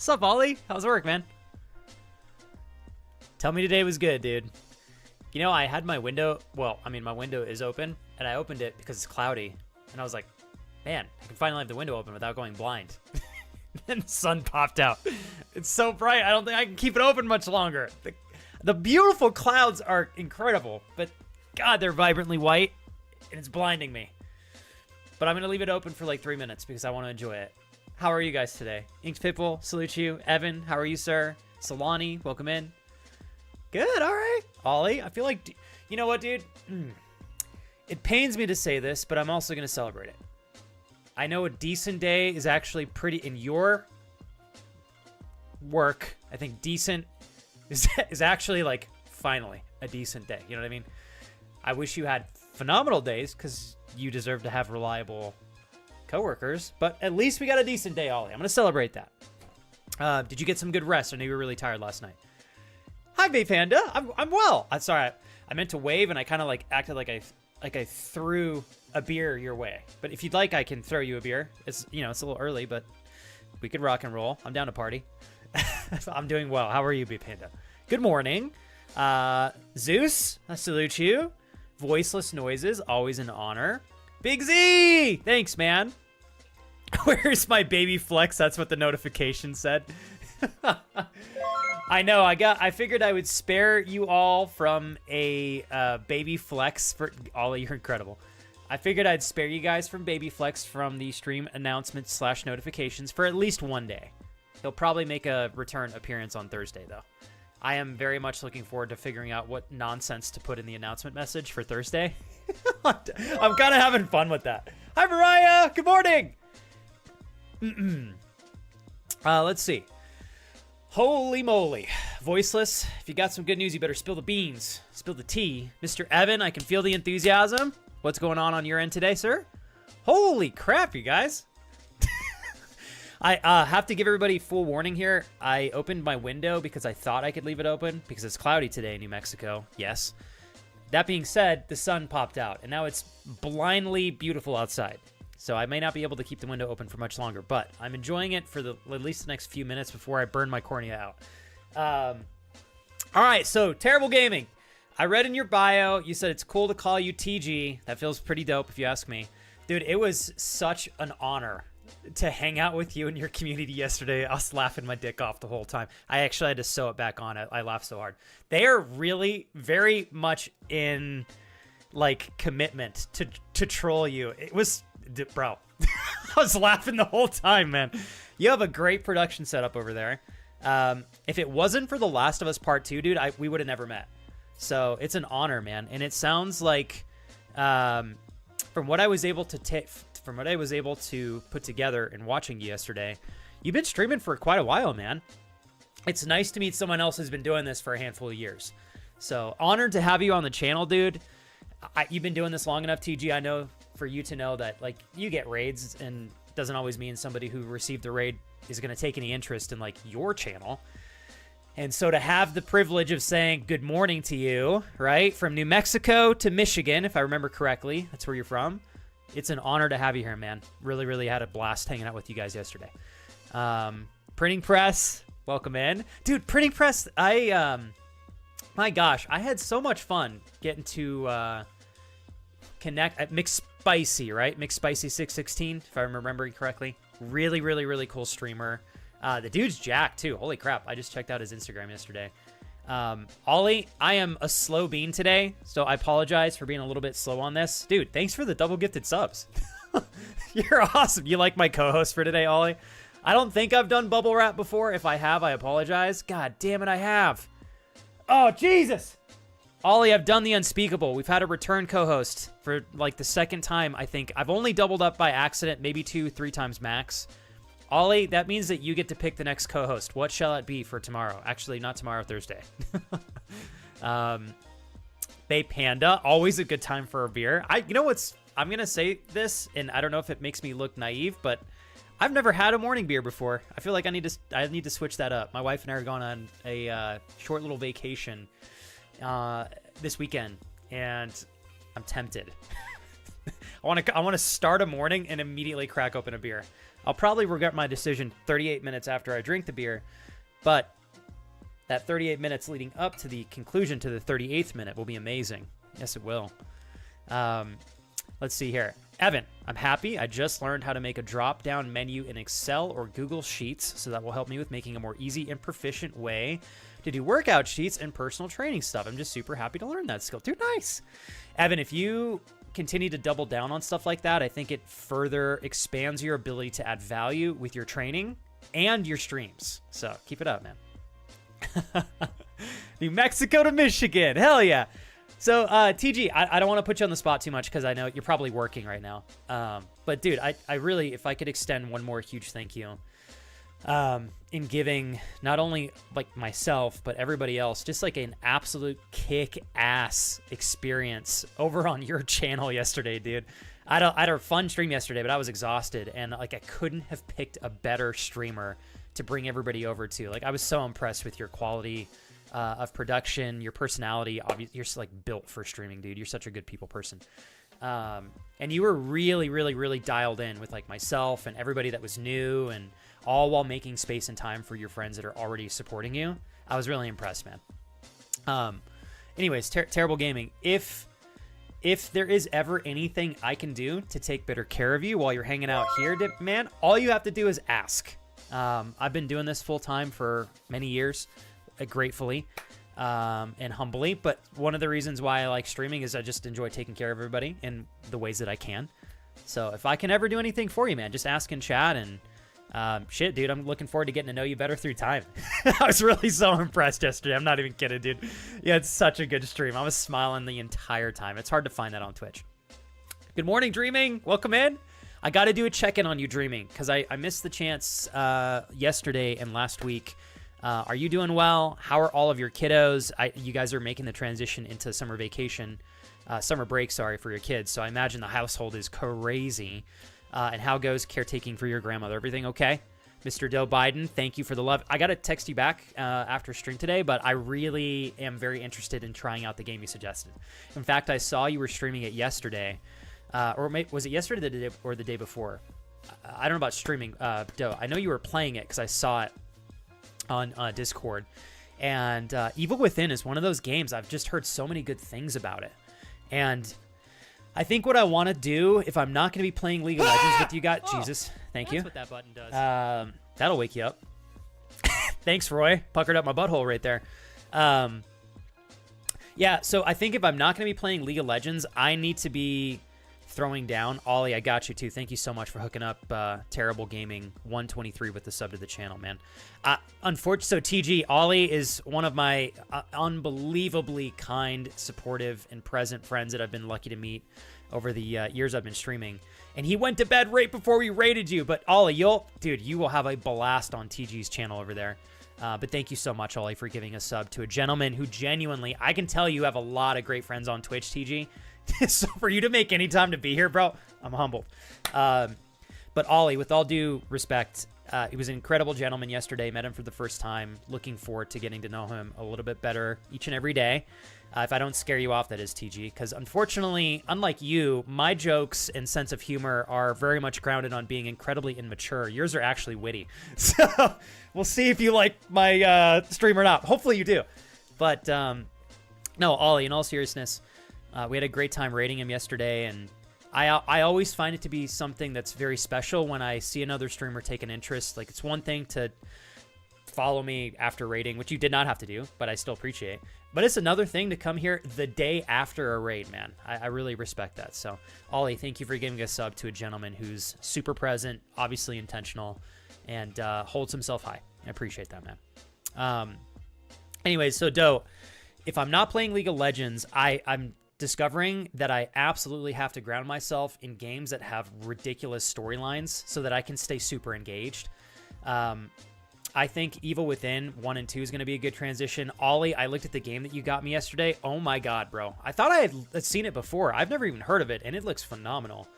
What's up, Ollie? How's work, man? Tell me today was good, dude. You know, I had my window, well, I mean, my window is open, and I opened it because it's cloudy. And I was like, man, I can finally have the window open without going blind. And the sun popped out. It's so bright, I don't think I can keep it open much longer. The beautiful clouds are incredible, but God, they're vibrantly white, and it's blinding me. But I'm going to leave it open for like 3 minutes because I want to enjoy it. How are you guys today? Inks Pitbull, salute you. Evan, how are you, sir? Solani, welcome in. Good, all right. Ollie, I feel like, you know what, dude? It pains me to say this, but I'm also going to celebrate it. I know a decent day is actually pretty, in your work, I think decent is actually like finally a decent day. You know what I mean? I wish you had phenomenal days because you deserve to have reliable coworkers, but at least we got a decent day, Ollie. I'm going to celebrate that. Did you get some good rest? I know you were really tired last night. Hi, Vape Panda. I'm well. I'm sorry. I meant to wave, and I kind of like acted like I threw a beer your way. But if you'd like, I can throw you a beer. It's, you know, it's a little early, but we could rock and roll. I'm down to party. I'm doing well. How are you, Vape Panda? Good morning. Zeus, I salute you. Voiceless noises, always an honor. Big Z, thanks, man. Where's my baby flex? That's what the notification said. I know. I figured I would spare you all from a baby flex for Ollie. You're incredible. I figured I'd spare you guys from baby flex from the stream announcements / notifications for at least one day. He'll probably make a return appearance on Thursday, though. I am very much looking forward to figuring out what nonsense to put in the announcement message for Thursday. I'm kind of having fun with that. Hi, Mariah. Good morning. Let's see. Holy moly. Voiceless, if you got some good news, you better spill the beans. Spill the tea. Mr. Evan, I can feel the enthusiasm. What's going on your end today, sir? Holy crap, you guys. I have to give everybody full warning here. I opened my window because I thought I could leave it open because it's cloudy today in New Mexico. Yes. That being said, the sun popped out, and now it's blindly beautiful outside. So I may not be able to keep the window open for much longer, but I'm enjoying it for at least the next few minutes before I burn my cornea out. All right, so Terrible Gaming. I read in your bio, you said it's cool to call you TG. That feels pretty dope if you ask me. Dude, it was such an honor to hang out with you in your community yesterday. I was laughing my dick off the whole time. I actually had to sew it back on. I laughed so hard. They are really very much in like commitment to troll you. It was, bro, I was laughing the whole time, man. You have a great production setup over there. If it wasn't for The Last of Us Part 2, dude, we would have never met. So it's an honor, man. And it sounds like, from what I was able to put together and watching you yesterday, you've been streaming for quite a while, man. It's nice to meet someone else who's been doing this for a handful of years. So honored to have you on the channel, dude. You've been doing this long enough, TG. I know for you to know that like you get raids, and doesn't always mean somebody who received the raid is going to take any interest in like your channel. And so to have the privilege of saying good morning to you, right? From New Mexico to Michigan, if I remember correctly, that's where you're from. It's an honor to have you here, man. Really, really had a blast hanging out with you guys yesterday. Printing Press, welcome in. Dude, Printing Press, my gosh, I had so much fun getting to connect at McSpicy, right? McSpicy616, if I'm remembering correctly. Really, really, really cool streamer. The dude's jacked, too. Holy crap, I just checked out his Instagram yesterday. Ollie, I am a slow bean today, so I apologize for being a little bit slow on this. Dude, thanks for the double gifted subs. You're awesome. You like my co-host for today, Ollie? I don't think I've done bubble wrap before. If I have, I apologize. God damn it, I have. Oh, Jesus. Ollie, I've done the unspeakable. We've had a return co-host for like the second time, I think. I've only doubled up by accident, maybe 2-3 times max. Ollie, that means that you get to pick the next co-host. What shall it be for tomorrow? Actually, not tomorrow, Thursday. Bay Panda, always a good time for a beer. You know what's, I'm going to say this, and I don't know if it makes me look naive, but I've never had a morning beer before. I feel like I need to switch that up. My wife and I are going on a short little vacation this weekend, and I'm tempted. I want to start a morning and immediately crack open a beer. I'll probably regret my decision 38 minutes after I drink the beer, but that 38 minutes leading up to the conclusion to the 38th minute will be amazing. Yes, it will. Let's see here. Evan, I'm happy. I just learned how to make a drop-down menu in Excel or Google Sheets, so that will help me with making a more easy and proficient way to do workout sheets and personal training stuff. I'm just super happy to learn that skill. Dude, nice. Evan, if you continue to double down on stuff like that, I think it further expands your ability to add value with your training and your streams. So keep it up, man. New Mexico to Michigan. Hell yeah. So, TG, I don't want to put you on the spot too much because I know you're probably working right now. But, dude, I really, if I could extend one more huge thank you in giving not only, like, myself, but everybody else, just, like, an absolute kick-ass experience over on your channel yesterday, dude. I had a fun stream yesterday, but I was exhausted, and, like, I couldn't have picked a better streamer to bring everybody over to. Like, I was so impressed with your quality of production, your personality. Obviously, you're just, like, built for streaming, dude. You're such a good people person. And you were really, really, really dialed in with, like, myself and everybody that was new, and all while making space and time for your friends that are already supporting you. I was really impressed, man. Anyways, Terrible Gaming. If there is ever anything I can do to take better care of you while you're hanging out here, man, all you have to do is ask. I've been doing this full time for many years, gratefully and humbly, but one of the reasons why I like streaming is I just enjoy taking care of everybody in the ways that I can. So if I can ever do anything for you, man, just ask in chat. And shit, dude, I'm looking forward to getting to know you better through time. I was really so impressed yesterday. I'm not even kidding, dude. Yeah, it's such a good stream. I was smiling the entire time. It's hard to find that on Twitch. Good morning, Dreaming. Welcome in. I got to do a check-in on you, Dreaming, because I missed the chance yesterday and last week. Are you doing well? How are all of your kiddos? You guys are making the transition into summer vacation, summer break, sorry, for your kids. So I imagine the household is crazy. And how goes caretaking for your grandmother? Everything okay? Mr. Joe Biden, thank you for the love. I got to text you back after stream today, but I really am very interested in trying out the game you suggested. In fact, I saw you were streaming it yesterday. Or was it yesterday or the day before? I don't know about streaming, Joe. I know you were playing it because I saw it on Discord. And Evil Within is one of those games. I've just heard so many good things about it. And I think what I want to do, if I'm not going to be playing League of Legends with you guys... Jesus, thank you. That's what that button does. That'll wake you up. Thanks, Roy. Puckered up my butthole right there. Yeah, so I think if I'm not going to be playing League of Legends, I need to be throwing down. Ollie, I got you too. Thank you so much for hooking up Terrible Gaming 123 with the sub to the channel, man. Unfortunately, so TG, Ollie is one of my unbelievably kind, supportive, and present friends that I've been lucky to meet over the years I've been streaming. And he went to bed right before we raided you. But Ollie, you will have a blast on TG's channel over there. But thank you so much, Ollie, for giving a sub to a gentleman who genuinely, I can tell you have a lot of great friends on Twitch, TG. So for you to make any time to be here, bro, I'm humbled. But Ollie, with all due respect, he was an incredible gentleman yesterday. Met him for the first time. Looking forward to getting to know him a little bit better each and every day. If I don't scare you off, that is, TG. Because unfortunately, unlike you, my jokes and sense of humor are very much grounded on being incredibly immature. Yours are actually witty. So we'll see if you like my stream or not. Hopefully you do. But no, Ollie, in all seriousness, we had a great time raiding him yesterday, and I always find it to be something that's very special when I see another streamer take an interest. Like, it's one thing to follow me after raiding, which you did not have to do, but I still appreciate. But it's another thing to come here the day after a raid, man. I really respect that. So, Ollie, thank you for giving a sub to a gentleman who's super present, obviously intentional, and holds himself high. I appreciate that, man. Anyways, so Doe, if I'm not playing League of Legends, I'm discovering that I absolutely have to ground myself in games that have ridiculous storylines so that I can stay super engaged. I think Evil Within 1 and 2 is going to be a good transition. Ollie, I looked at the game that you got me yesterday. Oh my God, bro. I thought I had seen it before. I've never even heard of it, and it looks phenomenal.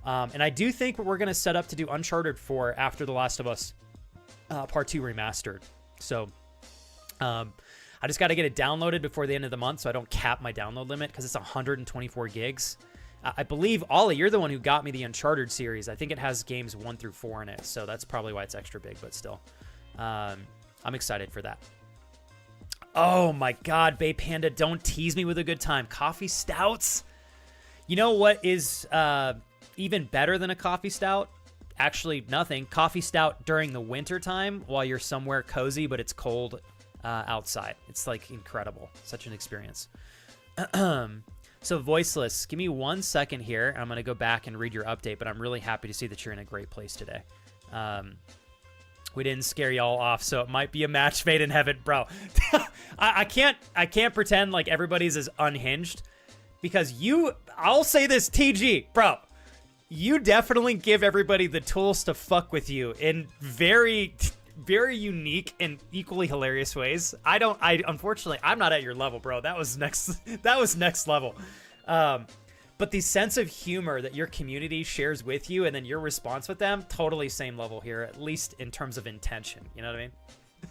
And I do think we're going to set up to do Uncharted 4 after The Last of Us Part 2 Remastered. So, I just got to get it downloaded before the end of the month so I don't cap my download limit because it's 124 gigs. I believe, Ollie, you're the one who got me the Uncharted series. I think it has games 1 through 4 in it, so that's probably why it's extra big, but still. I'm excited for that. Oh my God, Bay Panda, don't tease me with a good time. Coffee stouts? You know what is even better than a coffee stout? Actually, nothing. Coffee stout during the winter time while you're somewhere cozy, but it's cold outside. It's like incredible. Such an experience. So Voiceless, give me 1 second here. I'm going to go back and read your update, but I'm really happy to see that you're in a great place today. We didn't scare y'all off, so it might be a match made in heaven, bro. I can't pretend like everybody's as unhinged because I'll say this, TG, bro. You definitely give everybody the tools to fuck with you in very, very unique and equally hilarious ways. Unfortunately, I'm not at your level, bro. That was next level. But the sense of humor that your community shares with you and then your response with them, totally same level here, at least in terms of intention. You know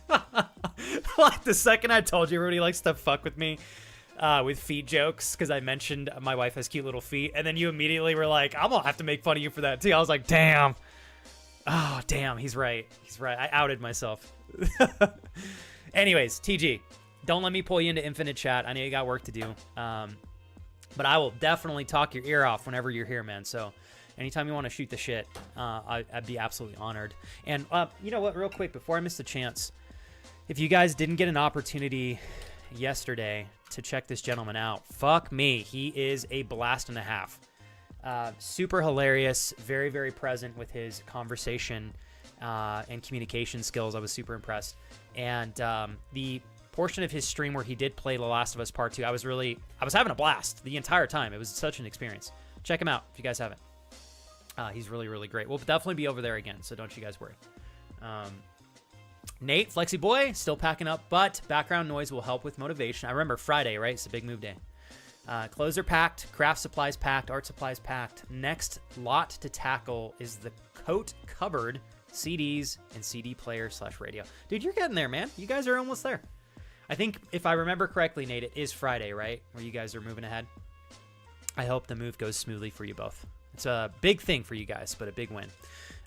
what I mean? Like the second I told you everybody likes to fuck with me with feet jokes because I mentioned my wife has cute little feet, and then you immediately were like, I'm gonna have to make fun of you for that too. I was like, damn. Oh, damn, he's right. He's right. I outed myself. Anyways, TG, don't let me pull you into infinite chat. I know you got work to do. But I will definitely talk your ear off whenever you're here, man. So anytime you want to shoot the shit, I'd be absolutely honored. And you know what, real quick, before I miss the chance, if you guys didn't get an opportunity yesterday to check this gentleman out, fuck me. He is a blast and a half. Super hilarious, very, very present with his conversation and communication skills. I was super impressed. And the portion of his stream where he did play The Last of Us Part 2, I was having a blast the entire time. It was such an experience. Check him out if you guys haven't. He's really, really great. We'll definitely be over there again, so don't you guys worry. Nate, Flexi Boy, still packing up, but background noise will help with motivation. I remember Friday, right? It's a big move day. Clothes are packed, craft supplies packed, art supplies packed. Next lot to tackle is the coat cupboard, CDs, and CD player / radio. Dude, you're getting there, man. You guys are almost there. I think if I remember correctly, Nate, it is Friday, right? Where you guys are moving ahead. I hope the move goes smoothly for you both. It's a big thing for you guys, but a big win.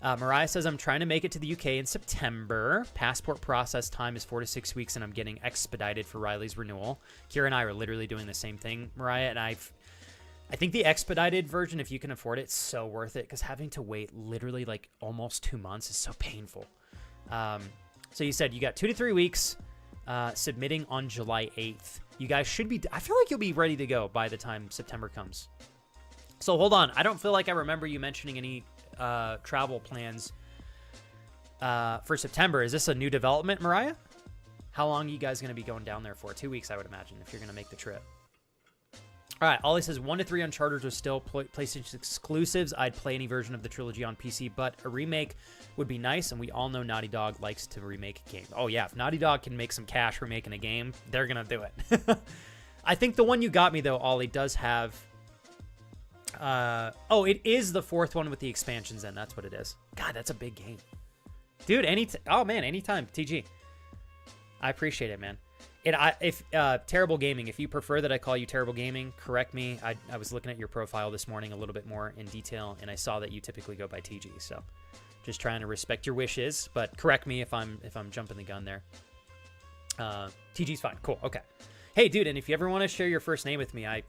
Mariah says, I'm trying to make it to the UK in September. Passport process time is 4 to 6 weeks, and I'm getting expedited for Riley's renewal. Kira and I are literally doing the same thing, Mariah, and I think the expedited version, if you can afford it, it's so worth it, because having to wait literally like almost 2 months is so painful. So you said you got 2 to 3 weeks, submitting on July 8th. You guys should be, I feel like you'll be ready to go by the time September comes. So hold on. I don't feel like I remember you mentioning any travel plans for September. Is this a new development, Mariah? How long are you guys going to be going down there for? 2 weeks, I would imagine, if you're going to make the trip. All right, Ollie says 1 to 3 Uncharted are still PlayStation exclusives. I'd play any version of the trilogy on PC, but a remake would be nice, and we all know Naughty Dog likes to remake a game. Oh, yeah, if Naughty Dog can make some cash remaking a game, they're going to do it. I think the one you got me, though, Ollie, does have... oh, it is the 4th one with the expansions in. That's what it is. God, that's a big game. Dude, oh, man, anytime, TG. I appreciate it, man. If Terrible Gaming, if you prefer that I call you Terrible Gaming, correct me. I was looking at your profile this morning a little bit more in detail, and I saw that you typically go by TG. So, just trying to respect your wishes, but correct me if I'm jumping the gun there. TG's fine. Cool. Okay. Hey, dude, and if you ever want to share your first name with me, I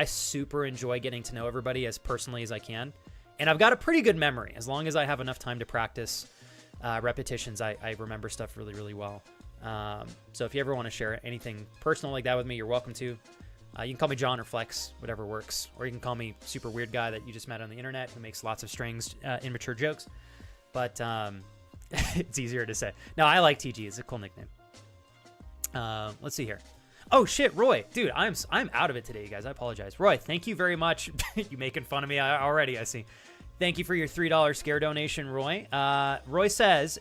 super enjoy getting to know everybody as personally as I can, and I've got a pretty good memory as long as I have enough time to practice repetitions. I remember stuff really, really well. So if you ever want to share anything personal like that with me, you're welcome to. You can call me John or Flex, whatever works. Or you can call me super weird guy that you just met on the internet who makes lots of strange, immature jokes. But it's easier to say. No, I like TG. It's a cool nickname. Let's see here. Oh, shit, Roy. Dude, I'm out of it today, you guys. I apologize. Roy, thank you very much. You making fun of me already, I see. Thank you for your $3 scare donation, Roy. Roy says,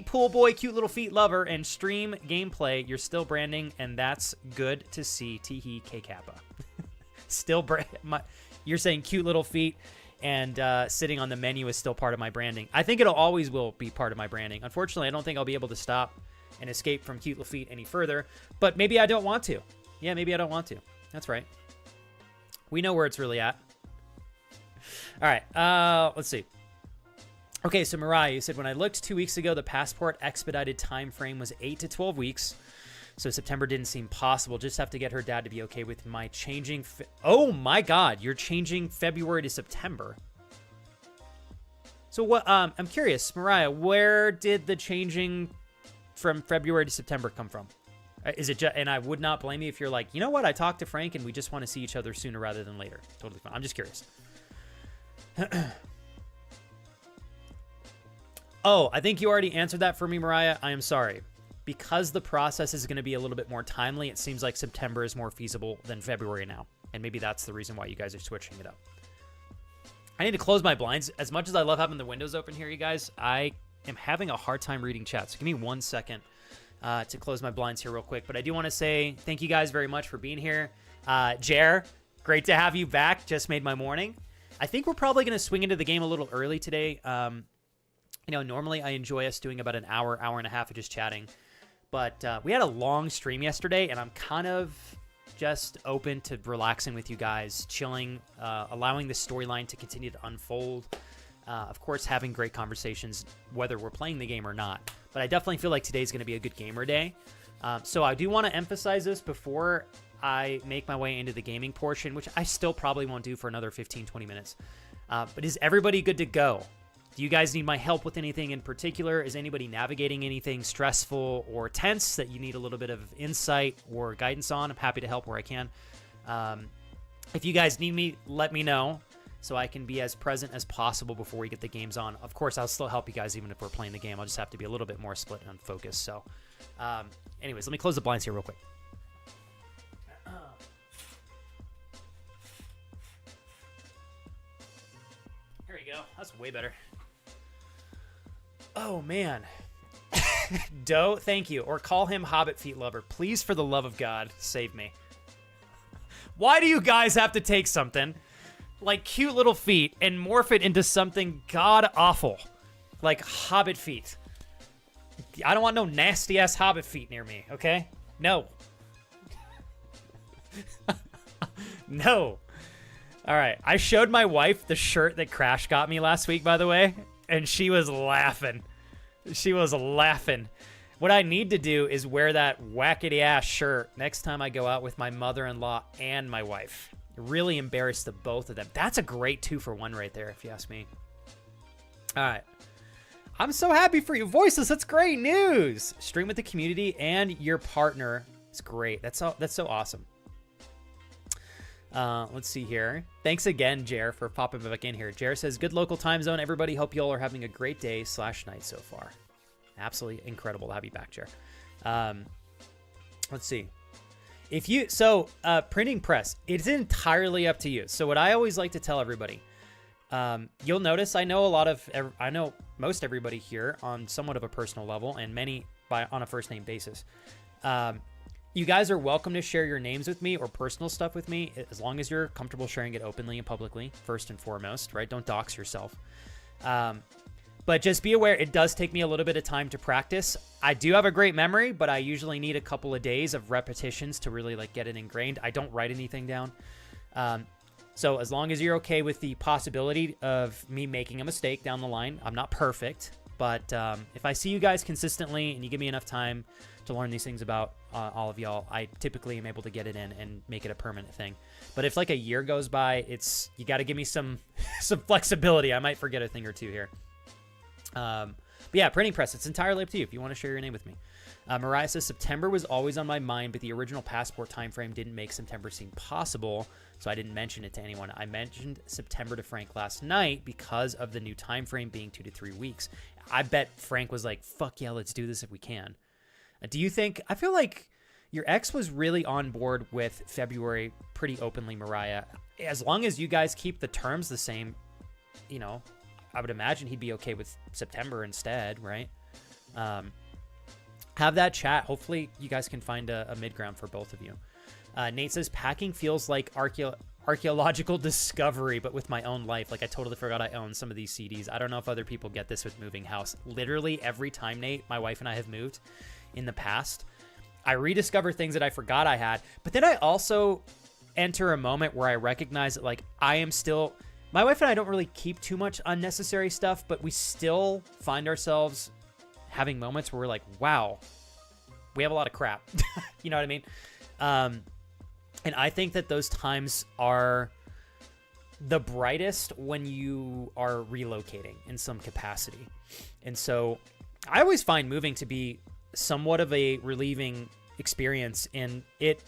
Pool Boy, cute little feet lover, and stream gameplay. You're still branding, and that's good to see. Teehee K Kappa. Still you're saying cute little feet, and sitting on the menu is still part of my branding. I think it'll always will be part of my branding. Unfortunately, I don't think I'll be able to stop and escape from cute little feet any further, but maybe I don't want to. Yeah, maybe I don't want to. That's right. We know where it's really at. All right. Let's see. Okay, so Mariah, you said when I looked 2 weeks ago, the passport expedited time frame was 8 to 12 weeks. So September didn't seem possible. Just have to get her dad to be okay with my changing. Oh my God, you're changing February to September. So what? I'm curious, Mariah, where did the changing from February to September come from? Is it just? And I would not blame you if you're like, you know what? I talked to Frank and we just want to see each other sooner rather than later. Totally fine. I'm just curious. Oh, I think you already answered that for me, Mariah. I am sorry. Because the process is going to be a little bit more timely, it seems like September is more feasible than February now. And maybe that's the reason why you guys are switching it up. I need to close my blinds. As much as I love having the windows open here, you guys, I am having a hard time reading chat. So give me 1 second to close my blinds here real quick. But I do want to say thank you guys very much for being here. Jer, great to have you back. Just made my morning. I think we're probably going to swing into the game a little early today. You know, normally I enjoy us doing about an hour, hour and a half of just chatting. But we had a long stream yesterday, and I'm kind of just open to relaxing with you guys, chilling, allowing the storyline to continue to unfold. Of course, having great conversations, whether we're playing the game or not. But I definitely feel like today's going to be a good gamer day. So I do want to emphasize this before I make my way into the gaming portion, which I still probably won't do for another 15, 20 minutes. But is everybody good to go? Do you guys need my help with anything in particular? Is anybody navigating anything stressful or tense that you need a little bit of insight or guidance on? I'm happy to help where I can. If you guys need me, let me know so I can be as present as possible before we get the games on. Of course, I'll still help you guys even if we're playing the game. I'll just have to be a little bit more split on focus. So anyways, let me close the blinds here real quick. There we go. That's way better. Oh, man. Doe, thank you. Or call him Hobbit Feet Lover. Please, for the love of God, save me. Why do you guys have to take something like cute little feet and morph it into something god-awful like Hobbit feet? I don't want no nasty-ass Hobbit feet near me, okay? No. No. All right. I showed my wife the shirt that Crash got me last week, by the way. And she was laughing. She was laughing. What I need to do is wear that wackety-ass shirt next time I go out with my mother-in-law and my wife. Really embarrass the both of them. That's a great 2-for-1 right there, if you ask me. All right. I'm so happy for you. Voices, that's great news. Stream with the community and your partner. It's great. That's so awesome. Let's see here. Thanks again, Jer, for popping back in here. Jer says, good local time zone, everybody. Hope you all are having a great day / night so far. Absolutely incredible to have you back, Jer. Let's see. Printing press, it's entirely up to you. So what I always like to tell everybody, you'll notice I know most everybody here on somewhat of a personal level and many on a first name basis. You guys are welcome to share your names with me or personal stuff with me as long as you're comfortable sharing it openly and publicly, first and foremost, right? Don't dox yourself. But just be aware, it does take me a little bit of time to practice. I do have a great memory, but I usually need a couple of days of repetitions to really get it ingrained. I don't write anything down. So as long as you're okay with the possibility of me making a mistake down the line, I'm not perfect, but if I see you guys consistently and you give me enough time to learn these things about all of y'all, I typically am able to get it in and make it a permanent thing. But if like a year goes by, you got to give me some flexibility. I might forget a thing or two here. But yeah, printing press, it's entirely up to you if you want to share your name with me. Mariah says, September was always on my mind, but the original passport timeframe didn't make September seem possible, so I didn't mention it to anyone. I mentioned September to Frank last night because of the new timeframe being 2 to 3 weeks. I bet Frank was like, fuck yeah, let's do this if we can. Do you think, I feel like your ex was really on board with February pretty openly, Mariah. As long as you guys keep the terms the same, you know, I would imagine he'd be okay with September instead, right? Have that chat. Hopefully you guys can find a mid-ground for both of you. Nate says, packing feels like archaeological discovery, but with my own life. Like, I totally forgot I own some of these CDs. I don't know if other people get this with moving house. Literally every time, Nate, my wife and I have moved in the past, I rediscover things that I forgot I had. But then I also enter a moment where I recognize that, like, I am still My wife and I don't really keep too much unnecessary stuff, but we still find ourselves having moments where we're like, wow, we have a lot of crap. You know what I mean? And I think that those times are the brightest when you are relocating in some capacity. And so I always find moving to be somewhat of a relieving experience, in it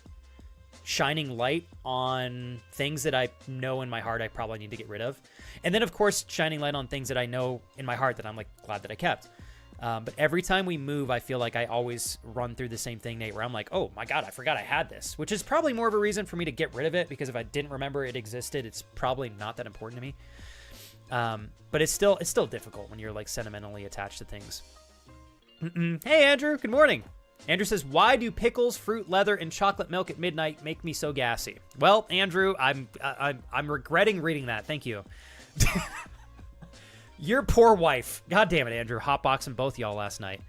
shining light on things that I know in my heart I probably need to get rid of. And then, of course, shining light on things that I know in my heart that I'm like glad that I kept. But every time we move, I feel like I always run through the same thing, Nate, where I'm like, oh my God, I forgot I had this, which is probably more of a reason for me to get rid of it, because if I didn't remember it existed, it's probably not that important to me. But it's still difficult when you're like sentimentally attached to things. Hey, Andrew, good morning. Andrew says, why do pickles, fruit, leather, and chocolate milk at midnight make me so gassy? Well, Andrew, I'm regretting reading that. Thank you. Your poor wife. God damn it, Andrew. Hotboxing both y'all last night.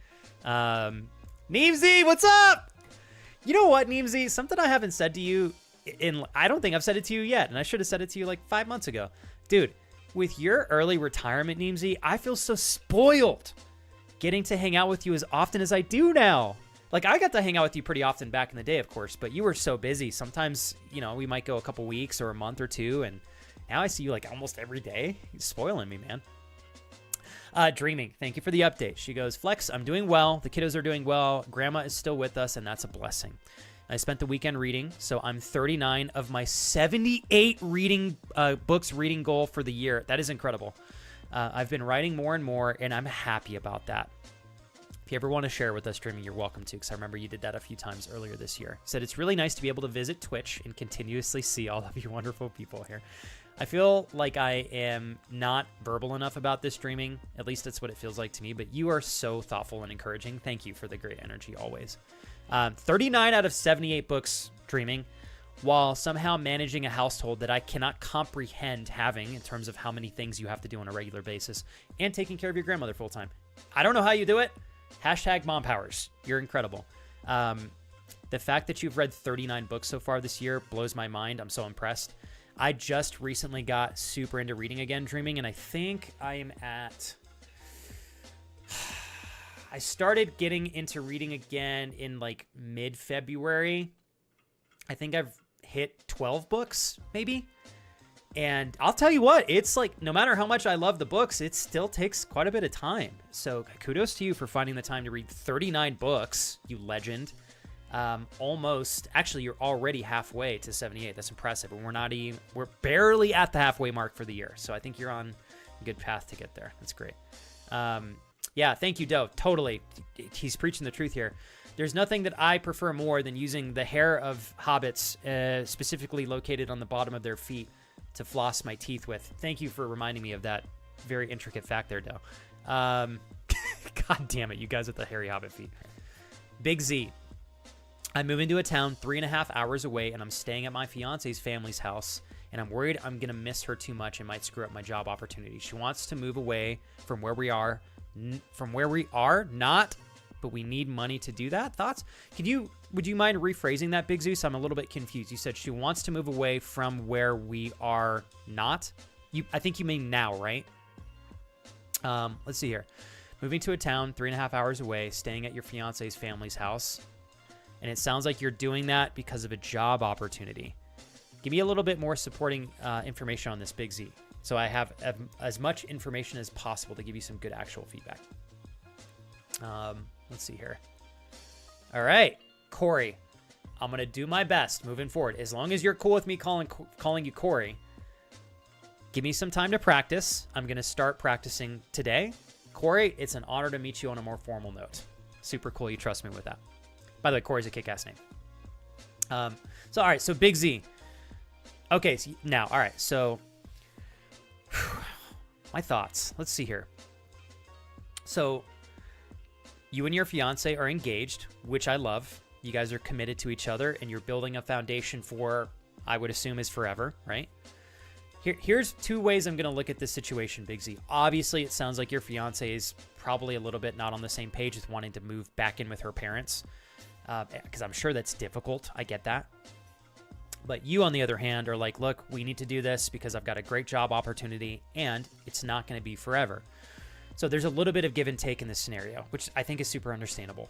Neemsy, what's up? You know what, Neemsy? Something I haven't said to you I don't think I've said it to you yet, and I should have said it to you like 5 months ago. Dude, with your early retirement, Neemsy, I feel so spoiled getting to hang out with you as often as I do now. Like, I got to hang out with you pretty often back in the day, of course, but you were so busy. Sometimes, you know, we might go a couple weeks or a month or two, and now I see you like almost every day. You're spoiling me, man. Dreaming, thank you for the update. She goes, Flex, I'm doing well. The kiddos are doing well. Grandma is still with us, and that's a blessing. I spent the weekend reading, so I'm 39 of my 78 books reading goal for the year. That is incredible. I've been writing more and more, and I'm happy about that. If you ever want to share with us streaming, you're welcome to, because I remember you did that a few times earlier this year. Said it's really nice to be able to visit Twitch and continuously see all of you wonderful people here. I feel like I am not verbal enough about this streaming. At least that's what it feels like to me, but you are so thoughtful and encouraging. Thank you for the great energy always. 39 out of 78 books streaming, while somehow managing a household that I cannot comprehend having in terms of how many things you have to do on a regular basis, and taking care of your grandmother full time. I don't know how you do it. Hashtag mom powers. You're incredible. The fact that you've read 39 books so far this year blows my mind. I'm so impressed. I just recently got super into reading again, Dreaming, and I think I am at... I started getting into reading again in like mid-February. I think I've hit 12 books, maybe. And I'll tell you what, it's like, no matter how much I love the books, it still takes quite a bit of time. So kudos to you for finding the time to read 39 books, you legend. Actually, you're already halfway to 78. That's impressive. And we're barely at the halfway mark for the year. So I think you're on a good path to get there. That's great. Yeah, thank you, Doe. Totally. He's preaching the truth here. There's nothing that I prefer more than using the hair of hobbits, specifically located on the bottom of their feet, to floss my teeth with. Thank you for reminding me of that very intricate fact there, Doe. God damn it, you guys with the hairy hobbit feet. Big Z. I'm moving to a town 3.5 hours away, and I'm staying at my fiance's family's house, and I'm worried I'm going to miss her too much and might screw up my job opportunity. She wants to move away from where we are, but we need money to do that. Thoughts? Would you mind rephrasing that, Big Zeus? I'm a little bit confused. You said she wants to move away from where we are not. I think you mean now, right? Let's see here. Moving to a town 3.5 hours away, staying at your fiance's family's house. And it sounds like you're doing that because of a job opportunity. Give me a little bit more supporting information on this, Big Z, so I have as much information as possible to give you some good actual feedback. Let's see here. All right, Corey, I'm going to do my best moving forward. As long as you're cool with me calling you Corey, give me some time to practice. I'm going to start practicing today. Corey, it's an honor to meet you on a more formal note. Super cool. You trust me with that. By the way, Corey's a kick-ass name. All right, so Big Z. Okay, all right, so my thoughts. Let's see here. So you and your fiance are engaged, which I love. You guys are committed to each other, and you're building a foundation for, I would assume, is forever, right? Here's two ways I'm going to look at this situation, Big Z. Obviously, it sounds like your fiance is probably a little bit not on the same page with wanting to move back in with her parents, because I'm sure that's difficult. I get that. But you, on the other hand, are like, look, we need to do this because I've got a great job opportunity and it's not going to be forever. So there's a little bit of give and take in this scenario, which I think is super understandable.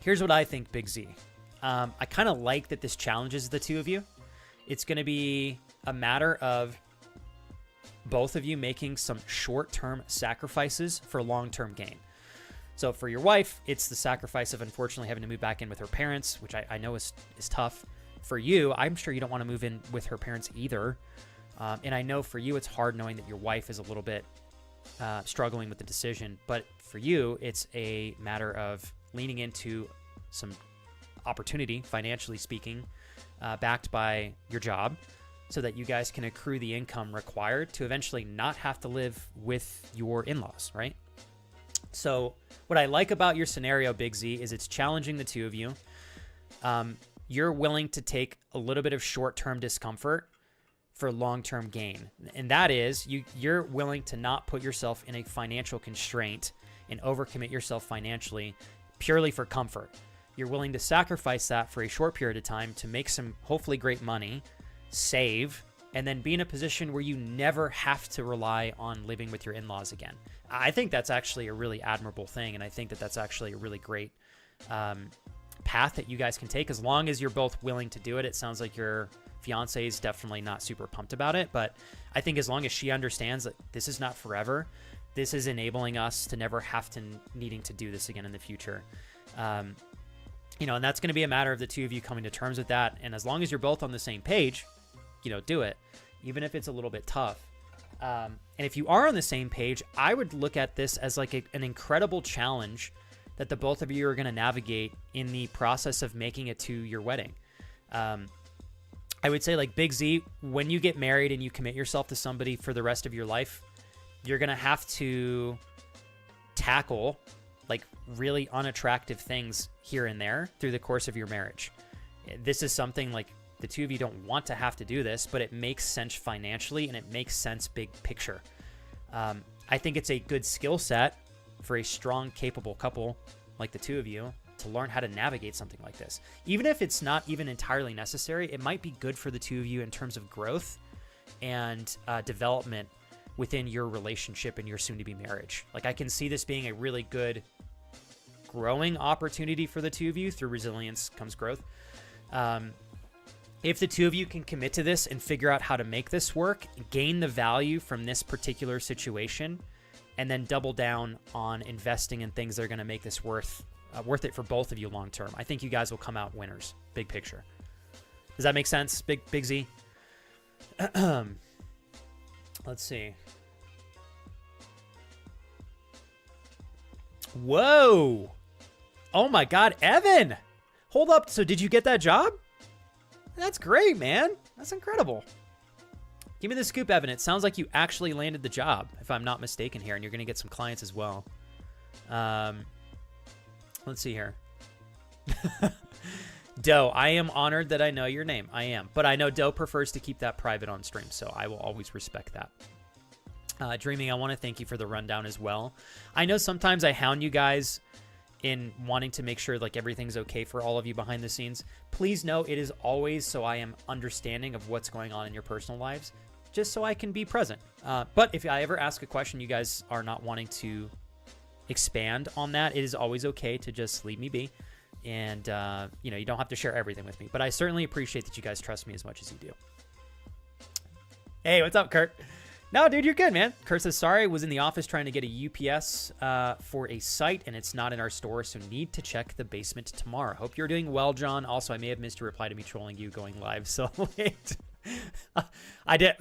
Here's what I think, Big Z. I kind of like that this challenges the two of you. It's going to be a matter of both of you making some short-term sacrifices for long-term gain. So for your wife, it's the sacrifice of unfortunately having to move back in with her parents, which I know is tough. For you, I'm sure you don't want to move in with her parents either. And I know for you, it's hard knowing that your wife is a little bit struggling with the decision. But for you, it's a matter of leaning into some opportunity, financially speaking, backed by your job, so that you guys can accrue the income required to eventually not have to live with your in-laws, right? So what I like about your scenario, Big Z, is it's challenging the two of you. You're willing to take a little bit of short-term discomfort for long-term gain. And that is, you're willing to not put yourself in a financial constraint and overcommit yourself financially purely for comfort. You're willing to sacrifice that for a short period of time to make some hopefully great money, save, and then be in a position where you never have to rely on living with your in-laws again. I think that's actually a really admirable thing, and I think that that's actually a really great path that you guys can take as long as you're both willing to do it. It sounds like your fiance is definitely not super pumped about it, but I think as long as she understands that this is not forever, this is enabling us to never have to needing to do this again in the future. You know, and that's going to be a matter of the two of you coming to terms with that. And as long as you're both on the same page, you know, do it, even if it's a little bit tough. And if you are on the same page, I would look at this as like an incredible challenge that the both of you are going to navigate in the process of making it to your wedding. I would say, like, Big Z, when you get married and you commit yourself to somebody for the rest of your life, you're going to have to tackle like really unattractive things here and there through the course of your marriage. This is something like the two of you don't want to have to do this, but it makes sense financially and it makes sense big picture. I think it's a good skill set for a strong, capable couple like the two of you to learn how to navigate something like this. Even if it's not even entirely necessary, it might be good for the two of you in terms of growth and development within your relationship and your soon-to-be marriage. Like, I can see this being a really good growing opportunity for the two of you. Through resilience comes growth. If the two of you can commit to this and figure out how to make this work, gain the value from this particular situation, and then double down on investing in things that are going to make this worth it for both of you long term, I think you guys will come out winners. Big picture. Does that make sense, Big Z? Let's see. Whoa. Oh my God, Evan. Hold up. So did you get that job? That's great, man. That's incredible. Give me the scoop, Evan. It sounds like you actually landed the job, if I'm not mistaken here, and you're going to get some clients as well. Let's see here. Doe, I am honored that I know your name. I am. But I know Doe prefers to keep that private on stream, so I will always respect that. Dreaming, I want to thank you for the rundown as well. I know sometimes I hound you guys in wanting to make sure like everything's okay for all of you behind the scenes. Please know it is always so I am understanding of what's going on in your personal lives, just so I can be present. But if I ever ask a question you guys are not wanting to expand on that, it is always okay to just leave me be. And, you know, you don't have to share everything with me, but I certainly appreciate that you guys trust me as much as you do. Hey, what's up, Kurt? No, dude, you're good, man. Kurt says, sorry, I was in the office trying to get a UPS for a site, and it's not in our store, so need to check the basement tomorrow. Hope you're doing well, John. Also, I may have missed a reply to me trolling you going live, so wait. I did.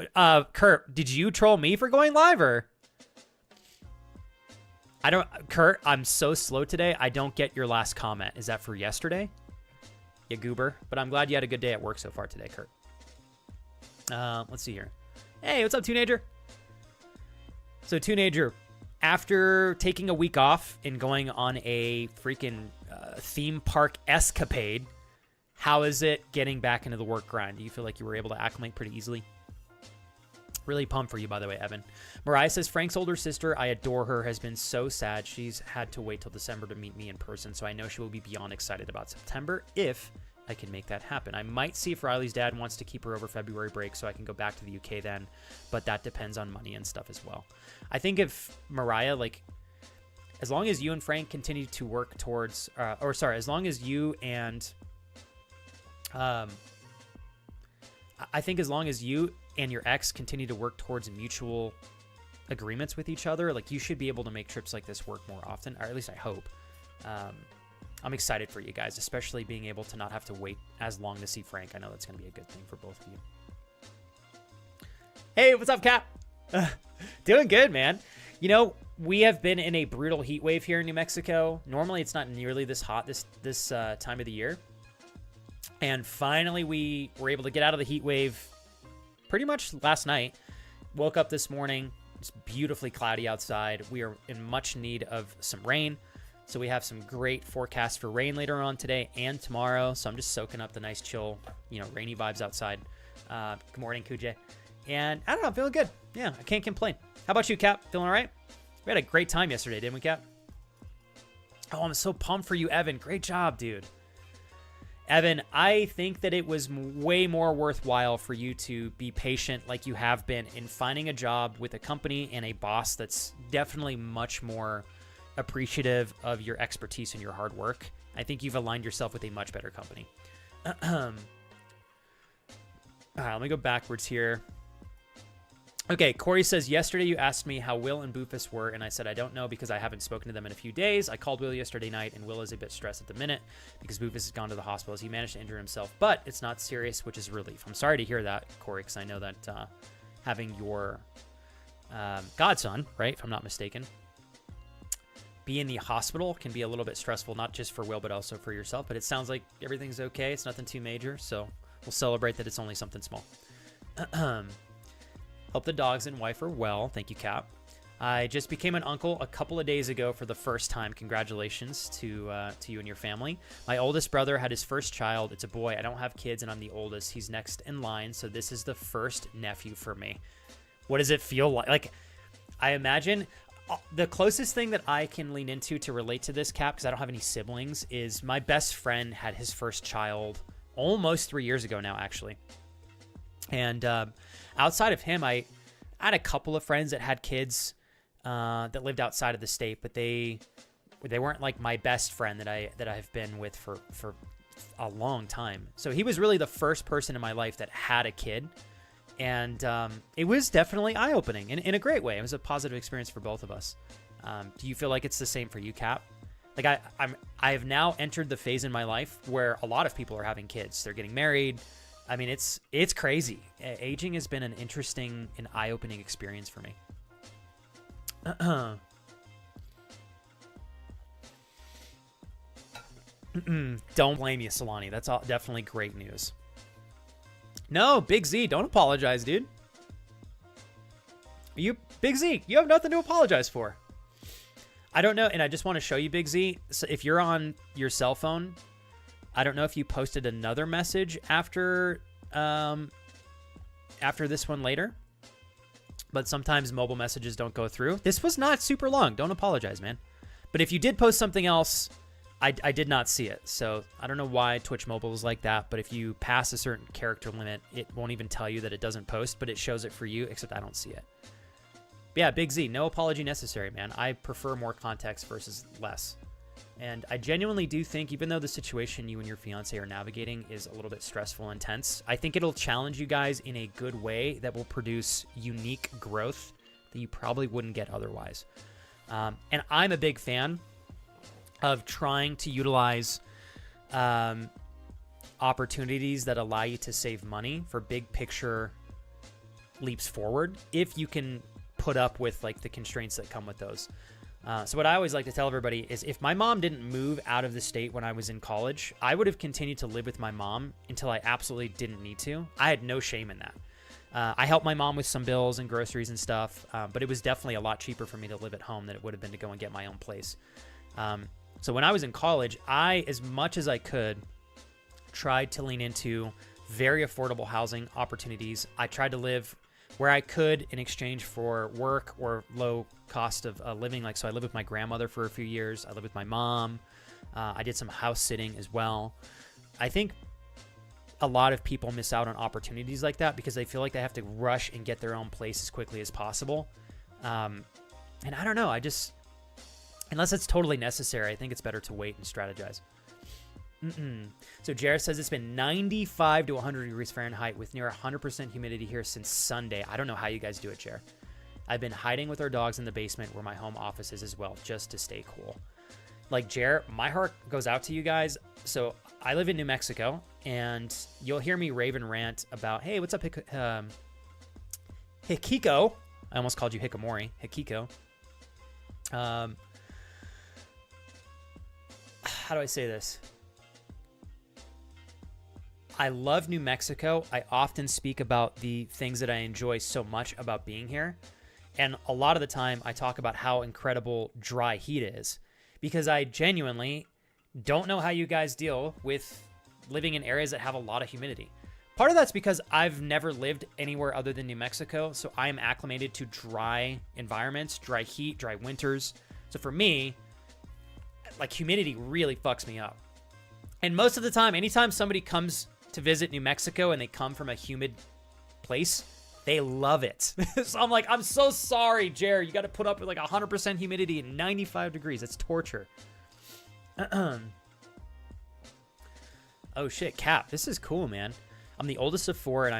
Kurt, did you troll me for going live, or? I don't, Kurt, I'm so slow today. I don't get your last comment. Is that for yesterday? You goober. But I'm glad you had a good day at work so far today, Kurt. Let's see here. Hey, what's up, Teenager? So, Teenager, after taking a week off and going on a freaking theme park escapade, how is it getting back into the work grind? Do you feel like you were able to acclimate pretty easily? Really pumped for you, by the way, Evan. Mariah says, Frank's older sister, I adore her, has been so sad. She's had to wait till December to meet me in person, so I know she will be beyond excited about September if I can make that happen. I might see if Riley's dad wants to keep her over February break so I can go back to the UK then, but that depends on money and stuff as well. I think if Mariah, like, as long as you and Frank continue to work towards, as long as you and, I think as long as you and your ex continue to work towards mutual agreements with each other, like, you should be able to make trips like this work more often, or at least I hope. I'm excited for you guys, especially being able to not have to wait as long to see Frank. I know that's going to be a good thing for both of you. Hey, what's up, Cap? Doing good, man. You know, we have been in a brutal heat wave here in New Mexico. Normally, it's not nearly this hot this time of the year. And finally, we were able to get out of the heat wave pretty much last night. Woke up this morning. It's beautifully cloudy outside. We are in much need of some rain. So we have some great forecasts for rain later on today and tomorrow. So I'm just soaking up the nice, chill, rainy vibes outside. Good morning, Kujay. And I don't know, I'm feeling good. Yeah, I can't complain. How about you, Cap? Feeling all right? We had a great time yesterday, didn't we, Cap? Oh, I'm so pumped for you, Evan. Great job, dude. Evan, I think that it was way more worthwhile for you to be patient like you have been in finding a job with a company and a boss that's definitely much more appreciative of your expertise and your hard work. I think you've aligned yourself with a much better company. All right, let me go backwards here. Okay, Corey says, yesterday you asked me how Will and Boofus were, and I said I don't know because I haven't spoken to them in a few days. I called Will yesterday night, and Will is a bit stressed at the minute because Boofus has gone to the hospital as he managed to injure himself, but it's not serious, which is a relief. I'm sorry to hear that, Corey, because I know that having your godson, right, if I'm not mistaken, be in the hospital can be a little bit stressful, not just for Will, but also for yourself. But it sounds like everything's okay. It's nothing too major, so we'll celebrate that it's only something small. Hope the dogs and wife are well. Thank you, Cap. I just became an uncle a couple of days ago for the first time. Congratulations to you and your family. My oldest brother had his first child. It's a boy. I don't have kids, and I'm the oldest. He's next in line, so this is the first nephew for me. What does it feel like? Like, I imagine the closest thing that I can lean into to relate to this, Cap, because I don't have any siblings, is my best friend had his first child almost 3 years ago now, actually. And outside of him, I had a couple of friends that had kids that lived outside of the state, but they weren't like my best friend that I've been with for a long time. So he was really the first person in my life that had a kid. And it was definitely eye-opening in a great way. It was a positive experience for both of us. Do you feel like it's the same for you, Cap? Like I have now entered the phase in my life where a lot of people are having kids. They're getting married. I mean, it's crazy. Aging has been an interesting and eye-opening experience for me. Don't blame you, Solani. That's definitely great news. No, Big Z, don't apologize, dude. Big Z, you have nothing to apologize for. I don't know, and I just want to show you, Big Z. So if you're on your cell phone, I don't know if you posted another message after this one later, but sometimes mobile messages don't go through. This was not super long. Don't apologize, man. But if you did post something else, I did not see it. So I don't know why Twitch Mobile is like that, but if you pass a certain character limit, it won't even tell you that it doesn't post, but it shows it for you, except I don't see it. But yeah, Big Z, no apology necessary, man. I prefer more context versus less. And I genuinely do think, even though the situation you and your fiance are navigating is a little bit stressful and intense, I think it'll challenge you guys in a good way that will produce unique growth that you probably wouldn't get otherwise. And I'm a big fan of trying to utilize opportunities that allow you to save money for big picture leaps forward, if you can put up with like the constraints that come with those. So what I always like to tell everybody is, if my mom didn't move out of the state when I was in college, I would have continued to live with my mom until I absolutely didn't need to. I had no shame in that. I helped my mom with some bills and groceries and stuff, but it was definitely a lot cheaper for me to live at home than it would have been to go and get my own place. So when I was in college, I, as much as I could, tried to lean into very affordable housing opportunities. I tried to live where I could in exchange for work or low cost of living. Like, so I lived with my grandmother for a few years. I lived with my mom. I did some house sitting as well. I think a lot of people miss out on opportunities like that because they feel like they have to rush and get their own place as quickly as possible. And I don't know. Unless it's totally necessary, I think it's better to wait and strategize. So Jared says it's been 95 to 100 degrees Fahrenheit with near 100% humidity here since Sunday. I don't know how you guys do it, Jared. I've been hiding with our dogs in the basement where my home office is as well, just to stay cool. Like, Jared, my heart goes out to you guys. So I live in New Mexico, and you'll hear me rave and rant about, hey, what's up, Hikiko? I almost called you Hikamori. Hikiko. How do I say this? I love New Mexico. I often speak about the things that I enjoy so much about being here. And a lot of the time I talk about how incredible dry heat is because I genuinely don't know how you guys deal with living in areas that have a lot of humidity. Part of that's because I've never lived anywhere other than New Mexico, so I am acclimated to dry environments, dry heat, dry winters. So for me, like, humidity really fucks me up. And most of the time, anytime somebody comes to visit New Mexico and they come from a humid place, they love it. So I'm like, I'm so sorry, Jared. You got to put up with like 100% humidity and 95 degrees. It's torture. Oh shit, Cap. This is cool, man. I'm the oldest of 4 and I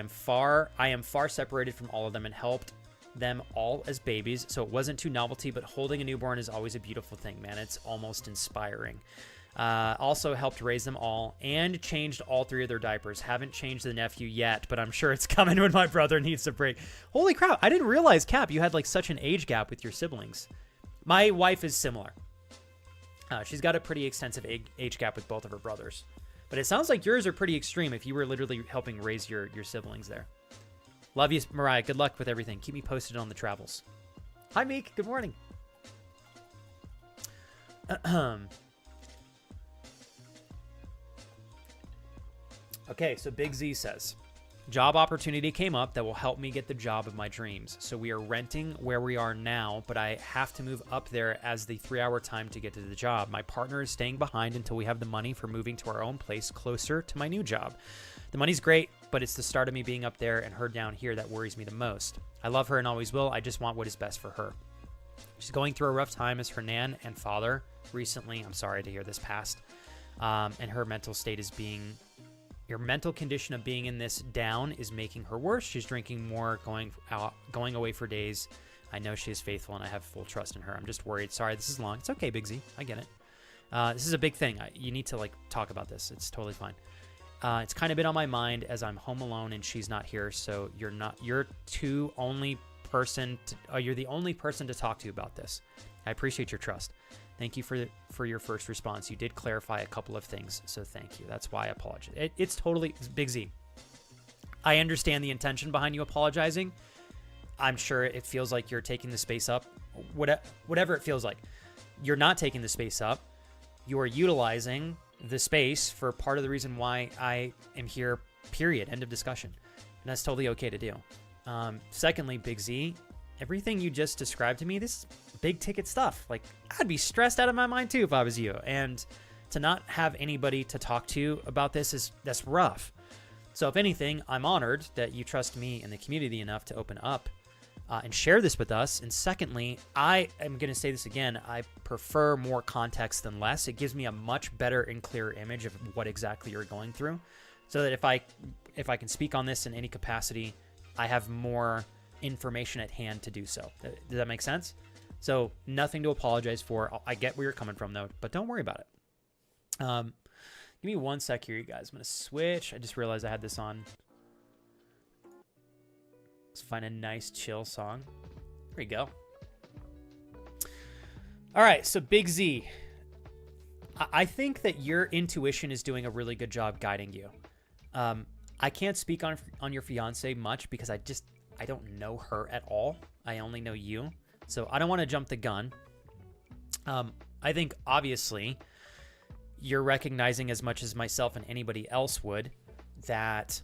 am far separated from all of them and helped them all as babies. So it wasn't too novelty, but holding a newborn is always a beautiful thing, man. It's almost inspiring. Also helped raise them all and changed all 3 of their diapers. Haven't changed the nephew yet, but I'm sure it's coming when my brother needs a break. Holy crap. I didn't realize, Cap, you had like such an age gap with your siblings. My wife is similar. She's got a pretty extensive age gap with both of her brothers. But it sounds like yours are pretty extreme if you were literally helping raise your siblings there. Love you, Mariah. Good luck with everything. Keep me posted on the travels. Hi, Meek. Good morning. Okay, so Big Z says, job opportunity came up that will help me get the job of my dreams. So we are renting where we are now, but I have to move up there as the 3-hour time to get to the job. My partner is staying behind until we have the money for moving to our own place closer to my new job. The money's great, but it's the start of me being up there and her down here that worries me the most. I love her and always will. I just want what is best for her. She's going through a rough time as her nan and father recently. I'm sorry to hear this passed. And her mental state is your mental condition of being in this down is making her worse. She's drinking more, going away for days. I know she is faithful and I have full trust in her. I'm just worried. Sorry, this is long. It's okay, Big Z. I get it. This is a big thing. You need to talk about this. It's totally fine. It's kind of been on my mind as I'm home alone and she's not here. So you're the only person to talk to about this. I appreciate your trust. Thank you for your first response. You did clarify a couple of things, so thank you. That's why I apologize. It's totally Big Z. I understand the intention behind you apologizing. I'm sure it feels like you're taking the space up. Whatever it feels like. You're not taking the space up. You are utilizing the space for part of the reason why I am here, period. End of discussion. And that's totally okay to do. Secondly, Big Z, everything you just described to me, this is big ticket stuff. Like, I'd be stressed out of my mind too if I was you. And to not have anybody to talk to about that's rough. So if anything, I'm honored that you trust me and the community enough to open up and share this with us. And secondly, I am going to say this again, I prefer more context than less. It gives me a much better and clearer image of what exactly you're going through, so that if I can speak on this in any capacity, I have more information at hand to do so. Does that make sense? So nothing to apologize for. I get where you're coming from though, but don't worry about it. Give me 1 sec here, you guys. I'm going to switch. I just realized I had this on. Let's find a nice chill song. There we go. All right. So Big Z, I think that your intuition is doing a really good job guiding you. I can't speak on your fiance much because I don't know her at all. I only know you. So I don't want to jump the gun. I think obviously you're recognizing as much as myself and anybody else would that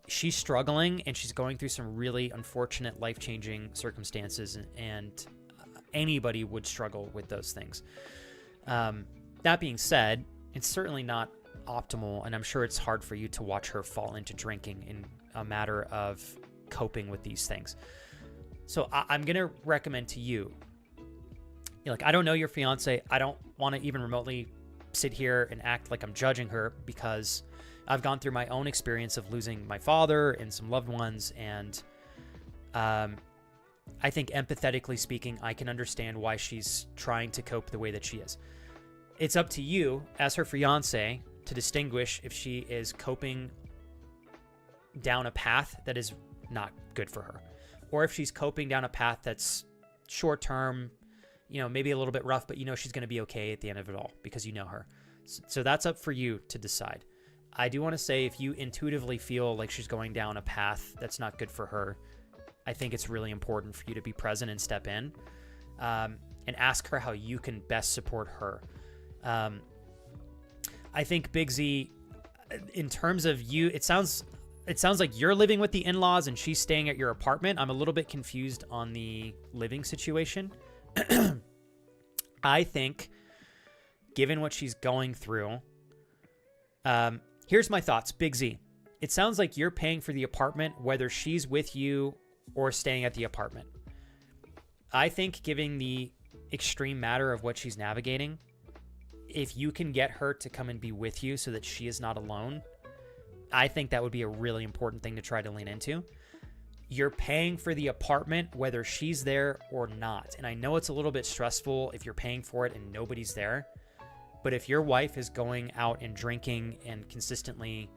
she's struggling and she's going through some really unfortunate life-changing circumstances, and anybody would struggle with those things. That being said, it's certainly not optimal, and I'm sure it's hard for you to watch her fall into drinking in a matter of coping with these things. So I'm going to recommend to you, like, I don't know your fiance. I don't want to even remotely sit here and act like I'm judging her, because I've gone through my own experience of losing my father and some loved ones. And I think empathetically speaking, I can understand why she's trying to cope the way that she is. It's up to you as her fiance to distinguish if she is coping down a path that is not good for her, or if she's coping down a path that's short term, you know, maybe a little bit rough, but you know she's going to be okay at the end of it all because you know her. So that's up for you to decide. I do want to say, if you intuitively feel like she's going down a path that's not good for her, I think it's really important for you to be present and step in, and ask her how you can best support her. I think, Big Z, in terms of you, it sounds like you're living with the in-laws and she's staying at your apartment. I'm a little bit confused on the living situation. I think, given what she's going through, here's my thoughts. Big Z, it sounds like you're paying for the apartment whether she's with you or staying at the apartment. I think, given the extreme matter of what she's navigating, if you can get her to come and be with you so that she is not alone, I think that would be a really important thing to try to lean into. You're paying for the apartment whether she's there or not. And I know it's a little bit stressful if you're paying for it and nobody's there. But if your wife is going out and drinking and consistently,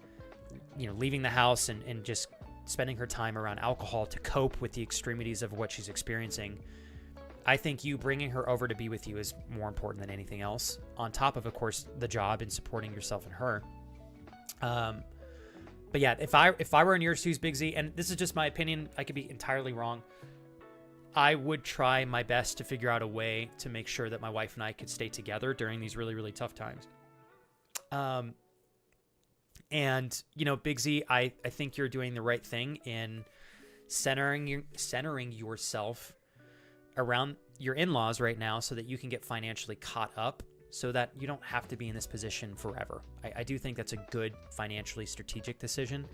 you know, leaving the house and just spending her time around alcohol to cope with the extremities of what she's experiencing, I think you bringing her over to be with you is more important than anything else, on top of course, the job and supporting yourself and her. But yeah, if I were in your shoes, Big Z, and this is just my opinion, I could be entirely wrong, I would try my best to figure out a way to make sure that my wife and I could stay together during these really, really tough times. And, you know, Big Z, I think you're doing the right thing in centering yourself around your in-laws right now so that you can get financially caught up, so that you don't have to be in this position forever. I do think that's a good financially strategic decision.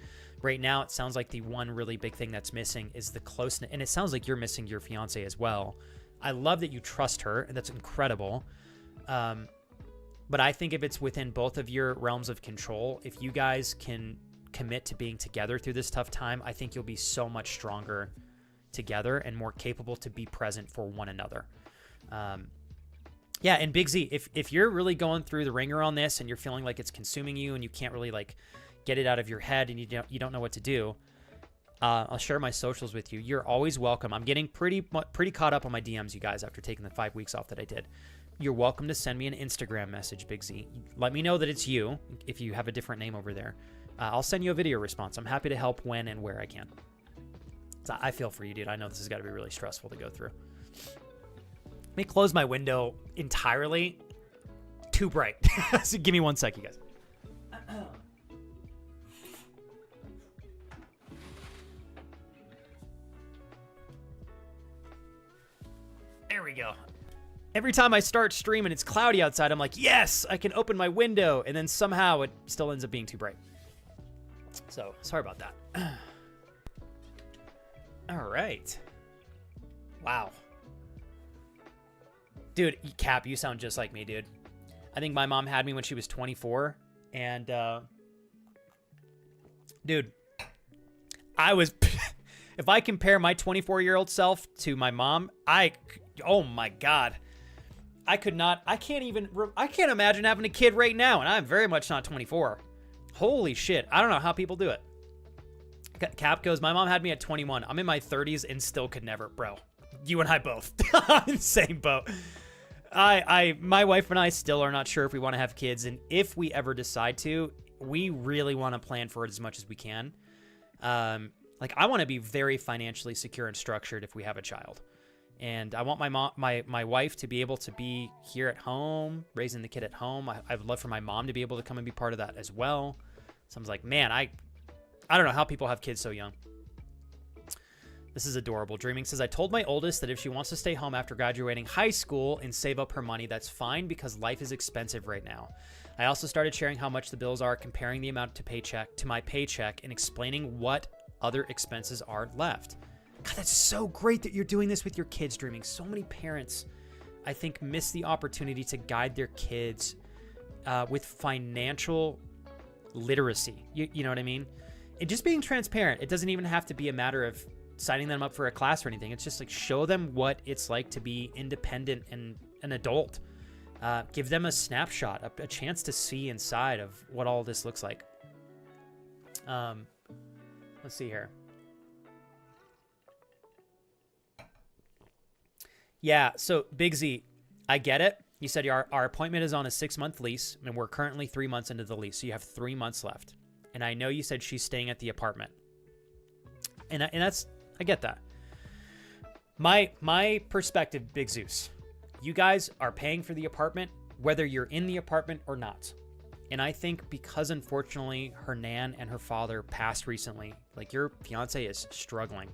Right now, it sounds like the one really big thing that's missing is the closeness, and it sounds like you're missing your fiance as well. I love that you trust her, and that's incredible. But I think if it's within both of your realms of control, if you guys can commit to being together through this tough time, I think you'll be so much stronger together and more capable to be present for one another. Yeah, and Big Z, if you're really going through the ringer on this and you're feeling like it's consuming you and you can't really like get it out of your head and you don't know what to do, I'll share my socials with you. You're always welcome. I'm getting pretty caught up on my DMs, you guys, after taking the 5 weeks off that I did. You're welcome to send me an Instagram message, Big Z. Let me know that it's you if you have a different name over there. I'll send you a video response. I'm happy to help when and where I can. So I feel for you, dude. I know this has got to be really stressful to go through. Let me close my window entirely. Too bright. So give me 1 sec, you guys. There we go. Every time I start streaming, it's cloudy outside. I'm like, yes, I can open my window. And then somehow it still ends up being too bright. So sorry about that. All right. Wow. Dude, Cap, you sound just like me, dude. I think my mom had me when she was 24. And, dude, I was... If I compare my 24-year-old self to my mom, oh my God. I can't imagine having a kid right now, and I'm very much not 24. Holy shit. I don't know how people do it. Cap goes, my mom had me at 21. I'm in my 30s and still could never. Bro, you and I both. I'm in the same boat. My wife and I still are not sure if we want to have kids, and if we ever decide to, we really want to plan for it as much as we can. Like, I want to be very financially secure and structured if we have a child. And I want my wife to be able to be here at home, raising the kid at home. I would love for my mom to be able to come and be part of that as well. So I was like, man, I don't know how people have kids so young. This is adorable. Dreaming says, I told my oldest that if she wants to stay home after graduating high school and save up her money, that's fine because life is expensive right now. I also started sharing how much the bills are, comparing the amount to my paycheck, and explaining what other expenses are left. God, that's so great that you're doing this with your kids, Dreaming. So many parents, I think, miss the opportunity to guide their kids with financial literacy. You know what I mean? And just being transparent. It doesn't even have to be a matter of signing them up for a class or anything. It's just like show them what it's like to be independent and an adult. Give them a snapshot, a chance to see inside of what all this looks like. Let's see here. Yeah, so Big Z, I get it. You said our appointment is on a 6-month lease, and we're currently 3 months into the lease, so you have 3 months left. And I know you said she's staying at the apartment. And that's, I get that. My perspective, Big Zeus, you guys are paying for the apartment, whether you're in the apartment or not. And I think because, unfortunately, her nan and her father passed recently, like, your fiance is struggling.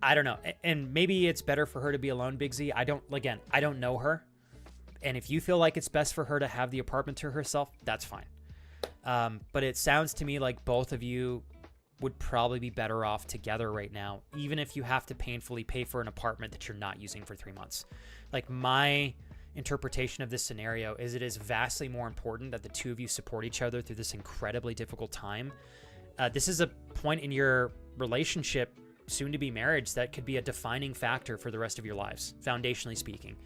I don't know. And maybe it's better for her to be alone, Big Z. I don't know her. And if you feel like it's best for her to have the apartment to herself, that's fine. But it sounds to me like both of you would probably be better off together right now, even if you have to painfully pay for an apartment that you're not using for 3 months. Like, my interpretation of this scenario is it is vastly more important that the two of you support each other through this incredibly difficult time. This is a point in your relationship, soon to be marriage, that could be a defining factor for the rest of your lives, foundationally speaking.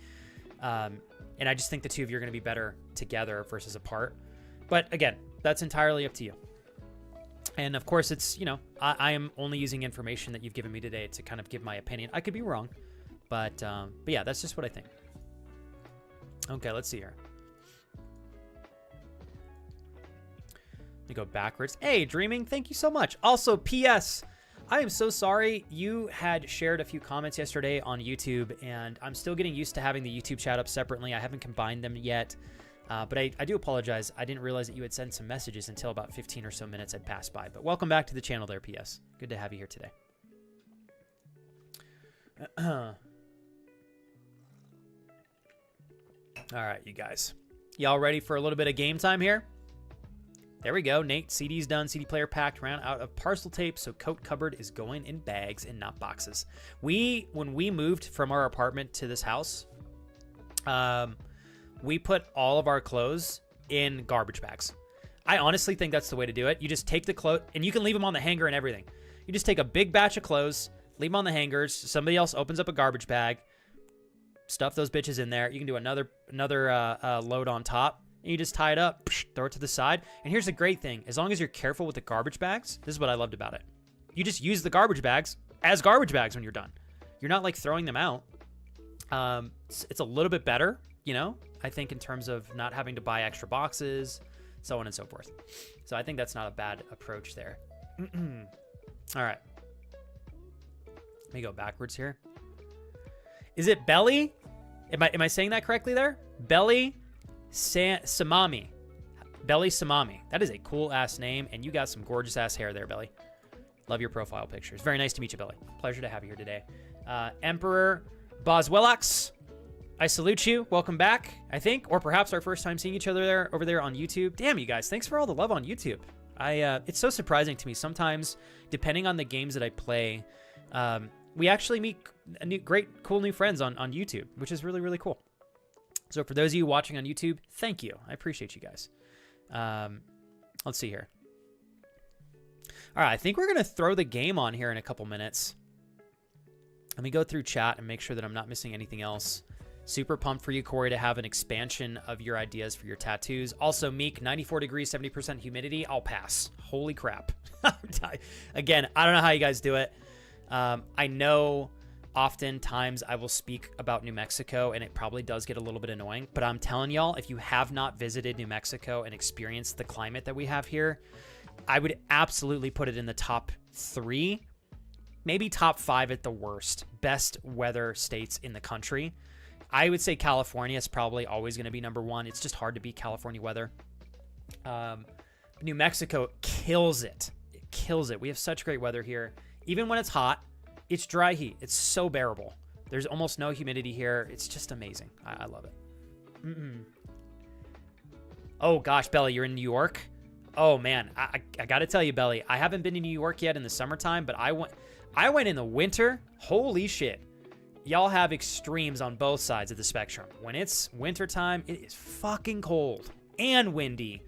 And I just think the two of you are going to be better together versus apart. But again, that's entirely up to you. And of course, it's, you know, I am only using information that you've given me today to kind of give my opinion. I could be wrong, but yeah, that's just what I think. Okay, let's see here. Let me go backwards. Hey, Dreaming, thank you so much. Also, P.S. I am so sorry. You had shared a few comments yesterday on YouTube, and I'm still getting used to having the YouTube chat up separately. I haven't combined them yet, but I do apologize. I didn't realize that you had sent some messages until about 15 or so minutes had passed by. But welcome back to the channel there, PS. Good to have you here today. All right, you guys. Y'all ready for a little bit of game time here? There we go. Nate, CD's done. CD player packed, ran out of parcel tape, so coat cupboard is going in bags and not boxes. When we moved from our apartment to this house, we put all of our clothes in garbage bags. I honestly think that's the way to do it. You just take the clothes, and you can leave them on the hanger and everything. You just take a big batch of clothes, leave them on the hangers. Somebody else opens up a garbage bag, stuff those bitches in there. You can do another load on top. And you just tie it up, throw it to the side. And here's the great thing. As long as you're careful with the garbage bags, this is what I loved about it. You just use the garbage bags as garbage bags when you're done. You're not like throwing them out. It's a little bit better, you know, I think, in terms of not having to buy extra boxes, so on and so forth. So I think that's not a bad approach there. All right. Let me go backwards here. Is it Belly? Am I saying that correctly there? Belly Samami. Belly Samami. That is a cool ass name, and you got some gorgeous ass hair there, Belly. Love your profile pictures. Very nice to meet you, Belly. Pleasure to have you here today. Emperor Boswellux, I salute you. Welcome back, I think, or perhaps our first time seeing each other over there on YouTube. Damn, you guys, thanks for all the love on YouTube. It's so surprising to me sometimes, depending on the games that I play. We actually meet great, cool new friends on YouTube, which is really, really cool. So for those of you watching on YouTube, thank you. I appreciate you guys. Let's see here. All right, I think we're going to throw the game on here in a couple minutes. Let me go through chat and make sure that I'm not missing anything else. Super pumped for you, Corey, to have an expansion of your ideas for your tattoos. Also, Meek, 94 degrees, 70% humidity. I'll pass. Holy crap. Again, I don't know how you guys do it. I know oftentimes I will speak about New Mexico, and it probably does get a little bit annoying. But I'm telling y'all, if you have not visited New Mexico and experienced the climate that we have here, I would absolutely put it in the top 3, maybe top 5 at the worst, best weather states in the country. I would say California is probably always going to be number 1. It's just hard to beat California weather. New Mexico kills it. It kills it. We have such great weather here. Even when it's hot, it's dry heat. It's so bearable. There's almost no humidity here. It's just amazing. I love it. Oh gosh, Belly, you're in New York? Oh man, I gotta tell you, Belly, I haven't been to New York yet in the summertime, but I went in the winter. Holy shit. Y'all have extremes on both sides of the spectrum. When it's wintertime, it is fucking cold and windy.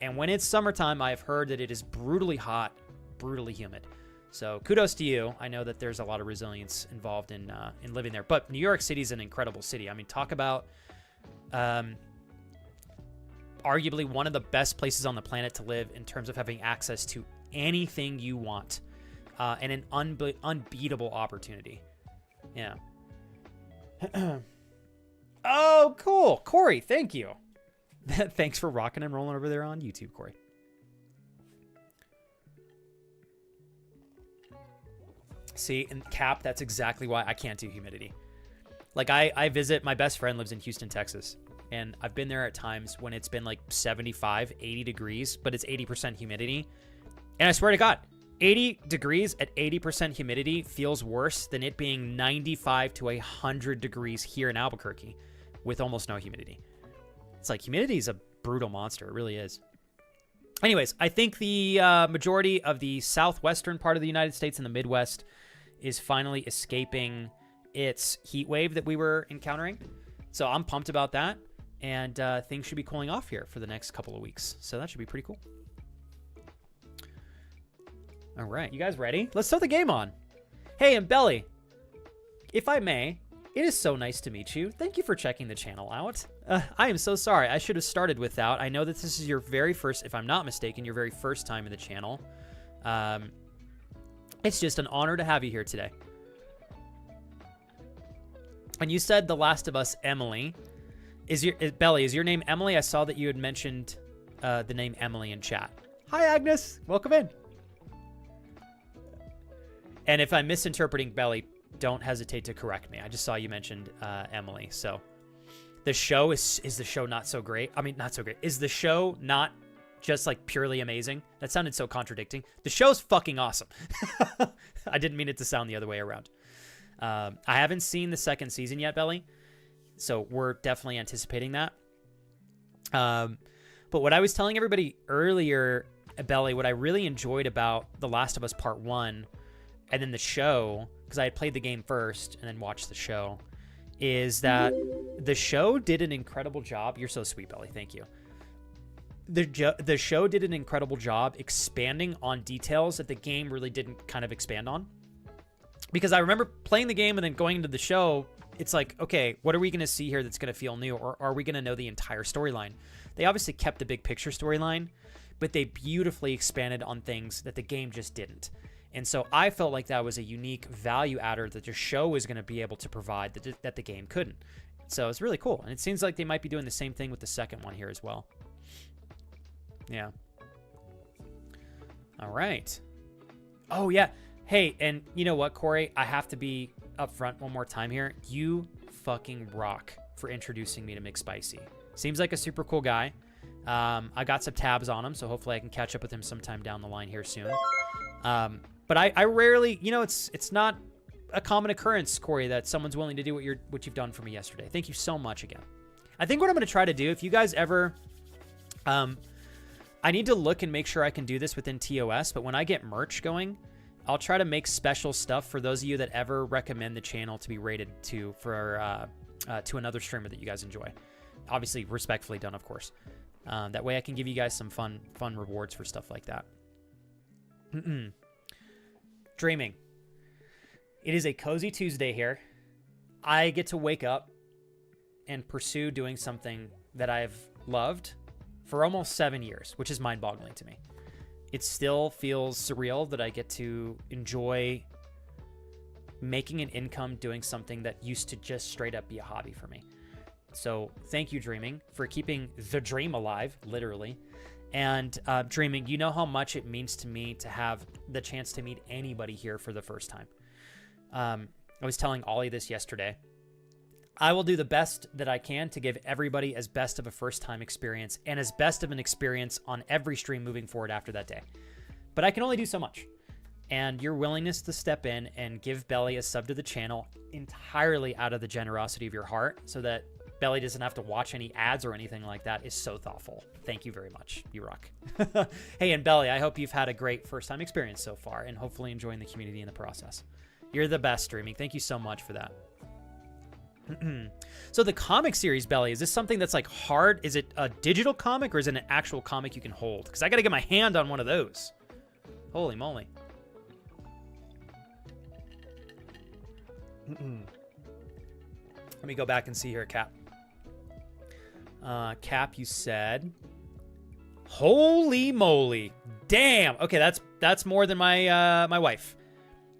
And when it's summertime, I've heard that it is brutally hot, brutally humid. So kudos to you. I know that there's a lot of resilience involved in living there. But New York City is an incredible city. I mean, talk about arguably one of the best places on the planet to live in terms of having access to anything you want, and an unbeatable opportunity. Yeah. Oh, cool. Corey, thank you. Thanks for rocking and rolling over there on YouTube, Corey. See, and Cap, that's exactly why I can't do humidity. Like, I visit, my best friend lives in Houston, Texas, and I've been there at times when it's been like 75, 80 degrees, but it's 80% humidity. And I swear to God, 80 degrees at 80% humidity feels worse than it being 95 to 100 degrees here in Albuquerque with almost no humidity. It's like humidity is a brutal monster. It really is. Anyways, I think the majority of the southwestern part of the United States and the Midwest is finally escaping its heat wave that we were encountering. So I'm pumped about that. And things should be cooling off here for the next couple of weeks. So that should be pretty cool. All right. You guys ready? Let's throw the game on. Hey, and Belly, if I may, it is so nice to meet you. Thank you for checking the channel out. I am so sorry. I should have started without. I know that this is your very first, if I'm not mistaken, your very first time in the channel. It's just an honor to have you here today. And you said The Last of Us Emily. Belly, is your name Emily? I saw that you had mentioned the name Emily in chat. Hi, Agnes. Welcome in. And if I'm misinterpreting Belly, don't hesitate to correct me. I just saw you mentioned Emily. So the show is the show not so great? I mean, not so great. Is the show not just like purely amazing? That sounded so contradicting. The show's fucking awesome. I didn't mean it to sound the other way around. I haven't seen the second season yet, Belly. So we're definitely anticipating that. But what I was telling everybody earlier, Belly, what I really enjoyed about The Last of Us Part 1 and then the show, because I had played the game first and then watched the show, is that the show did an incredible job. You're so sweet, Belly. Thank you. The show did an incredible job expanding on details that the game really didn't kind of expand on. Because I remember playing the game and then going into the show, it's like, okay, what are we going to see here that's going to feel new? Or are we going to know the entire storyline? They obviously kept the big picture storyline, but they beautifully expanded on things that the game just didn't. And so I felt like that was a unique value adder that the show was going to be able to provide that the game couldn't. So it's really cool. And it seems like they might be doing the same thing with the second one here as well. Yeah. All right. Oh, yeah. Hey, and you know what, Corey? I have to be upfront one more time here. You fucking rock for introducing me to McSpicy. Seems like a super cool guy. I got some tabs on him, so hopefully I can catch up with him sometime down the line here soon. But I rarely, you know, it's not a common occurrence, Corey, that someone's willing to do what you've done for me yesterday. Thank you so much again. I think what I'm going to try to do, if you guys ever, I need to look and make sure I can do this within TOS, but when I get merch going, I'll try to make special stuff for those of you that ever recommend the channel to be rated to another streamer that you guys enjoy. Obviously, respectfully done, of course. That way I can give you guys some fun rewards for stuff like that. Dreaming. It is a cozy Tuesday here. I get to wake up and pursue doing something that I've loved for almost 7 years, which is mind-boggling to me. It still feels surreal that I get to enjoy making an income doing something that used to just straight up be a hobby for me. So thank you, Dreaming, for keeping the dream alive, literally. And Dreaming, you know how much it means to me to have the chance to meet anybody here for the first time. I was telling Ollie this yesterday. I will do the best that I can to give everybody as best of a first-time experience and as best of an experience on every stream moving forward after that day. But I can only do so much. And your willingness to step in and give Belly a sub to the channel entirely out of the generosity of your heart so that Belly doesn't have to watch any ads or anything like that is so thoughtful. Thank you very much. You rock. Hey, and Belly, I hope you've had a great first-time experience so far and hopefully enjoying the community in the process. You're the best streaming. Thank you so much for that. So the comic series, Belly, is this something that's like hard? Is it a digital comic or is it an actual comic you can hold? Because I got to get my hand on one of those. Holy moly. Let me go back and see here, Cap. Cap, you said. Holy moly. Damn. Okay, that's more than my my wife.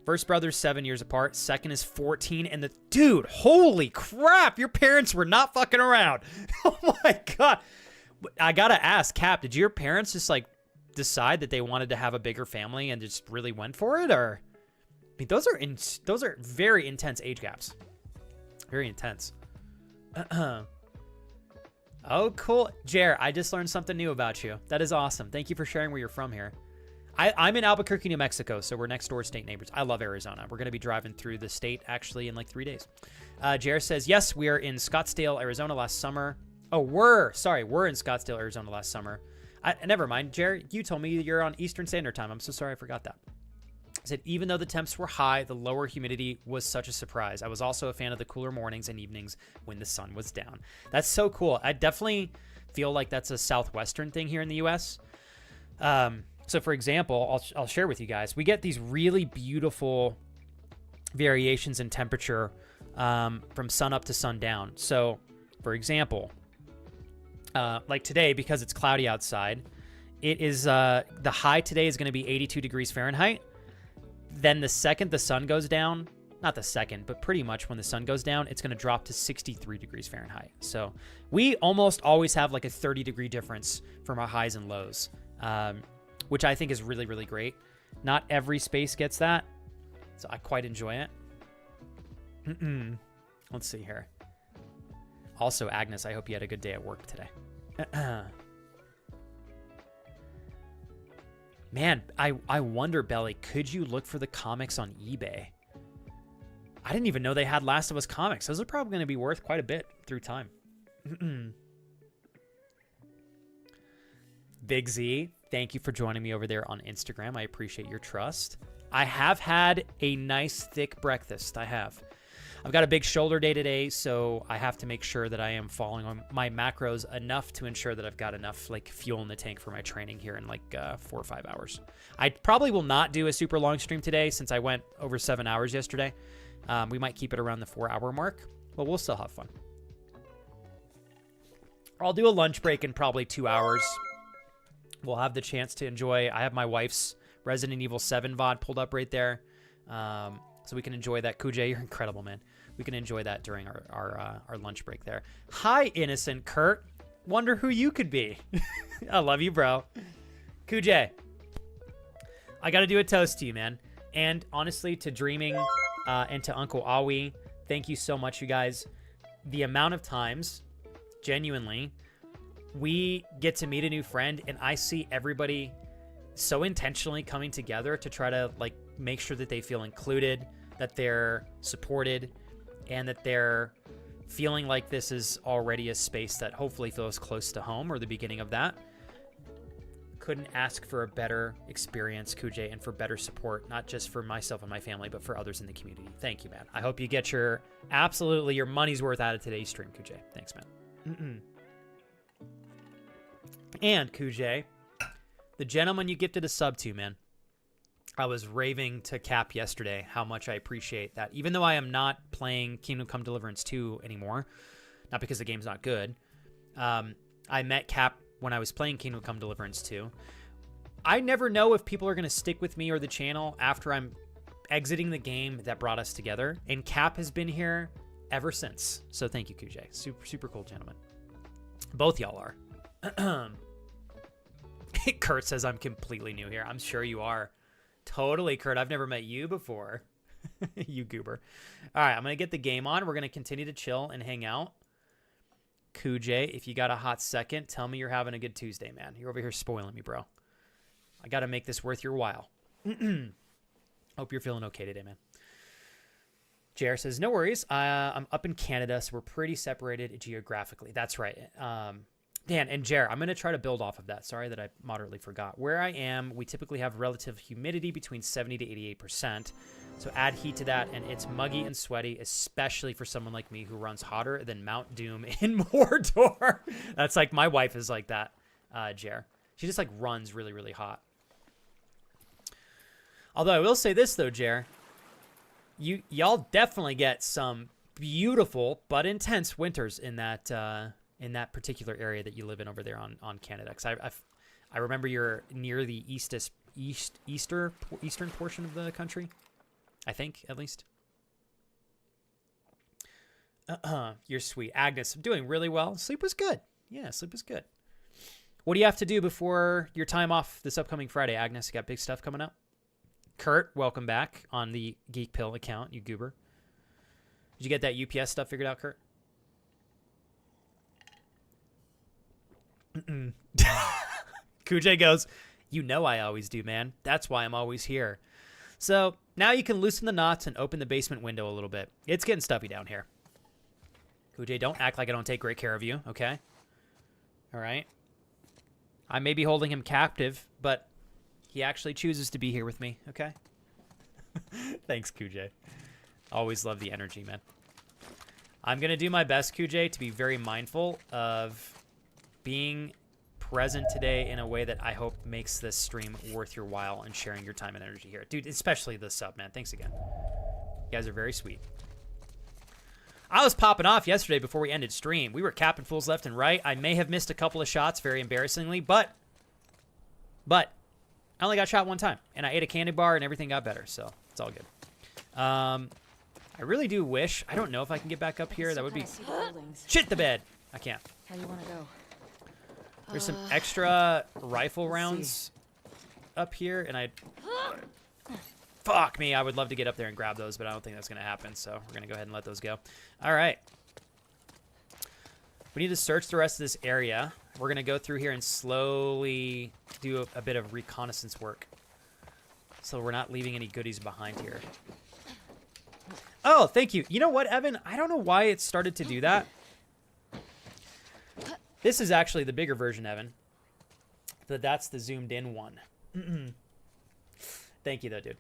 First brother's 7 years apart. Second is 14. And the dude, holy crap, your parents were not fucking around. Oh my God. I gotta ask, Cap, did your parents just like decide that they wanted to have a bigger family and just really went for it? Or I mean, those are very intense age gaps. Very intense. Oh, cool. Jer, I just learned something new about you. That is awesome. Thank you for sharing where you're from here. I'm in Albuquerque, New Mexico, so we're next door state neighbors. I love Arizona. We're going to be driving through the state actually in like 3 days. Jer says, yes, we are in Scottsdale, Arizona last summer. Oh, we're in Scottsdale, Arizona last summer. Never mind, Jer, you told me you're on Eastern Standard Time. I'm so sorry I forgot that. I said, even though the temps were high, the lower humidity was such a surprise. I was also a fan of the cooler mornings and evenings when the sun was down. That's so cool. I definitely feel like that's a Southwestern thing here in the U.S. So, for example, I'll share with you guys. We get these really beautiful variations in temperature from sun up to sundown. So, for example, like today, because it's cloudy outside, it is the high today is going to be 82 degrees Fahrenheit. Then the second the sun goes down, not the second, but pretty much when the sun goes down, it's going to drop to 63 degrees Fahrenheit. So we almost always have like a 30-degree difference from our highs and lows, which I think is really, really great. Not every space gets that, so I quite enjoy it. Let's see here. Also, Agnes, I hope you had a good day at work today. Man, I wonder, Belly, could you look for the comics on eBay? I didn't even know they had Last of Us comics. Those are probably going to be worth quite a bit through time. Big Z, thank you for joining me over there on Instagram. I appreciate your trust. I have had a nice thick breakfast. I have. I've got a big shoulder day today, so I have to make sure that I am following on my macros enough to ensure that I've got enough like fuel in the tank for my training here in like 4 or 5 hours. I probably will not do a super long stream today since I went over 7 hours yesterday. We might keep it around the 4-hour mark, but we'll still have fun. I'll do a lunch break in probably 2 hours. We'll have the chance to enjoy. I have my wife's Resident Evil 7 VOD pulled up right there. So we can enjoy that. Kujay, you're incredible, man. We can enjoy that during our lunch break there. Hi, innocent Kurt. Wonder who you could be. I love you, bro. Kujay, I got to do a toast to you, man. And honestly, to Dreaming and to Uncle Awi, thank you so much, you guys. The amount of times, genuinely, we get to meet a new friend and I see everybody so intentionally coming together to try to like make sure that they feel included, that they're supported, and that they're feeling like this is already a space that hopefully feels close to home or the beginning of that. Couldn't ask for a better experience, Kujay, and for better support, not just for myself and my family, but for others in the community. Thank you, man. I hope you get your money's worth out of today's stream, Kujay. Thanks, man. And Kujay, the gentleman you gifted a sub to, man. I was raving to Cap yesterday how much I appreciate that. Even though I am not playing Kingdom Come Deliverance 2 anymore, not because the game's not good, I met Cap when I was playing Kingdom Come Deliverance 2. I never know if people are going to stick with me or the channel after I'm exiting the game that brought us together, and Cap has been here ever since. So thank you, Kujay. Super, super cool gentleman. Both y'all are. Kurt says I'm completely new here. I'm sure you are. Totally, Kurt. I've never met you before. You goober. All right, I'm going to get the game on. We're going to continue to chill and hang out. Kujay, if you got a hot second, tell me you're having a good Tuesday, man. You're over here spoiling me, bro. I got to make this worth your while. Hope you're feeling okay today, man. JR says, no worries. I'm up in Canada, so we're pretty separated geographically. That's right. Dan and Jer, I'm going to try to build off of that. Sorry that I moderately forgot. Where I am, we typically have relative humidity between 70 to 88%. So add heat to that, and it's muggy and sweaty, especially for someone like me who runs hotter than Mount Doom in Mordor. That's like, my wife is like that, Jer. She just like runs really, really hot. Although I will say this though, Jer, y'all definitely get some beautiful but intense winters in that particular area that you live in over there on Canada. Because I remember you're near the eastern portion of the country, I think, at least. You're sweet. Agnes, I'm doing really well. Sleep was good. Yeah, sleep was good. What do you have to do before your time off this upcoming Friday, Agnes? You got big stuff coming up? Kurt, welcome back on the Geek Pill account, you goober. Did you get that UPS stuff figured out, Kurt? Kuj goes, you know I always do, man. That's why I'm always here. So now you can loosen the knots and open the basement window a little bit. It's getting stuffy down here. Kuj, don't act like I don't take great care of you, okay? All right. I may be holding him captive, but he actually chooses to be here with me, okay? Thanks, Kuj. Always love the energy, man. I'm going to do my best, Kuj, to be very mindful of being present today in a way that I hope makes this stream worth your while and sharing your time and energy here. Dude, especially the sub, man. Thanks again. You guys are very sweet. I was popping off yesterday before we ended stream. We were capping fools left and right. I may have missed a couple of shots, very embarrassingly, but I only got shot one time, and I ate a candy bar, and everything got better, so it's all good. I really do wish. I don't know if I can get back up here. That would be shit the bed. I can't. How do you want to go? There's some extra rifle rounds up here, and fuck me, I would love to get up there and grab those, but I don't think that's going to happen, so we're going to go ahead and let those go. All right. We need to search the rest of this area. We're going to go through here and slowly do a bit of reconnaissance work, so we're not leaving any goodies behind here. Oh, thank you. You know what, Evan? I don't know why it started to do that. This is actually the bigger version, Evan. That's the zoomed in one. Thank you, though, dude.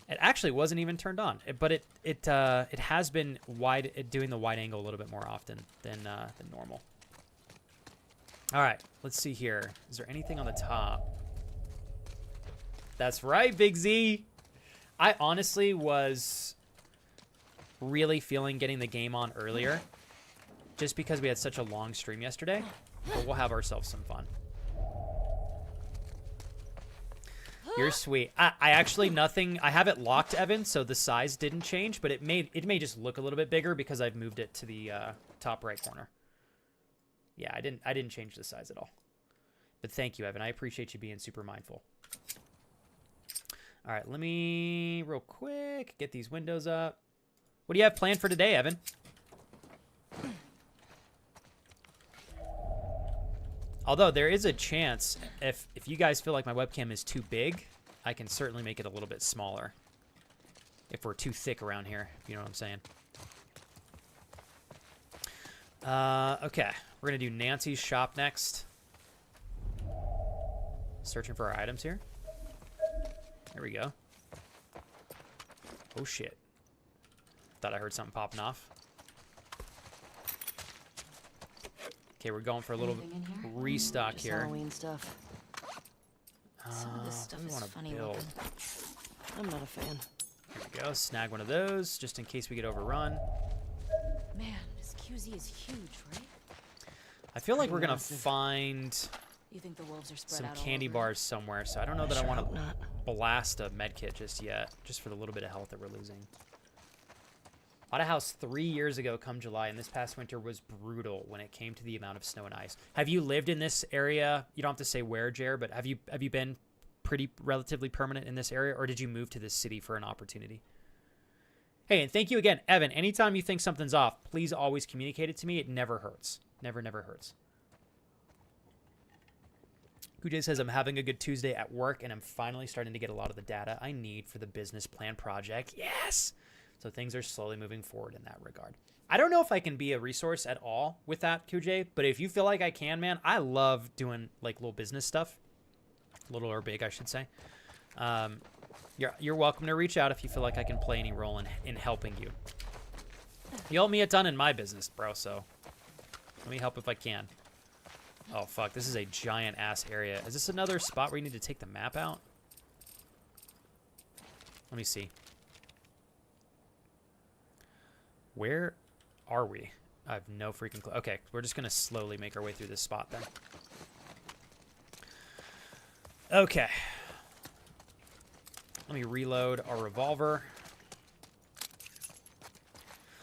It actually wasn't even turned on, but it has been doing the wide angle a little bit more often than normal. All right, let's see here. Is there anything on the top? That's right, Big Z. I honestly was really feeling getting the game on earlier, just because we had such a long stream yesterday. But we'll have ourselves some fun. You're sweet. I actually I have it locked, Evan, so the size didn't change, but it may just look a little bit bigger because I've moved it to the top right corner. Yeah, I didn't change the size at all. But thank you, Evan. I appreciate you being super mindful. All right, let me real quick get these windows up. What do you have planned for today, Evan? Although there is a chance, if you guys feel like my webcam is too big, I can certainly make it a little bit smaller. If we're too thick around here, if you know what I'm saying. Okay, we're gonna do Nancy's shop next. Searching for our items here. There we go. Oh shit. Thought I heard something popping off. Okay, we're going for a little restock Just here. Halloween stuff. Some of this stuff is funny looking. I'm not a fan. There we go. Snag one of those just in case we get overrun. Man, this QZ is huge, right? I feel like we're gonna find You think the wolves are spread some out all candy over? bars somewhere, so I don't know that I Sure want hope to not. blast a med kit just yet, just for the little bit of health that we're losing. Bought a house 3 years ago come July, and this past winter was brutal when it came to the amount of snow and ice. Have you lived in this area? You don't have to say where, Jer, but have you been pretty relatively permanent in this area, or did you move to this city for an opportunity? Hey, and thank you again, Evan. Anytime you think something's off, please always communicate it to me. It never hurts. Never hurts. QJ says, I'm having a good Tuesday at work, and I'm finally starting to get a lot of the data I need for the business plan project. Yes! So things are slowly moving forward in that regard. I don't know if I can be a resource at all with that, QJ, but if you feel like I can, man, I love doing, like, little business stuff. Little or big, I should say. You're welcome to reach out if you feel like I can play any role in helping you. You owe me a ton in my business, bro, so let me help if I can. Oh, fuck. This is a giant-ass area. Is this another spot where you need to take the map out? Let me see. Where are we? I have no freaking clue. Okay, we're just going to slowly make our way through this spot then. Okay. Let me reload our revolver.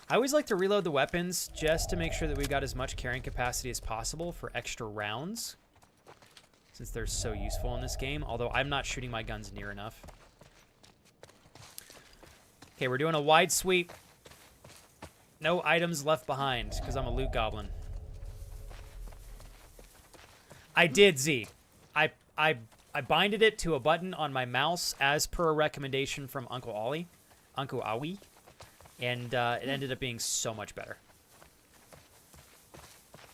I always like to reload the weapons just to make sure that we've got as much carrying capacity as possible for extra rounds, since they're so useful in this game, although I'm not shooting my guns near enough. Okay, we're doing a wide sweep. No items left behind, because I'm a loot goblin. I did, Z. I binded it to a button on my mouse as per a recommendation from Uncle Awi. And it ended up being so much better.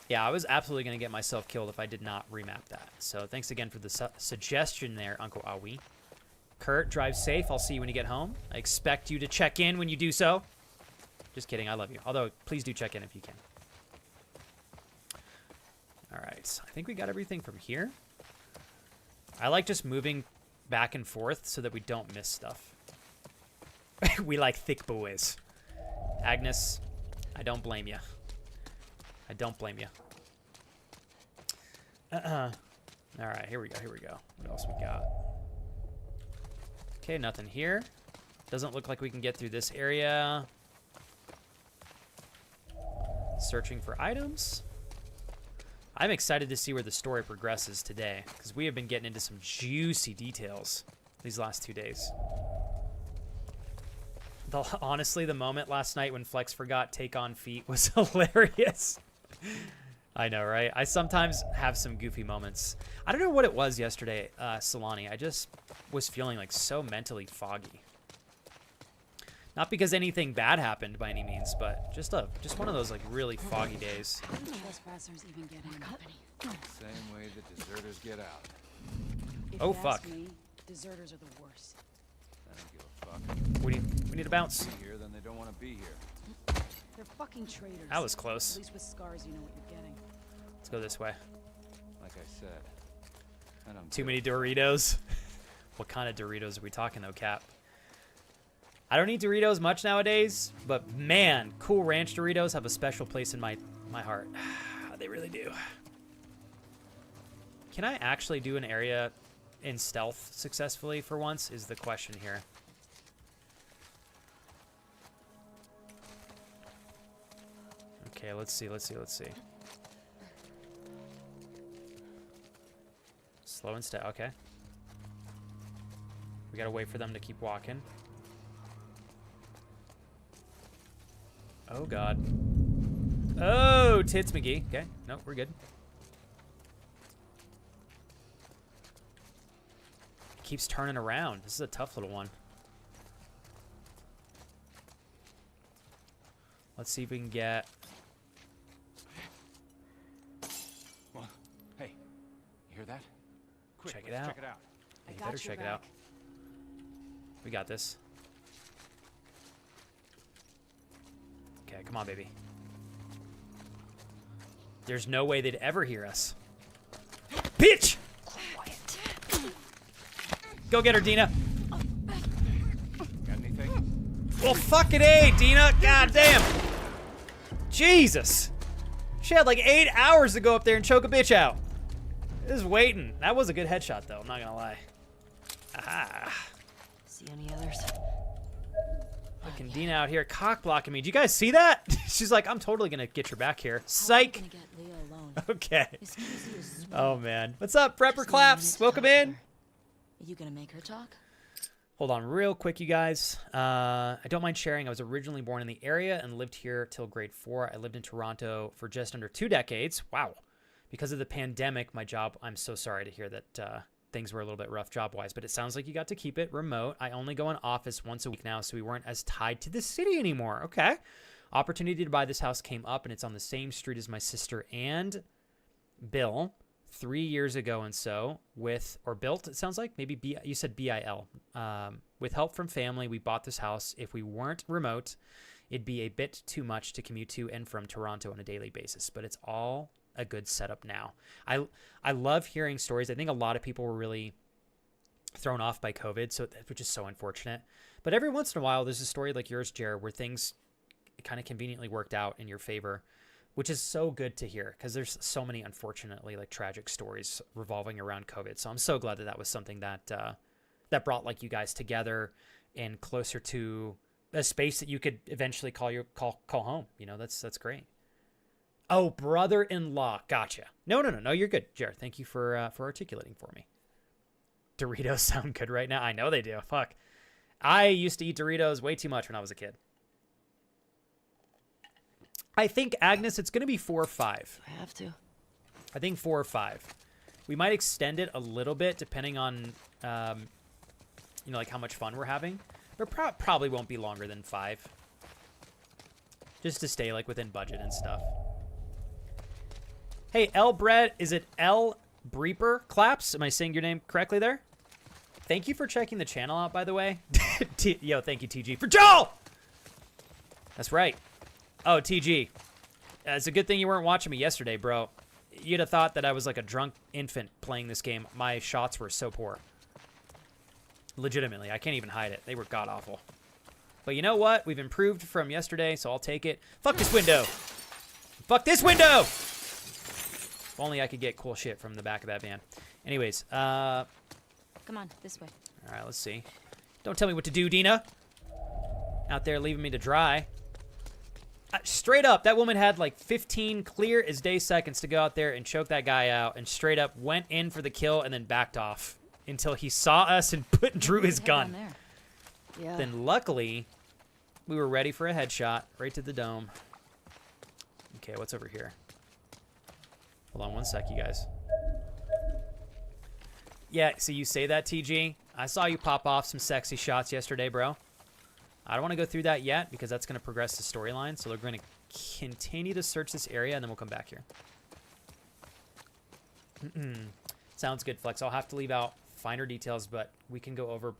Yeah, I was absolutely going to get myself killed if I did not remap that. So thanks again for the suggestion there, Uncle Awi. Kurt, drive safe. I'll see you when you get home. I expect you to check in when you do so. Just kidding. I love you. Although, please do check in if you can. All right. I think we got everything from here. I like just moving back and forth so that we don't miss stuff. We like thick boys. Agnes, I don't blame you. I don't blame you. All right, here we go, here we go. What else we got? Okay, nothing here. Doesn't look like we can get through this area. Searching for items. I'm excited to see where the story progresses today, because we have been getting into some juicy details these last 2 days. Honestly, the moment last night when Flex forgot take on feet was hilarious. I know, right? I sometimes have some goofy moments. I don't know what it was yesterday, Solani. I just was feeling like so mentally foggy. Not because anything bad happened by any means, but just one of those like really foggy days. Trespassers even get in company. Same way that deserters get out. If Oh, you fuck. ask me, deserters are the worst. I don't give a fuck. We need to bounce. Be here, then they don't want to be here. They're fucking traitors. That was close. At least with scars, you know what you're getting. Let's go this way. Like I said. And I'm Too many Doritos. What kind of Doritos are we talking though, Cap? I don't eat Doritos much nowadays, but man, Cool Ranch Doritos have a special place in my heart. They really do. Can I actually do an area in stealth successfully for once is the question here. Okay, let's see. Slow and steady, okay. We gotta wait for them to keep walking. Oh, God. Oh, tits McGee. Okay, no, we're good. Keeps turning around. This is a tough little one. Let's see if we can get... Well, hey, you hear that? Quick, Check it let's out. Check it out. Yeah, you got better your check it out. back. We got this. Okay, come on, baby. There's no way they'd ever hear us. Bitch! Go get her, Dina. Got anything? Well, fucking A, Dina. God damn. Jesus. She had like 8 hours to go up there and choke a bitch out. Just waiting. That was a good headshot, though. I'm not gonna lie. Aha. See any others? Fucking Dina out here cock blocking me. Do you guys see that? She's like, I'm totally gonna get your back here. Psych. Gonna get Leah alone. Okay. This easy as Oh man. What's up, Prepper Just Claps? need a minute to Welcome talk with in. her. Are you gonna make her talk? Hold on real quick, you guys. I don't mind sharing. I was originally born in the area and lived here till grade 4. I lived in Toronto for just under 2 decades. Wow. Because of the pandemic, my job, I'm so sorry to hear that things were a little bit rough job-wise, but it sounds like you got to keep it remote. I only go in office once a week now, so we weren't as tied to the city anymore. Okay. Opportunity to buy this house came up, and it's on the same street as my sister and Bill 3 years ago and so built, it sounds like. Maybe you said BIL. With help from family, we bought this house. If we weren't remote, it'd be a bit too much to commute to and from Toronto on a daily basis, but it's all a good setup now. I love hearing stories. I think a lot of people were really thrown off by COVID, which is so unfortunate. But every once in a while, there's a story like yours, Jared, where things kind of conveniently worked out in your favor, which is so good to hear because there's so many, unfortunately, like tragic stories revolving around COVID. So I'm so glad that was something that that brought like you guys together and closer to a space that you could eventually call home. You know, that's great. Oh, brother-in-law. Gotcha. No, you're good, Jared. Thank you for articulating for me. Doritos sound good right now. I know they do. Fuck. I used to eat Doritos way too much when I was a kid. I think, Agnes, it's going to be 4 or 5. I have to. I think 4 or 5. We might extend it a little bit depending on, you know, like how much fun we're having. But probably won't be longer than 5. Just to stay like within budget and stuff. Hey, L Bread, is it L Breeper Claps? Am I saying your name correctly there? Thank you for checking the channel out, by the way. Yo, thank you, TG, for Joel! That's right. Oh, TG. It's a good thing you weren't watching me yesterday, bro. You'd have thought that I was like a drunk infant playing this game. My shots were so poor. Legitimately, I can't even hide it. They were god-awful. But you know what? We've improved from yesterday, so I'll take it. Fuck this window! Fuck this window! If only I could get cool shit from the back of that van. Anyways, Come on, this way. all right, let's see. Don't tell me what to do, Dina. Out there leaving me to dry. Straight up, that woman had like 15 clear as day seconds to go out there and choke that guy out, and straight up went in for the kill and then backed off until he saw us and drew his gun. Yeah. Then luckily, we were ready for a headshot right to the dome. Okay, what's over here? Hold on one sec, you guys. Yeah, so you say that, TG. I saw you pop off some sexy shots yesterday, bro. I don't want to go through that yet because that's going to progress the storyline. So we're going to continue to search this area and then we'll come back here. Sounds good, Flex. I'll have to leave out finer details, but we can go over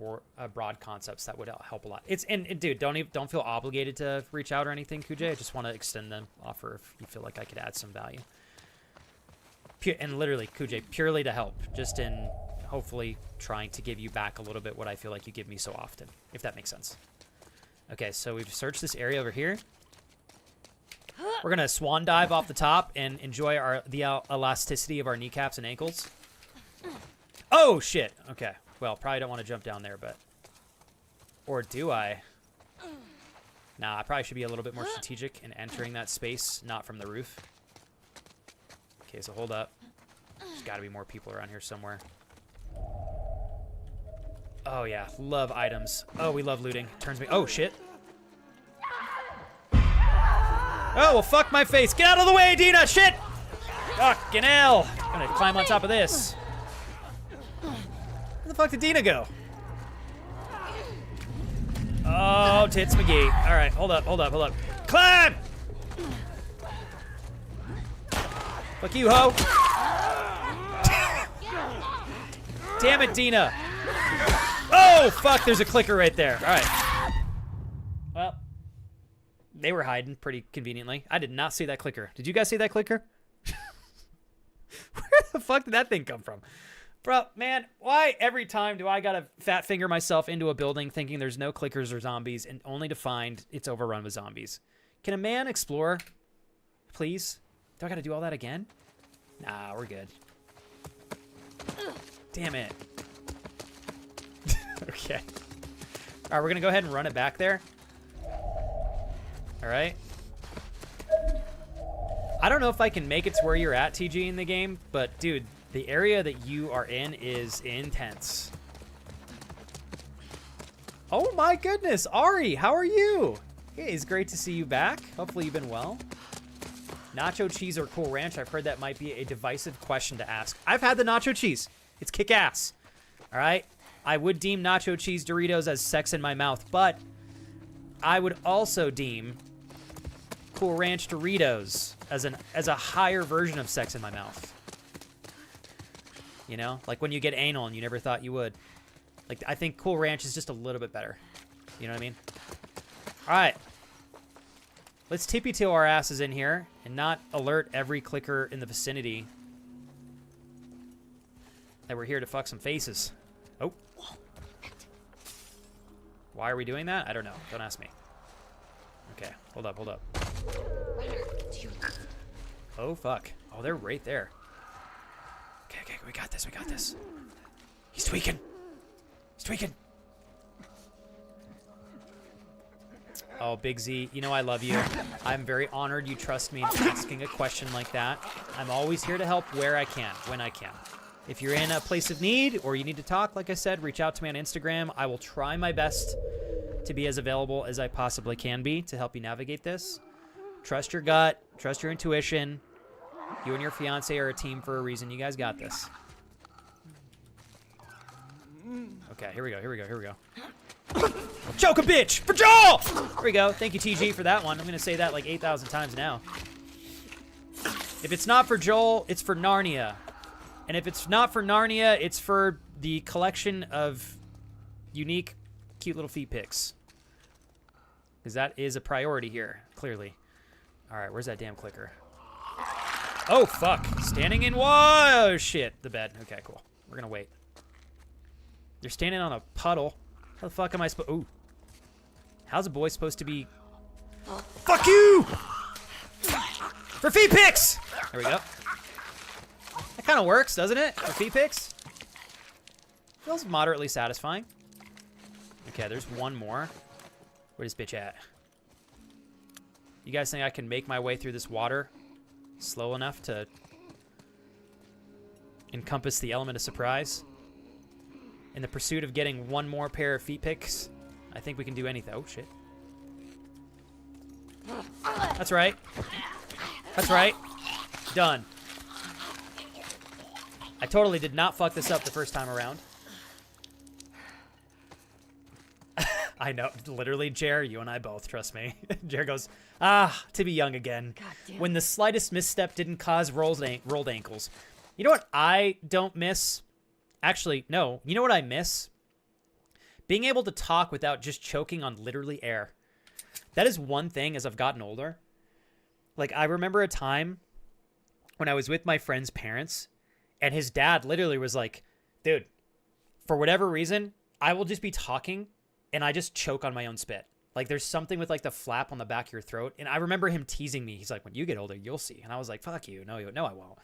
broad concepts that would help a lot. And dude, don't feel obligated to reach out or anything, Kujay. I just want to extend the offer if you feel like I could add some value. And literally, Kujay, purely to help, just in hopefully trying to give you back a little bit what I feel like you give me so often, if that makes sense. Okay, so we've searched this area over here. We're gonna swan dive off the top and enjoy the elasticity of our kneecaps and ankles. Oh shit! Okay, well, probably don't want to jump down there, but or do I? Nah, I probably should be a little bit more strategic in entering that space, not from the roof. Okay, so hold up. There's got to be more people around here somewhere. Oh yeah, love items. Oh, we love looting. Turns me. Oh shit. Oh well, fuck my face. Get out of the way, Dina. Shit. Fucking hell. I'm gonna climb on top of this. Where the fuck did Dina go? Oh, tits McGee. All right, hold up. Climb. Fuck you, ho. Damn it, Dina. Oh, fuck, there's a clicker right there. All right. Well, they were hiding pretty conveniently. I did not see that clicker. Did you guys see that clicker? Where the fuck did that thing come from? Bro, man, why every time do I gotta fat finger myself into a building thinking there's no clickers or zombies and only to find it's overrun with zombies? Can a man explore, please? Do I gotta do all that again? Nah, we're good. Damn it. Okay. All right, we're gonna go ahead and run it back there. All right. I don't know if I can make it to where you're at, TG, in the game, but dude, the area that you are in is intense. Oh my goodness, Ari, how are you? Hey, it's great to see you back. Hopefully you've been well. Nacho cheese or Cool Ranch? I've heard that might be a divisive question to ask. I've had the nacho cheese. It's kick-ass. All right? I would deem nacho cheese Doritos as sex in my mouth, but I would also deem Cool Ranch Doritos as a higher version of sex in my mouth. You know? Like when you get anal and you never thought you would. Like, I think Cool Ranch is just a little bit better. You know what I mean? All right. Let's tippy-toe our asses in here and not alert every clicker in the vicinity that we're here to fuck some faces. Oh. Why are we doing that? I don't know. Don't ask me. Okay. Hold up, hold up. Oh, fuck. Oh, they're right there. Okay, okay. We got this. We got this. He's tweaking. He's tweaking. Oh, Big Z, you know I love you. I'm very honored you trust me in asking a question like that. I'm always here to help where I can, when I can. If you're in a place of need or you need to talk, like I said, reach out to me on Instagram. I will try my best to be as available as I possibly can be to help you navigate this. Trust your gut. Trust your intuition. You and your fiance are a team for a reason. You guys got this. Okay, here we go, here we go, here we go. Choke a bitch for Joel! There we go. Thank you, TG, for that one. I'm going to say that like 8,000 times now. If it's not for Joel, it's for Narnia. And if it's not for Narnia, it's for the collection of unique, cute little feet pics. Because that is a priority here, clearly. All right, where's that damn clicker? Oh, fuck. Standing in... Whoa, shit. The bed. Okay, cool. We're going to wait. They're standing on a puddle. How the fuck am I supposed... Ooh. How's a boy supposed to be... Fuck you! For feet pics! There we go. That kind of works, doesn't it? For feet pics? Feels moderately satisfying. Okay, there's one more. Where's this bitch at? You guys think I can make my way through this water slow enough to encompass the element of surprise? In the pursuit of getting one more pair of feet pics, I think we can do anything. Oh, shit. That's right. That's right. Done. I totally did not fuck this up the first time around. I know. Literally, Jer, you and I both, trust me. Jer goes, to be young again. When the slightest misstep didn't cause rolled ankles. You know what I don't miss? Actually, no. You know what I miss? Being able to talk without just choking on literally air. That is one thing as I've gotten older. Like, I remember a time when I was with my friend's parents, and his dad literally was like, dude, for whatever reason, I will just be talking, and I just choke on my own spit. Like, there's something with, like, the flap on the back of your throat. And I remember him teasing me. He's like, when you get older, you'll see. And I was like, fuck you. No, I won't.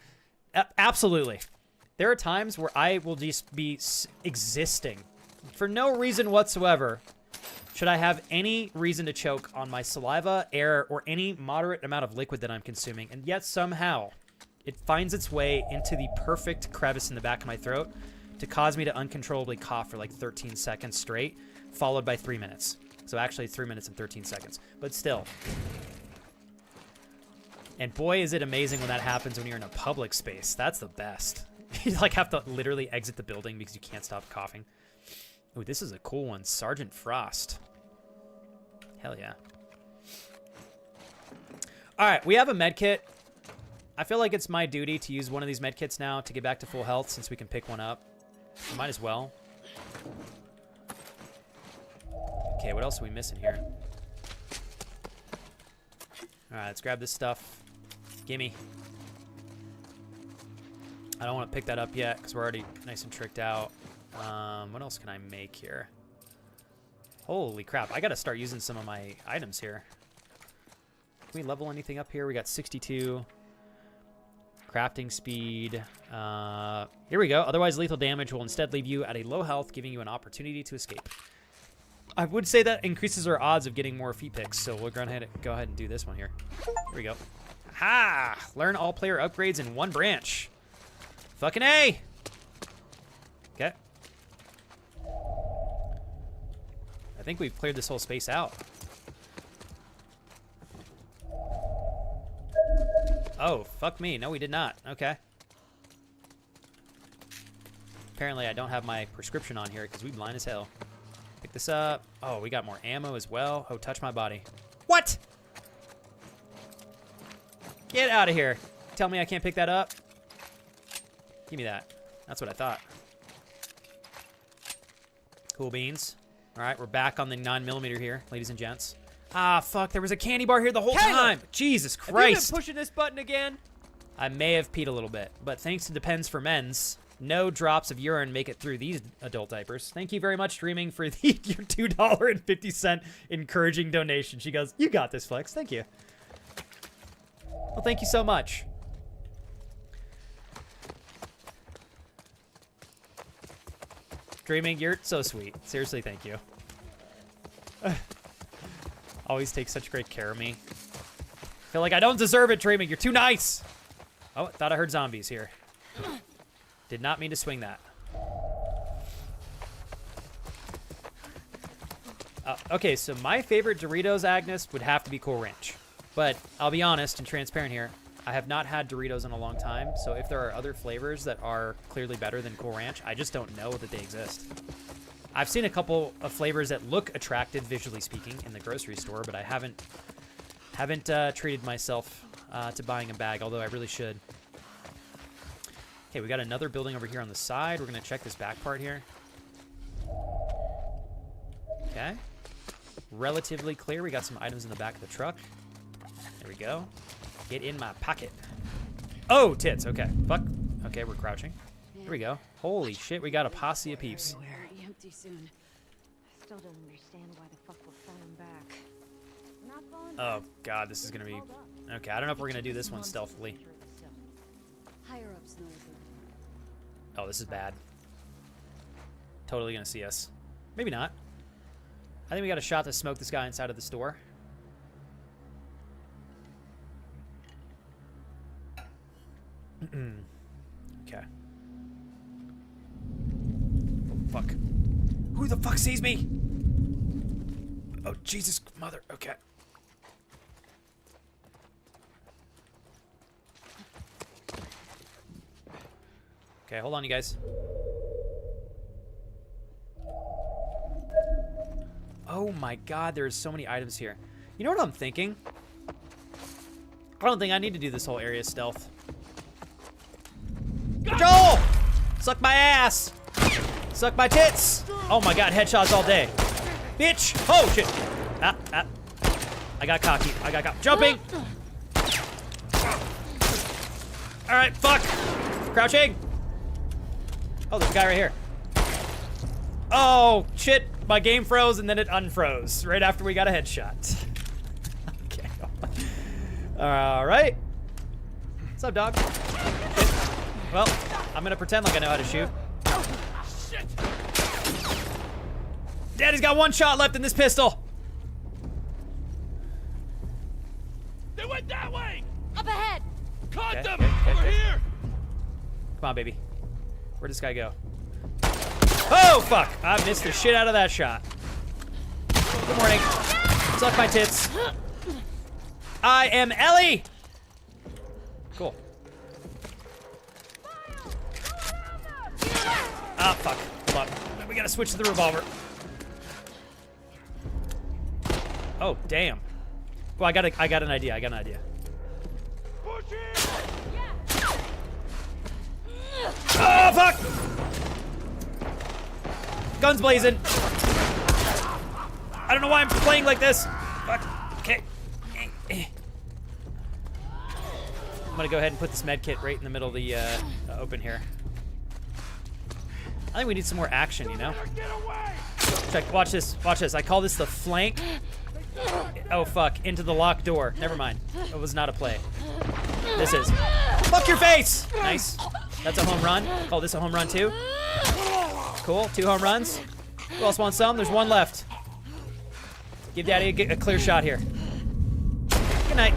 Absolutely. There are times where I will just be existing for no reason whatsoever. Should I have any reason to choke on my saliva, air, or any moderate amount of liquid that I'm consuming, and yet somehow it finds its way into the perfect crevice in the back of my throat to cause me to uncontrollably cough for like 13 seconds straight, followed by 3 minutes. So actually it's 3 minutes and 13 seconds, but still. And boy, is it amazing when that happens when you're in a public space. That's the best. You like have to literally exit the building because you can't stop coughing. Ooh, this is a cool one. Sergeant Frost. Hell yeah. All right, we have a med kit. I feel like it's my duty to use one of these med kits now to get back to full health since we can pick one up. We might as well. Okay, what else are we missing here? All right, let's grab this stuff. Gimme. I don't want to pick that up yet because we're already nice and tricked out. What else can I make here? Holy crap, I got to start using some of my items here. Can we level anything up here? We got 62. Crafting speed. Here we go. Otherwise, lethal damage will instead leave you at a low health, giving you an opportunity to escape. I would say that increases our odds of getting more feet picks, so we'll go ahead and do this one here. Here we go. Ha! Learn all player upgrades in one branch. Fucking A! Okay. I think we've cleared this whole space out. Oh, fuck me. No, we did not. Okay. Apparently, I don't have my prescription on here because we blind as hell. Pick this up. Oh, we got more ammo as well. Oh, touch my body. What? Get out of here. Tell me I can't pick that up. Give me that. That's what I thought. Cool beans. All right, we're back on the 9mm here, ladies and gents. Ah, fuck, there was a candy bar here the whole time. Jesus Christ. Have you been pushing this button again? I may have peed a little bit, but thanks to Depends for Men's, no drops of urine make it through these adult diapers. Thank you very much, Dreaming, for your $2.50 encouraging donation. She goes, you got this, Flex. Thank you. Well, thank you so much. Dreaming, you're so sweet. Seriously, thank you. Always take such great care of me. Feel like I don't deserve it, Dreaming. You're too nice. Oh, I thought I heard zombies here. Did not mean to swing that. Okay, so my favorite Doritos, Agnes, would have to be Cool Ranch. But I'll be honest and transparent here. I have not had Doritos in a long time, so if there are other flavors that are clearly better than Cool Ranch, I just don't know that they exist. I've seen a couple of flavors that look attractive, visually speaking, in the grocery store, but I haven't treated myself to buying a bag, although I really should. Okay, we got another building over here on the side. We're gonna check this back part here. Okay. Relatively clear. We got some items in the back of the truck. There we go. Get in my pocket. Oh, tits. Okay. Fuck. Okay, we're crouching. Here we go. Holy shit, we got a posse of peeps. Be empty soon. I still don't understand why the fuck we're falling back. We're not falling Oh, God, this is gonna be... Okay, I don't know if we're gonna do this one stealthily. Higher ups know what they're Oh, this is bad. Totally gonna see us. Maybe not. I think we got a shot to smoke this guy inside of the store. Okay. Oh, fuck. Who the fuck sees me? Oh, Jesus, mother. Okay. Okay, hold on, you guys. Oh my God, there's so many items here. You know what I'm thinking? I don't think I need to do this whole area stealth. Joel! Suck my ass! Suck my tits! Oh my God, headshots all day. Bitch! Oh shit! I got cocky. I got cocky. Jumping! Alright, fuck! Crouching! Oh, there's a guy right here. Oh, shit. My game froze and then it unfroze right after we got a headshot. Okay. Alright. What's up, dog? Shit. Well, I'm gonna pretend like I know how to shoot. Daddy's got one shot left in this pistol. They went that way! Up ahead! Caught them! Okay. Over here! Come on, baby. Where'd this guy go? Oh, fuck! I missed the shit out of that shot. Good morning. Suck my tits. I am Ellie! Cool. Ah, fuck. Hold on. We gotta switch to the revolver. Oh, damn. Well, I got an idea. I got an idea. Oh, fuck! Guns blazing. I don't know why I'm playing like this. Fuck. Okay. I'm gonna go ahead and put this med kit right in the middle of the open here. I think we need some more action, you know? Check, watch this, watch this. I call this the flank. Oh, fuck, into the locked door. Never mind, it was not a play. This is. Fuck your face! Nice. That's a home run. Call this a home run too. Cool, 2 home runs. Who else wants some? There's 1 left. Give Daddy a clear shot here. Good night.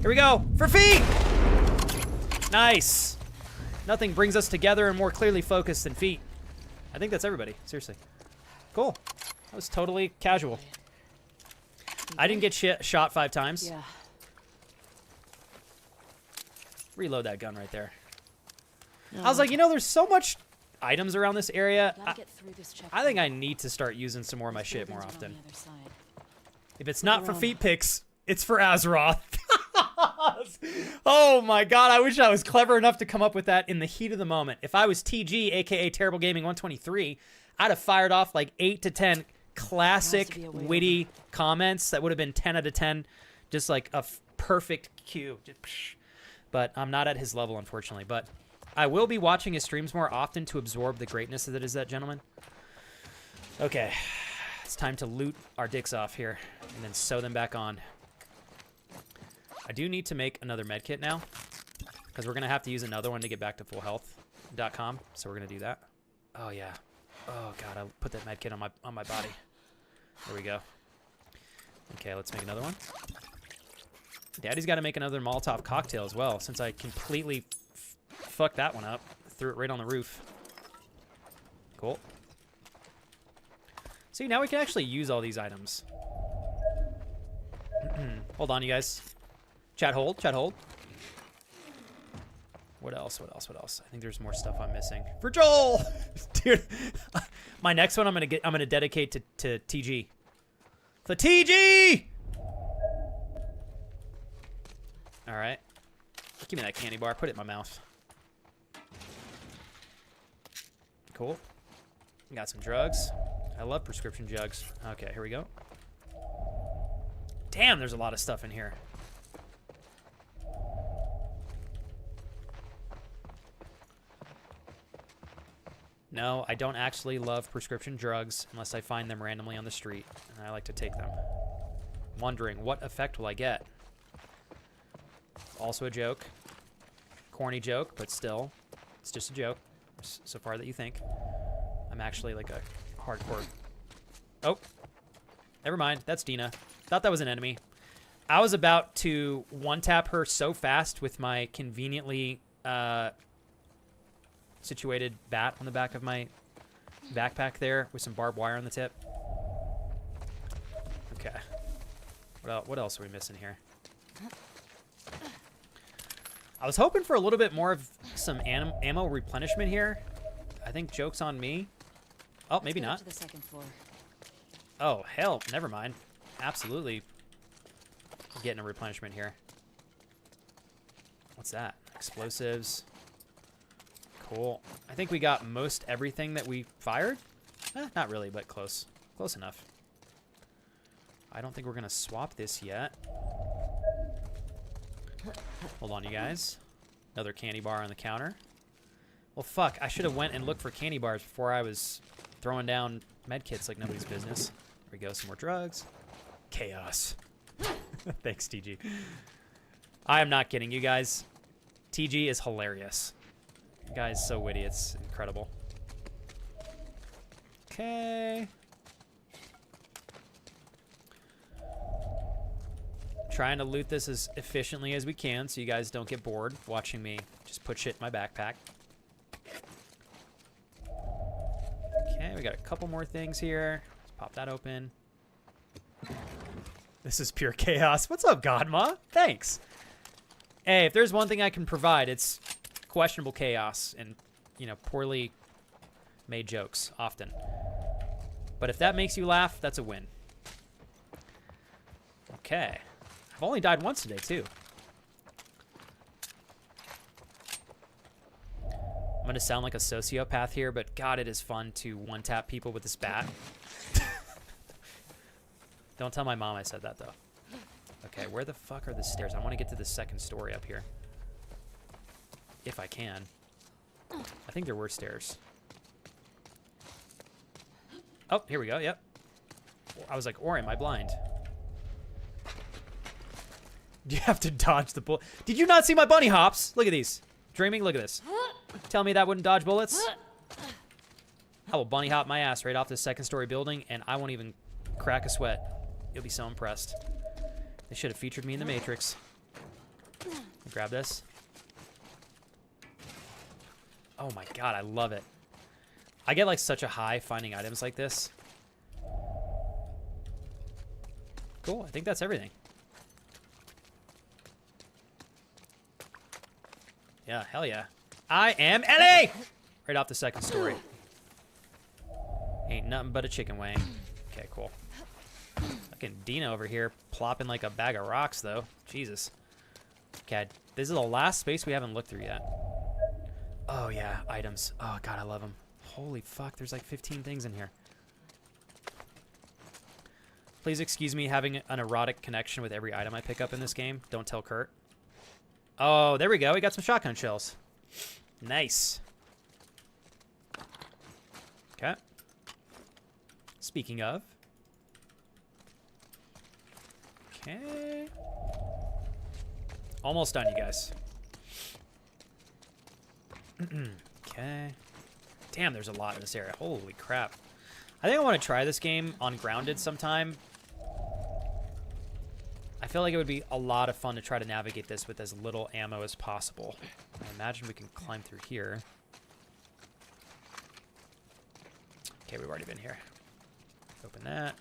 Here we go, for feet! Nice. Nothing brings us together and more clearly focused than feet. I think that's everybody, seriously. Cool, that was totally casual. I didn't get shot 5 times. Yeah. Reload that gun right there. I was like, you know, there's so much items around this area. Gotta get through this I think I need to start using some more of my shit more buildings are on often. the other side. If it's not for feet picks, it's for Azeroth. Oh my god, I wish I was clever enough to come up with that in the heat of the moment. If I was TG, aka Terrible Gaming 123, I'd have fired off like 8 to 10 classic witty comments that would have been 10 out of 10. Just like a perfect cue. Just, psh. But I'm not at his level, unfortunately. But I will be watching his streams more often to absorb the greatness that is that gentleman. Okay. It's time to loot our dicks off here and then sew them back on. I do need to make another medkit now because we're going to have to use another one to get back to fullhealth.com. So we're going to do that. Oh, yeah. Oh, God. I put that medkit on my body. There we go. Okay, let's make another one. Daddy's got to make another Molotov cocktail as well since I completely fucked that one up. Threw it right on the roof. Cool. See, now we can actually use all these items. Hold on, you guys. Chat hold, chat hold. What else, what else, what else? I think there's more stuff I'm missing. For Joel! Dude, my next one I'm gonna dedicate to TG. For TG! Alright. Give me that candy bar, put it in my mouth. Cool. Got some drugs. I love prescription jugs. Okay, here we go. Damn, there's a lot of stuff in here. No, I don't actually love prescription drugs unless I find them randomly on the street, and I like to take them. Wondering, what effect will I get? Also a joke. Corny joke, but still, it's just a joke. So far that you think. I'm actually like a hardcore... Oh. Never mind, that's Dina. Thought that was an enemy. I was about to one-tap her so fast with my conveniently situated bat on the back of my backpack there with some barbed wire on the tip. Okay. What else are we missing here? I was hoping for a little bit more of some ammo replenishment here. I think joke's on me. Oh, maybe not. To the second floor. Oh, hell, never mind. Absolutely getting a replenishment here. What's that? Explosives. Cool. I think we got most everything that we fired. Not really, but close. Close enough. I don't think we're going to swap this yet. Hold on, you guys. Another candy bar on the counter. Well, fuck. I should have went and looked for candy bars before I was throwing down medkits like nobody's business. There we go. Some more drugs. Chaos. Thanks, TG. I am not kidding you guys. TG is hilarious. The guy is so witty. It's incredible. Okay. Trying to loot this as efficiently as we can so you guys don't get bored watching me just put shit in my backpack. Okay, we got a couple more things here. Let's pop that open. This is pure chaos. What's up, Godma? Thanks. Hey, if there's one thing I can provide, it's questionable chaos and, you know, poorly made jokes often. But if that makes you laugh, that's a win. Okay. I've only died once today, too. I'm going to sound like a sociopath here, but God, it is fun to one-tap people with this bat. Don't tell my mom I said that, though. Okay, where the fuck are the stairs? I want to get to the second story up here. If I can. I think there were stairs. Oh, here we go, yep. I was like, or am I blind? Do you have to dodge the bullet? Did you not see my bunny hops? Look at these. Dreaming, look at this. Tell me that wouldn't dodge bullets? I will bunny hop my ass right off this second story building and I won't even crack a sweat. You'll be so impressed. They should have featured me in the Matrix. Grab this. Oh my god, I love it. I get like such a high finding items like this. cool. I think that's everything. Yeah, hell yeah. I am Ellie! Right off the second story. Ain't nothing but a chicken wing. Okay, cool. Fucking Dina over here plopping like a bag of rocks, though. Jesus. Okay, this is the last space we haven't looked through yet. Oh, yeah, items. Oh, God, I love them. Holy fuck, there's like 15 things in here. Please excuse me having an erotic connection with every item I pick up in this game. Don't tell Kurt. Oh, there we go. We got some shotgun shells. Nice. Okay. Speaking of. Okay. Almost done, you guys. Okay. Damn, there's a lot in this area. Holy crap. I think I want to try this game on Grounded sometime. I feel like it would be a lot of fun to try to navigate this with as little ammo as possible. I imagine we can climb through here. Okay, we've already been here. Open that.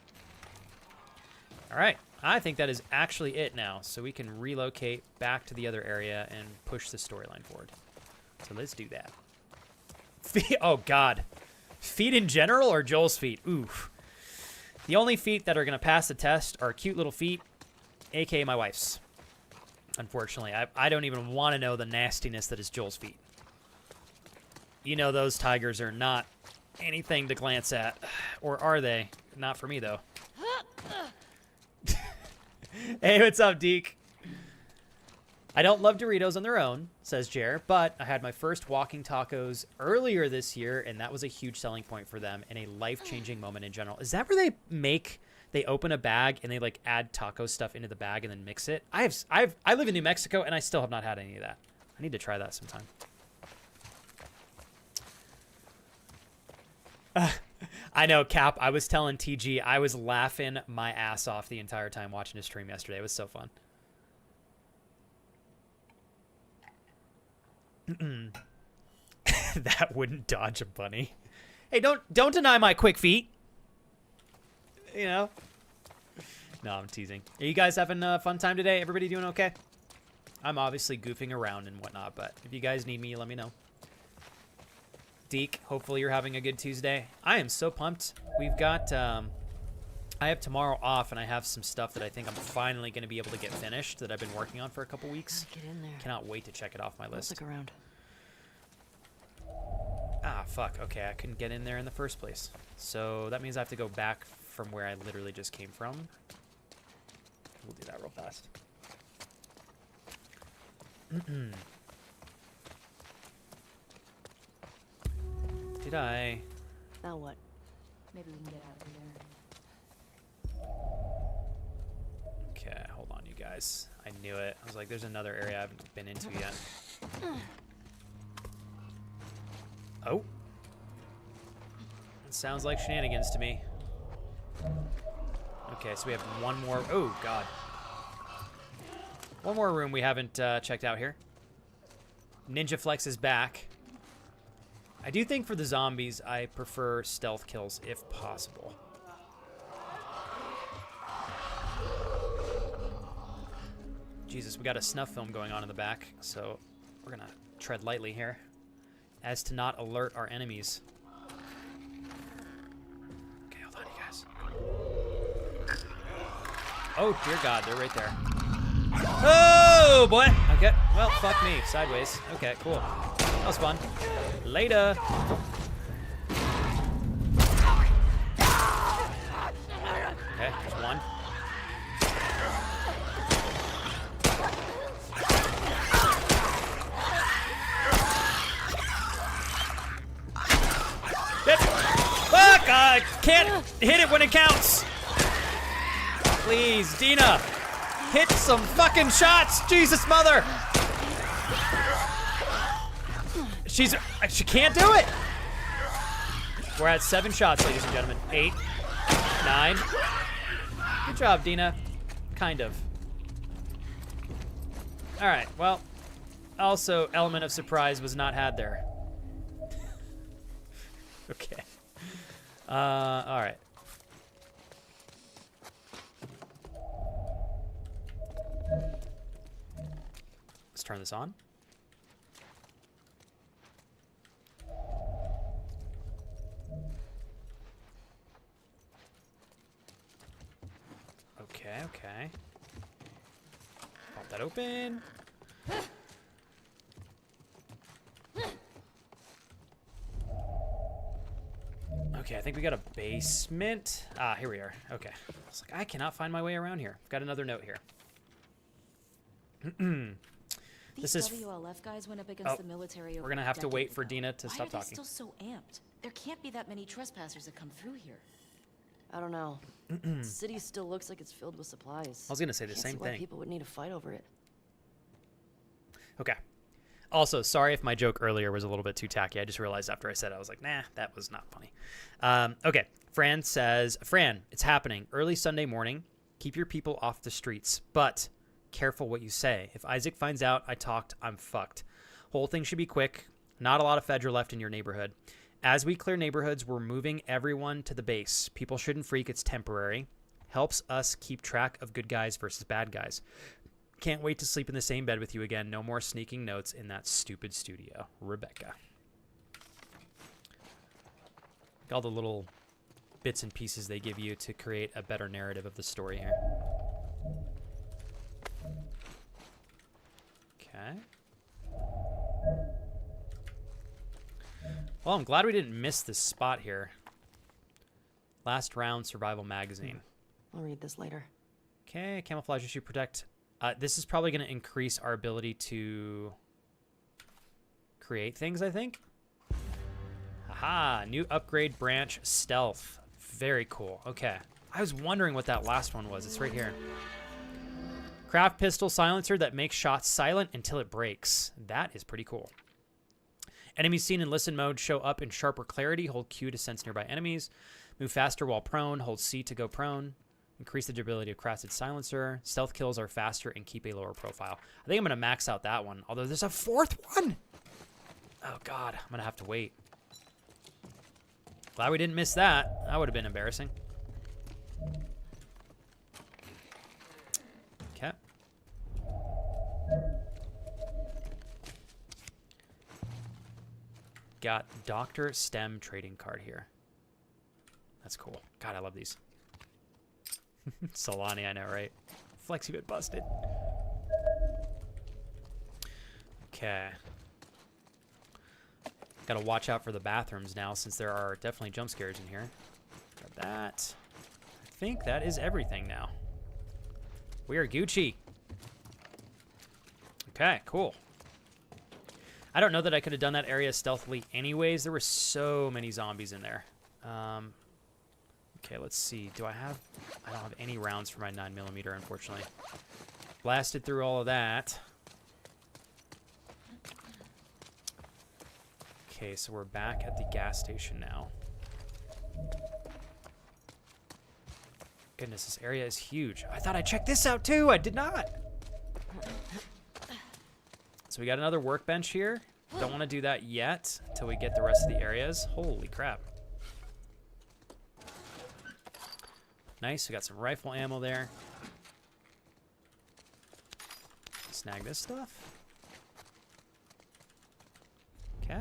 All right. I think that is actually it now. So we can relocate back to the other area and push the storyline forward. So let's do that. Feet, oh, God. Feet in general or Joel's feet? Oof. The only feet that are going to pass the test are cute little feet, a.k.a. my wife's. Unfortunately, I don't even want to know the nastiness that is Joel's feet. You know those tigers are not anything to glance at. Or are they? Not for me, though. Hey, what's up, Deke? I don't love Doritos on their own, says Jer, but I had my first walking tacos earlier this year, and that was a huge selling point for them and a life-changing moment in general. Is that where they open a bag and they like add taco stuff into the bag and then mix it? I live in New Mexico and I still have not had any of that. I need to try that sometime. I know, Cap. I was telling TG I was laughing my ass off the entire time watching his stream yesterday. It was so fun. That wouldn't dodge a bunny. Hey, don't deny my quick feet. You know. No, I'm teasing. Are you guys having a fun time today? Everybody doing okay? I'm obviously goofing around and whatnot, but if you guys need me, let me know. Deke, hopefully you're having a good Tuesday. I am so pumped. We've got, I have tomorrow off, and I have some stuff that I think I'm finally going to be able to get finished that I've been working on for a couple weeks. Get in there. Cannot wait to check it off my list. Look around. Ah, fuck. Okay, I couldn't get in there in the first place. So that means I have to go back from where I literally just came from. We'll do that real fast. Did I? Now what? Maybe we can get out of there. Okay, hold on, you guys. I knew it. I was like, there's another area I haven't been into yet. Oh. It sounds like shenanigans to me. Okay, so we have one more. Oh, God. One more room we haven't checked out here. Ninja Flex is back. I do think for the zombies, I prefer stealth kills if possible. Jesus, we got a snuff film going on in the back, so we're gonna tread lightly here as to not alert our enemies. Okay, hold on, you guys. Oh, dear God, they're right there. Oh, boy. Okay, well, fuck me. Sideways. Okay, cool. That was fun. Later. Okay, there's one. Fuck! I can't hit it when it counts. Please, Dina, hit some fucking shots. Jesus, mother. She can't do it. We're at 7 shots, ladies and gentlemen. 8, 9. Good job, Dina. Kind of. All right. Well, also, element of surprise was not had there. Okay. All right. turn this on. Okay, okay. Pop that open. Okay, I think we got a basement. Ah, here we are. Okay. I was like, I cannot find my way around here. I've got another note here. These WLF guys went up against the military over we're gonna have to wait for Dina to stop Why are talking. they still so amped? There can't be that many trespassers that come through here. I don't know. The city still looks like it's filled with supplies. I was gonna say the Can't same see why thing. people would need to fight over it. Okay. Also, sorry if my joke earlier was a little bit too tacky. I just realized after I said it, I was like, nah, that was not funny. Okay. Fran says, Fran, it's happening. Early Sunday morning. Keep your people off the streets. But careful what you say. If Isaac finds out I talked, I'm fucked. Whole thing should be quick. Not a lot of Fedra left in your neighborhood. As we clear neighborhoods, we're moving everyone to the base. People shouldn't freak. It's temporary. Helps us keep track of good guys versus bad guys. Can't wait to sleep in the same bed with you again. No more sneaking notes in that stupid studio. Rebecca. All the little bits and pieces they give you to create a better narrative of the story here. Okay. Well, I'm glad we didn't miss this spot here. Last round survival magazine. I'll read this later. Okay, camouflage issue protect. This is probably going to increase our ability to create things, I think. Haha, new upgrade branch stealth. Very cool. Okay. I was wondering what that last one was. It's right here. Craft pistol silencer that makes shots silent until it breaks. That is pretty cool. Enemies seen in listen mode show up in sharper clarity. Hold Q to sense nearby enemies. Move faster while prone. Hold C to go prone. Increase the durability of crafted silencer. Stealth kills are faster and keep a lower profile. I think I'm going to max out that one. Although there's a fourth one. Oh, God. I'm going to have to wait. Glad we didn't miss that. That would have been embarrassing. Okay. Got Dr. STEM trading card here. That's cool. God, I love these. Solani, I know, right? Flexi bit busted. Okay. Gotta watch out for the bathrooms now, since there are definitely jump scares in here. Got that. I think that is everything now. We are Gucci. Okay, cool. I don't know that I could have done that area stealthily anyways. There were so many zombies in there. Okay, let's see. I don't have any rounds for my 9mm, unfortunately. Blasted through all of that. Okay, so we're back at the gas station now. Goodness, this area is huge. I thought I checked this out too. I did not. So we got another workbench here. Don't want to do that yet until we get the rest of the areas. Holy crap. Nice, we got some rifle ammo there. Snag this stuff. Okay.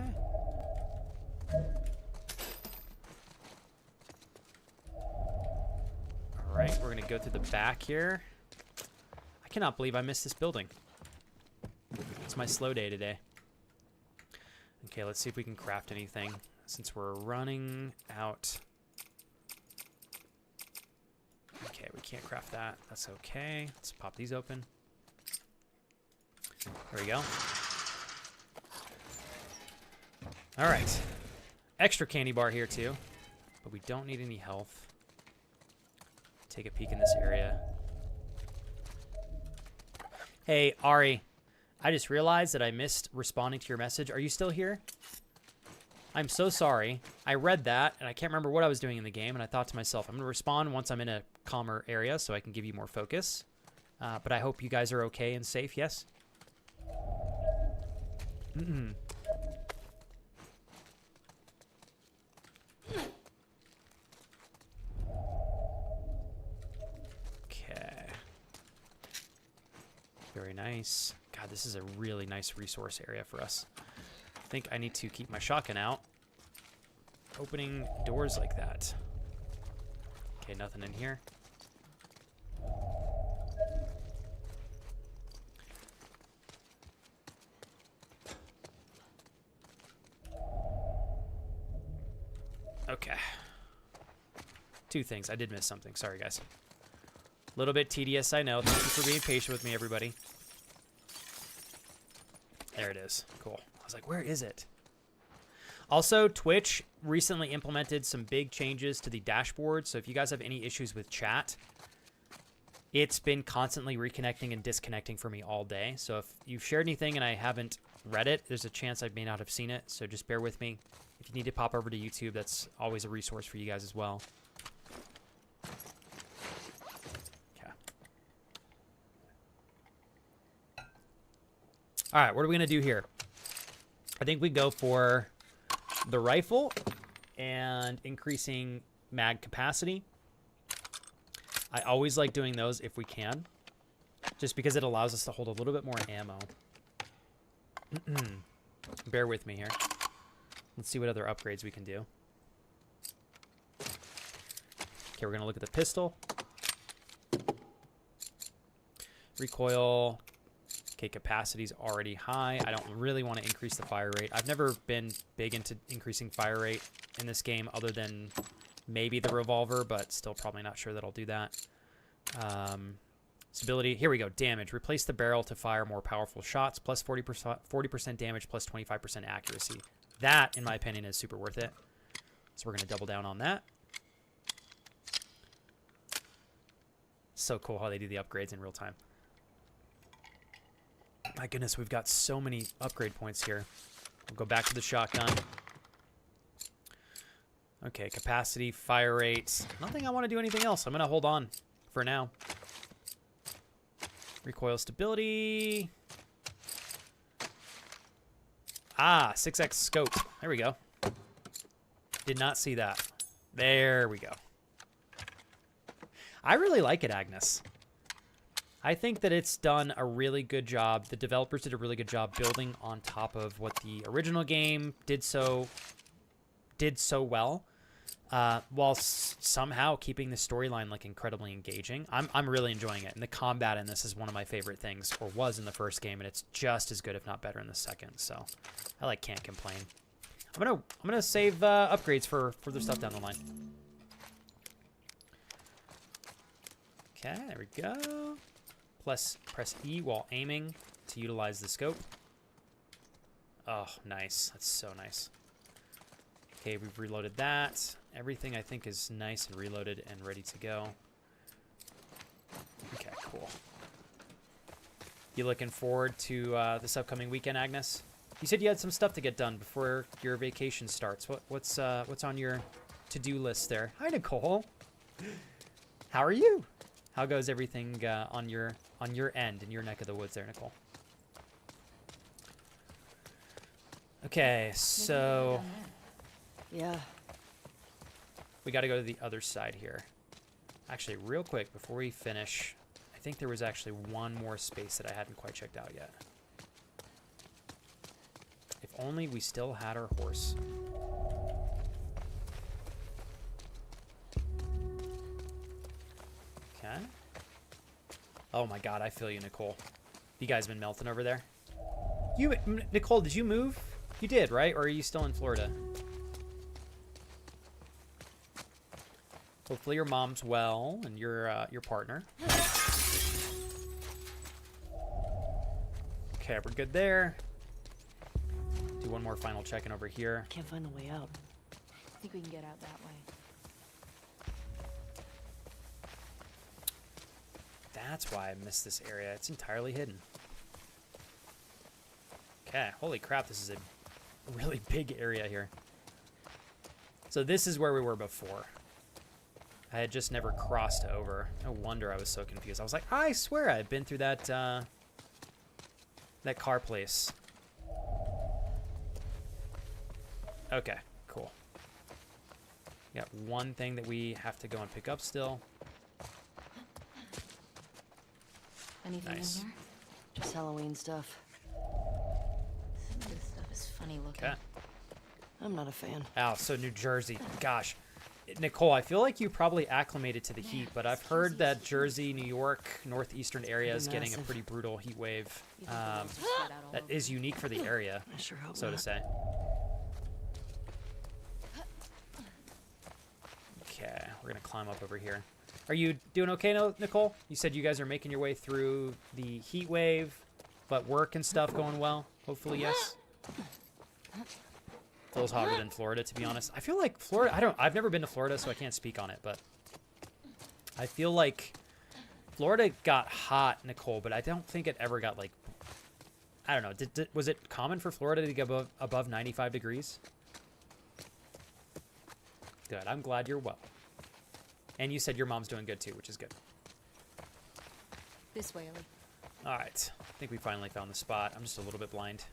Alright, we're gonna go through the back here. I cannot believe I missed this building. It's my slow day today. Okay, let's see if we can craft anything since we're running out. Okay, we can't craft that. That's okay. Let's pop these open. There we go. All right. Extra candy bar here too, but we don't need any health. Take a peek in this area. Hey, Ari. I just realized that I missed responding to your message. Are you still here? I'm so sorry. I read that, and I can't remember what I was doing in the game, and I thought to myself, I'm going to respond once I'm in a calmer area so I can give you more focus. But I hope you guys are okay and safe, yes? Okay. Very nice. God, God, this is a really nice resource area for us. I think I need to keep my shotgun out. Opening doors like that. Okay, nothing in here. Okay. Two things. I did miss something. Sorry, guys. A little bit tedious, I know. Thank you for being patient with me, everybody. There it is. Cool. I was like, where is it? Also, Twitch recently implemented some big changes to the dashboard. So if you guys have any issues with chat, it's been constantly reconnecting and disconnecting for me all day. So if you've shared anything and I haven't read it, there's a chance I may not have seen it. So just bear with me. If you need to pop over to YouTube, that's always a resource for you guys as well. Okay. All right, what are we going to do here? I think we go for the rifle and increasing mag capacity. I always like doing those if we can, just because it allows us to hold a little bit more ammo. Bear with me here. Let's see what other upgrades we can do. Okay, we're going to look at the pistol. Recoil. Okay, capacity's already high. I don't really want to increase the fire rate. I've never been big into increasing fire rate in this game other than maybe the revolver, but still probably not sure that I'll do that. Stability. Here we go. Damage. Replace the barrel to fire more powerful shots. Plus 40% damage, plus 25% accuracy. That, in my opinion, is super worth it. So we're going to double down on that. So cool how they do the upgrades in real time. My goodness, we've got so many upgrade points here. We'll go back to the shotgun. Okay, capacity, fire rates. I don't think I want to do anything else. I'm going to hold on for now. Recoil stability. Ah, 6x scope. There we go. Did not see that. There we go. I really like it, Agnes. I think that it's done a really good job. The developers did a really good job building on top of what the original game did so well, while somehow keeping the storyline like incredibly engaging. I'm really enjoying it, and the combat in this is one of my favorite things, or was in the first game, and it's just as good, if not better, in the second. So I can't complain. I'm gonna save upgrades for further stuff down the line. Okay, there we go. Plus, press E while aiming to utilize the scope. Oh, nice. That's so nice. Okay, we've reloaded that. Everything, I think, is nice and reloaded and ready to go. Okay, cool. You looking forward to this upcoming weekend, Agnes? You said you had some stuff to get done before your vacation starts. What's on your to-do list there? Hi, Nicole. How are you? How goes everything on your end, in your neck of the woods there, Nicole? Okay, so Yeah. we got to go to the other side here. Actually, real quick, before we finish, I think there was actually one more space that I hadn't quite checked out yet. If only we still had our horse. Okay. Oh my god, I feel you, Nicole. You guys been melting over there? Nicole, did you move? You did, right? Or are you still in Florida? Hopefully your mom's well and your partner. Okay, we're good there. Do one more final check-in over here. Can't find the way out. I think we can get out that way. That's why I missed this area. It's entirely hidden. Okay, holy crap, this is a really big area here. So this is where we were before. I had just never crossed over. No wonder I was so confused. I was like, I swear I've been through that that car place. Okay, cool. Got one thing that we have to go and pick up still. Anything Nice. in here? Just Halloween stuff. Some of this stuff is funny looking. Okay. I'm not a fan. Oh, so New Jersey. Gosh. Nicole, I feel like you probably acclimated to the heat, but I've heard that Jersey, New York, northeastern area is getting a pretty brutal heat wave. That is unique for the area, I sure hope so to not. say. Okay, we're gonna climb up over here. Are you doing okay, Nicole? You said you guys are making your way through the heat wave, but work and stuff going well? Hopefully, yes. Feels hotter than Florida, to be honest. I feel like Florida, I've never been to Florida, so I can't speak on it, but I feel like Florida got hot, Nicole, but I don't think it ever got, like, I don't know. Was it common for Florida to go above 95 degrees? Good. I'm glad you're well. And you said your mom's doing good, too, which is good. This way, Ellie. All right. I think we finally found the spot. I'm just a little bit blind.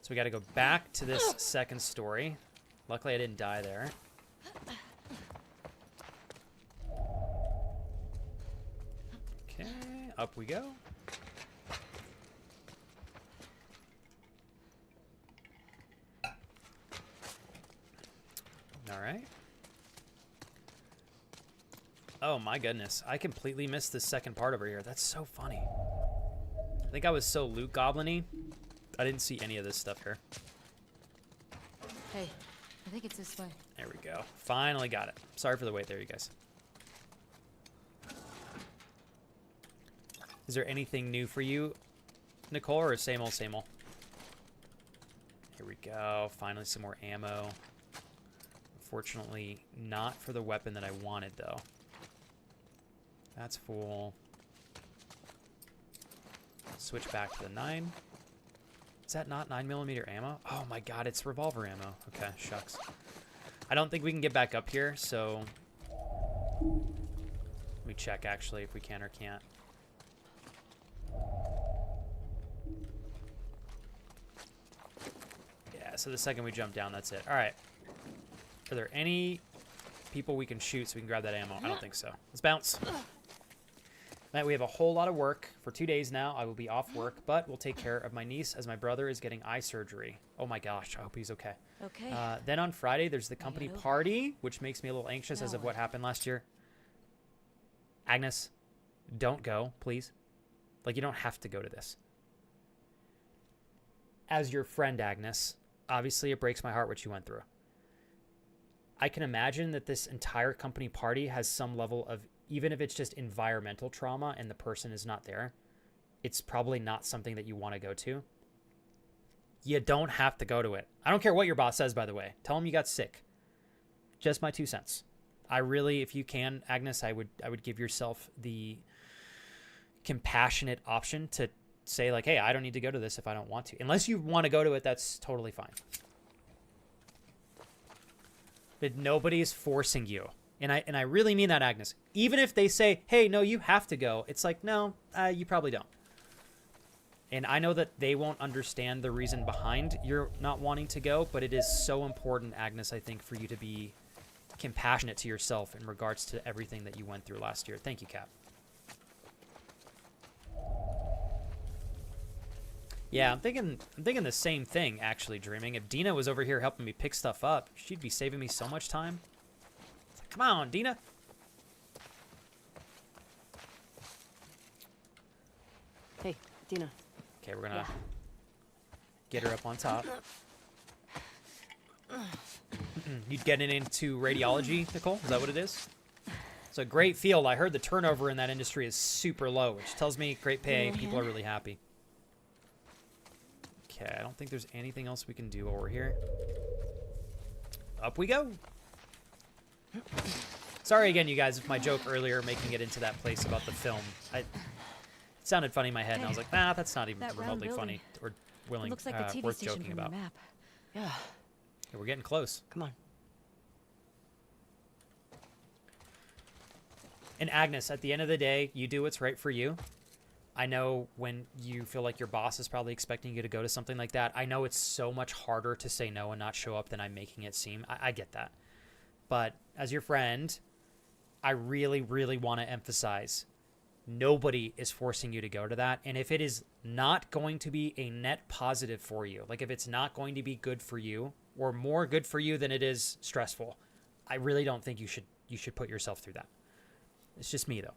So we got to go back to this second story. Luckily, I didn't die there. Okay, up we go. All right. Oh my goodness, I completely missed this second part over here. That's so funny. I think I was so loot goblin-y, I didn't see any of this stuff here. Hey, I think it's this way. There we go. Finally got it. Sorry for the wait there, you guys. Is there anything new for you, Nicole, or same old, same old? Here we go. Finally some more ammo. Unfortunately, not for the weapon that I wanted, though. That's full. Switch back to the 9. Is that not 9mm ammo? Oh my god, it's revolver ammo. Okay, shucks. I don't think we can get back up here, so... Let me check, actually, if we can or can't. Yeah, so the second we jump down, that's it. Alright. Are there any people we can shoot so we can grab that ammo? I don't think so. Let's bounce. Matt, we have a whole lot of work. For 2 days now, I will be off work, but we'll take care of my niece as my brother is getting eye surgery. Oh my gosh, I hope he's okay. Okay. Then on Friday, there's the company party, which makes me a little anxious as of what happened last year. Agnes, don't go, please. Like, you don't have to go to this. As your friend, Agnes, obviously it breaks my heart what you went through. I can imagine that this entire company party has some level of, even if it's just environmental trauma and the person is not there, it's probably not something that you want to go to. You don't have to go to it. I don't care what your boss says, by the way. Tell him you got sick. Just my 2 cents. I really, if you can, Agnes, I would give yourself the compassionate option to say, like, hey, I don't need to go to this if I don't want to. Unless you want to go to it, that's totally fine. But nobody is forcing you. And I really mean that, Agnes. Even if they say, hey, no, you have to go, it's like, no, you probably don't. And I know that they won't understand the reason behind your not wanting to go, but it is so important, Agnes, I think, for you to be compassionate to yourself in regards to everything that you went through last year. Thank you, Cap. Yeah, I'm thinking the same thing, actually, Dreaming. If Dina was over here helping me pick stuff up, she'd be saving me so much time. It's like, come on, Dina. Hey, Dina. Okay, we're gonna get her up on top. You'd getting into radiology, Nicole? Is that what it is? It's a great field. I heard the turnover in that industry is super low, which tells me great pay. People are really happy. Okay, I don't think there's anything else we can do over here. Up we go. Sorry again, you guys, if my joke earlier making it into that place about the film. It sounded funny in my head, and I was like, nah, that's not even remotely funny or willing, Looks like the TV worth station joking from about. the map. Yeah, Okay, we're getting close. come on. And Agnes, at the end of the day, you do what's right for you. I know when you feel like your boss is probably expecting you to go to something like that. I know it's so much harder to say no and not show up than I'm making it seem. I get that. But as your friend, I really, really want to emphasize Nobody is forcing you to go to that. And if it is not going to be a net positive for you, like if it's not going to be good for you or more good for you than it is stressful, I really don't think you should put yourself through that. It's just me though.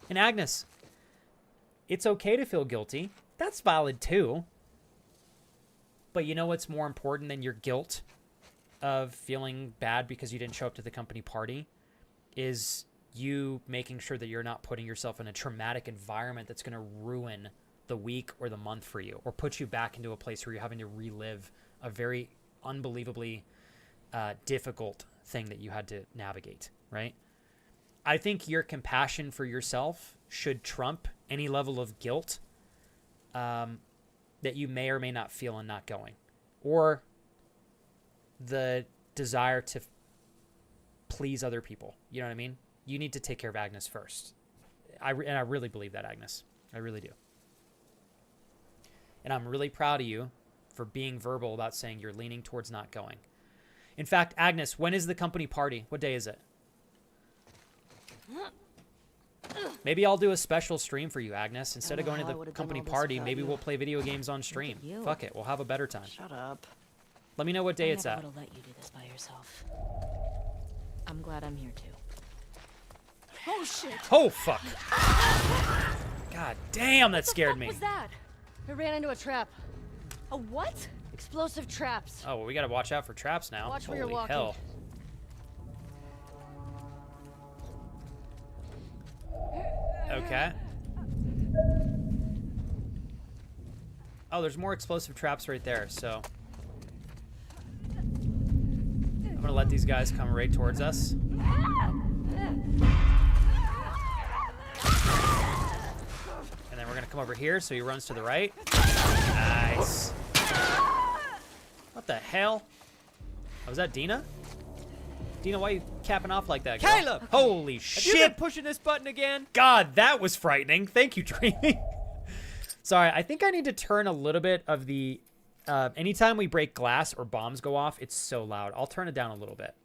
And Agnes, it's okay to feel guilty. That's valid too. But you know what's more important than your guilt of feeling bad because you didn't show up to the company party is you making sure that you're not putting yourself in a traumatic environment that's going to ruin the week or the month for you or put you back into a place where you're having to relive a very unbelievably difficult thing that you had to navigate, right? I think your compassion for yourself should trump any level of guilt that you may or may not feel in not going, or the desire to please other people. You know what I mean? You need to take care of Agnes first. And I really believe that, Agnes. I really do. And I'm really proud of you for being verbal about saying you're leaning towards not going. In fact, Agnes, when is the company party? What day is it? Maybe I'll do a special stream for you, Agnes. Instead of going to the company party, maybe we'll play video games on stream. Fuck it. We'll have a better time. Shut up. Let me know what day it's at. I never would have let you do this by yourself. I'm glad I'm here too. Oh shit! Oh fuck! God damn, that scared me. What was that? I ran into a trap. A what? Explosive traps. Oh well, we gotta watch out for traps now. Watch where you're Holy walking. hell! Okay. Oh, there's more explosive traps right there. So I'm gonna let these guys come right towards us. And then we're gonna come over here, so he runs to the right. Nice. What the hell? Oh, was that Dina? Dina, why are you capping off like that, girl? Caleb! Holy Have you been shit! pushing this button again? God, that was frightening. Thank you, Dreamy. Sorry, I think I need to turn a little bit of the... anytime we break glass or bombs go off, it's so loud. I'll turn it down a little bit.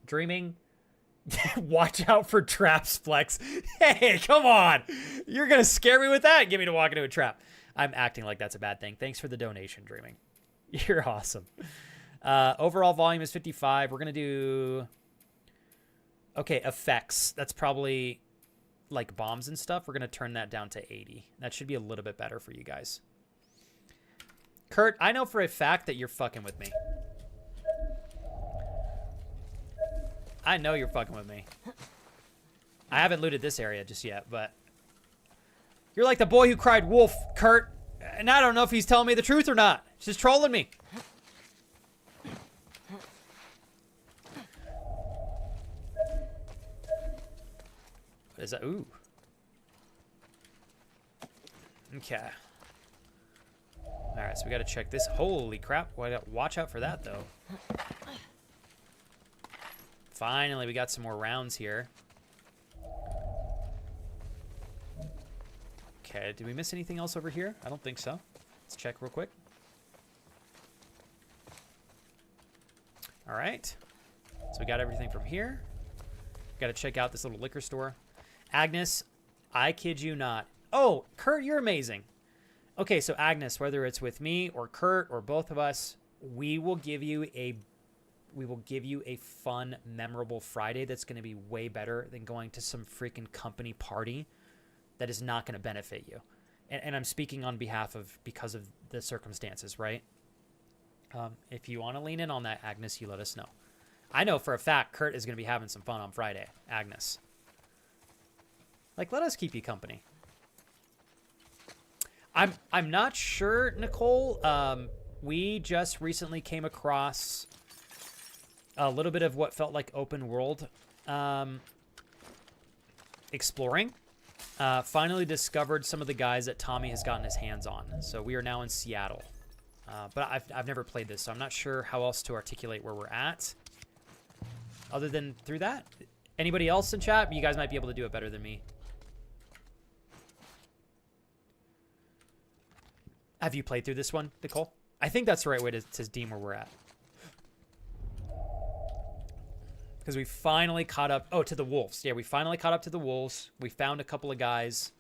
Dreaming... Watch out for traps, Flex. Hey, come on. You're going to scare me with that? Get me to walk into a trap. I'm acting like that's a bad thing. Thanks for the donation, Dreaming. You're awesome. Overall volume is 55. We're going to do... Okay, effects. That's probably like bombs and stuff. We're going to turn that down to 80. That should be a little bit better for you guys. Kurt, I know for a fact that you're fucking with me. I know you're fucking with me. I haven't looted this area just yet, but... You're like the boy who cried wolf, Kurt. And I don't know if he's telling me the truth or not. He's just trolling me. What is that? Ooh. Okay. Alright, so we gotta check this. Holy crap. Watch out for that, though. Finally, we got some more rounds here. Okay, did we miss anything else over here? I don't think so. Let's check real quick. All right. So we got everything from here. Got to check out this little liquor store. Agnes, I kid you not. Oh, Kurt, you're amazing. Okay, so Agnes, whether it's with me or Kurt or both of us, we will give you a fun, memorable Friday that's going to be way better than going to some freaking company party that is not going to benefit you. And I'm speaking on behalf of, because of the circumstances, right? If you want to lean in on that, Agnes, you let us know. I know for a fact Kurt is going to be having some fun on Friday, Agnes. Like, let us keep you company. I'm not sure, Nicole. We just recently came across a little bit of what felt like open world exploring. Finally discovered some of the guys that Tommy has gotten his hands on. So we are now in Seattle. But I've never played this, so I'm not sure how else to articulate where we're at. Other than through that. Anybody else in chat? You guys might be able to do it better than me. Have you played through this one, Nicole? I think that's the right way to deem where we're at. Because we finally caught up. Oh, to the wolves. Yeah, we finally caught up to the wolves. We found a couple of guys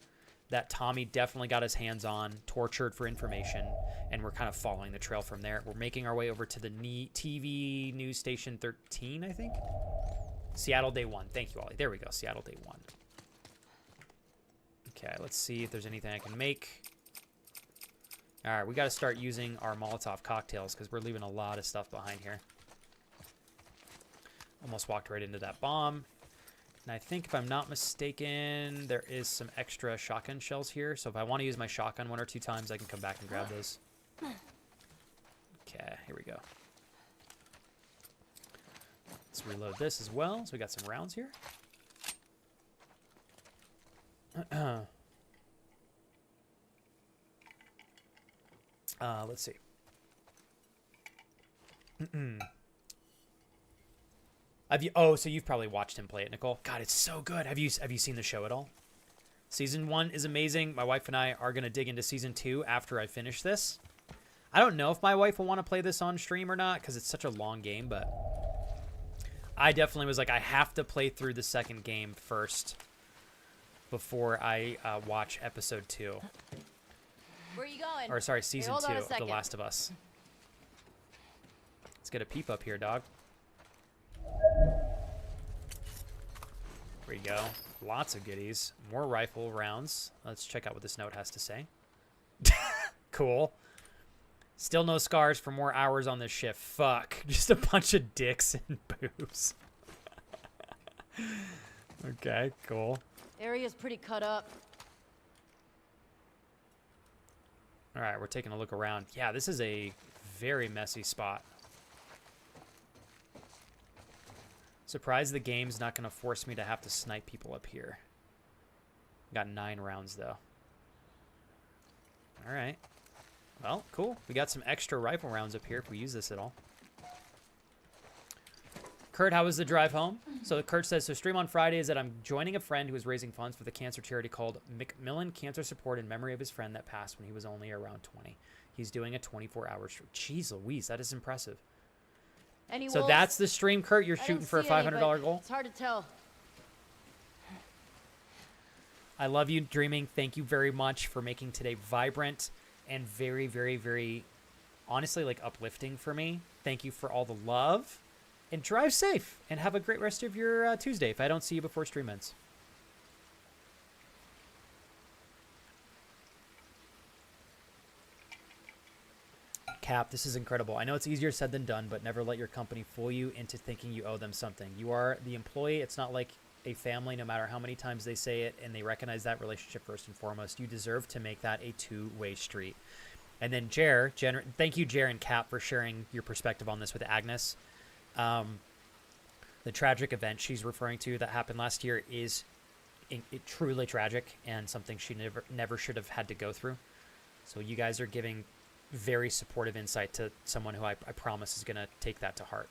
that Tommy definitely got his hands on, tortured for information, and we're kind of following the trail from there. We're making our way over to the TV news station 13, I think. Seattle Day 1. Thank you, Ollie. There we go. Seattle Day 1. Okay, let's see if there's anything I can make. All right, we got to start using our Molotov cocktails because we're leaving a lot of stuff behind here. Almost walked right into that bomb. And I think if I'm not mistaken, there is some extra shotgun shells here. So if I want to use my shotgun 1 or 2 times, I can come back and grab those. Okay, here we go. Let's reload this as well. So we got some rounds here. Let's see. So you've probably watched him play it, Nicole. God, it's so good. Have you seen the show at all? Season 1 is amazing. My wife and I are gonna dig into season 2 after I finish this. I don't know if my wife will want to play this on stream or not because it's such a long game, but I definitely was like, I have to play through the second game first before I watch episode 2. Where are you going? Or sorry, season 2 of The second. Last of Us. Let's get a peep up here, dog. There you go. Lots of goodies. More rifle rounds. Let's check out what this note has to say. Cool. Still no scars for more hours on this shift. Fuck. Just a bunch of dicks and boobs. Okay, cool. Area's pretty cut up. All right, we're taking a look around. Yeah, this is a very messy spot. Surprised the game's not going to force me to have to snipe people up here. Got 9 rounds, though. All right. Well, cool. We got some extra rifle rounds up here if we use this at all. Kurt, how was the drive home? So Kurt says, so stream on Friday is that I'm joining a friend who is raising funds for the cancer charity called Macmillan Cancer Support in memory of his friend that passed when he was only around 20. He's doing a 24-hour stream. Jeez Louise, that is impressive. Any So wolves? that's the stream, Kurt. You're I shooting don't for a see any, $500 but goal? It's hard to tell. I love you, Dreaming. Thank you very much for making today vibrant and very, very, very, honestly, like uplifting for me. Thank you for all the love. And drive safe. And have a great rest of your Tuesday if I don't see you before stream ends. Cap, this is incredible. I know it's easier said than done, but never let your company fool you into thinking you owe them something. You are the employee. It's not like a family, no matter how many times they say it, and they recognize that relationship first and foremost. You deserve to make that a two-way street. And then thank you, Jer and Cap, for sharing your perspective on this with Agnes. The tragic event she's referring to that happened last year is truly tragic and something she never should have had to go through. So you guys are giving very supportive insight to someone who I promise is going to take that to heart.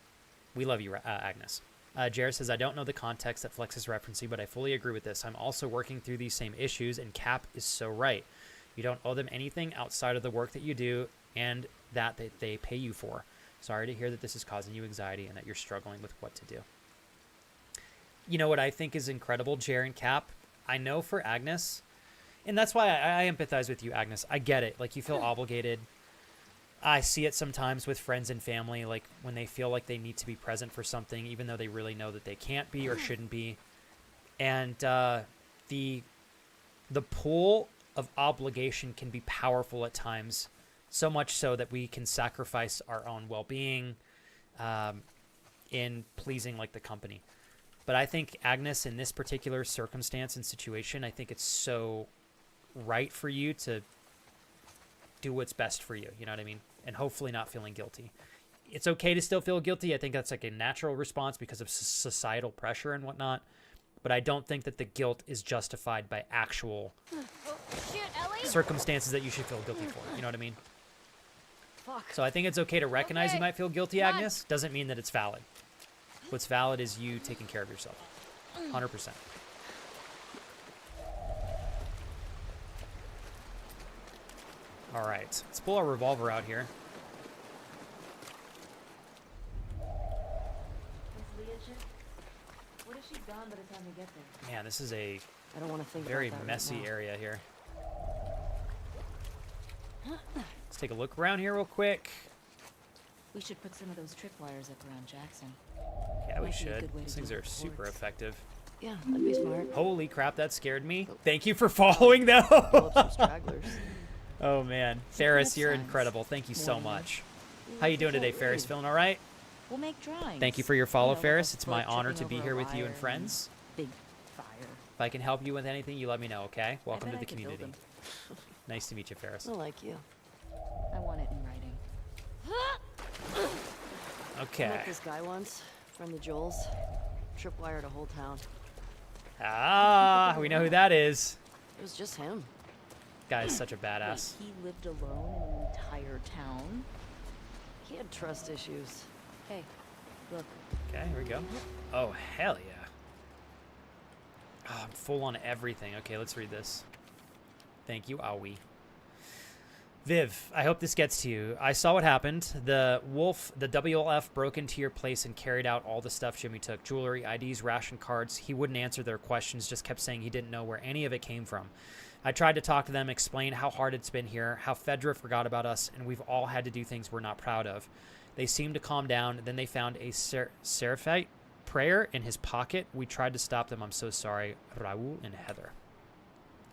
We love you, Agnes. Jared says, I don't know the context that Flex is referencing, but I fully agree with this. I'm also working through these same issues, and Cap is so right. You don't owe them anything outside of the work that you do and that they pay you for. Sorry to hear that this is causing you anxiety and that you're struggling with what to do. You know what I think is incredible, Jared and Cap? I know for Agnes, and that's why I empathize with you, Agnes. I get it. Like, you feel obligated. I see it sometimes with friends and family, like when they feel like they need to be present for something, even though they really know that they can't be or shouldn't be. And the pull of obligation can be powerful at times, so much so that we can sacrifice our own well-being in pleasing like the company. But I think, Agnes, in this particular circumstance and situation, I think it's so right for you to do what's best for you. You know what I mean? And hopefully not feeling guilty. It's okay to still feel guilty. I think that's like a natural response because of societal pressure and whatnot. But I don't think that the guilt is justified by actual circumstances that you should feel guilty for. You know what I mean? Fuck. So I think it's okay to recognize Okay. you might feel guilty, Agnes. Doesn't mean that it's valid. What's valid is you taking care of yourself. 100%. All right, let's pull our revolver out here. gone by the time we get there. Man, this is a I don't want to think very about that messy right now. area here. Let's take a look around here real quick. We should put some of those tripwires up around Jackson. Yeah, we Might be a should. good way to These things deal are with super cords. effective. Yeah, that'd be smart. Holy crap, that scared me. Thank you for following, though. Pull up some stragglers. Oh, man. Ferris, next you're signs. incredible. Thank you so Morning. much. How you doing today, Ferris? Feeling all right? We'll make drawings. Thank you for your follow, You know, like Ferris. a It's my foot honor to tripping be over here a with you wire and friends. Big fire. If I can help you with anything, you let me know, okay? Welcome to bet the I could build community. them. Nice to meet you, Ferris. I like you. I want it in writing. I Okay. met this guy once, friend of Joel's. Tripwired a whole town. Ah, we know who that is. It was just him. Guy's such a badass. Wait, he lived alone in an entire town? He had trust issues. Hey, look. Okay, here we go. Oh, hell yeah. Oh, I'm full on everything. Okay, let's read this. Thank you, Aoi. Viv, I hope this gets to you. I saw what happened. The WLF broke into your place and carried out all the stuff Jimmy took. Jewelry, IDs, ration cards. He wouldn't answer their questions, just kept saying he didn't know where any of it came from. I tried to talk to them, explain how hard it's been here, how Fedra forgot about us, and we've all had to do things we're not proud of. They seemed to calm down. Then they found a Seraphite prayer in his pocket. We tried to stop them. I'm so sorry. Raul and Heather.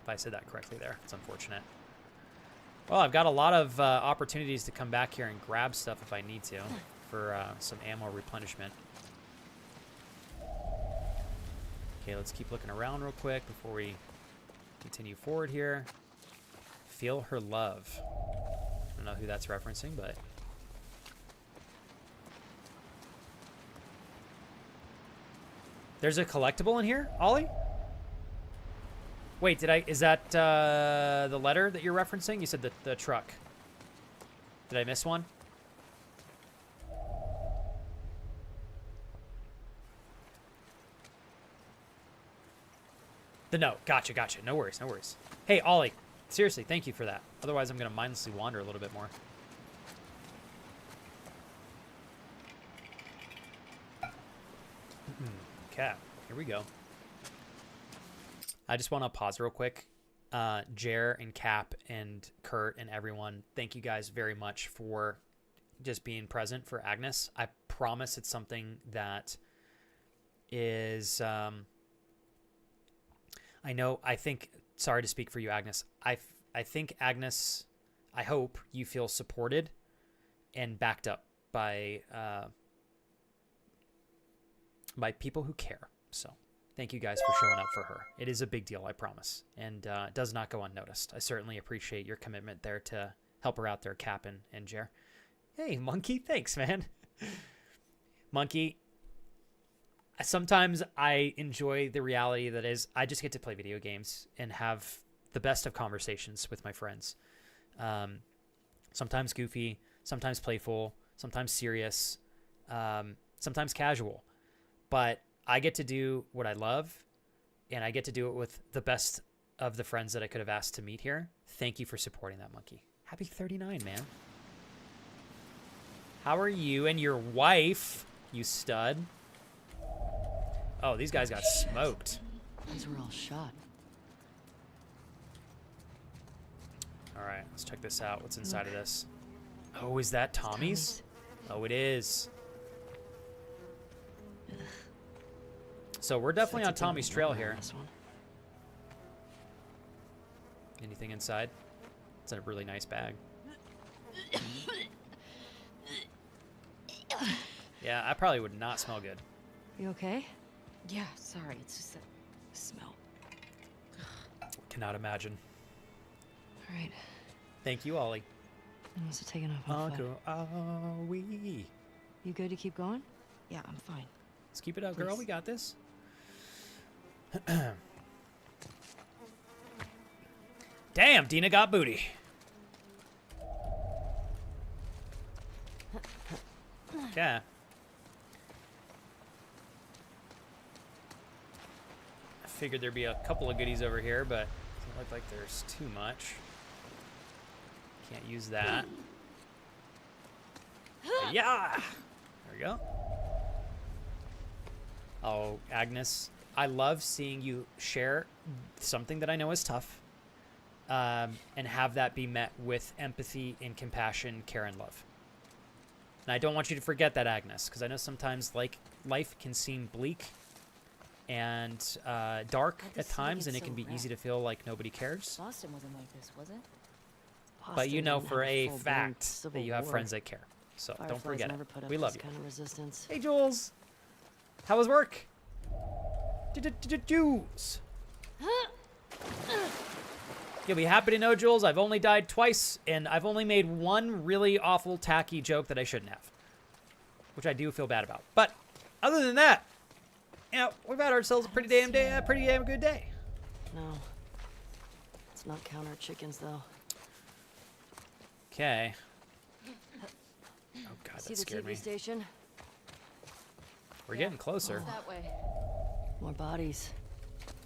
If I said that correctly there. It's unfortunate. Well, I've got a lot of opportunities to come back here and grab stuff if I need to for some ammo replenishment. Okay, let's keep looking around real quick before we continue forward here. Feel her love. I don't know who that's referencing, but... There's a collectible in here, Ollie? Wait, is that the letter that you're referencing? You said the truck. Did I miss one? The note. Gotcha. No worries. Hey, Ollie, seriously, thank you for that. Otherwise, I'm going to mindlessly wander a little bit more. Okay, here we go. I just want to pause real quick. Jer and Cap and Kurt and everyone, thank you guys very much for just being present for Agnes. I promise it's something that is... sorry to speak for you, Agnes. I think, Agnes, I hope you feel supported and backed up by people who care. So thank you guys for showing up for her. It is a big deal, I promise. And it does not go unnoticed. I certainly appreciate your commitment there to help her out there, Cap and Jer. Hey, Monkey, thanks, man. Monkey, sometimes I enjoy the reality that is I just get to play video games and have the best of conversations with my friends. Sometimes goofy, sometimes playful, sometimes serious, sometimes casual. But I get to do what I love, and I get to do it with the best of the friends that I could have asked to meet here. Thank you for supporting that, Monkey. Happy 39, man. How are you and your wife, you stud? Oh, these guys got smoked. These were all shot. All right, let's check this out. What's inside of this? Oh, is that Tommy's? Oh, it is. So we're definitely on Tommy's trail here. Anything inside? It's in a really nice bag. Yeah, I probably would not smell good. You okay? Yeah, sorry. It's just that smell. Cannot imagine. All right. Thank you, Ollie. I must have taken off my foot. Uncle Ollie. You good to keep going? Yeah, I'm fine. Let's keep it up, girl. Please. We got this. Damn, Dina got booty. Okay. I figured there'd be a couple of goodies over here, but doesn't look like there's too much. Can't use that. Yeah! There we go. Oh, Agnes. I love seeing you share something that I know is tough, and have that be met with empathy and compassion, care, and love. And I don't want you to forget that, Agnes, because I know sometimes like life can seem bleak and dark at times, and it can be easy to feel like nobody cares. Boston wasn't like this, was it? But you Boston know didn't for have a full-blown fact civil that you have war. friends that care. So don't Fireflies forget never it. put up We love this you. kind of resistance. Hey, Jules. How was work? Jules. You'll be happy to know, Jules, I've only died twice, and I've only made one really awful, tacky joke that I shouldn't have. Which I do feel bad about. But other than that, we've had ourselves a pretty damn good day. No. Let's not count our chickens, though. Okay. Oh, God, See that the scared TV me. station? We're getting closer. That way. More bodies.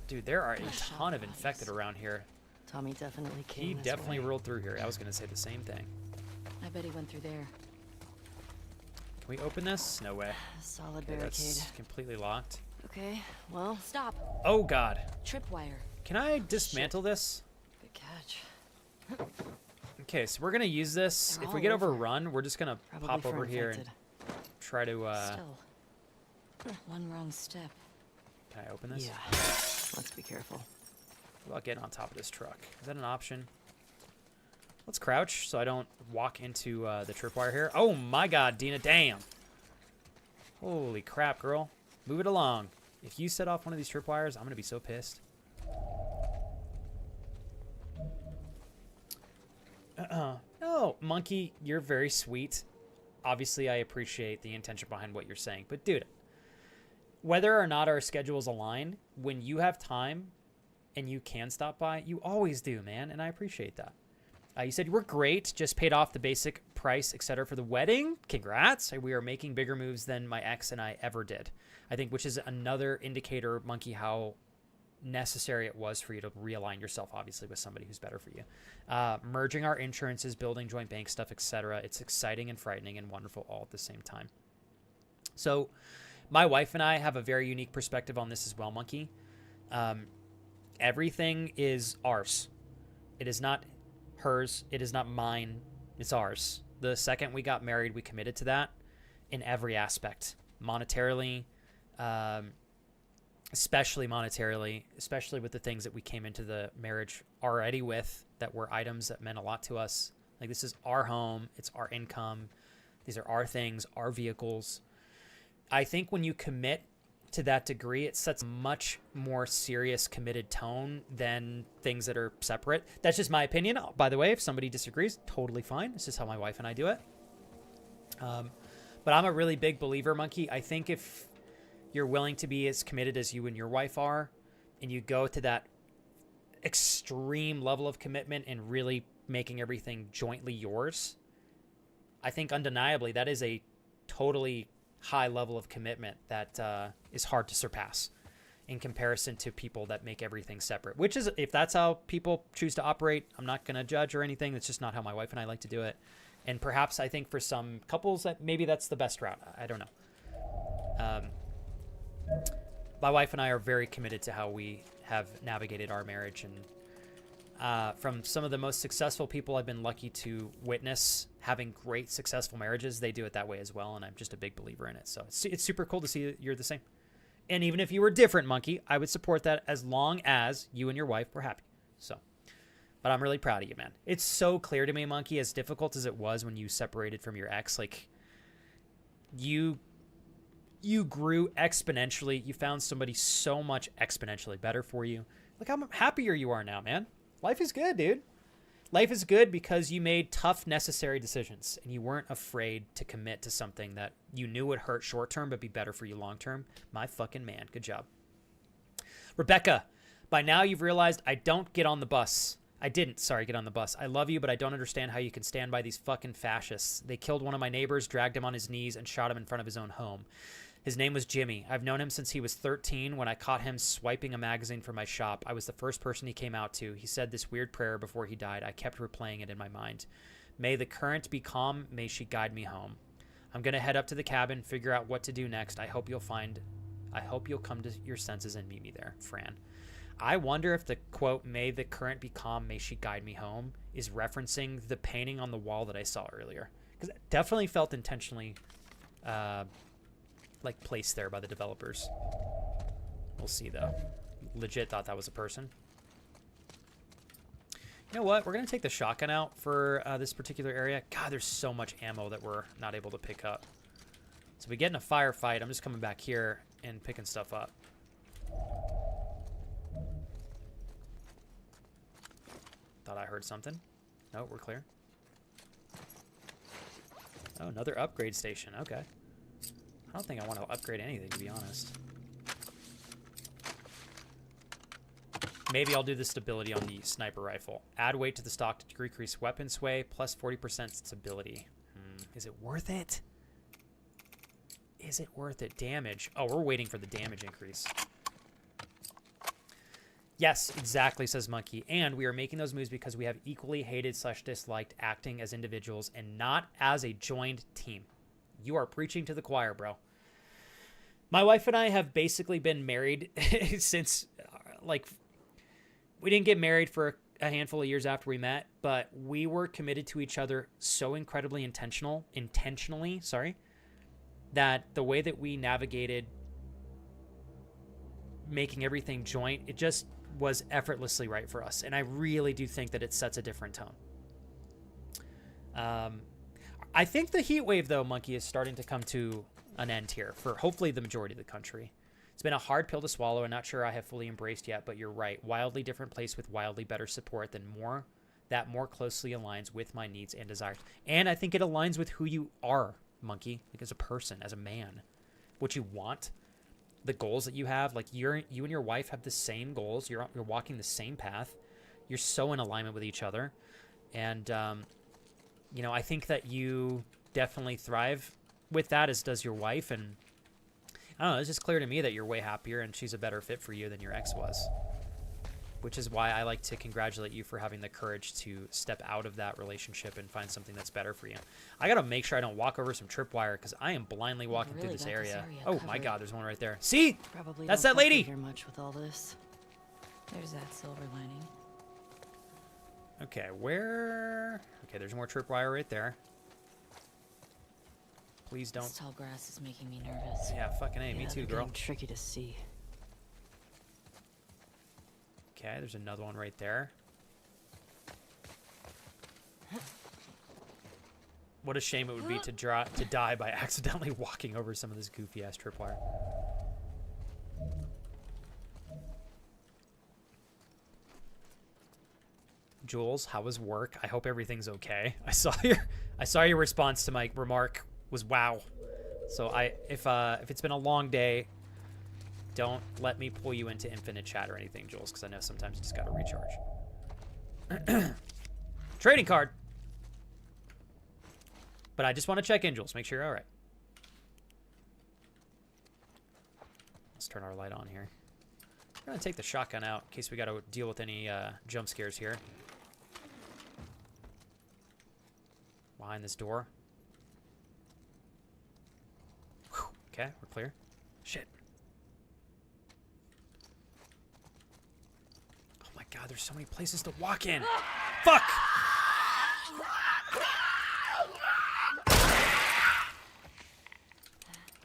Dude, there are a ton of infected around here. Tommy definitely came He this definitely way. rolled through here. I was going to say the same thing. I bet he went through there. Can we open this? No way. Solid Okay, barricade. that's completely locked. Okay, well, Stop. Oh, God. Tripwire. Can I dismantle this? good catch. Okay, so we're going to use this. They're If we all get over. overrun, we're just going to Probably pop for over here and infected. try to... Still. One wrong step. Can I open this? Yeah. Let's be careful. What about getting on top of this truck? Is that an option? Let's crouch so I don't walk into the tripwire here. Oh my God, Dina, damn. Holy crap, girl. Move it along. If you set off one of these tripwires, I'm going to be so pissed. No, Monkey, you're very sweet. Obviously, I appreciate the intention behind what you're saying. But dude, whether or not our schedules align, when you have time and you can stop by, you always do, man, and I appreciate that. You said you were great, just paid off the basic price, etc. for the wedding. Congrats. We are making bigger moves than my ex and I ever did. I think, which is another indicator, Monkey, how necessary it was for you to realign yourself, obviously, with somebody who's better for you. Merging our insurances, building joint bank stuff, etc. It's exciting and frightening and wonderful all at the same time. So my wife and I have a very unique perspective on this as well, Monkey. Everything is ours. It is not hers. It is not mine. It's ours. The second we got married, we committed to that in every aspect. Monetarily, especially monetarily, especially with the things that we came into the marriage already with that were items that meant a lot to us. Like, this is our home. It's our income. These are our things, our vehicles. I think when you commit to that degree, it sets a much more serious, committed tone than things that are separate. That's just my opinion. By the way, if somebody disagrees, totally fine. It's just how my wife and I do it. But I'm a really big believer, Monkey. I think if you're willing to be as committed as you and your wife are, and you go to that extreme level of commitment and really making everything jointly yours, I think undeniably that is a totally high level of commitment that is hard to surpass in comparison to people that make everything separate, which is, if that's how people choose to operate, I'm not going to judge or anything. That's just not how my wife and I like to do it. And perhaps I think for some couples that maybe that's the best route. I don't know. My wife and I are very committed to how we have navigated our marriage, and from some of the most successful people I've been lucky to witness having great, successful marriages, they do it that way as well, and I'm just a big believer in it. So it's super cool to see that you're the same. And even if you were different, Monkey, I would support that as long as you and your wife were happy. So, but I'm really proud of you, man. It's so clear to me, Monkey, as difficult as it was when you separated from your ex, like, you grew exponentially. You found somebody so much exponentially better for you. Look how happier you are now, man. Life is good, dude. Life is good because you made tough, necessary decisions, and you weren't afraid to commit to something that you knew would hurt short term but be better for you long term. My fucking man. Good job. Rebecca, by now you've realized I don't get on the bus. I didn't, get on the bus. I love you, but I don't understand how you can stand by these fucking fascists. They killed one of my neighbors, dragged him on his knees, and shot him in front of his own home. His name was Jimmy. I've known him since he was 13. When I caught him swiping a magazine from my shop, I was the first person he came out to. He said this weird prayer before he died. I kept replaying it in my mind. May the current be calm. May she guide me home. I'm going to head up to the cabin, figure out what to do next. I hope you'll find I hope you'll come to your senses and meet me there, Fran. I wonder if the quote, may the current be calm, may she guide me home, is referencing the painting on the wall that I saw earlier. Because it definitely felt intentionally like placed there by the developers. We'll see though. Legit thought that was a person. You know what? We're going to take the shotgun out for this particular area. God, there's so much ammo that we're not able to pick up. So we get in a firefight. I'm just coming back here and picking stuff up. Thought I heard something. No, we're clear. Oh, another upgrade station. Okay. I don't think I want to upgrade anything, to be honest. Maybe I'll do the stability on the sniper rifle. Add weight to the stock to decrease weapon sway, plus 40% stability. Is it worth it? Is it worth it? Damage. Oh, we're waiting for the damage increase. Yes, exactly, says Monkey. And we are making those moves because we have equally hated / disliked acting as individuals and not as a joined team. You are preaching to the choir, bro. My wife and I have basically been married since, like, we didn't get married for a handful of years after we met, but we were committed to each other so incredibly intentionally, that the way that we navigated making everything joint, it just was effortlessly right for us. And I really do think that it sets a different tone. I think the heat wave, though, Monkey, is starting to come to an end here for hopefully the majority of the country. It's been a hard pill to swallow and not sure I have fully embraced yet, but you're right. Wildly different place with wildly better support than that more closely aligns with my needs and desires. And I think it aligns with who you are, Monkey, like as a person, as a man, what you want, the goals that you have. Like you and your wife have the same goals. You're walking the same path. You're so in alignment with each other. And, you know, I think that you definitely thrive with that, as does your wife. And I don't know, it's just clear to me that you're way happier and she's a better fit for you than your ex was. Which is why I like to congratulate you for having the courage to step out of that relationship and find something that's better for you. I gotta make sure I don't walk over some tripwire because I am blindly walking through this area. Oh my God, there's one right there. See? Probably that's don't that lady. Very much with all this. There's that silver lining. Okay, where? Okay, there's more tripwire right there. Please don't. This tall grass is making me nervous. Yeah, fucking A. Me too, girl. Tricky to see. Okay, there's another one right there. What a shame it would be to die by accidentally walking over some of this goofy ass tripwire. Jules, how was work? I hope everything's okay. I saw your response to my remark was wow. So if it's been a long day, don't let me pull you into infinite chat or anything, Jules, because I know sometimes you just gotta recharge. Trading card. But I just want to check in, Jules. Make sure you're all right. Let's turn our light on here. I'm gonna take the shotgun out in case we gotta deal with any jump scares here. Behind this door. Whew. Okay, we're clear. Shit. Oh my God, there's so many places to walk in. Fuck!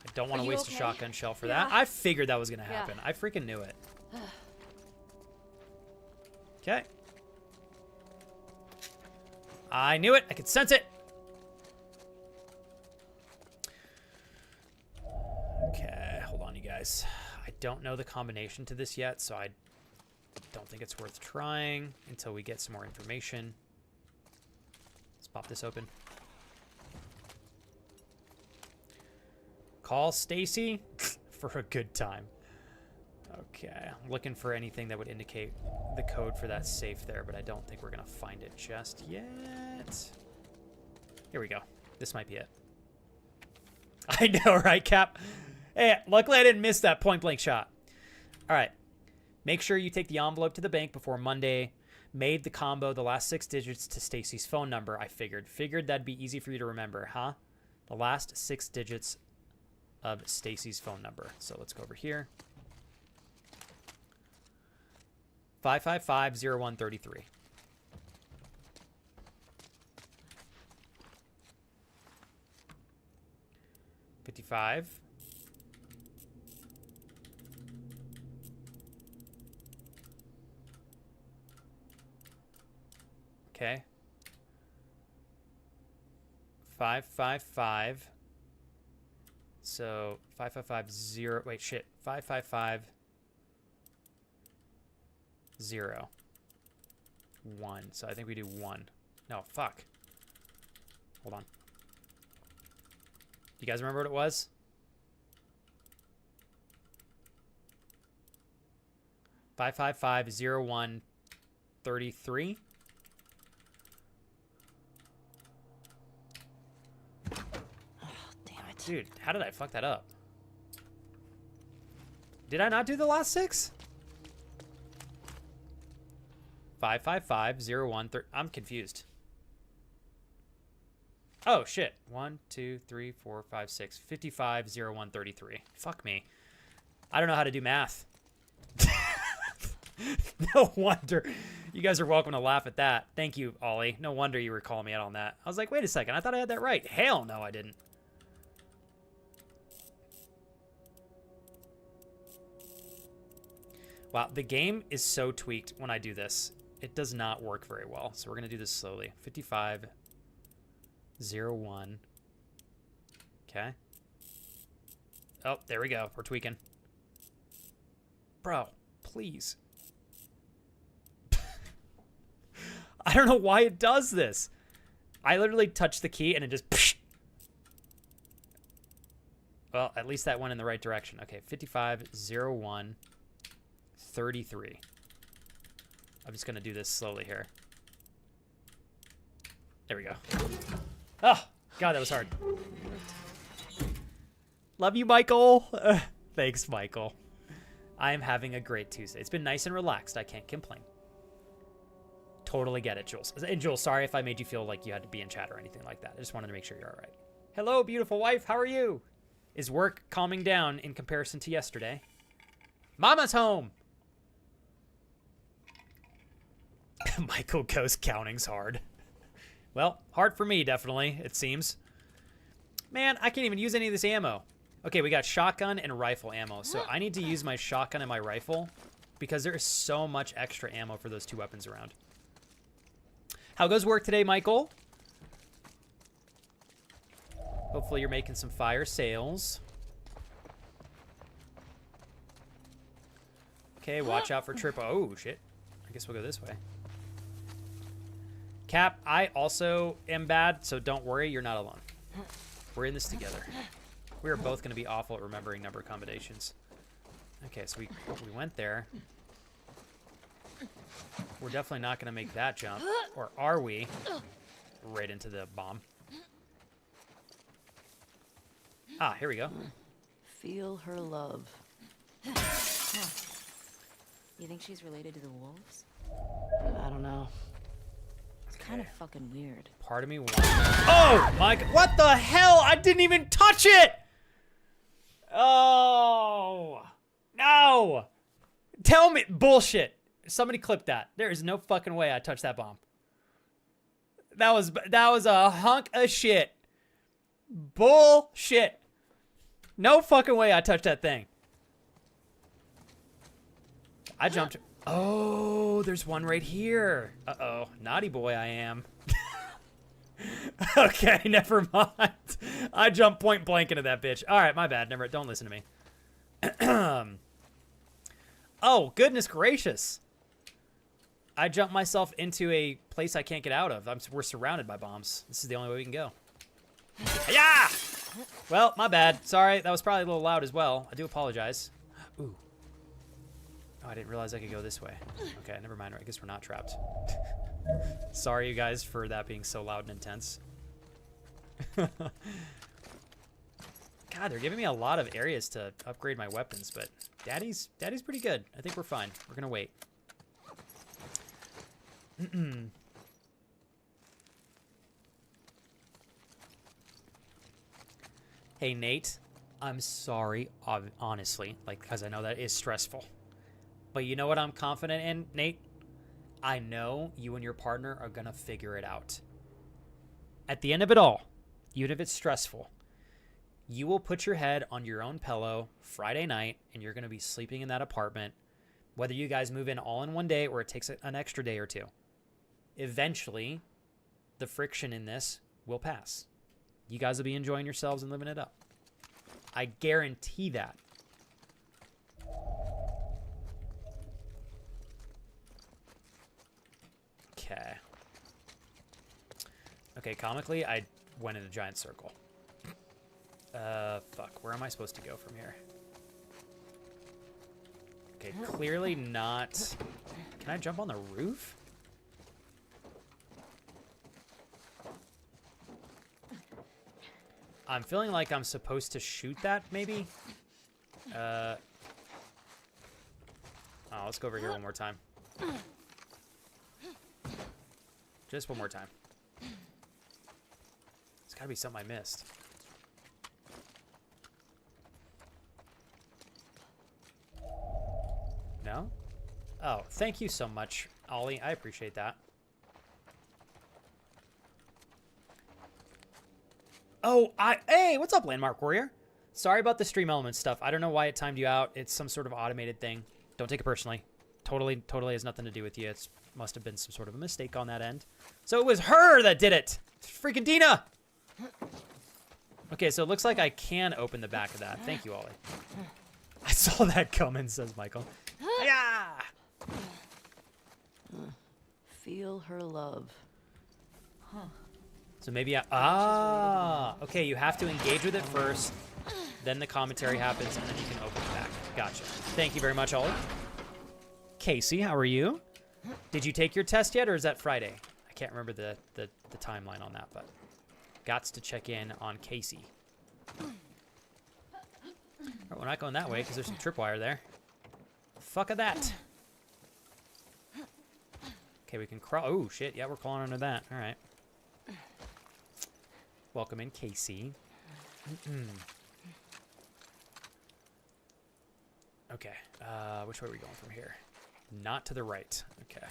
I don't want to waste a shotgun shell for that. I figured that was going to happen. I freaking knew it. Okay. I knew it. I could sense it. Okay, hold on, you guys. I don't know the combination to this yet, so I don't think it's worth trying until we get some more information. Let's pop this open. Call Stacy for a good time. Okay, I'm looking for anything that would indicate the code for that safe there, but I don't think we're gonna find it just yet. Here we go. This might be it. I know, right, Cap? Hey, luckily I didn't miss that point-blank shot. All right. Make sure you take the envelope to the bank before Monday. Made the combo the last 6 digits to Stacy's phone number, I figured. Figured that'd be easy for you to remember, huh? The last 6 digits of Stacy's phone number. So let's go over here. 555-0133. 55. Okay. 555. So 5550. Wait, shit. 5550. 1. So I think we do 1. No, fuck. Hold on. You guys remember what it was? 555-0133. Dude, how did I fuck that up? Did I not do the last 6? 555-0133. I'm confused. Oh, shit. 1, 2, 3, 4, 5, 6. 55-0133. Fuck me. I don't know how to do math. No wonder. You guys are welcome to laugh at that. Thank you, Ollie. No wonder you were calling me out on that. I was like, wait a second. I thought I had that right. Hell no, I didn't. Wow, the game is so tweaked when I do this. It does not work very well. So we're going to do this slowly. 55-01. Okay. Oh, there we go. We're tweaking. Bro, please. I don't know why it does this. I literally touch the key and it just... Psh! Well, at least that went in the right direction. Okay, 55-01. 33. I'm just going to do this slowly here. There we go. Oh, God, that was hard. Love you, Michael. Thanks, Michael. I am having a great Tuesday. It's been nice and relaxed. I can't complain. Totally get it, Jules. And Jules, sorry if I made you feel like you had to be in chat or anything like that. I just wanted to make sure you're all right. Hello, beautiful wife. How are you? Is work calming down in comparison to yesterday? Mama's home. Michael goes, counting's hard. Well, hard for me, definitely, it seems. Man, I can't even use any of this ammo. Okay, we got shotgun and rifle ammo. So I need to use my shotgun and my rifle because there is so much extra ammo for those 2 weapons around. How goes work today, Michael? Hopefully you're making some fire sales. Okay, watch out for trip. Oh, shit. I guess we'll go this way. Cap, I also am bad, so don't worry, you're not alone. We're in this together. We are both going to be awful at remembering number combinations. Okay, so we went there. We're definitely not going to make that jump. Or are we? Right into the bomb. Ah, here we go. Feel her love. You think she's related to the wolves? I don't know. It's kind of fucking weird. Part of me wants... Oh, my God. What the hell? I didn't even touch it! Oh. No. Tell me. Bullshit. Somebody clip that. There is no fucking way I touched that bomb. That was a hunk of shit. Bullshit. No fucking way I touched that thing. I jumped. Oh, there's one right here. Uh-oh. Naughty boy I am. Okay, never mind. I jumped point blank into that bitch. All right, my bad. Don't listen to me. Oh, goodness gracious. I jumped myself into a place I can't get out of. We're surrounded by bombs. This is the only way we can go. Yeah! Well, my bad. Sorry, that was probably a little loud as well. I do apologize. Ooh. Oh, I didn't realize I could go this way. Okay, never mind. I guess we're not trapped. Sorry, you guys, for that being so loud and intense. God, they're giving me a lot of areas to upgrade my weapons, but Daddy's pretty good. I think we're fine. We're gonna wait. Hey, Nate. I'm sorry, honestly, like, because I know that is stressful. But you know what I'm confident in, Nate? I know you and your partner are going to figure it out. At the end of it all, even if it's stressful, you will put your head on your own pillow Friday night, and you're going to be sleeping in that apartment, whether you guys move in all in one day or it takes an extra day or two. Eventually, the friction in this will pass. You guys will be enjoying yourselves and living it up. I guarantee that. Okay. Okay, comically, I went in a giant circle. Fuck. Where am I supposed to go from here? Okay, clearly not... Can I jump on the roof? I'm feeling like I'm supposed to shoot that, maybe? Oh, let's go over here one more time. Just one more time. There's gotta be something I missed. No? Oh, thank you so much, Ollie. I appreciate that. Oh, hey, what's up, Landmark Warrior? Sorry about the stream element stuff. I don't know why it timed you out. It's some sort of automated thing. Don't take it personally. Totally has nothing to do with you. It must have been some sort of a mistake on that end. So it was her that did it. Freaking Dina. Okay, so it looks like I can open the back of that. Thank you, Ollie. I saw that coming, says Michael. Yeah. Feel her love. So maybe okay, you have to engage with it first, then the commentary happens, and then you can open it back. Gotcha. Thank you very much, Ollie. Casey, how are you? Did you take your test yet, or is that Friday? I can't remember the timeline on that, but gots to check in on Casey. All right, we're not going that way because there's some tripwire there. Fuck of that. Okay, we can crawl. Oh, shit. Yeah, we're crawling under that. All right. Welcome in, Casey. Okay. Which way are we going from here? Not to the right. Okay.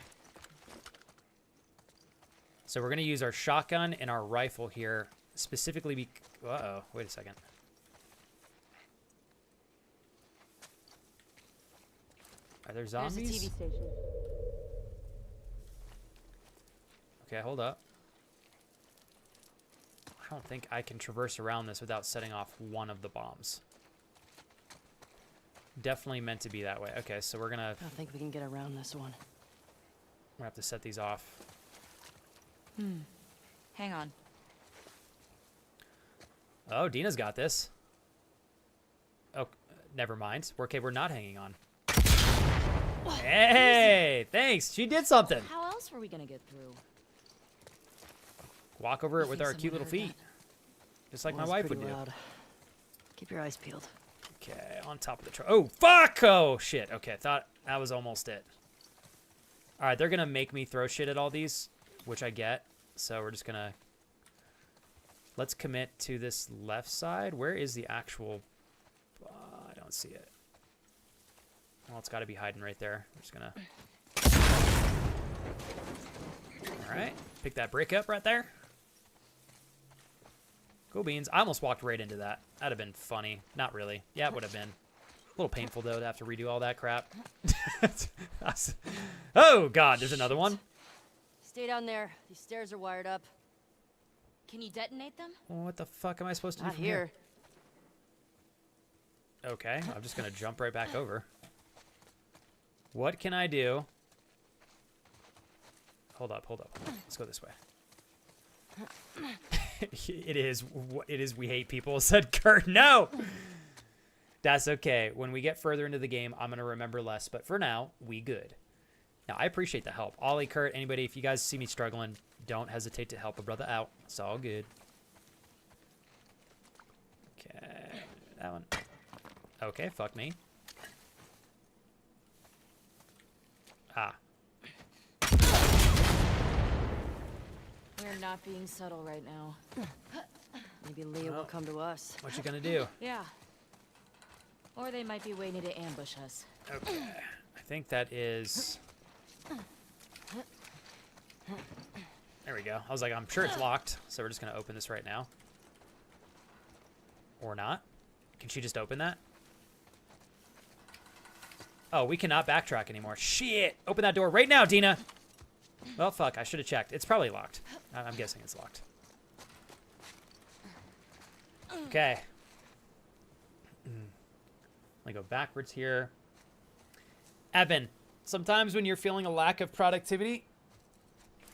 So we're going to use our shotgun and our rifle here, specifically uh-oh. Wait a second. Are there zombies? There's a TV station. Okay, hold up. I don't think I can traverse around this without setting off one of the bombs. Definitely meant to be that way. Okay, so we're gonna... I don't think we can get around this one. We're gonna have to set these off. Hang on. Oh, Dina's got this. Oh, never mind. Okay, we're not hanging on. Hey, thanks. She did something. How else were we gonna get through? Walk over it with our cute little feet. Just like my wife would do. Loud. Keep your eyes peeled. Okay, on top of the truck. Oh, fuck! Oh, shit. Okay, thought that was almost it. All right, they're going to make me throw shit at all these, which I get. So we're just going to... Let's commit to this left side. Where is the actual... I don't see it. Well, it's got to be hiding right there. I'm just going to... All right, pick that brick up right there. Cool beans. I almost walked right into that. That'd have been funny. Not really. Yeah, it would have been. A little painful, though, to have to redo all that crap. Oh, God, there's another one. Stay down there. These stairs are wired up. Can you detonate them? Well, what the fuck am I supposed to do Not from here. Okay, I'm just going to jump right back over. What can I do? Hold up. Let's go this way. It is we hate people, said Kurt. No! That's okay. When we get further into the game, I'm going to remember less. But for now, we good. Now, I appreciate the help. Ollie, Kurt, anybody, if you guys see me struggling, don't hesitate to help a brother out. It's all good. Okay. That one. Okay, fuck me. Ah. We're not being subtle right now. Maybe Leah will come to us. What you gonna do? Yeah. Or they might be waiting to ambush us. Okay. I think that is... There we go. I was like, I'm sure it's locked, so we're just going to open this right now. Or not. Can she just open that? Oh, we cannot backtrack anymore. Shit! Open that door right now, Dina! Well, fuck. I should have checked. It's probably locked. I'm guessing it's locked. Okay. Let me go backwards here. Evan, sometimes when you're feeling a lack of productivity,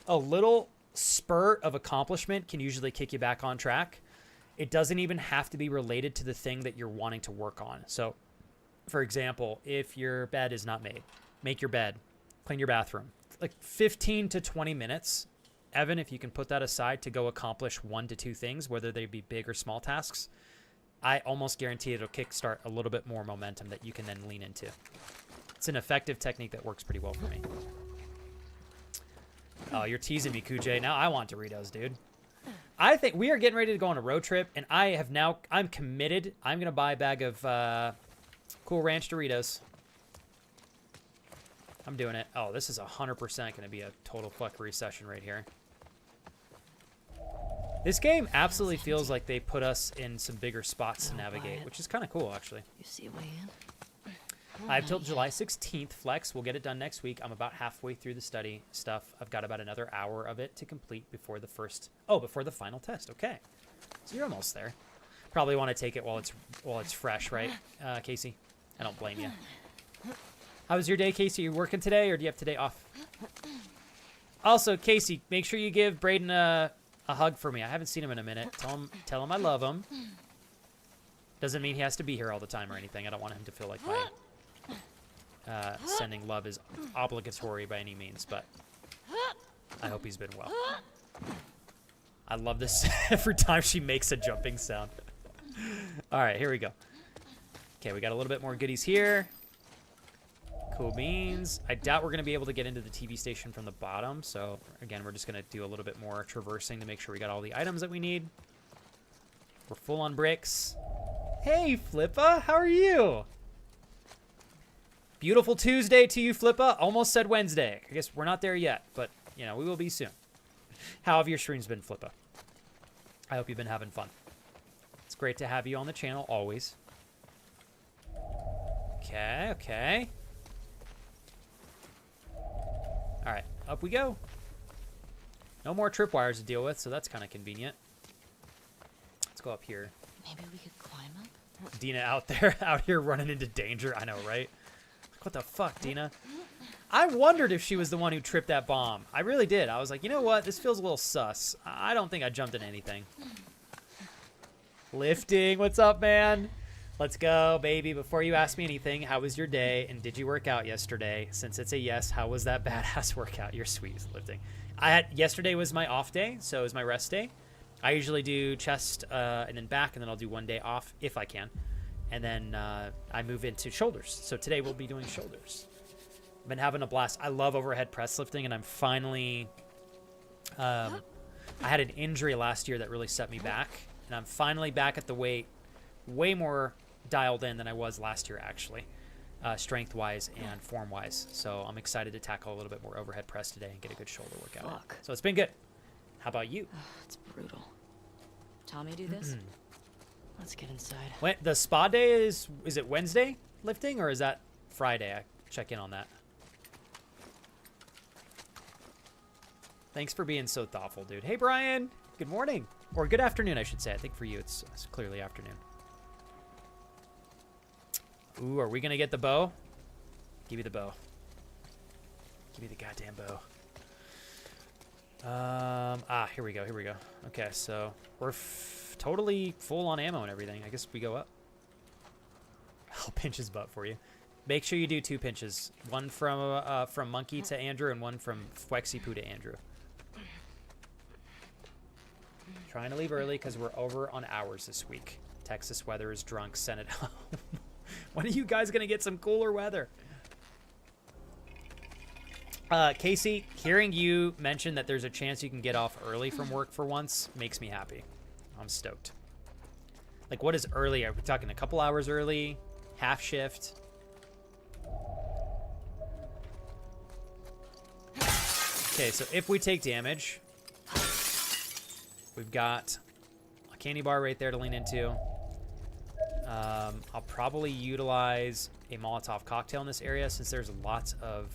a little spurt of accomplishment can usually kick you back on track. It doesn't even have to be related to the thing that you're wanting to work on. So, for example, if your bed is not made, make your bed, clean your bathroom. Like 15 to 20 minutes. Evan, if you can put that aside to go accomplish 1 to 2 things, whether they be big or small tasks, I almost guarantee it'll kickstart a little bit more momentum that you can then lean into. It's an effective technique that works pretty well for me. Oh, you're teasing me, Kujay. Now I want Doritos, dude. I think we are getting ready to go on a road trip, and I'm committed. I'm going to buy a bag of Cool Ranch Doritos. I'm doing it. Oh, this is 100% going to be a total fuckery session right here. This game absolutely feels like they put us in some bigger spots to navigate, which is kind of cool, actually. You see a way in? I have till July 16th, Flex. We'll get it done next week. I'm about halfway through the study stuff. I've got about another hour of it to complete before the before the final test. Okay. So you're almost there. Probably want to take it while it's fresh, right, Casey? I don't blame you. How was your day, Casey? You working today, or do you have today off? Also, Casey, make sure you give Braden a hug for me. I haven't seen him in a minute. Tell him I love him. Doesn't mean he has to be here all the time or anything. I don't want him to feel like my sending love is obligatory by any means, but I hope he's been well. I love this every time she makes a jumping sound. All right, here we go. Okay, we got a little bit more goodies here. Cool beans. I doubt we're going to be able to get into the TV station from the bottom, so again, we're just going to do a little bit more traversing to make sure we got all the items that we need. We're full on bricks. Hey, Flippa, how are you? Beautiful Tuesday to you, Flippa. Almost said Wednesday. I guess we're not there yet, but, you know, we will be soon. How have your streams been, Flippa? I hope you've been having fun. It's great to have you on the channel, always. Okay, okay. All right, up we go. No more tripwires to deal with, so that's kind of convenient. Let's go up here. Maybe we could climb up? Dina out here running into danger. I know, right? What the fuck, Dina? I wondered if she was the one who tripped that bomb. I really did. I was like, you know what? This feels a little sus. I don't think I jumped in anything. Lifting. What's up, man? Let's go, baby. Before you ask me anything, how was your day? And did you work out yesterday? Since it's a yes, how was that badass workout? You're sweet, lifting. Yesterday was my off day, so it was my rest day. I usually do chest and then back, and then I'll do one day off if I can. And then I move into shoulders. So today we'll be doing shoulders. I've been having a blast. I love overhead press lifting, and I'm finally... I had an injury last year that really set me back, and I'm finally back at the weight way more dialed in than I was last year, actually, strength-wise and form-wise. So I'm excited to tackle a little bit more overhead press today and get a good shoulder workout. Fuck. So it's been good. How about you? It's brutal. Tommy do this? Let's get inside. When, the spa day is it Wednesday lifting, or is that Friday? I check in on that. Thanks for being so thoughtful, dude. Hey, Brian. Good morning. Or good afternoon, I should say. I think for you it's clearly afternoon. Ooh, are we going to get the bow? Give me the bow. Give me the goddamn bow. Here we go. Here we go. Okay, so we're totally full on ammo and everything. I guess we go up. I'll pinch his butt for you. Make sure you do 2 pinches. One from Monkey to Andrew and one from Fwexypoo to Andrew. Trying to leave early because we're over on hours this week. Texas weather is drunk. Send it home. When are you guys going to get some cooler weather? Casey, hearing you mention that there's a chance you can get off early from work for once makes me happy. I'm stoked. Like, what is early? Are we talking a couple hours early? half shift. Okay, so if we take damage, we've got a candy bar right there to lean into. I'll probably utilize a Molotov cocktail in this area since there's lots of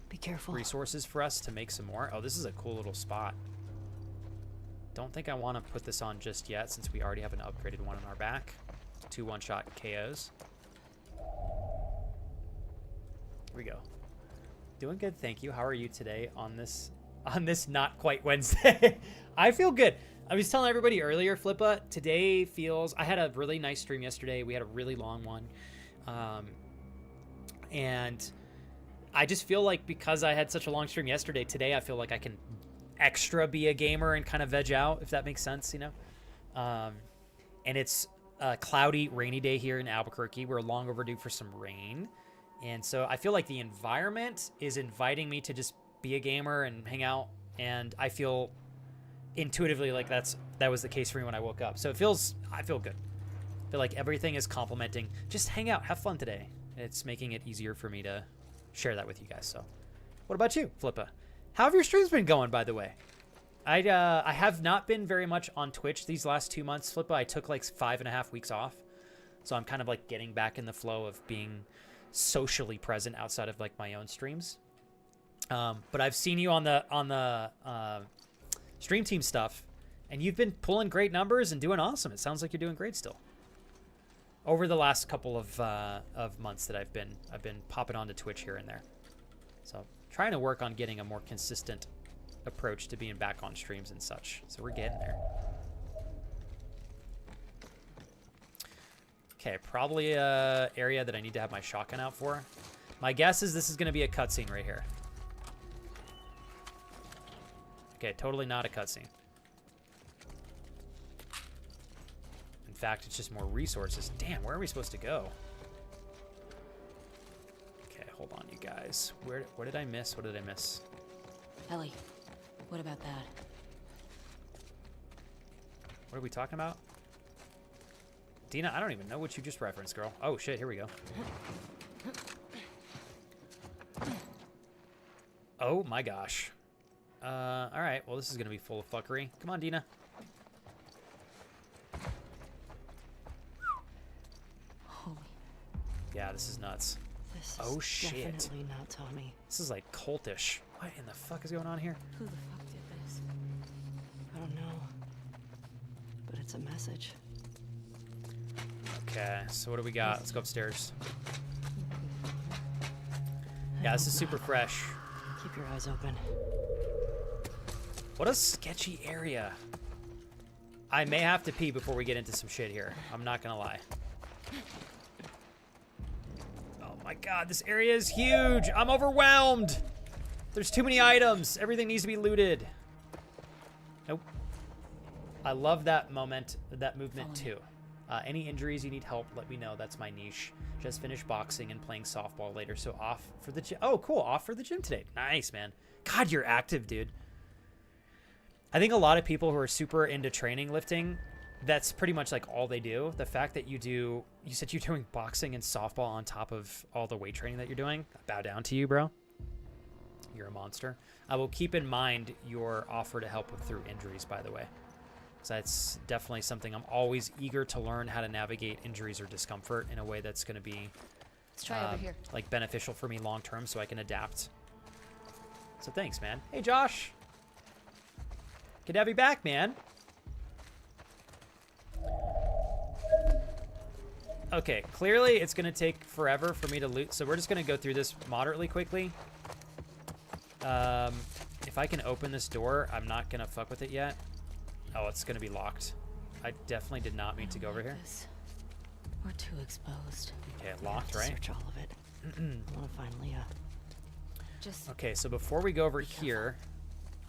Be careful. resources for us to make some more. Oh, this is a cool little spot. Don't think I want to put this on just yet since we already have an upgraded one on our back. 2 one-shot KOs. Here we go. Doing good, thank you. How are you today on this not quite Wednesday? I feel good. I was telling everybody earlier, Flippa, today feels... I had a really nice stream yesterday. We had a really long one. And I just feel like because I had such a long stream yesterday, today I feel like I can extra be a gamer and kind of veg out, if that makes sense, you know? And it's a cloudy, rainy day here in Albuquerque. We're long overdue for some rain. And so I feel like the environment is inviting me to just be a gamer and hang out. And I feel intuitively like that was the case for me when I woke up. So I feel good. I feel like everything is complimenting. Just hang out, have fun today. It's making it easier for me to share that with you guys. So what about you, Flippa? How have your streams been going, by the way? I have not been very much on Twitch these last 2 months, Flippa. I took like 5.5 weeks off. So I'm kind of like getting back in the flow of being socially present outside of like my own streams. But I've seen you on the stream team stuff, and you've been pulling great numbers and doing awesome. It sounds like you're doing great still. Over the last couple of months that I've been popping onto Twitch here and there. So trying to work on getting a more consistent approach to being back on streams and such. So we're getting there. Okay, probably a area that I need to have my shotgun out for. My guess is this is going to be a cutscene right here. Okay, totally not a cutscene. In fact, it's just more resources. Damn, where are we supposed to go? Okay, hold on, you guys. What did I miss? What did I miss? Ellie, what about that? What are we talking about? Dina, I don't even know what you just referenced, girl. Oh, shit, here we go. Oh, my gosh. All right, well, this is going to be full of fuckery. Come on, Dina. Holy. Yeah, this is nuts. This is Oh, shit. definitely not Tommy. This is like cultish. What in the fuck is going on here? Who the fuck did this? I don't know. But it's a message. Okay, so what do we got? Let's go upstairs. Yeah, this is super fresh. Keep your eyes open. What a sketchy area. I may have to pee before we get into some shit here. I'm not gonna lie. Oh my god, this area is huge. I'm overwhelmed. There's too many items. Everything needs to be looted. Nope. I love that movement too. Any injuries you need help, let me know. That's my niche. Just finished boxing and playing softball later, so off for the gym. Oh, cool. Off for the gym today. Nice, man. God, you're active, dude. I think a lot of people who are super into training lifting, that's pretty much like all they do. The fact that you said you're doing boxing and softball on top of all the weight training that you're doing, I bow down to you, bro. You're a monster. I will keep in mind your offer to help through injuries, by the way. So that's definitely something I'm always eager to learn, how to navigate injuries or discomfort in a way that's going to be Let's try over here. like beneficial for me long term so I can adapt. So thanks, man. Hey, Josh. Good to have you back, man. Okay, clearly it's going to take forever for me to loot, so we're just going to go through this moderately quickly. If I can open this door, I'm not going to fuck with it yet. Oh, it's going to be locked. I definitely did not mean to go over here. We're too exposed. Okay, locked, right? Search all of it. I want to find Leah. Just Okay, so before we go over here,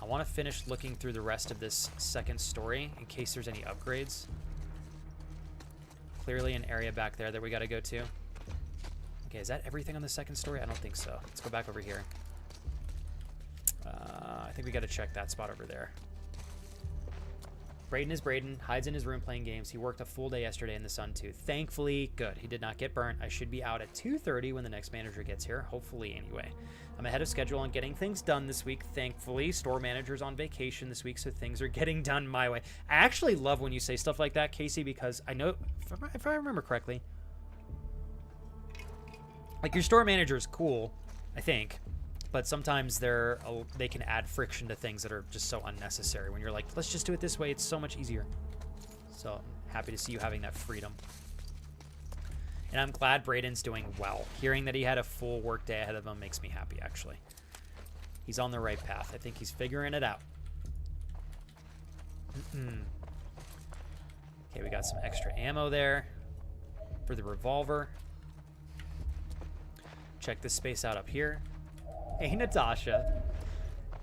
I want to finish looking through the rest of this second story in case there's any upgrades. Clearly an area back there that we got to go to. Okay, is that everything on the second story? I don't think so. Let's go back over here. I think we got to check that spot over there. Braden is Braden, hides in his room playing games. He worked a full day yesterday in the sun too. Thankfully, good. He did not get burnt. I should be out at 2:30 when the next manager gets here. Hopefully, anyway. I'm ahead of schedule on getting things done this week, thankfully. Store manager's on vacation this week, so things are getting done my way. I actually love when you say stuff like that, Casey, because I know, if I remember correctly, like your store manager is cool, I think, but sometimes they can add friction to things that are just so unnecessary. When you're like, let's just do it this way, it's so much easier. So I'm happy to see you having that freedom. And I'm glad Braden's doing well. Hearing that he had a full work day ahead of him makes me happy, actually. He's on the right path. I think he's figuring it out. Okay, we got some extra ammo there for the revolver. Check this space out up here. Hey, Natasha.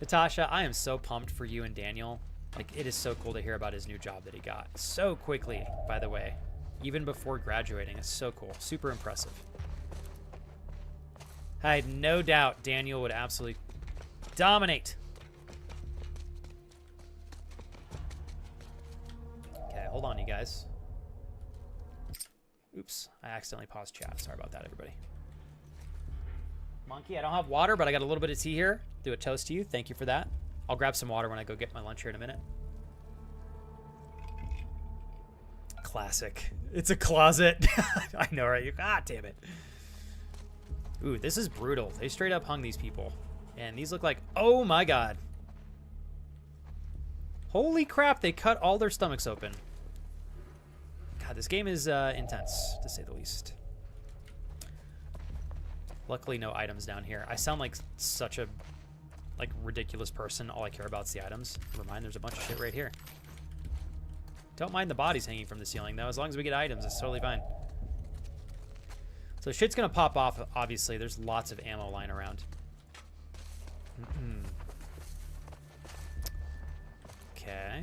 Natasha, I am so pumped for you and Daniel. Like, it is so cool to hear about his new job that he got so quickly, by the way. Even before graduating. It's so cool. Super impressive. I had no doubt Daniel would absolutely dominate. Okay, hold on, you guys. Oops, I accidentally paused chat. Sorry about that, everybody. Monkey, I don't have water, but I got a little bit of tea here. Do a toast to you. Thank you for that. I'll grab some water when I go get my lunch here in a minute. Classic. It's a closet. I know, right? Ah, damn it. Ooh, this is brutal. They straight up hung these people. And these look like, oh my god. Holy crap, they cut all their stomachs open. God, this game is intense, to say the least. Luckily, no items down here. I sound like such a ridiculous person. All I care about is the items. Never mind, there's a bunch of shit right here. Don't mind the bodies hanging from the ceiling, though. As long as we get items, it's totally fine. So shit's gonna pop off, obviously. There's lots of ammo lying around. Okay.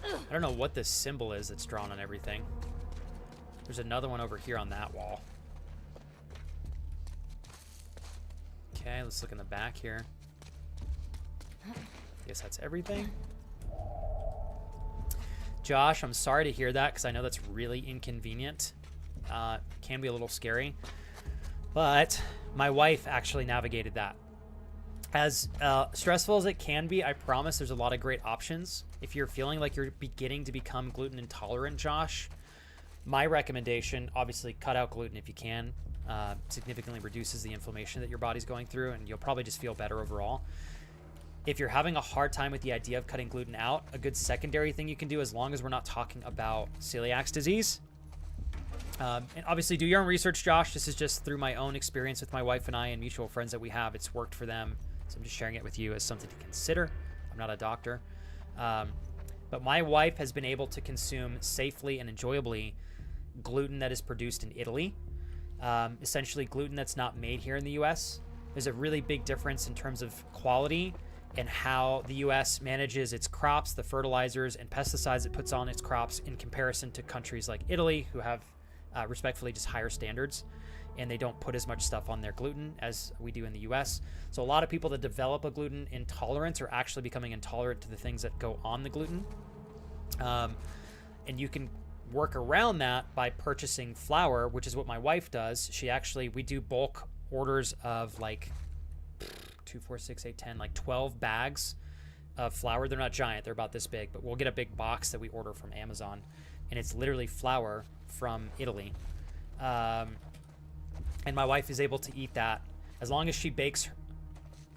I don't know what this symbol is that's drawn on everything. There's another one over here on that wall. Okay, let's look in the back here. Guess that's everything. Josh, I'm sorry to hear that because I know that's really inconvenient. Can be a little scary. But my wife actually navigated that. As stressful as it can be, I promise there's a lot of great options. If you're feeling like you're beginning to become gluten intolerant, Josh, my recommendation, obviously cut out gluten if you can. Significantly reduces the inflammation that your body's going through, and you'll probably just feel better overall. If you're having a hard time with the idea of cutting gluten out, a good secondary thing you can do, as long as we're not talking about celiac disease, and obviously do your own research, Josh. This is just through my own experience with my wife and I and mutual friends that we have. It's worked for them, so I'm just sharing it with you as something to consider. I'm not a doctor. But my wife has been able to consume safely and enjoyably gluten that is produced in Italy. Essentially gluten that's not made here in the US. There's a really big difference in terms of quality and how the US manages its crops, the fertilizers and pesticides it puts on its crops in comparison to countries like Italy, who have respectfully just higher standards, and they don't put as much stuff on their gluten as we do in the US. So a lot of people that develop a gluten intolerance are actually becoming intolerant to the things that go on the gluten. And you can work around that by purchasing flour, which is what my wife does. We do bulk orders of like 2, 4, 6, 8, 10, like 12 bags of flour. They're not giant, they're about this big, but we'll get a big box that we order from Amazon, and it's literally flour from Italy. And my wife is able to eat that as long as she bakes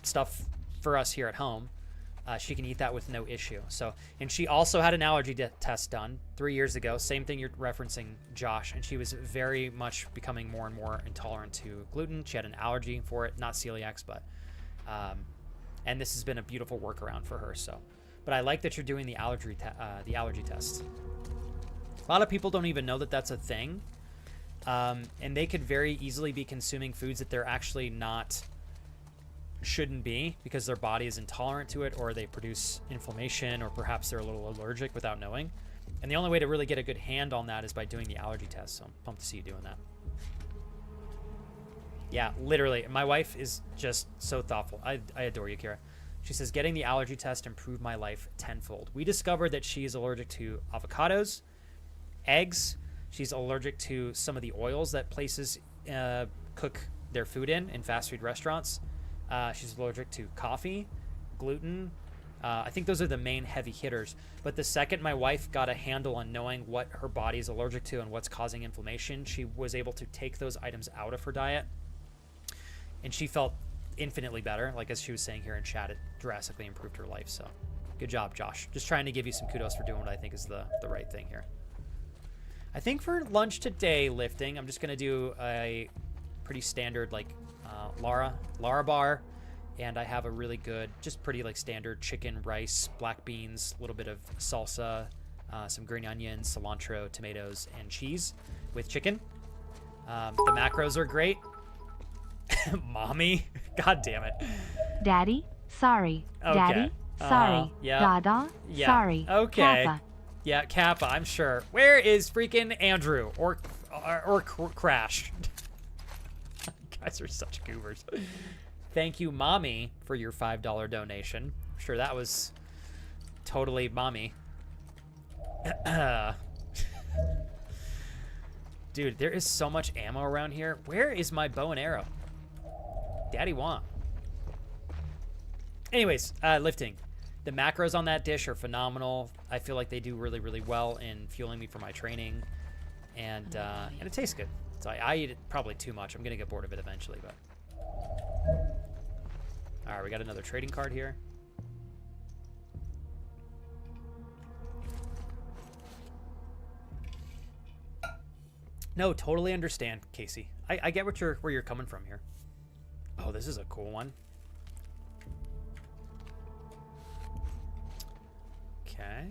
stuff for us here at home. She can eat that with no issue. So, and she also had an allergy test done 3 years ago. Same thing you're referencing, Josh. And she was very much becoming more and more intolerant to gluten. She had an allergy for it, not celiac, but, and this has been a beautiful workaround for her. So, but I like that you're doing the allergy test. A lot of people don't even know that that's a thing. And they could very easily be consuming foods that they're actually shouldn't be, because their body is intolerant to it, or they produce inflammation, or perhaps they're a little allergic without knowing. And the only way to really get a good hand on that is by doing the allergy test. So I'm pumped to see you doing that. Yeah, literally. My wife is just so thoughtful. I adore you, Kira. She says, getting the allergy test improved my life tenfold. We discovered that she is allergic to avocados, eggs. She's allergic to some of the oils that places cook their food in fast food restaurants. She's allergic to coffee, gluten. I think those are the main heavy hitters. But the second my wife got a handle on knowing what her body is allergic to and what's causing inflammation, she was able to take those items out of her diet. And she felt infinitely better. Like as she was saying here in chat, it drastically improved her life. So good job, Josh. Just trying to give you some kudos for doing what I think is the right thing here. I think for lunch today, lifting, I'm just going to do a pretty standard like Lara bar. And I have a really good, just pretty like standard chicken, rice, black beans, a little bit of salsa, some green onions, cilantro, tomatoes, and cheese with chicken. The macros are great. Mommy, god damn it. Daddy, sorry. Okay. Daddy, sorry. Yeah. Dada, Yeah. sorry. Okay. Kappa. Yeah, Kappa, I'm sure. Where is freaking Andrew or Crash? You guys are such goobers. Thank you, Mommy, for your $5 donation. I'm sure that was totally Mommy. Dude, there is so much ammo around here. Where is my bow and arrow? Daddy want. Anyways, lifting. The macros on that dish are phenomenal. I feel like they do really, really well in fueling me for my training. And it tastes good. So I eat it probably too much. I'm going to get bored of it eventually, but... All right, we got another trading card here. No, totally understand, Casey. I get where you're coming from here. Oh, this is a cool one. Okay.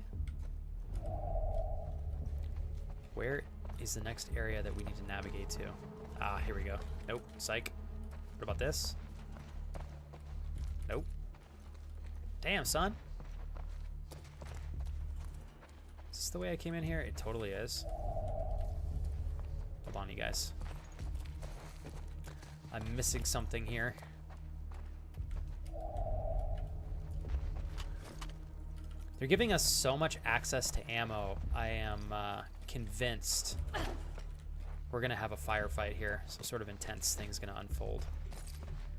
Where is the next area that we need to navigate to? Ah, here we go. Nope, psych. What about this? Nope. Damn, son. Is this the way I came in here? It totally is. Hold on, you guys. I'm missing something here. They're giving us so much access to ammo. I am convinced we're going to have a firefight here. Some sort of intense thing's going to unfold.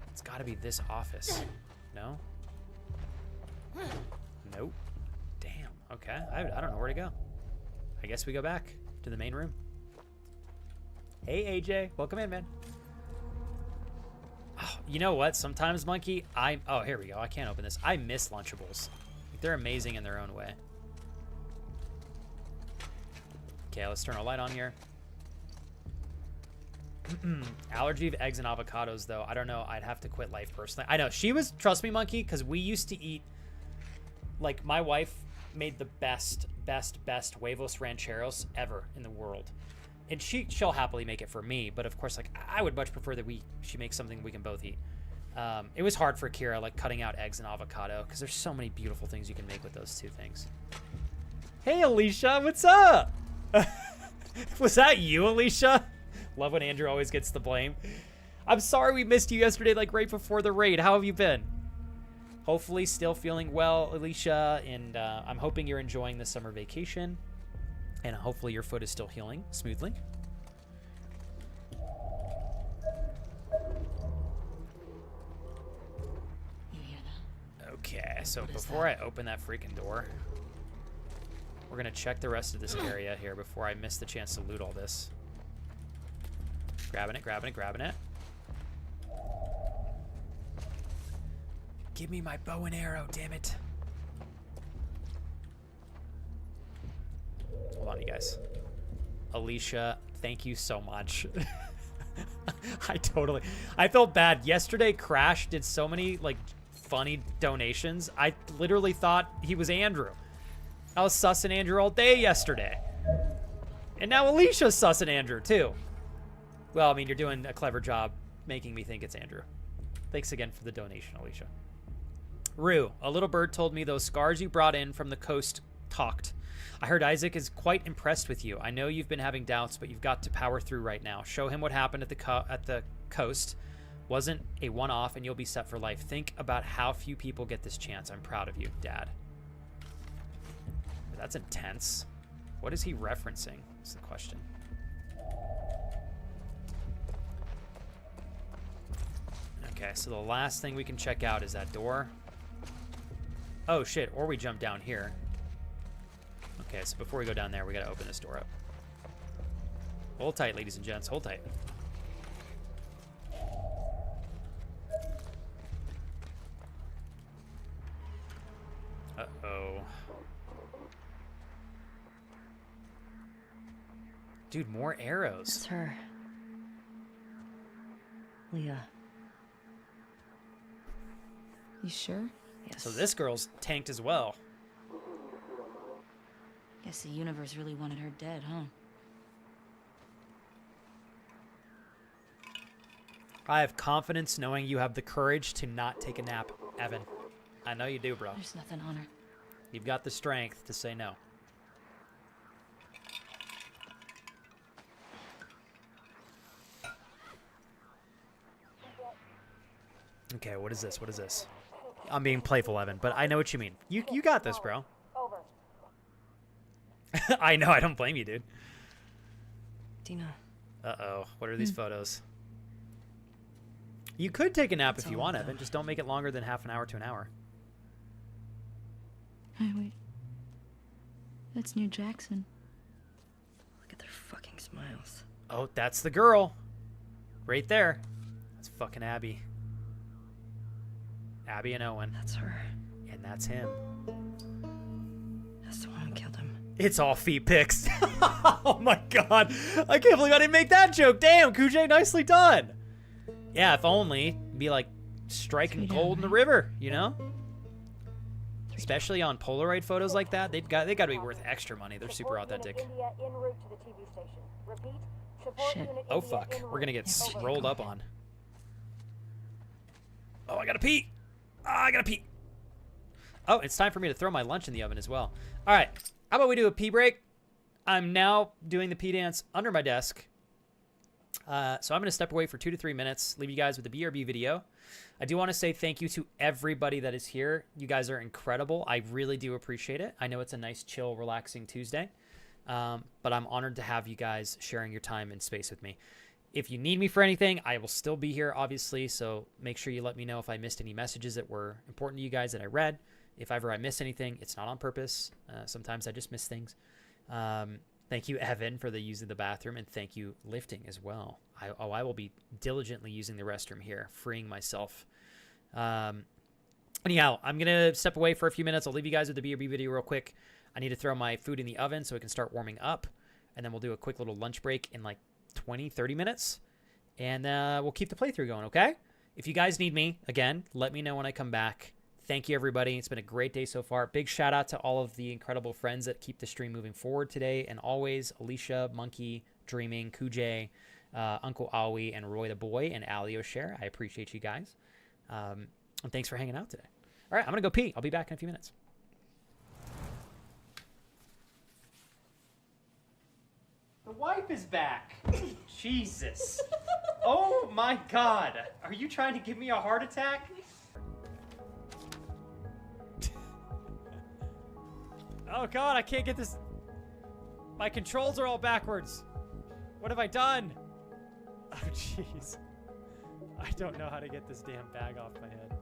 It's got to be this office. No? Nope. Damn. Okay. I don't know where to go. I guess we go back to the main room. Hey, AJ. Welcome in, man. Oh, you know what? Sometimes, Monkey, oh, here we go. I can't open this. I miss Lunchables. Like, they're amazing in their own way. Okay, let's turn our light on here. Allergy of eggs and avocados, though. I don't know. I'd have to quit life personally. I know. She was, trust me, Monkey, because we used to eat, like, my wife made the best huevos rancheros ever in the world. And she'll happily make it for me, but of course, like, I would much prefer that she makes something we can both eat. It was hard for Kira, like, cutting out eggs and avocado, because there's so many beautiful things you can make with those two things. Hey, Alicia, what's up? Was that you, Alicia? Love when Andrew always gets the blame. I'm sorry we missed you yesterday, like, right before the raid. How have you been? Hopefully still feeling well, Alicia, and I'm hoping you're enjoying the summer vacation, and hopefully your foot is still healing smoothly. You hear that? Okay, so before I open that freaking door, we're going to check the rest of this area here before I miss the chance to loot all this. Grabbing it. Give me my bow and arrow, damn it. Hold on, you guys. Alicia, thank you so much. I felt bad. Yesterday, Crash did so many, like, funny donations. I literally thought he was Andrew. I was sussing Andrew all day yesterday. And now Alicia's sussing Andrew, too. Well, I mean, you're doing a clever job making me think it's Andrew. Thanks again for the donation, Alicia. Rue, a little bird told me those scars you brought in from the coast talked. I heard Isaac is quite impressed with you. I know you've been having doubts, but you've got to power through right now. Show him what happened at the coast. Wasn't a one-off, and you'll be set for life. Think about how few people get this chance. I'm proud of you, Dad. That's intense. What is he referencing? Is the question. Okay, so the last thing we can check out is that door. Oh, shit. Or we jump down here. Okay, so before we go down there, we gotta open this door up. Hold tight, ladies and gents. Hold tight. Uh-oh. Dude, more arrows. It's her. Leah. You sure? Yes. So this girl's tanked as well. Guess the universe really wanted her dead, huh? I have confidence knowing you have the courage to not take a nap, Evan. I know you do, bro. There's nothing on her. You've got the strength to say no. Okay, what is this? What is this? I'm being playful, Evan, but I know what you mean. You got this, bro. Over. I know, I don't blame you, dude. Dina. Uh-oh, what are these photos? You could take a nap That's if you all want, of Evan. them. Just don't make it longer than half an hour to an hour. Hey, wait. That's near Jackson. Look at their fucking smiles. Oh, that's the girl. Right there. That's fucking Abby. Abby and Owen. That's her. And that's him. That's the one who killed him. It's all feet pics. Oh my god. I can't believe I didn't make that joke. Damn, Kujay, nicely done. Yeah, if only. Be like striking gold in the river, you know? Especially on Polaroid photos like that. They got to be worth extra money. They're super authentic. Shit. Oh fuck. We're gonna get rolled up on. Oh, I gotta pee. I gotta pee. Oh, it's time for me to throw my lunch in the oven as well. All right. How about we do a pee break? I'm now doing the pee dance under my desk. So I'm going to step away for 2 to 3 minutes, leave you guys with the BRB video. I do want to say thank you to everybody that is here. You guys are incredible. I really do appreciate it. I know it's a nice, chill, relaxing Tuesday, but I'm honored to have you guys sharing your time and space with me. If you need me for anything, I will still be here, obviously, so make sure you let me know if I missed any messages that were important to you guys that I read. If ever I miss anything, it's not on purpose. Sometimes I just miss things. Thank you, Evan, for the use of the bathroom, and thank you, Lifting, as well. I will be diligently using the restroom here, freeing myself. Anyhow, I'm going to step away for a few minutes. I'll leave you guys with the BRB video real quick. I need to throw my food in the oven so it can start warming up, and then we'll do a quick little lunch break in like 20, 30 minutes, and we'll keep the playthrough going, okay? If you guys need me, again, let me know when I come back. Thank you, everybody. It's been a great day so far. Big shout out to all of the incredible friends that keep the stream moving forward today. And always, Alicia, Monkey, Dreaming, Kujay, Uncle Aoi, and Roy the Boy, and Ali O'Share. I appreciate you guys. And thanks for hanging out today. All right, I'm going to go pee. I'll be back in a few minutes. The wife is back. Jesus. Oh, my God. Are you trying to give me a heart attack? Oh god, I can't get this. My controls are all backwards. What have I done? Oh jeez. I don't know how to get this damn bag off my head.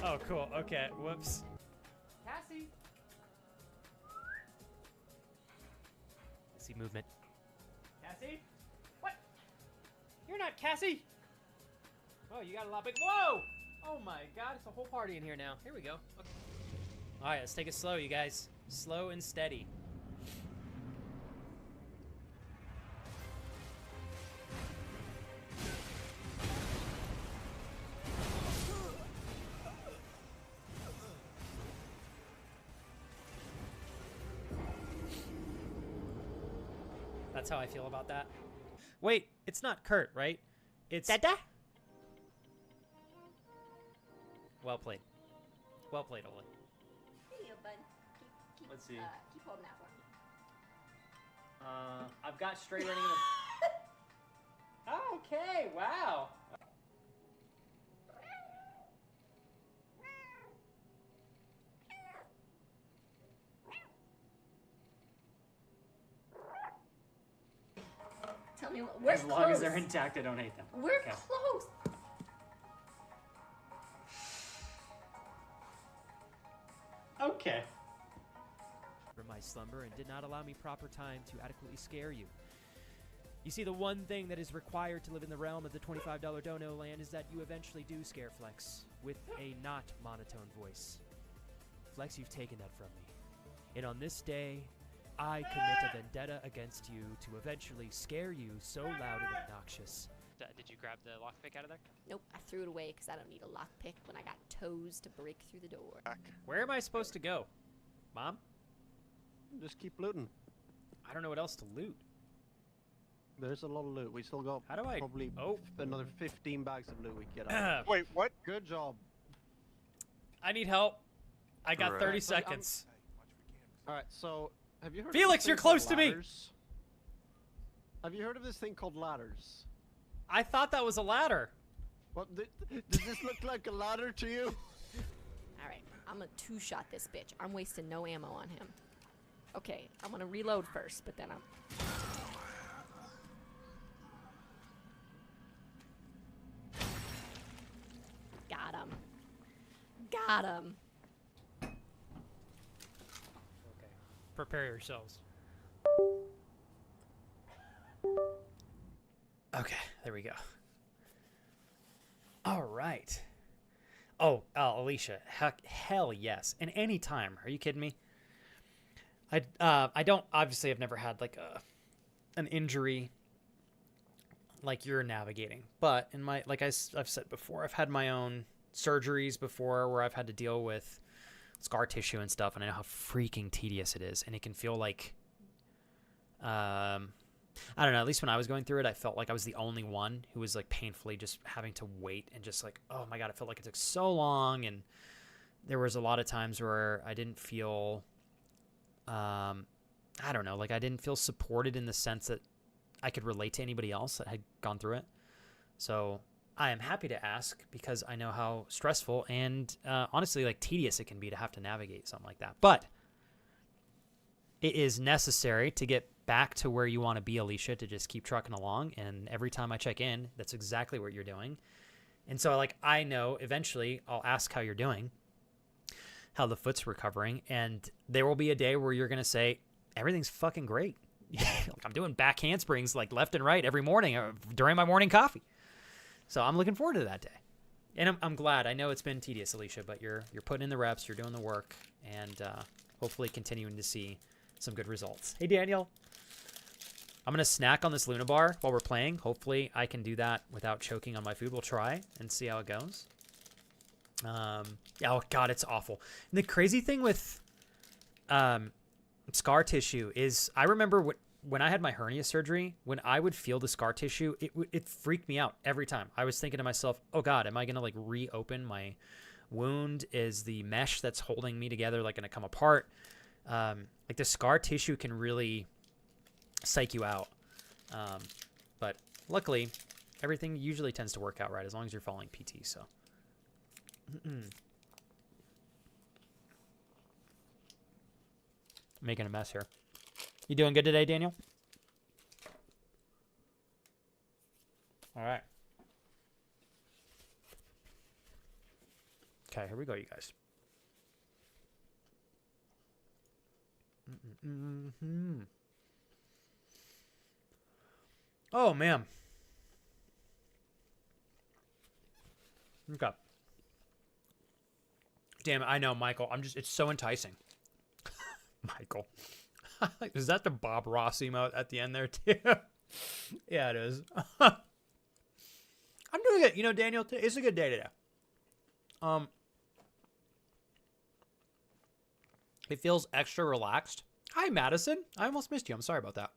Oh cool, okay, whoops. Cassie! I see movement. Cassie? What? You're not Cassie! Oh, you got a lot big. Whoa! Oh my god, it's a whole party in here now. Here we go. Okay. All right, let's take it slow, you guys. Slow and steady. That's how I feel about that. Wait, it's not Kurt, right? It's Dada. Well played. Well played, Olin. Let's see. Keep holding that for me. I've got straight running in the... Oh, Okay, wow. Tell me, we're As long as they're intact, I don't hate them. We're Okay. close. Okay. From my slumber and did not allow me proper time to adequately scare you. You see, the one thing that is required to live in the realm of the $25 dono land is that you eventually do scare Flex with a not monotone voice. Flex, you've taken that from me. And on this day, I commit a vendetta against you to eventually scare you so loud and obnoxious. Did you grab the lockpick out of there? Nope, I threw it away because I don't need a lockpick when I got toes to break through the door. Where am I supposed to go? Mom? Just keep looting. I don't know what else to loot. There's a lot of loot. We still got How do I... probably Oh. another 15 bags of loot we can get out. Wait, what? Good job. I need help. I got Right. 30 So, seconds. Alright, so have you heard Felix, of this you're thing close called to me. ladders? Have you heard of this thing called ladders? I thought that was a ladder. What does this look like a ladder to you? Alright, I'm gonna two-shot this bitch. I'm wasting no ammo on him. Okay, I'm gonna reload first, but then I'm... Got him. Got him. Okay. Prepare yourselves. Okay, there we go. All right. Oh, Alicia, hell yes. And any time. Are you kidding me? I don't, obviously I've never had like an injury like you're navigating, but in my, like I've said before, I've had my own surgeries before where I've had to deal with scar tissue and stuff, and I know how freaking tedious it is, and it can feel like, I don't know, at least when I was going through it, I felt like I was the only one who was like painfully just having to wait and just like, oh my God, it felt like it took so long. And there was a lot of times where I didn't feel, I don't know, like I didn't feel supported in the sense that I could relate to anybody else that had gone through it. So I am happy to ask because I know how stressful and honestly like tedious it can be to have to navigate something like that. But it is necessary to get back to where you want to be, Alicia, to just keep trucking along. And every time I check in, that's exactly what you're doing. And so like I know eventually I'll ask how you're doing, how the foot's recovering, and there will be a day where you're going to say, everything's fucking great. I'm doing back handsprings like left and right every morning during my morning coffee. So I'm looking forward to that day. And I'm glad. I know it's been tedious, Alicia, but you're putting in the reps, you're doing the work, and hopefully continuing to see some good results. Hey, Daniel. I'm going to snack on this Luna bar while we're playing. Hopefully I can do that without choking on my food. We'll try and see how it goes. Oh, God, it's awful. And the crazy thing with scar tissue is I remember when I had my hernia surgery, when I would feel the scar tissue, it freaked me out every time. I was thinking to myself, oh God, am I going to like reopen my wound? Is the mesh that's holding me together like going to come apart? Like the scar tissue can really psych you out. But luckily everything usually tends to work out right as long as you're following PT. So making a mess here. You doing good today, Daniel? All right. Okay, here we go, you guys. Oh, man. Okay. Damn it, I know, Michael. It's so enticing. Michael. Is that the Bob Ross emote at the end there, too? Yeah, it is. I'm doing it. You know, Daniel, it's a good day today. It feels extra relaxed. Hi, Madison. I almost missed you. I'm sorry about that.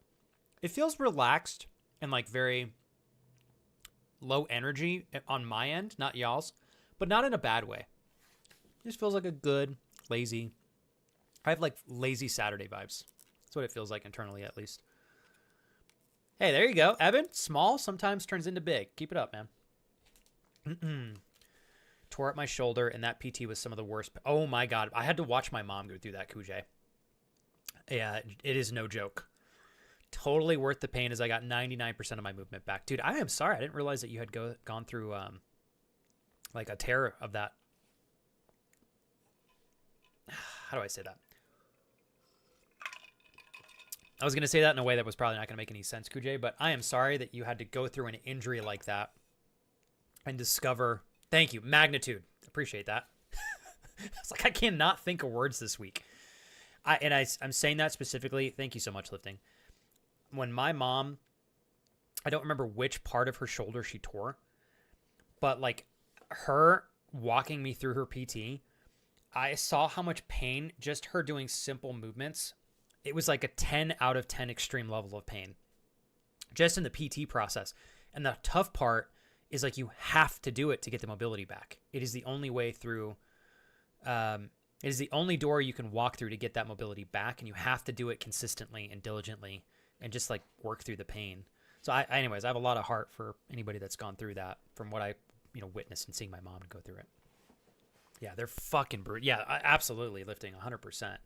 It feels relaxed and like very low energy on my end, not y'all's, but not in a bad way. It just feels like a good, lazy, I have like lazy Saturday vibes. That's what it feels like internally, at least. Hey, there you go. Evan, small sometimes turns into big. Keep it up, man. Tore up my shoulder, and that PT was some of the worst. Oh, my God. I had to watch my mom go through that, Kujay. Yeah, it is no joke. Totally worth the pain as I got 99% of my movement back. Dude, I am sorry. I didn't realize that you had gone through like a tear of that. How do I say that? I was going to say that in a way that was probably not going to make any sense, Kujay, but I am sorry that you had to go through an injury like that and discover... Thank you. Magnitude. Appreciate that. It's like I cannot think of words this week. I'm saying that specifically. Thank you so much, Lifting. When my mom, I don't remember which part of her shoulder she tore, but like her walking me through her PT, I saw how much pain, just her doing simple movements. It was like a 10 out of 10 extreme level of pain just in the PT process. And the tough part is like you have to do it to get the mobility back. It is the only way through. It is the only door you can walk through to get that mobility back, and you have to do it consistently and diligently and just like work through the pain. So anyways, I have a lot of heart for anybody that's gone through that from what I, witnessed and seeing my mom go through it. Yeah, they're fucking brutal. Yeah, absolutely. Lifting 100%.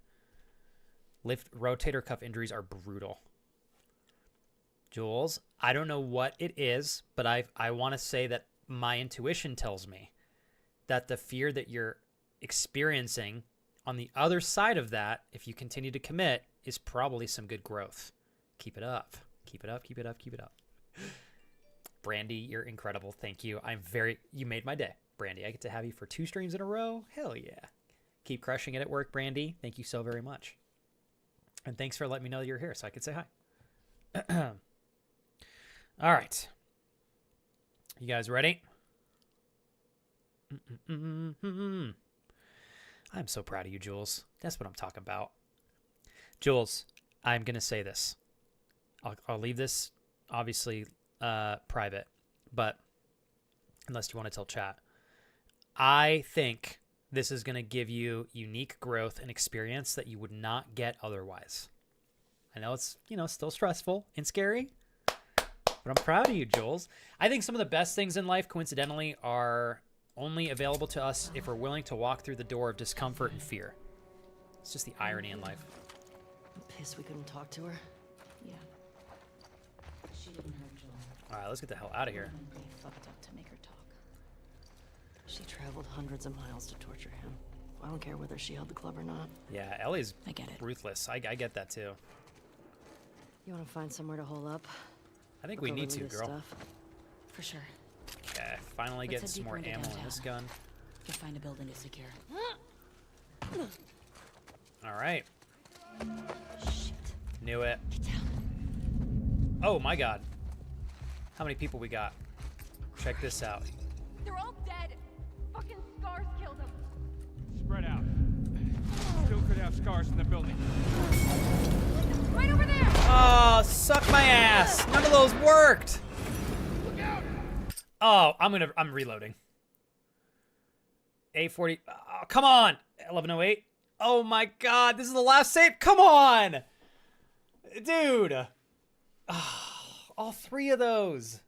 Rotator cuff injuries are brutal. Jules, I don't know what it is, but I want to say that my intuition tells me that the fear that you're experiencing on the other side of that, if you continue to commit, is probably some good growth. Keep it up. Keep it up. Keep it up. Keep it up. Brandy, you're incredible. Thank you. You made my day, Brandy. I get to have you for 2 streams in a row. Hell yeah. Keep crushing it at work, Brandy. Thank you so very much. And thanks for letting me know that you're here so I could say hi. All right. You guys ready? I'm so proud of you, Jules. That's what I'm talking about. Jules, I'm going to say this. I'll leave this, obviously, private, but unless you want to tell chat. I think this is going to give you unique growth and experience that you would not get otherwise. I know it's, still stressful and scary, but I'm proud of you, Jules. I think some of the best things in life, coincidentally, are only available to us if we're willing to walk through the door of discomfort and fear. It's just the irony in life. I'm pissed we couldn't talk to her. Yeah. She didn't hurt Joel. All right, let's get the hell out of here. They fucked up to make her talk. She traveled hundreds of miles to torture him. I don't care whether she held the club or not. Yeah, Ellie's I get it. ruthless. I get that too. You want to find somewhere to hole up? I think Look we over need to, Lita's girl. stuff? For sure. Okay, finally Let's getting head some deeper more into ammo in downtown. this gun. We'll find a building to secure. All right. Shit. Knew it. Get down. Oh my god. How many people we got? Check this out. They're all dead. Fucking scars killed them. Spread out. Still could have scars in the building. Right over there. Oh, suck my ass. None of those worked. Look out! Oh, I'm reloading. 840. Oh, come on. 1108. Oh my god, this is the last save. Come on. Dude. Oh, all 3 of those.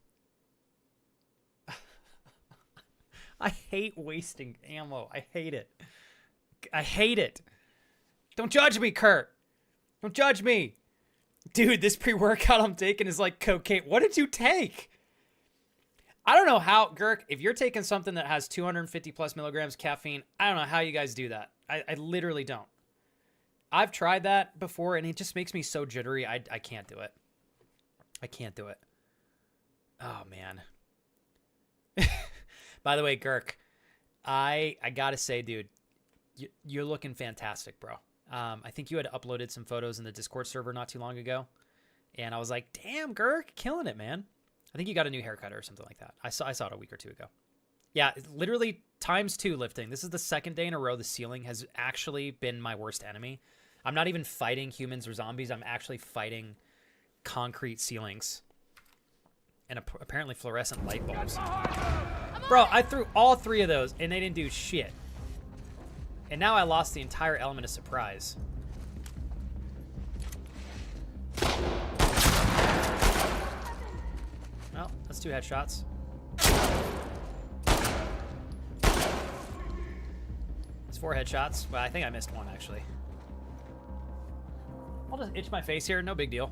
I hate wasting ammo. I hate it. I hate it. Don't judge me, Kurt. Don't judge me. Dude, this pre-workout I'm taking is like cocaine. What did you take? I don't know how, Girk, if you're taking something that has 250 plus milligrams caffeine, I don't know how you guys do that. I literally don't. I've tried that before, and it just makes me so jittery. I can't do it. I can't do it. Oh, man. By the way, Girk, I gotta say, dude, you're looking fantastic, bro. I think you had uploaded some photos in the Discord server not too long ago, and I was like, damn, Girk, killing it, man. I think you got a new haircut or something like that. I saw it a week or 2 ago. Yeah, literally ×2 lifting. This is the 2nd day in a row the ceiling has actually been my worst enemy. I'm not even fighting humans or zombies. I'm actually fighting concrete ceilings and apparently fluorescent light bulbs. Bro, I threw all 3 of those and they didn't do shit. And now I lost the entire element of surprise. Oh, that's 2 headshots. That's 4 headshots. Well, I think I missed one, actually. I'll just itch my face here. No big deal.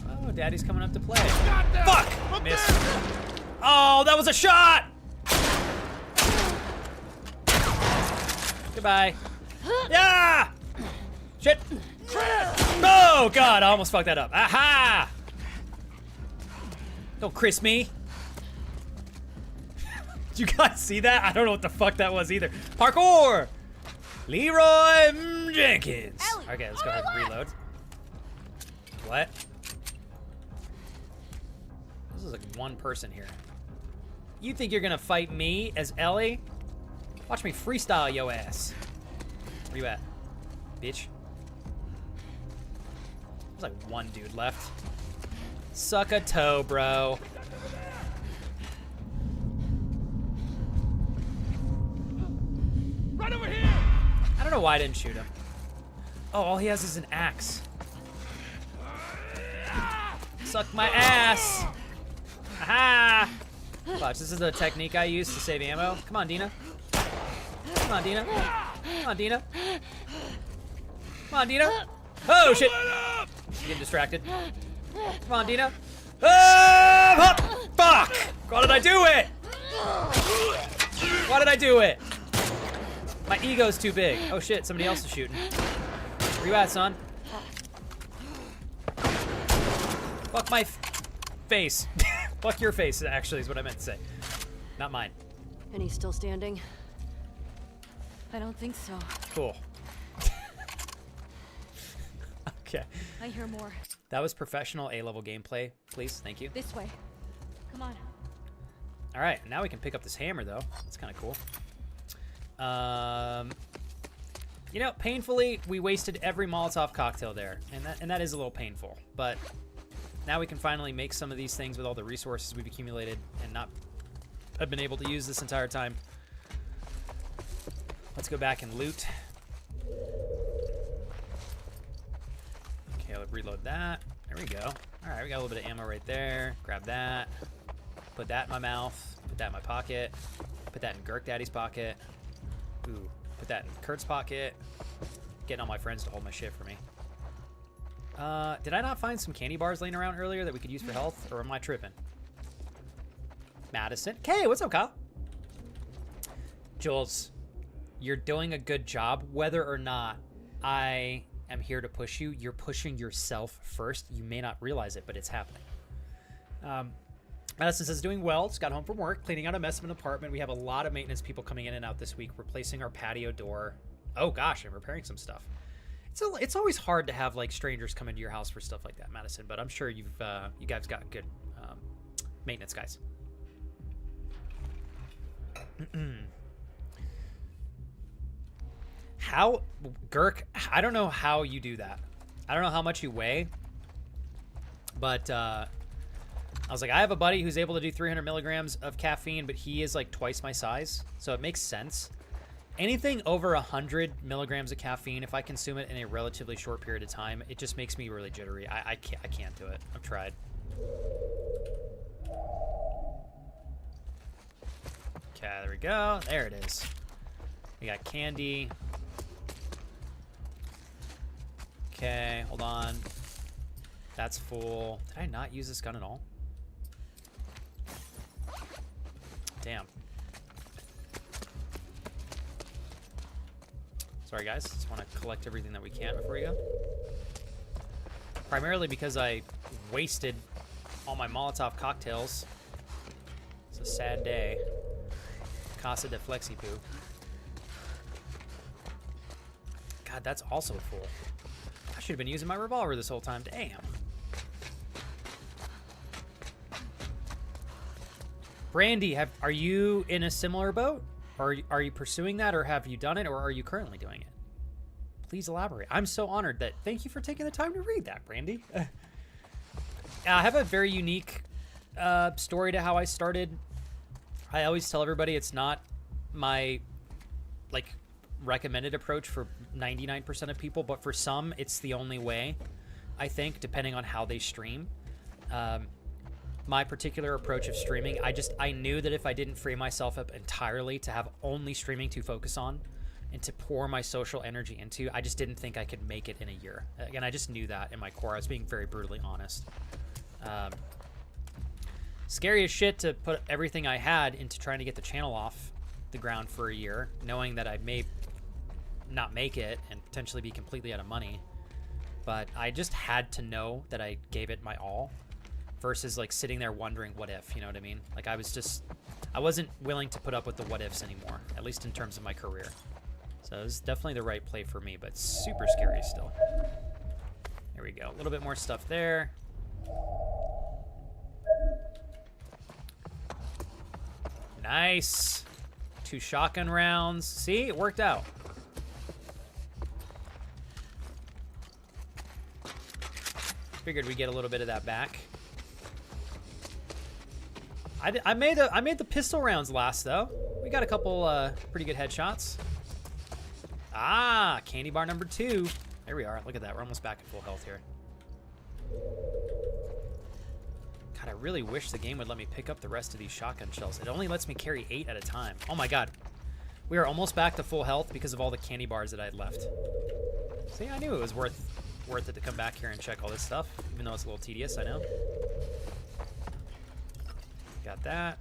Oh, Daddy's coming up to play. Fuck! Missed. Oh, that was a shot! Goodbye. Yeah! Shit! Oh, God, I almost fucked that up. Aha! Don't Chris me. Did you guys see that? I don't know what the fuck that was either. Parkour! Leroy Jenkins. Okay, let's go ahead and reload. What? This is like one person here. You think you're gonna fight me as Ellie? Watch me freestyle yo ass. Where you at, bitch? There's like one dude left. Suck a toe, bro. Right over here! I don't know why I didn't shoot him. Oh, all he has is an axe. Suck my ass. Aha! Watch, this is the technique I use to save ammo. Come on, Dina. Come on, Dina. Come on, Dina. Come on, Dina. Oh, shit. I'm getting distracted. Come on, Dina. Hop! Fuck! Why did I do it? Why did I do it? My ego's too big. Oh, shit. Somebody else is shooting. Where you at, son? Fuck my face. Fuck your face, actually, is what I meant to say. Not mine. And he's still standing? I don't think so. Cool. Okay. I hear more. That was professional A-level gameplay, please. Thank you. This way. Come on. All right, now we can pick up this hammer, though. That's kind of cool. You know, painfully, we wasted every Molotov cocktail there, and that is a little painful. But now we can finally make some of these things with all the resources we've accumulated and not have been able to use this entire time. Let's go back and loot. Okay, let's reload that. There we go. All right, we got a little bit of ammo right there. Grab that. Put that in my mouth. Put that in my pocket. Put that in Gurk Daddy's pocket. Ooh, put that in Kurt's pocket. Getting all my friends to hold my shit for me. Did I not find some candy bars laying around earlier that we could use for health, or am I tripping? Madison. Okay, what's up, Kyle? Jules, you're doing a good job. Whether or not I am here to push you, you're pushing yourself first. You may not realize it, but it's happening. Madison says, doing well. Just got home from work, cleaning out a mess of an apartment. We have a lot of maintenance people coming in and out this week, replacing our patio door. Oh gosh, and repairing some stuff. It's always hard to have like strangers come into your house for stuff like that, Madison. But I'm sure you guys got good maintenance guys. How, Gurk? I don't know how you do that. I don't know how much you weigh, but I was like, I have a buddy who's able to do 300 milligrams of caffeine, but he is like twice my size, so it makes sense. Anything over 100 milligrams of caffeine, if I consume it in a relatively short period of time, it just makes me really jittery. I can't do it. I've tried. Okay, there we go. There it is. We got candy. Okay, hold on. That's full. Did I not use this gun at all? Damn. Sorry, guys. Just want to collect everything that we can before we go. Primarily because I wasted all my Molotov cocktails. It's a sad day. Casa de Flexipoo. God, that's also full. I should have been using my revolver this whole time. Damn. Brandy, are you in a similar boat? Or are you pursuing that, or have you done it, or are you currently doing it? Please elaborate. I'm so honored that. Thank you for taking the time to read that, Brandy. I have a very unique story to how I started. I always tell everybody it's not my like recommended approach for 99% of people, but for some it's the only way, I think, depending on how they stream. My particular approach of streaming, I knew that if I didn't free myself up entirely to have only streaming to focus on and to pour my social energy into, I just didn't think I could make it in a year. Again, I just knew that in my core. I was being very brutally honest. Scary as shit to put everything I had into trying to get the channel off the ground for a year, knowing that I may not make it and potentially be completely out of money. But I just had to know that I gave it my all versus like sitting there wondering what if, you know what I mean? Like I wasn't willing to put up with the what ifs anymore, at least in terms of my career. So it was definitely the right play for me, but super scary still. There we go. A little bit more stuff there. Nice. 2 shotgun rounds. See, it worked out. Figured we'd get a little bit of that back. I made the pistol rounds last though. We got a couple pretty good headshots. Ah, candy bar number 2. There we are. Look at that. We're almost back at full health here. God, I really wish the game would let me pick up the rest of these shotgun shells. It only lets me carry 8 at a time. Oh my god. We are almost back to full health because of all the candy bars that I had left. See, I knew it was worth it to come back here and check all this stuff, even though it's a little tedious, I know. Got that.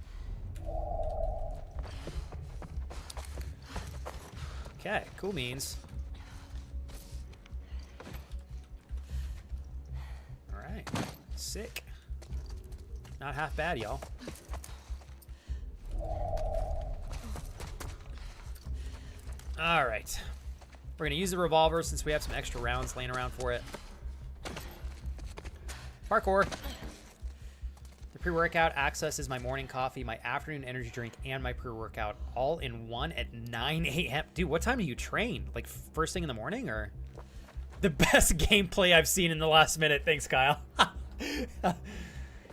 Okay, cool beans. All right, sick. Not half bad, y'all. All right. We're gonna use the revolver since we have some extra rounds laying around for it. Parkour. The pre-workout accesses my morning coffee, my afternoon energy drink, and my pre-workout all in one at 9 a.m. Dude, what time do you train? Like first thing in the morning, or? The best gameplay I've seen in the last minute. Thanks, Kyle.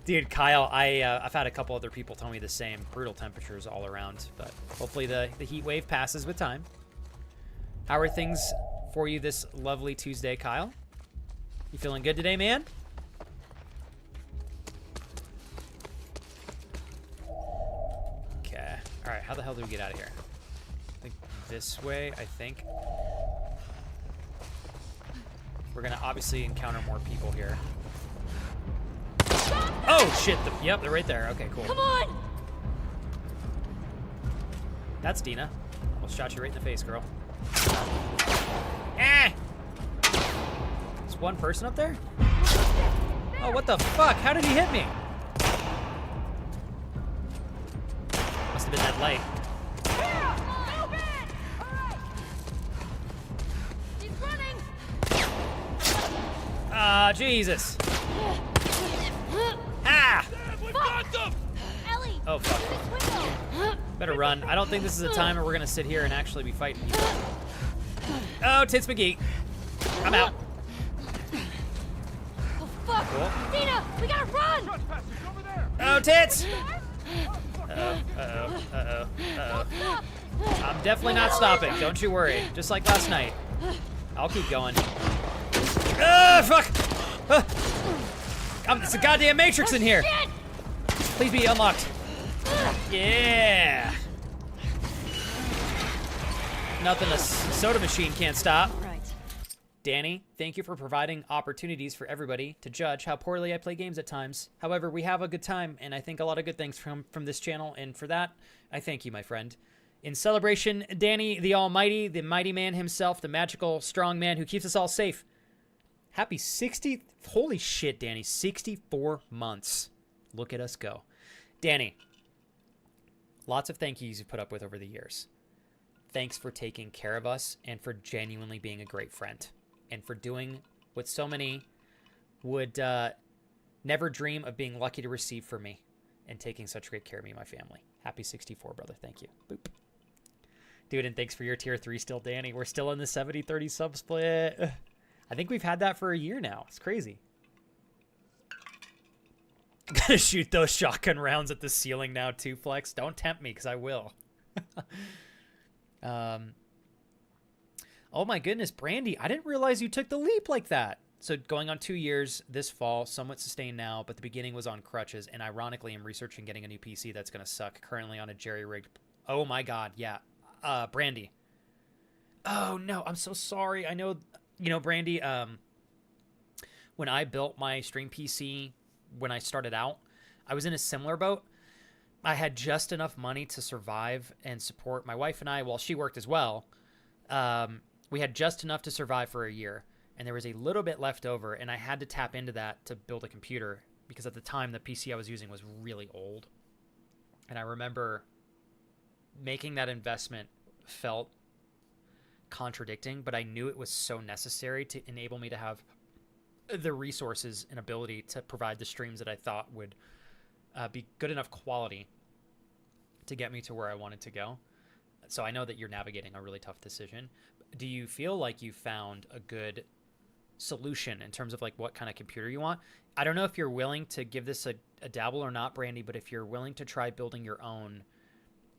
Dude, Kyle, I've had a couple other people tell me the same. Brutal temperatures all around, but hopefully the heat wave passes with time. How are things for you this lovely Tuesday, Kyle? You feeling good today, man? Okay. All right, how the hell do we get out of here? I think this way, I think. We're gonna obviously encounter more people here. Oh, shit. Yep, they're right there. Okay, cool. Come on! That's Dina. Almost shot you right in the face, girl. Eh! There's one person up there? Oh, what the fuck? How did he hit me? Must have been that light. He's running! Ah, Jesus. Ah! Ellie! Oh, fuck. Better run. I don't think this is a time where we're gonna sit here and actually be fighting people. Oh, Tits McGee. I'm out. Oh, fuck! Cool. Dina, we gotta run! Oh, Tits! Uh-oh, uh-oh, uh-oh, uh-oh. I'm definitely not stopping, don't you worry. Just like last night. I'll keep going. Ah, fuck! It's a goddamn Matrix in here! Please be unlocked. Yeah! Nothing a soda machine can't stop. Right. Danny, thank you for providing opportunities for everybody to judge how poorly I play games at times. However, we have a good time, and I think a lot of good things from this channel, and for that, I thank you, my friend. In celebration, Danny, the almighty, the mighty man himself, the magical, strong man who keeps us all safe. Happy 60... Holy shit, Danny. 64 months. Look at us go. Danny, lots of thank yous you've put up with over the years. Thanks for taking care of us and for genuinely being a great friend. And for doing what so many would never dream of being lucky to receive from me. And taking such great care of me and my family. Happy 64, brother. Thank you. Boop. Dude, and thanks for your tier 3 still, Danny. We're still in the 70-30 sub split. I think we've had that for a year now. It's crazy. I'm gonna shoot those shotgun rounds at the ceiling now too, Flex. Don't tempt me, because I will. Oh my goodness, Brandy, I didn't realize you took the leap like that. So going on 2 years this fall, somewhat sustained now, but the beginning was on crutches. And ironically, I'm researching getting a new PC that's going to suck. Currently on a jerry-rigged. Oh my God, yeah. Brandy. Oh no, I'm so sorry. I know, Brandy, when I built my stream PC, when I started out, I was in a similar boat. I had just enough money to survive and support my wife and I, while she worked as well. We had just enough to survive for a year. And there was a little bit left over, and I had to tap into that to build a computer because at the time the PC I was using was really old. And I remember making that investment felt contradicting, but I knew it was so necessary to enable me to have the resources and ability to provide the streams that I thought would be good enough quality to get me to where I wanted to go. So I know that you're navigating a really tough decision. Do you feel like you found a good solution in terms of like what kind of computer you want? I don't know if you're willing to give this a dabble or not, Brandy, but if you're willing to try building your own,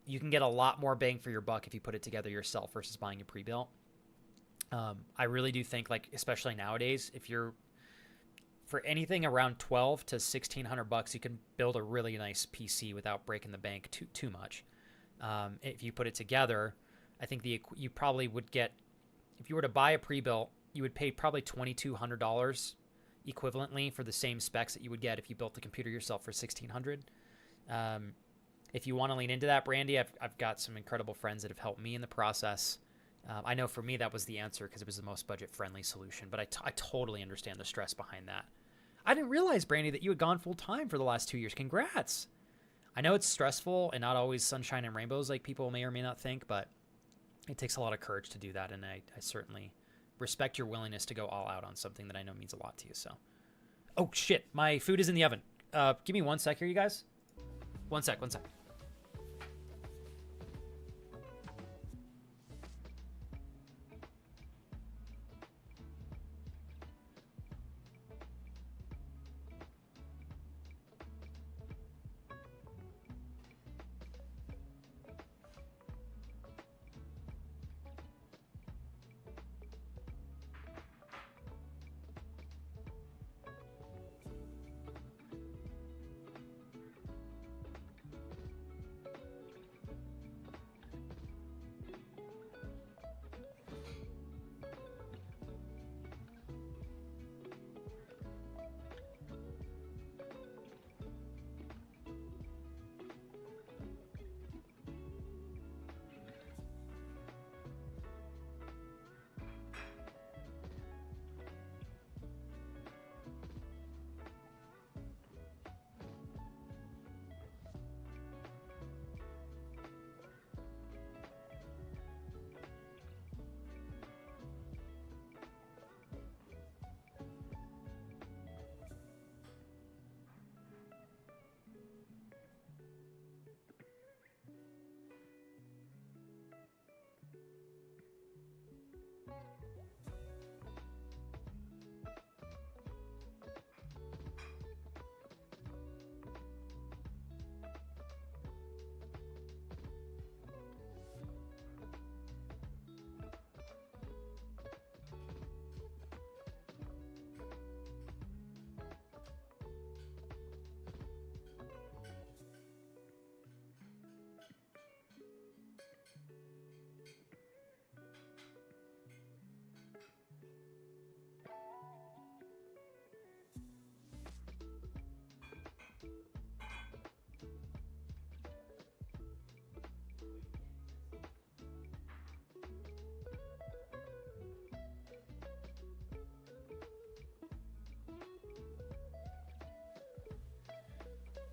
you can get a lot more bang for your buck if you put it together yourself versus buying a pre-built. I really do think, like, especially nowadays, if you're for anything around 12 to 1600 bucks, you can build a really nice PC without breaking the bank too much. If you put it together, I think you probably would get, if you were to buy a pre-built, you would pay probably $2,200 equivalently for the same specs that you would get if you built the computer yourself for $1,600. If you want to lean into that, Brandy, I've got some incredible friends that have helped me in the process. I know for me that was the answer because it was the most budget-friendly solution, but I totally understand the stress behind that. I didn't realize, Brandy, that you had gone full-time for the last 2 years. Congrats! I know it's stressful and not always sunshine and rainbows like people may or may not think, but it takes a lot of courage to do that, and I certainly respect your willingness to go all out on something that I know means a lot to you. So, oh shit, my food is in the oven. Give me 1 sec here, you guys. One sec.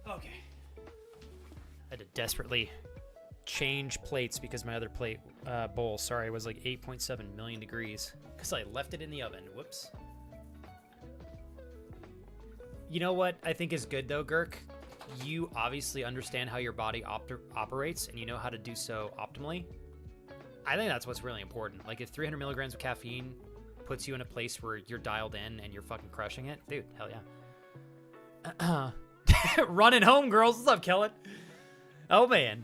Okay. I had to desperately change plates because my other plate bowl, sorry, was like 8.7 million degrees because I left it in the oven. Whoops. You know what I think is good though, Girk? You obviously understand how your body operates and you know how to do so optimally. I think that's what's really important. Like if 300 milligrams of caffeine puts you in a place where you're dialed in and you're fucking crushing it, dude, hell yeah. Running home, girls. What's up, Kellen? Oh, man.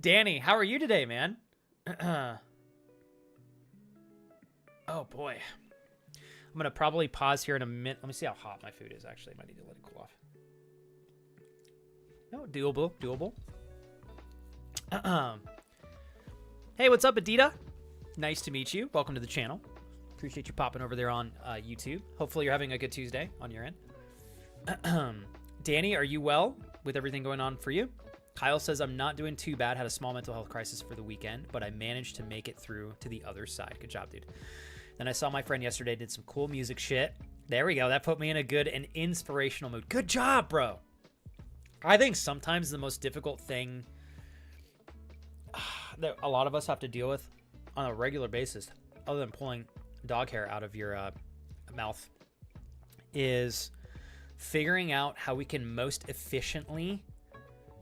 Danny, how are you today, man? Oh boy. I'm gonna probably pause here in a minute. Let me see how hot my food is. Actually, I might need to let it cool off. No, doable. Hey, what's up, Adita? Nice to meet you. Welcome to the channel. Appreciate you popping over there on YouTube. Hopefully you're having a good Tuesday on your end. Danny, are you well with everything going on for you? Kyle says, I'm not doing too bad. Had a small mental health crisis for the weekend, but I managed to make it through to the other side. Good job, dude. Then I saw my friend yesterday, did some cool music shit. There we go. That put me in a good and inspirational mood. Good job, bro. I think sometimes the most difficult thing that a lot of us have to deal with on a regular basis, other than pulling dog hair out of your mouth, is figuring out how we can most efficiently,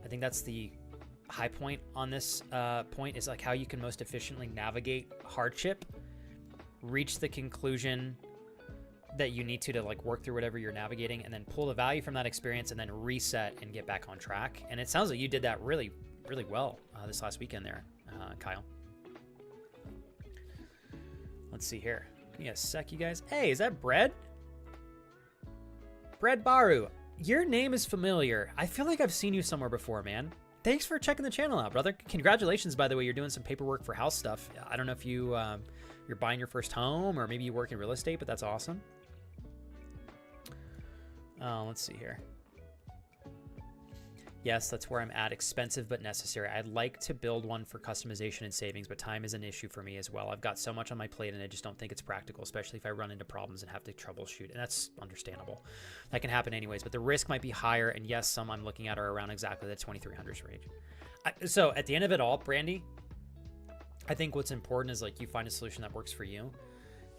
I think that's the high point on this point, is like how you can most efficiently navigate hardship, reach the conclusion that you need to like work through whatever you're navigating, and then pull the value from that experience and then reset and get back on track. And it sounds like you did that really, really well this last weekend there, Kyle. Let's see here. Give me a sec, you guys. Hey, is that Bread? Bread Baru. Your name is familiar. I feel like I've seen you somewhere before, man. Thanks for checking the channel out, brother. Congratulations, by the way. You're doing some paperwork for house stuff. I don't know if you're buying your first home or maybe you work in real estate, but that's awesome. Let's see here. Yes, that's where I'm at. Expensive but necessary. I'd like to build one for customization and savings, but time is an issue for me as well. I've got so much on my plate and I just don't think it's practical, especially if I run into problems and have to troubleshoot. And that's understandable. That can happen anyways, but the risk might be higher. And yes, some I'm looking at are around exactly the 2300s range. So at the end of it all, Brandy, I think what's important is like you find a solution that works for you.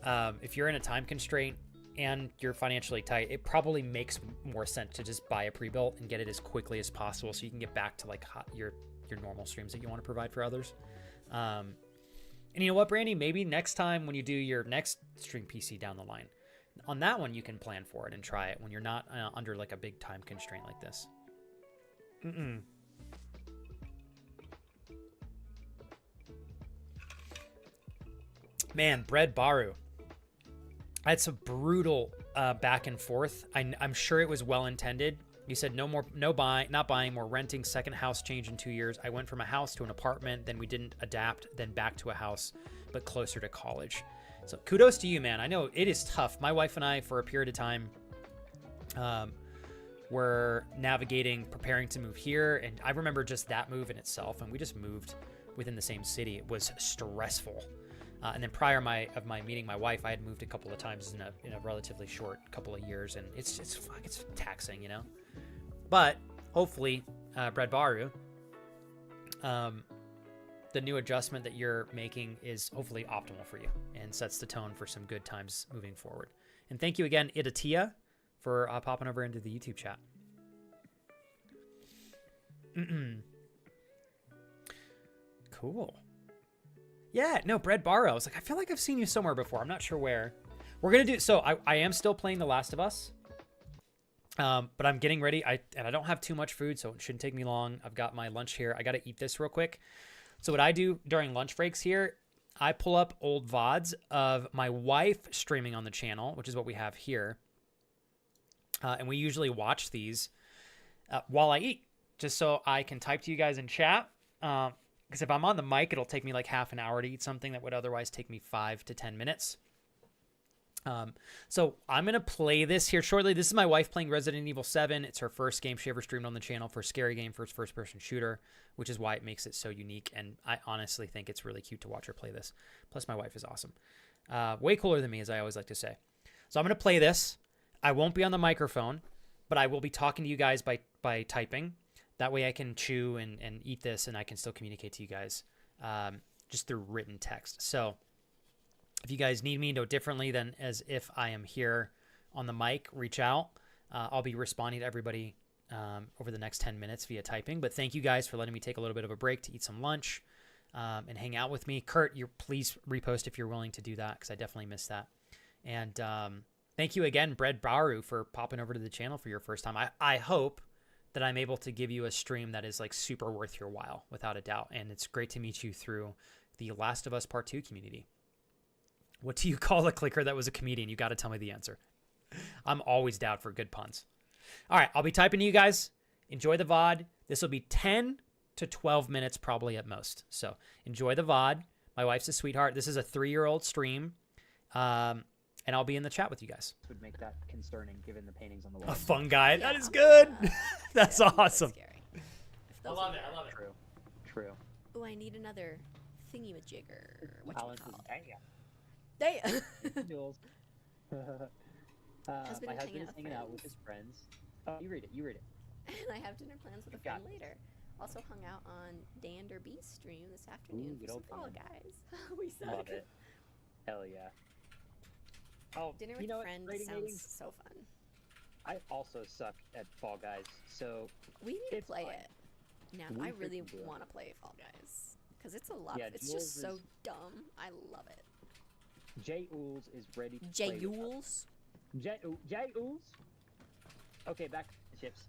If you're in a time constraint and you're financially tight, it probably makes more sense to just buy a pre-built and get it as quickly as possible so you can get back to like your normal streams that you want to provide for others. And you know what, Brandy, maybe next time when you do your next stream PC down the line, on that one you can plan for it and try it when you're not under like a big time constraint like this. Man, Bread Baru. It's a brutal back and forth. I'm sure it was well intended. You said not buying, more renting, second house change in 2 years. I went from a house to an apartment, then we didn't adapt, then back to a house, but closer to college. So kudos to you, man. I know it is tough. My wife and I, for a period of time, were navigating, preparing to move here. And I remember just that move in itself, and we just moved within the same city. It was stressful. And then prior of my meeting my wife, I had moved a couple of times in a relatively short couple of years, and it's taxing, you know. But hopefully, Bread Baru, the new adjustment that you're making is hopefully optimal for you and sets the tone for some good times moving forward. And thank you again, Idatia, for popping over into the YouTube chat. Cool. Yeah, no, Bread Baru. I was like, I feel like I've seen you somewhere before. I'm not sure where. We're going to do... So I am still playing The Last of Us. But I'm getting ready. And I don't have too much food, so it shouldn't take me long. I've got my lunch here. I got to eat this real quick. So what I do during lunch breaks here, I pull up old VODs of my wife streaming on the channel, which is what we have here. And we usually watch these while I eat, just so I can type to you guys in chat. Because if I'm on the mic, it'll take me like half an hour to eat something that would otherwise take me 5 to 10 minutes. So I'm going to play this here shortly. This is my wife playing Resident Evil 7. It's her first game she ever streamed on the channel for a scary game, first-person shooter, which is why it makes it so unique. And I honestly think it's really cute to watch her play this. Plus, my wife is awesome. Way cooler than me, as I always like to say. So I'm going to play this. I won't be on the microphone, but I will be talking to you guys by typing. That way I can chew and eat this, and I can still communicate to you guys just through written text. So if you guys need me no differently than as if I am here on the mic, reach out. I'll be responding to everybody over the next 10 minutes via typing. But thank you guys for letting me take a little bit of a break to eat some lunch and hang out with me. Kurt, please repost if you're willing to do that, because I definitely missed that. And thank you again, Bread Baru, for popping over to the channel for your first time. I hope that I'm able to give you a stream that is like super worth your while, without a doubt. And it's great to meet you through the Last of Us Part 2 community. What do you call a clicker that was a comedian? You got to tell me the answer. I'm always down for good puns. All right, I'll be typing to you guys. Enjoy the VOD. This will be 10 to 12 minutes probably at most. So enjoy the VOD. My wife's a sweetheart. This is a 3-year-old stream. And I'll be in the chat with you guys. Would make that concerning given the paintings on the wall. A fun guy. That is good. That's awesome. Scary. I love it. I love it. True. True. Oh, I need another thingy-majigger. What you Alan call says, it? damn. Jules. Husband My is hanging husband is out with hanging out with friends. his friends. Oh, you read it. You read it. And I have dinner plans with a You got friend this. later. Also hung out on Dander B's stream this afternoon Ooh, for good some old Fall Dan. Guys. We suck. Love it. Hell yeah. Oh, Dinner you with know what? friends Rating sounds meetings? so fun. I also suck at Fall Guys, so We need to It's play fine. it. Now, We I really freaking do it. want to play Fall Guys. Because it's a lot. Yeah, It's Jules just so is- dumb. I love it. Jay Ools is ready to Jay play with us. Yules. Jay Ools? Okay, back to the chips.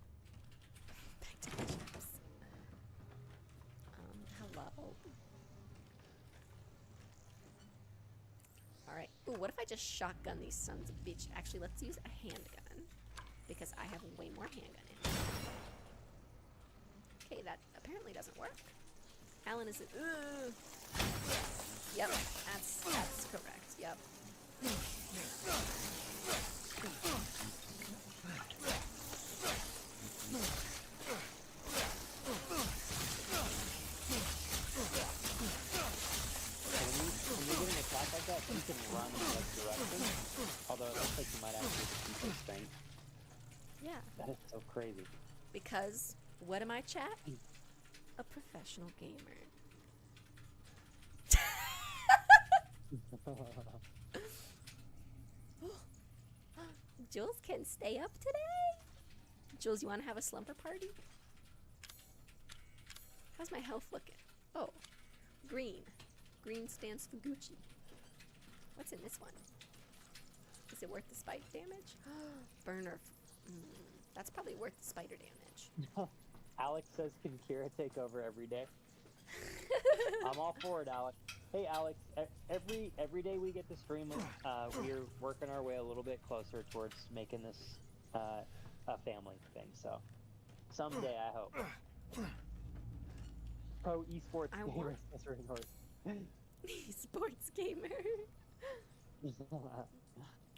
Back to the chips. Hello. Alright. Ooh, what if I just shotgun these sons of bitch? Actually, let's use a handgun. Because I have way more handgun in. Okay, that apparently doesn't work. Alan is it? Yep, that's correct. Yep. When you're getting attacked like that, you can run in that direction. Although it looks like you might actually defeat this thing. Yeah. That is so crazy. Because what am I, chat? A professional gamer. Jules can stay up today? Jules, you want to have a slumber party? How's my health looking? Oh, green. Green stands for Gucci. What's in this one? Is it worth the spike damage? Burner. That's probably worth the spider damage. Alex says, can Kira take over every day? I'm all for it, Alex. Hey, Alex, every day we get to stream, we're working our way a little bit closer towards making this a family thing, so someday, I hope. Pro esports I gamer want- says Rainhorse. Sports gamer.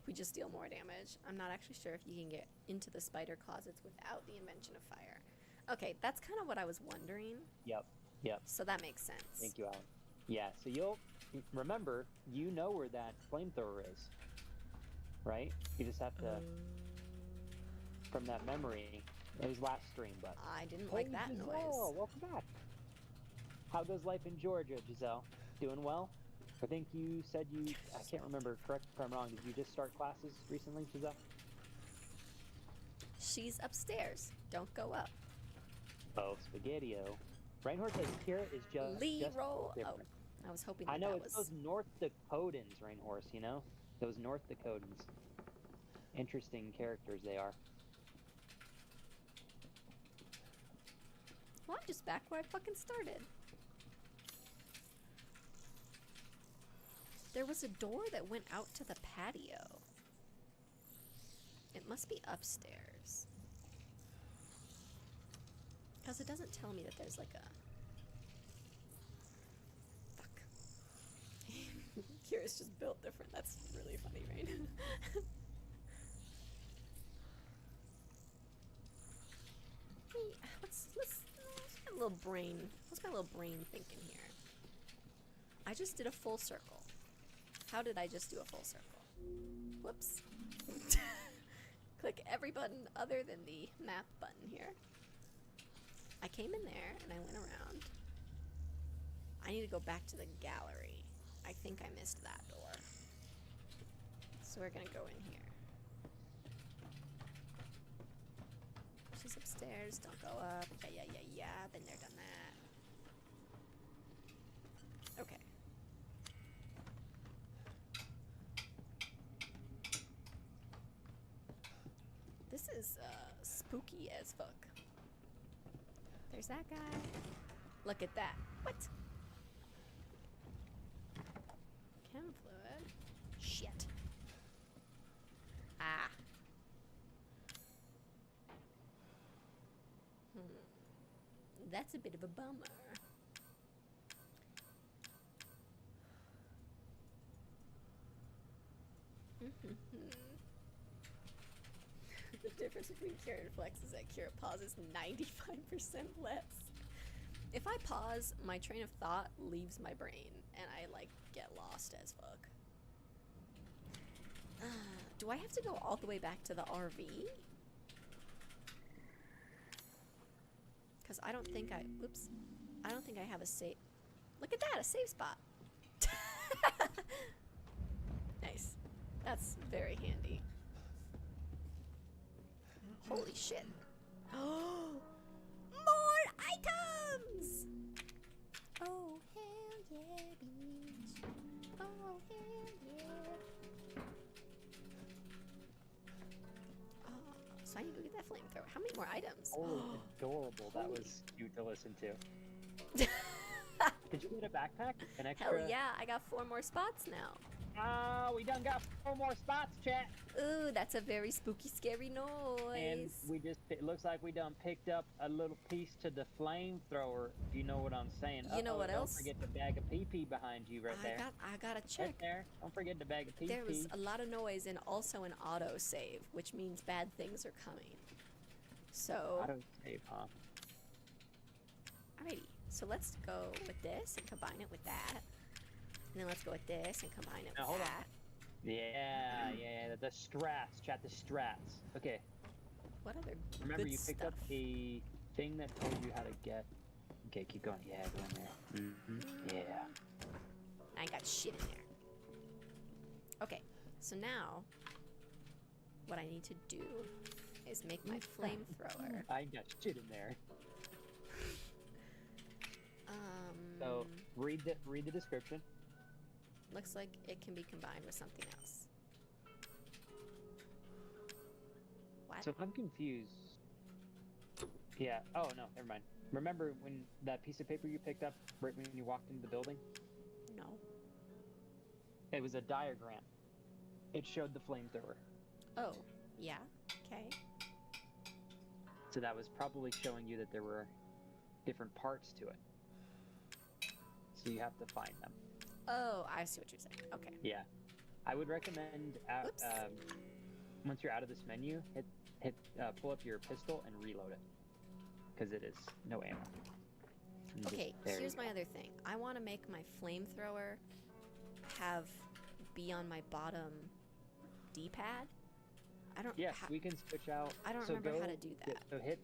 We just deal more damage. I'm not actually sure if you can get into the spider closets without the invention of fire. Okay, that's kind of what I was wondering. Yep. So that makes sense. Thank you, Alex. Yeah, so you'll remember, you know where that flamethrower is, right? You just have to, from that memory, it was last stream, but. I didn't like that Giselle, noise. welcome back. How goes life in Georgia, Giselle? Doing well? I think you said I can't remember, correct me if I'm wrong, did you just start classes recently, Giselle? She's upstairs. Don't go up. Oh, Spaghetti-O. Reinhardt says Kira is just Leroy. different. I was hoping I know, that it's was... those North Dakotans, Rainhorse, you know? Those North Dakotans. Interesting characters they are. Well, I'm just back where I fucking started. There was a door that went out to the patio. It must be upstairs. Because it doesn't tell me that there's like a... Fuck. Kira's just built different. That's really funny, right? Let's my little brain. What's my little brain thinking here? I just did a full circle. How did I just do a full circle? Whoops. Click every button other than the map button here. I came in there and I went around. I need to go back to the gallery. I think I missed that door. So we're gonna go in here. She's upstairs, don't go up. Yeah, been there, done that. Okay. This is spooky as fuck. There's that guy. Look at that. What? That's a bit of a bummer. The difference between Kira and Flex is that Kira pauses 95% less. If I pause, my train of thought leaves my brain, and I, like, get lost as fuck. Do I have to go all the way back to the RV? Because I don't think I... Oops. I don't think I have a save... Look at that! A save spot! Nice. That's very handy. Holy shit. Oh! More items! Oh, hell yeah, bitch. Oh, hell yeah. Oh, so I need to go get that flamethrower. How many more items? Oh, adorable. That was cute to listen to. Did you get a backpack? An extra? Hell yeah, I got 4 more spots now. Ah, we done got 4 more spots, chat. Ooh, that's a very spooky, scary noise. And we just, it looks like we done picked up a little piece to the flamethrower, if you know what I'm saying. You know what else? Don't forget the bag of pee-pee behind you right there. I gotta check. Right there. Don't forget the bag of pee-pee. There was a lot of noise and also an autosave, which means bad things are coming. So... Autosave, huh? Alrighty, so let's go with this and combine it with that. And then let's go with this and combine it with that. Yeah, the strats, chat, the strats. Okay. What other Remember, good you picked stuff? up a thing that told you how to get... Okay, keep going. Yeah, go in there. Mm-hmm. Yeah. I ain't got shit in there. Okay, so now, what I need to do is make my flamethrower. I ain't got shit in there. So, read the description. Looks like it can be combined with something else. What? So I'm confused. Yeah. Oh no, never mind. Remember when that piece of paper you picked up right when you walked into the building? No. It was a diagram. It showed the flamethrower. Oh, yeah. Okay. So that was probably showing you that there were different parts to it. So you have to find them. Oh, I see what you're saying. Okay. Yeah. I would recommend once you're out of this menu, pull up your pistol and reload it, because it is no ammo. Okay, here's my other thing. I want to make my flamethrower be on my bottom D-pad. I don't. Yes, we can switch out. I don't remember how to do that. So hit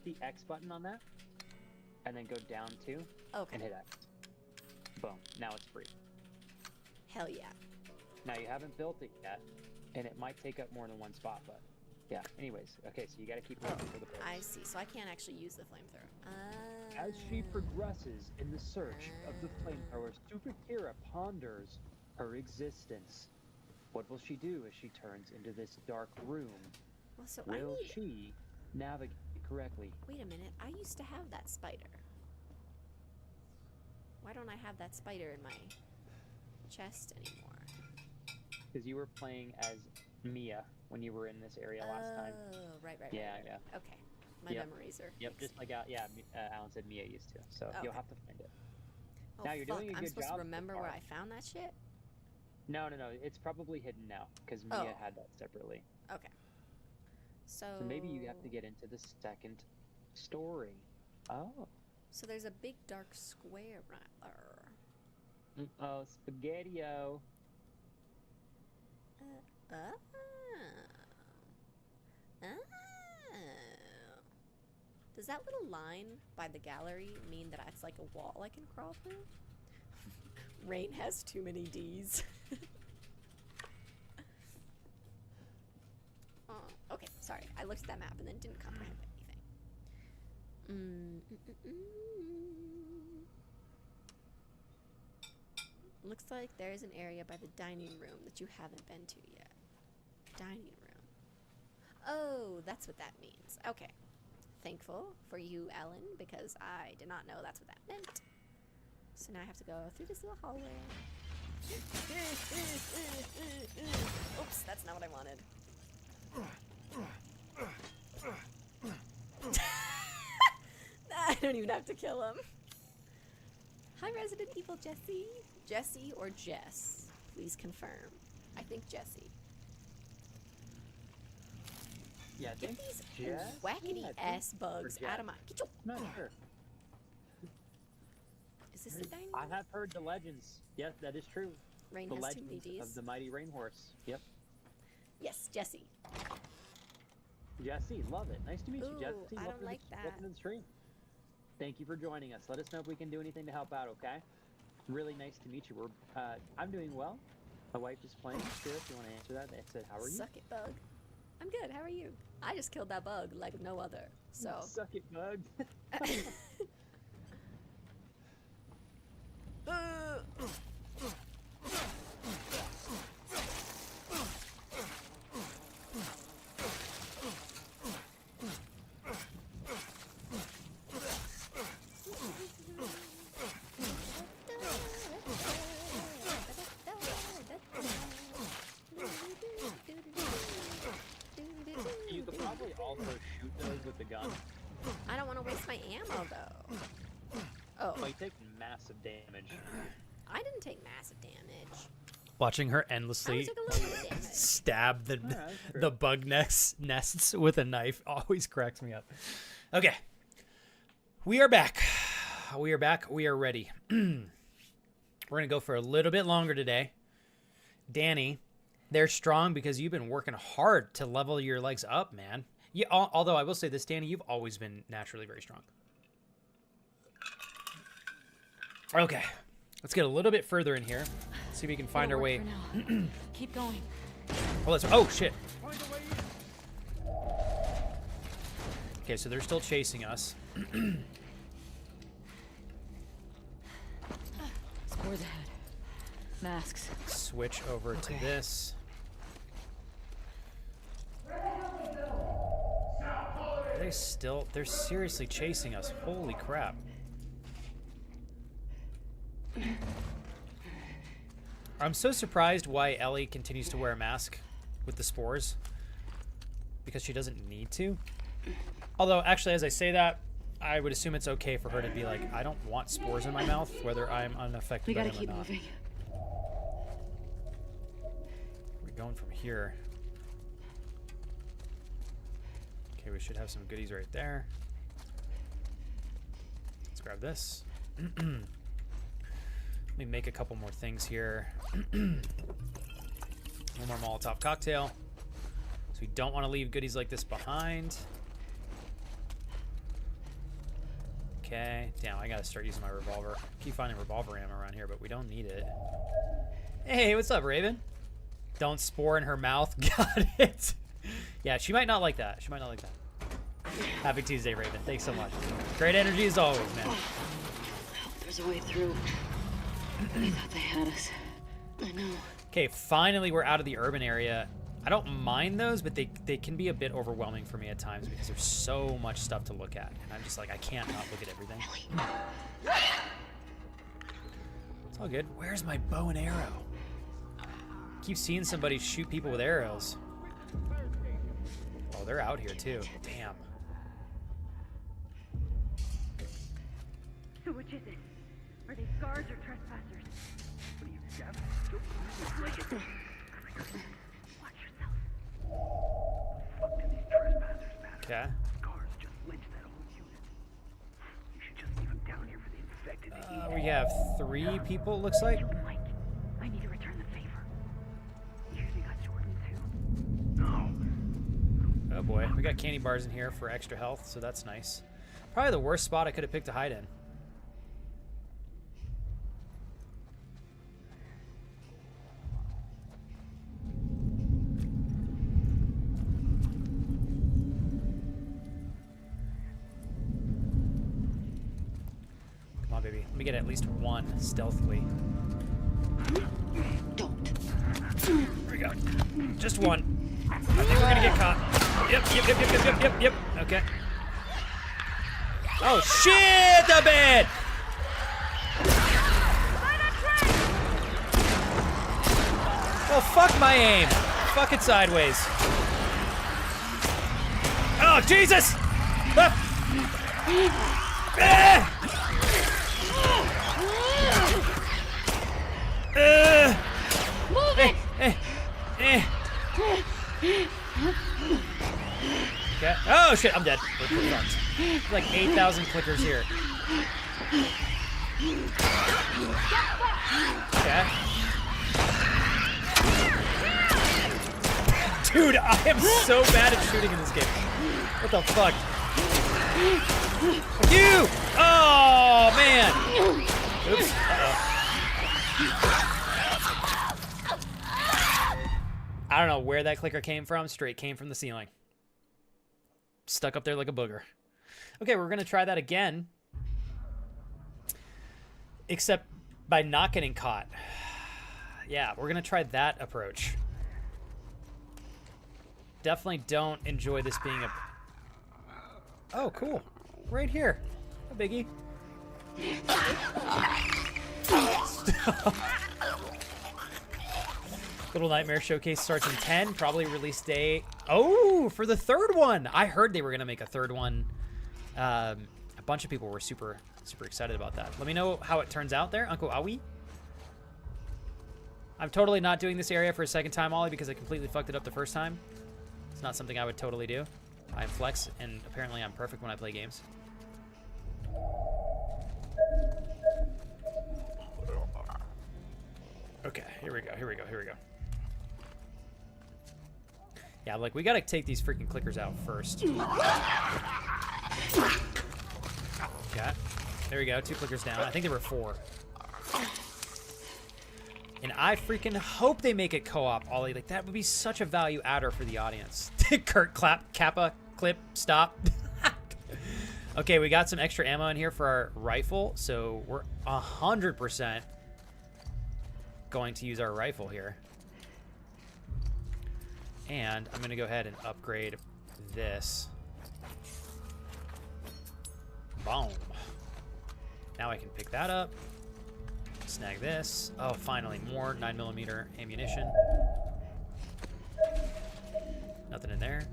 the X button on that, and then go down 2, and hit X. Boom. Now it's free. Hell yeah. Now you haven't built it yet, and it might take up more than one spot, but yeah. Anyways, okay, so you got to keep looking for the builds. I see. So I can't actually use the flamethrower. As she progresses in the search of the flamethrower, Super Kira ponders her existence. What will she do as she turns into this dark room? Well, so will she navigate correctly? Wait a minute. I used to have that spider. Why don't I have that spider in my chest anymore? Because you were playing as Mia when you were in this area last time. Oh, right. Yeah. Okay. My memories are... Yep, just like, Alan said Mia used to. So you'll have to find it. Oh, now you're doing a good job. I'm supposed to remember where I found that shit? No. It's probably hidden now, because Mia had that separately. Okay. So maybe you have to get into the second story. Oh. So there's a big dark square right there. Oh, Spaghetti-O. Does that little line by the gallery mean that it's like a wall I can crawl through? Rain has too many D's. Oh, okay, sorry. I looked at that map and then didn't comprehend anything. Looks like there's an area by the dining room that you haven't been to yet. Dining room. Oh, that's what that means. Okay. Thankful for you, Ellen, because I did not know that's what that meant. So now I have to go through this little hallway. Oops, that's not what I wanted. I don't even have to kill him. Hi, Resident Evil Jesse. Jesse or Jess? Please confirm. I think Jesse. Yeah, I Get think these Jess? wackety Yeah, I think- ass bugs or Jess. out of my. Get your. Not sure. Is this the dining I room? have heard the legends. Yes, that is true. Rain The has two legends BDs. of the mighty rain horse. Yep. Yes, Jesse. Jesse, love it. Nice to meet you, Ooh, Jesse. I don't Welcome to like the- that. Welcome to the stream. Thank you for joining us. Let us know if we can do anything to help out, okay? Really nice to meet you. I'm doing well. My wife is playing. Sure, if you want to answer that. They said, how are you? Suck it, bug. I'm good. How are you? I just killed that bug like no other. So. Suck it, bug. You could probably also shoot those with the gun. I don't want to waste my ammo though. Oh, But you take massive damage. I didn't take massive damage. Watching her I endlessly only took a little bit of damage. stab the Alright, true. the bug nests with a knife always cracks me up. Okay, we are back. We are back. We are ready. We're gonna go for a little bit longer today. Danny, they're strong because you've been working hard to level your legs up, man. Yeah. Although I will say this, Danny, you've always been naturally very strong. Okay, let's get a little bit further in here. See if we can find our way. Keep going. Oh, let's. Oh shit. Okay, so they're still chasing us. Spores ahead. Masks. Switch over to this. They're seriously chasing us. Holy crap. I'm so surprised why Ellie continues to wear a mask with the spores. Because she doesn't need to. Although, actually, as I say that, I would assume it's okay for her to be like, I don't want spores in my mouth, whether I'm unaffected We by gotta them keep or not. moving. We're going from here. Okay, we should have some goodies right there. Let's grab this. Let me make a couple more things here. One more Molotov cocktail. So we don't want to leave goodies like this behind. Okay, damn, I gotta start using my revolver. Keep finding revolver ammo around here, but we don't need it. Hey, what's up, Raven? Don't spore in her mouth. Got it. Yeah, she might not like that. She might not like that. Happy Tuesday, Raven. Thanks so much. Great energy as always, man. There's a way through. They thought they had us. I know. Okay, finally we're out of the urban area. I don't mind those, but they can be a bit overwhelming for me at times because there's so much stuff to look at. And I'm just like, I can't not look at everything. It's all good. Where's my bow and arrow? Keep seeing somebody shoot people with arrows. Oh, they're out here too. Damn. So which is it? Are they guards or trespassers? What are you, deaf? Watch yourself. Fuck do these trespassers matter? Okay. Guards just lynched that whole unit. You should just leave them down here for the infected to eat. We have 3 people, it looks like. Mike, I need to return the favor. You sure they got Jordan too? No. Oh boy, we got candy bars in here for extra health, so that's nice. Probably the worst spot I could have picked to hide in. Come on, baby. Let me get at least one stealthily. Don't. Here we go. Just one. I think we're gonna get caught. Yep. Okay. Oh shit, the bed! Oh, fuck my aim. Fuck it sideways. Oh, Jesus! Ah. Okay. Oh shit, I'm dead. We're fucked. There's like 8,000 clickers here. Okay. Dude, I am so bad at shooting in this game. What the fuck? Fuck you! Oh man! Oops. I don't know where that clicker came from. Straight came from the ceiling. Stuck up there like a booger. Okay, we're gonna try that again. Except by not getting caught. Yeah, we're gonna try that approach. Definitely don't enjoy this being a... Oh, cool. Right here. No biggie. Little Nightmare Showcase starts in 10. Probably release day... Oh, for the third one. I heard they were going to make a third one. A bunch of people were super excited about that. Let me know how it turns out there, Uncle Awi. I'm totally not doing this area for a second time, Ollie, because I completely fucked it up the first time. It's not something I would totally do. I'm Flex, and apparently I'm perfect when I play games. Okay, here we go. Yeah, like, we gotta take these freaking clickers out first. Okay, there we go. 2 clickers down. I think there were 4. And I freaking hope they make it co-op, Ollie. Like, that would be such a value adder for the audience. Kurt, clap, kappa, clip, stop. Okay, we got some extra ammo in here for our rifle, so we're 100% going to use our rifle here. And I'm going to go ahead and upgrade this. Boom. Now I can pick that up. Snag this. Oh, finally, more 9mm ammunition. Nothing in there.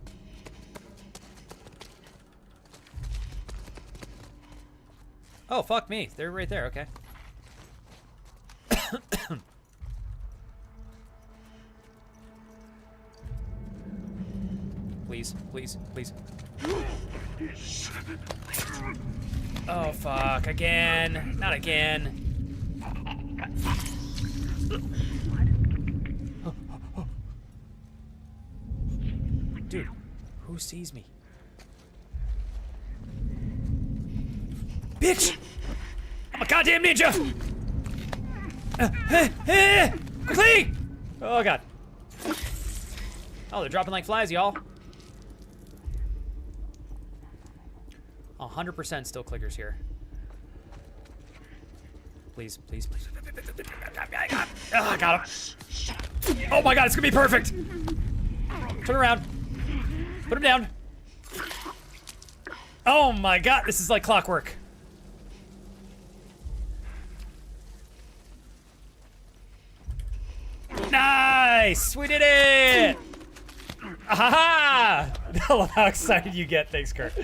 Oh, fuck me. They're right there. Okay. Please, please, please. Oh, fuck. Again. Not again. Dude, who sees me? Bitch! I'm a goddamn ninja! Quickly! Oh, God. Oh, they're dropping like flies, y'all. 100% still clickers here. Please, please, please. Oh, I got him. Oh my God, it's gonna be perfect. Turn around. Put him down. Oh my God, this is like clockwork. Nice, we did it. Aha! I love how excited you get. Thanks, Kurt.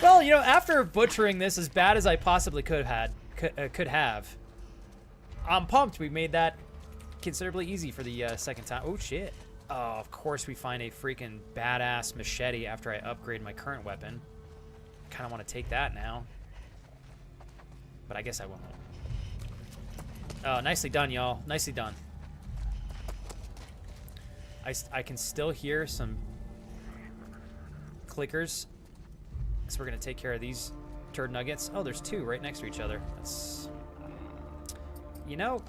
Well, you know, after butchering this as bad as I possibly could have, I'm pumped. We made that considerably easy for the second time. Oh, shit. Oh, of course we find a freaking badass machete after I upgrade my current weapon. Kind of want to take that now. But I guess I won't. Oh, nicely done, y'all. Nicely done. I can still hear some clickers. So we're going to take care of these turd nuggets. Oh, there's 2 right next to each other. That's... You know...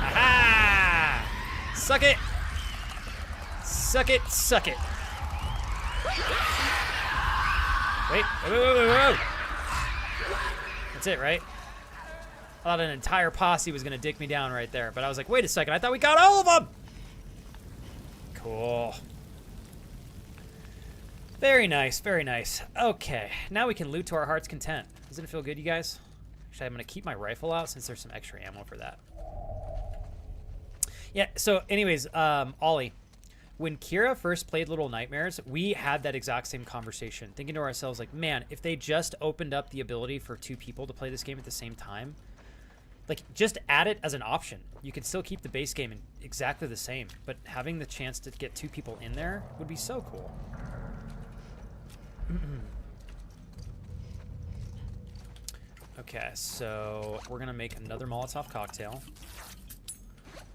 Aha! Suck it! Suck it, suck it. Wait, whoa. That's it, right? I thought an entire posse was going to dick me down right there. But I was like, wait a second. I thought we got all of them! Cool. Very nice, very nice. Okay, now we can loot to our heart's content. Doesn't it feel good, you guys? Actually, I'm going to keep my rifle out since there's some extra ammo for that. Yeah, so anyways, Ollie, when Kira first played Little Nightmares, we had that exact same conversation, thinking to ourselves, like, man, if they just opened up the ability for 2 people to play this game at the same time, like, just add it as an option. You can still keep the base game exactly the same, but having the chance to get 2 people in there would be so cool. Okay, so we're gonna make another Molotov cocktail.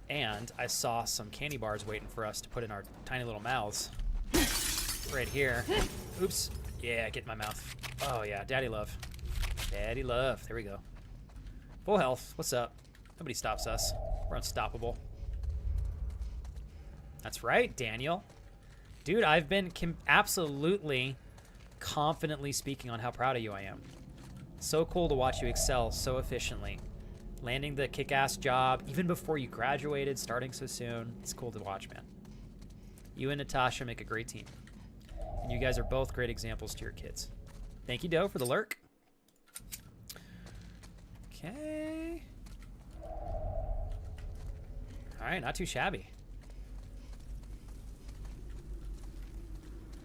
And I saw some candy bars waiting for us to put in our tiny little mouths. Right here. Oops. Yeah, get in my mouth. Oh yeah, daddy love. Daddy love. There we go. Full health. What's up? Nobody stops us. We're unstoppable. That's right, Daniel. Dude, I've been absolutely confidently speaking on how proud of you I am. So cool to watch you excel so efficiently. Landing the kick-ass job, even before you graduated, starting so soon. It's cool to watch, man. You and Natasha make a great team. And you guys are both great examples to your kids. Thank you, Doe, for the lurk. Okay. Alright, not too shabby.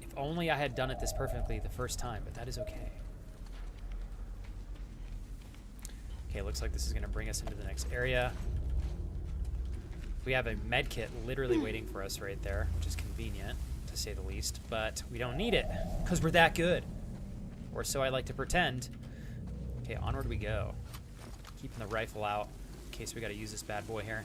If only I had done it this perfectly the first time, but that is okay. Okay, looks like this is going to bring us into the next area. We have a med kit literally waiting for us right there, which is convenient, to say the least. But we don't need it, because we're that good. Or so I like to pretend. Okay, onward we go. Keeping the rifle out, in case we got to use this bad boy here.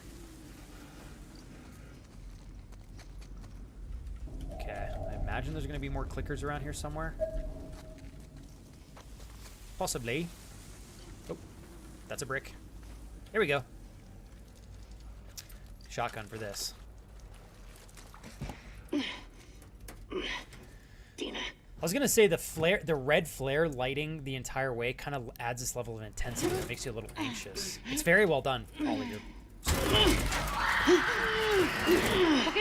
Okay, I imagine there's going to be more clickers around here somewhere. Possibly. Oh. That's a brick. There we go. Shotgun for this. Dina. I was gonna say the red flare lighting the entire way kind of adds this level of intensity that makes you a little anxious. It's very well done, all of you. Fucking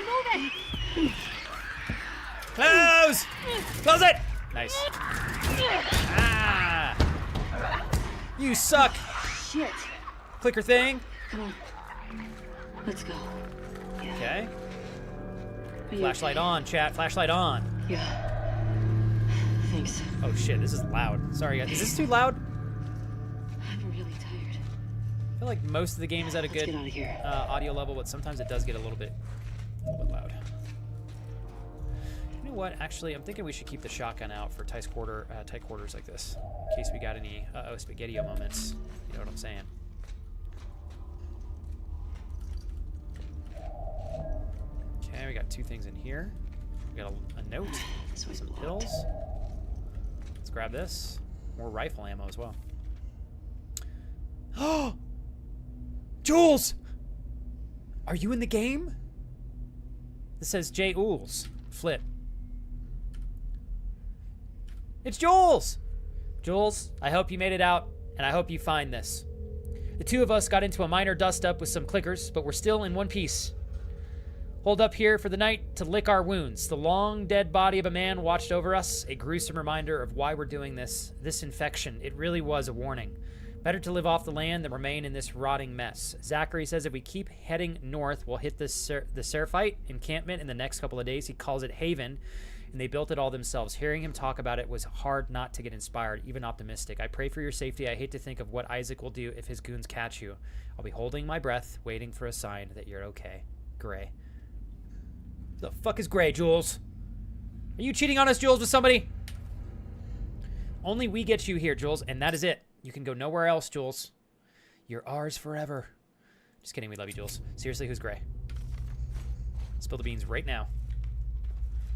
move it! Close! Close it! Nice. Ah! You suck! Shit. Clicker thing. Come on. Let's go. Yeah. Okay. Are you Flashlight okay? on, chat. Flashlight on. Yeah. Thanks. Oh shit, this is loud. Sorry guys. Is this too loud? I'm really tired. I feel like most of the game is at a Let's good get out of here. audio level, but sometimes it does get a little bit loud. You know what? Actually, I'm thinking we should keep the shotgun out for tight quarters like this, in case we got any spaghetti-o moments. You know what I'm saying? Okay, we got 2 things in here. We got a note, This way's some blocked. pills. Let's grab this. More rifle ammo as well. Oh, Jules! Are you in the game? This says J. Ools. Flip. It's Jules! Jules, I hope you made it out, and I hope you find this. The 2 of us got into a minor dust-up with some clickers, but we're still in one piece. Hold up here for the night to lick our wounds. The long dead body of a man watched over us, a gruesome reminder of why we're doing this. This infection, it really was a warning. Better to live off the land than remain in this rotting mess. Zachary says if we keep heading north, we'll hit the Seraphite encampment in the next couple of days. He calls it Haven, and they built it all themselves. Hearing him talk about it was hard not to get inspired, even optimistic. I pray for your safety. I hate to think of what Isaac will do if his goons catch you. I'll be holding my breath, waiting for a sign that you're okay. Gray. The fuck is Gray, Jules? Are you cheating on us, Jules, with somebody? Only we get you here, Jules, and that is it. You can go nowhere else, Jules. You're ours forever. Just kidding, we love you, Jules. Seriously, who's Gray? Spill the beans right now.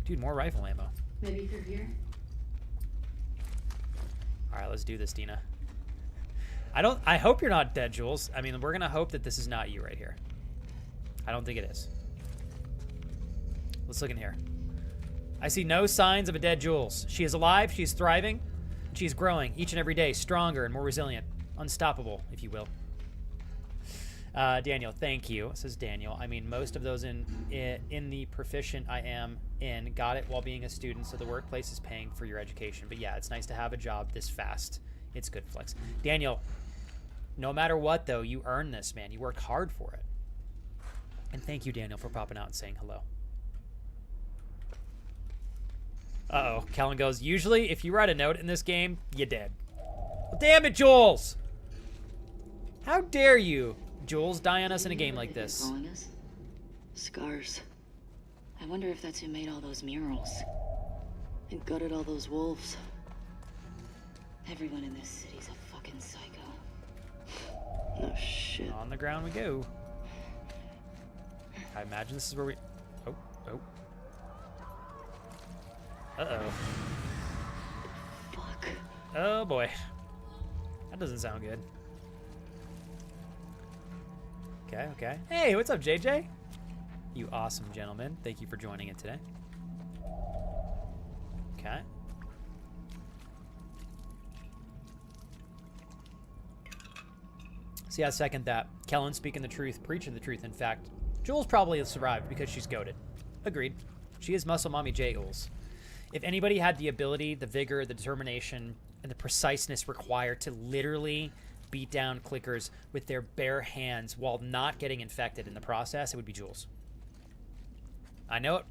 Dude, more rifle ammo. Maybe through here? Alright, let's do this, Dina. I hope you're not dead, Jules. I mean, we're gonna hope that this is not you right here. I don't think it is. Let's look in here. I see no signs of a dead Jules. She is alive, she's thriving, and she's growing each and every day, stronger and more resilient. Unstoppable, if you will. Daniel, thank you, says Daniel. I mean, most of those in the proficient I am in got it while being a student, so the workplace is paying for your education. But yeah, it's nice to have a job this fast. It's good flex. Daniel, no matter what, though, you earned this, man. You worked hard for it. And thank you, Daniel, for popping out and saying hello. Uh-oh. Kellen goes, usually if you write a note in this game, you're dead. Well, damn it, Jules! How dare you, Jules, die on us in a game like this? Calling us? Scars. I wonder if that's who made all those murals. And gutted all those wolves. Everyone in this city's a fucking psycho. No shit. On the ground we go. I imagine this is where we... Oh, oh. Uh-oh. Fuck. Oh, boy. That doesn't sound good. Okay, okay. Hey, what's up, JJ? You awesome gentleman. Thank you for joining it today. Okay. See, I second that. Kellen speaking the truth, preaching the truth. In fact, Jules probably has survived because she's goated. Agreed. She is Muscle Mommy Jules. If anybody had the ability, the vigor, the determination, and the preciseness required to literally beat down clickers with their bare hands while not getting infected in the process, it would be Jules. I know it.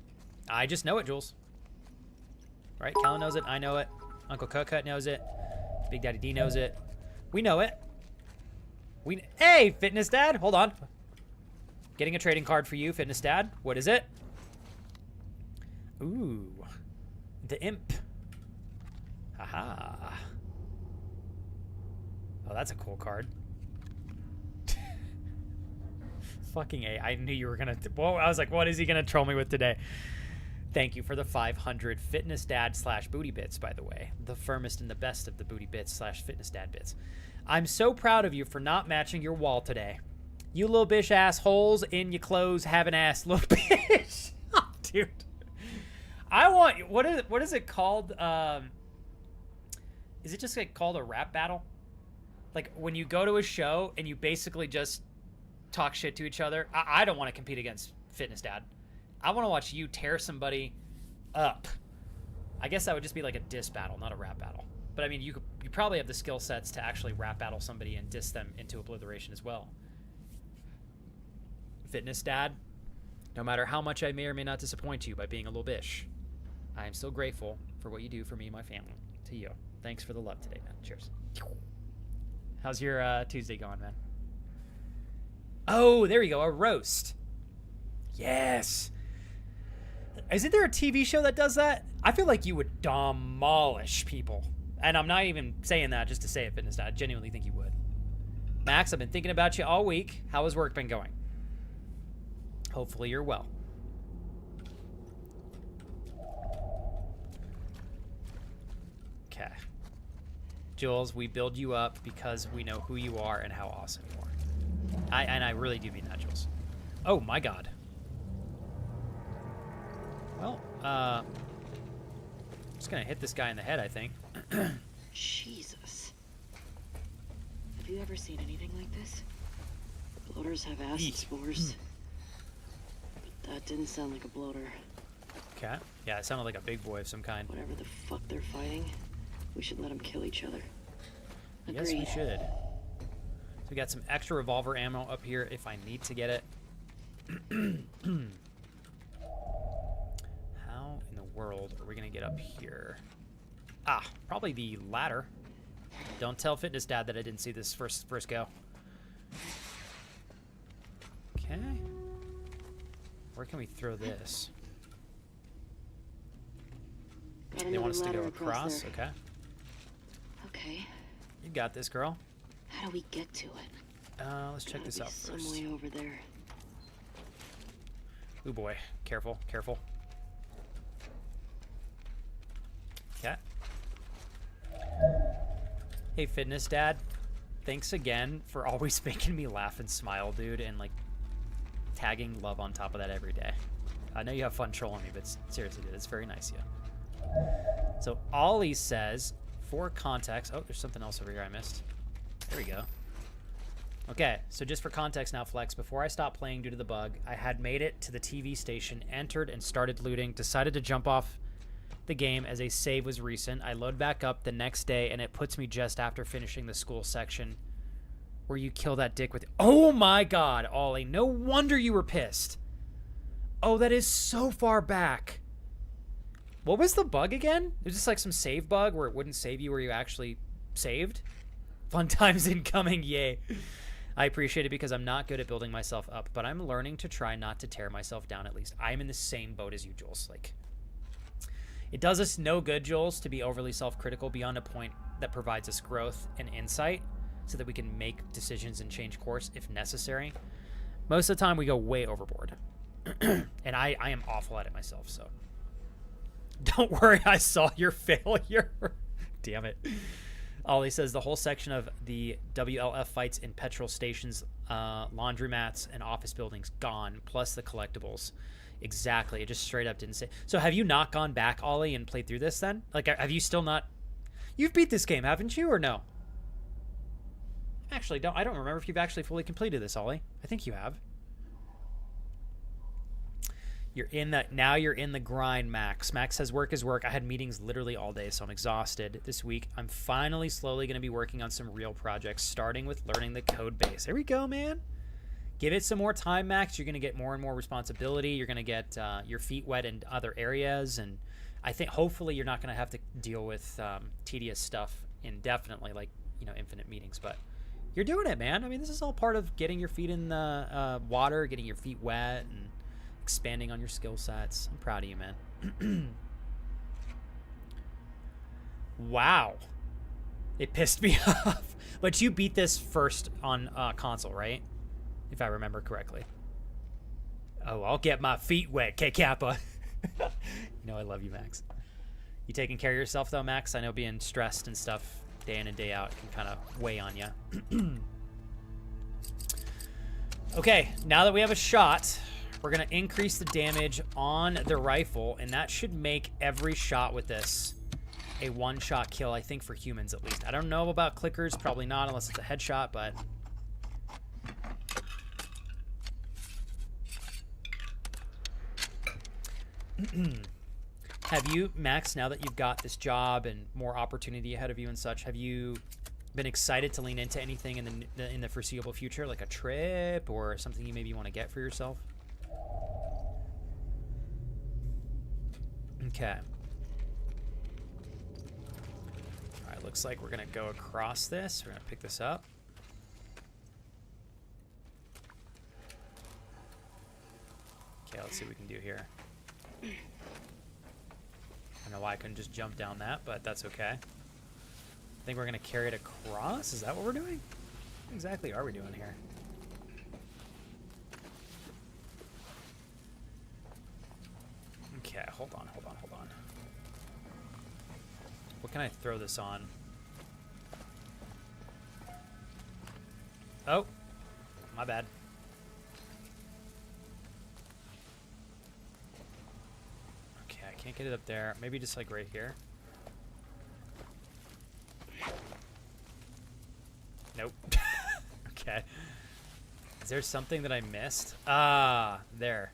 I just know it, Jules. Right? Kellen knows it. I know it. Uncle Cut knows it. Big Daddy D knows it. We know it. Hey, Fitness Dad. Hold on. Getting a trading card for you, Fitness Dad. What is it? Ooh. The Imp. Haha. Oh, that's a cool card. Fucking A. I knew you were going to... Whoa, I was like, what is he going to troll me with today? Thank you for the 500 Fitness Dad / Booty Bits, by the way. The firmest and the best of the Booty Bits / Fitness Dad bits. I'm so proud of you for not matching your wall today. You little bitch assholes in your clothes have an ass, little bitch. Oh, dude. I want... What is it called? Is it just like called a rap battle? Like when you go to a show and you basically just talk shit to each other. I don't want to compete against Fitness Dad. I want to watch you tear somebody up. I guess that would just be like a diss battle, not a rap battle. But I mean, you probably have the skill sets to actually rap battle somebody and diss them into obliteration as well. Fitness Dad, no matter how much I may or may not disappoint you by being a little bitch, I am still grateful for what you do for me and my family. To you. Thanks for the love today, man. Cheers. How's your Tuesday going, man? Oh, there you go. A roast. Yes. Isn't there a TV show that does that? I feel like you would demolish people. And I'm not even saying that just to say it, Fitness Dad. I genuinely think you would. Max, I've been thinking about you all week. How has work been going? Hopefully you're well. Okay. Jules, we build you up because we know who you are and how awesome you are. I really do mean that, Jules. Oh, my God. Well, I'm just going to hit this guy in the head, I think. Jesus. Have you ever seen anything like this? Bloaters have acid spores. But that didn't sound like a bloater. Okay. Yeah, it sounded like a big boy of some kind. Whatever the fuck they're fighting, we should let them kill each other. Agreed. Yes, we should. So we got some extra revolver ammo up here if I need to get it. How in the world are we going to get up here? Ah, probably the ladder. Don't tell Fitness Dad that I didn't see this first go. Okay. Where can we throw this? They want us to go across? Okay. Okay. You got this, girl. How do we get to it? Let's check this out first. Some way over there. Ooh boy, careful, careful. Okay. Hey, Fitness Dad. Thanks again for always making me laugh and smile, dude, and like tagging love on top of that every day. I know you have fun trolling me, but seriously, dude, it's very nice of you. So Ollie says, for context, oh, there's something else over here I missed. There we go. Okay, so just for context now, Flex, before I stopped playing due to the bug, I had made it to the TV station, entered and started looting, decided to jump off the game as a save was recent. I load back up the next day, and it puts me just after finishing the school section where you kill that dick with... Oh my God, Ollie, no wonder you were pissed. Oh, that is so far back. What was the bug again? It was just like some save bug where it wouldn't save you where you actually saved. Fun times incoming, yay. I appreciate it because I'm not good at building myself up, but I'm learning to try not to tear myself down at least. I'm in the same boat as you, Jules. Like, it does us no good, Jules, to be overly self-critical beyond a point that provides us growth and insight so that we can make decisions and change course if necessary. Most of the time, we go way overboard. And I am awful at it myself, so. Don't worry, I saw your failure. Damn it. Ollie says the whole section of the WLF fights in petrol stations, laundromats, and office buildings gone, plus the collectibles. Exactly. It just straight up didn't say. So have you not gone back, Ollie, and played through this then? Like, have you still not? You've beat this game, haven't you, or no? Actually, I don't remember if you've actually fully completed this, Ollie. I think you have. Now you're in the grind, Max. Max says work is work. I had meetings literally all day, so I'm exhausted this week. I'm finally slowly going to be working on some real projects, starting with learning the code base. There we go, man. Give it some more time, Max. You're going to get more and more responsibility. You're going to get your feet wet in other areas, and I think hopefully you're not going to have to deal with tedious stuff indefinitely, like, you know, infinite meetings. But you're doing it, man. I mean, this is all part of getting your feet in the water, getting your feet wet, and expanding on your skill sets. I'm proud of you, man. Wow. It pissed me off. But you beat this first on console, right? If I remember correctly. Oh, I'll get my feet wet, K-Kappa. You know I love you, Max. You taking care of yourself, though, Max? I know being stressed and stuff day in and day out can kind of weigh on you. Okay, now that we have a shot, we're going to increase the damage on the rifle, and that should make every shot with this a one-shot kill, I think, for humans at least. I don't know about clickers, probably not unless it's a headshot, but... Have you, Max, now that you've got this job and more opportunity ahead of you and such, have you been excited to lean into anything in the foreseeable future, like a trip or something you maybe want to get for yourself? Okay. All right, looks like we're going to go across this. We're going to pick this up. Okay, let's see what we can do here. I don't know why I couldn't just jump down that, but that's okay. I think we're going to carry it across. Is that what we're doing? What exactly are we doing here? Okay, hold on. What can I throw this on? Oh, my bad. Okay, I can't get it up there. Maybe just like right here. Nope. Okay. Is there something that I missed? Ah, there.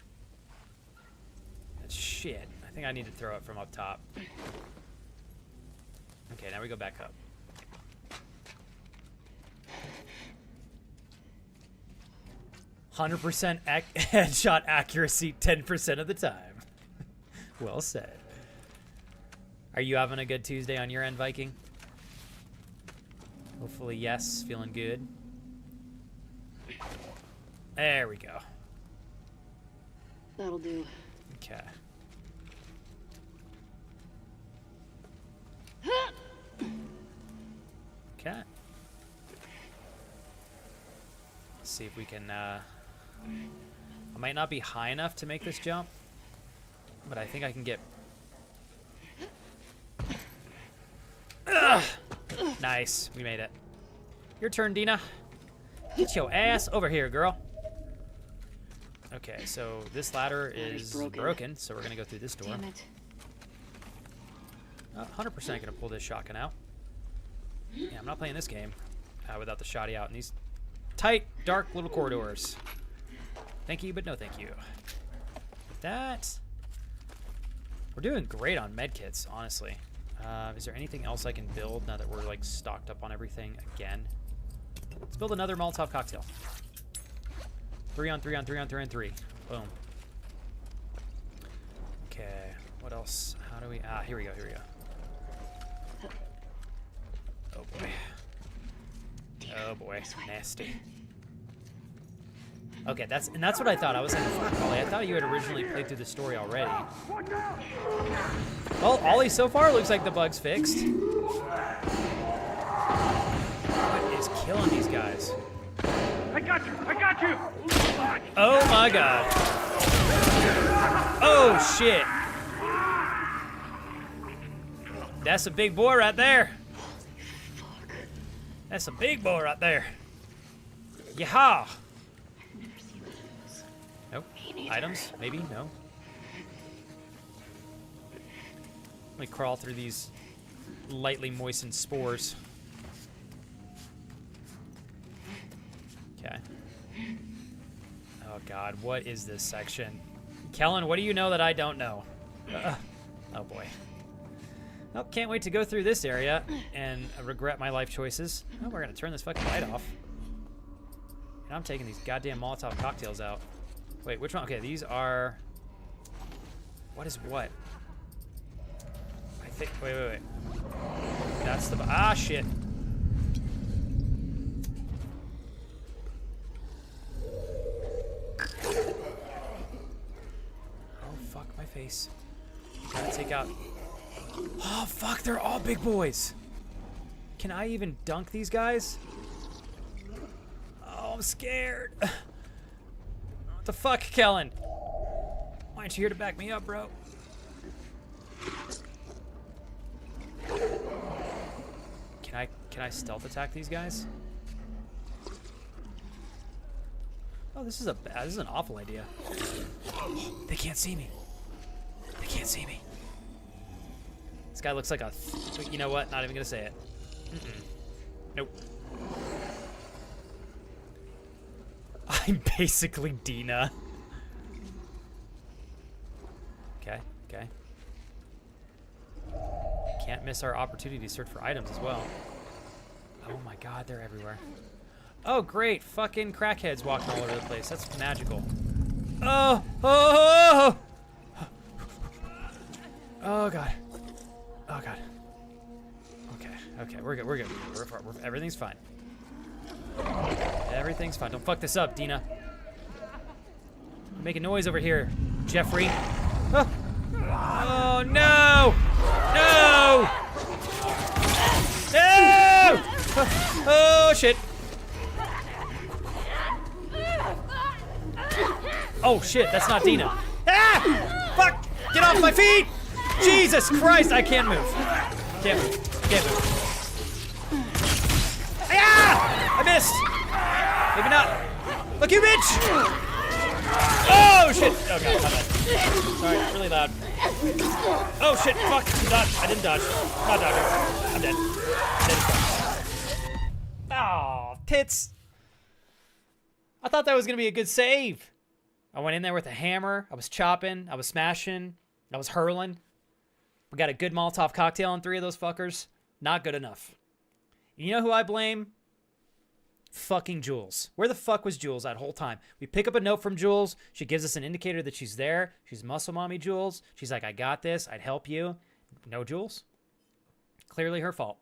Shit. I think I need to throw it from up top. Okay, now we go back up. %100% headshot accuracy 10% of the time. Well said. Are you having a good Tuesday on your end, Viking? Hopefully, yes. Feeling good. There we go. That'll do. Okay. Okay. Let's see if we can, I might not be high enough to make this jump, but I think I can get... Ugh! Nice. We made it. Your turn, Dina. Get your ass over here, girl. Okay, so this ladder is broken, so we're going to go through this door. Damn it. 100% going to pull this shotgun out. Yeah, I'm not playing this game without the shotty out in these tight, dark little corridors. Thank you, but no thank you. With that, we're doing great on medkits, honestly. Is there anything else I can build now that we're like stocked up on everything again? Let's build another Molotov cocktail. 3 on 3 on 3 on 3 on 3. Boom. Okay. What else? How do we... here we go, here we go. Oh, boy. Oh, boy. Nasty. Okay, that's what I thought. I was like, fuck, Ollie, I thought you had originally played through the story already. Well, Ollie, so far looks like the bug's fixed. What is killing these guys? I got you! I got you! Oh my god. Oh shit. That's a big boy right there. That's a big boy right there. Yeehaw. Nope. Items? Maybe? No. Let me crawl through these lightly moistened spores. Okay. Oh god, what is this section? Kellen, what do you know that I don't know? Oh boy. Oh, can't wait to go through this area and regret my life choices. Oh, we're gonna turn this fucking light off. And I'm taking these goddamn Molotov cocktails out. Wait, which one? Okay, these are... What is what? I think... Wait. That's the... Ah, shit. Oh, fuck my face. Gotta take out... Oh, fuck, they're all big boys. Can I even dunk these guys? Oh, I'm scared. What the fuck, Kellen? Why aren't you here to back me up, bro? Can I stealth attack these guys? Oh, this is an awful idea. They can't see me. They can't see me. This guy looks like a... You know what? Not even gonna say it. Nope. I'm basically Dina. Okay. Can't miss our opportunity to search for items as well. Oh my god, they're everywhere. Oh great, fucking crackheads walking all over the place. That's magical. Oh god. Oh god. Okay, we're good. We're everything's fine. Everything's fine. Don't fuck this up, Dina. You're making noise over here, Jeffrey. Oh no! No! No! Oh shit! Oh shit! That's not Dina. Ah! Fuck! Get off my feet! Jesus Christ! I can't move. Can't move. Ah! I missed. Maybe not. Look, you bitch! Oh shit! Oh god, my bad. Sorry, really loud. Oh shit! Fuck! Dodge. I didn't dodge. Not dodging. I'm dead. Oh, tits! I thought that was gonna be a good save. I went in there with a hammer. I was chopping. I was smashing. I was hurling. We got a good Molotov cocktail on 3 of those fuckers. Not good enough. You know who I blame? Fucking Jules. Where the fuck was Jules that whole time? We pick up a note from Jules. She gives us an indicator that she's there. She's muscle mommy Jules. She's like, I got this. I'd help you. No Jules. Clearly her fault.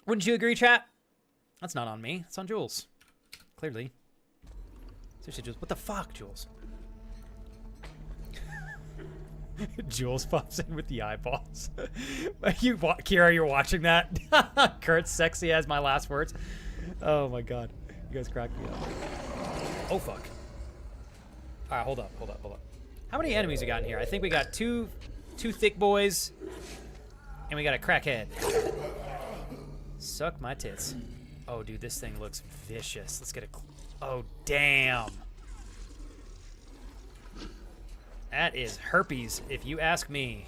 Wouldn't you agree, chat? That's not on me. It's on Jules. Clearly. Seriously, Jules. What the fuck, Jules? Jules pops in with the eyeballs. Kira, you're watching that? Kurt's sexy as my last words. Oh my god. You guys cracked me up. Oh fuck. Alright, hold up. How many enemies we got in here? I think we got two thick boys. And we got a crackhead. Suck my tits. Oh dude, this thing looks vicious. Let's get a... Oh damn. That is herpes, if you ask me.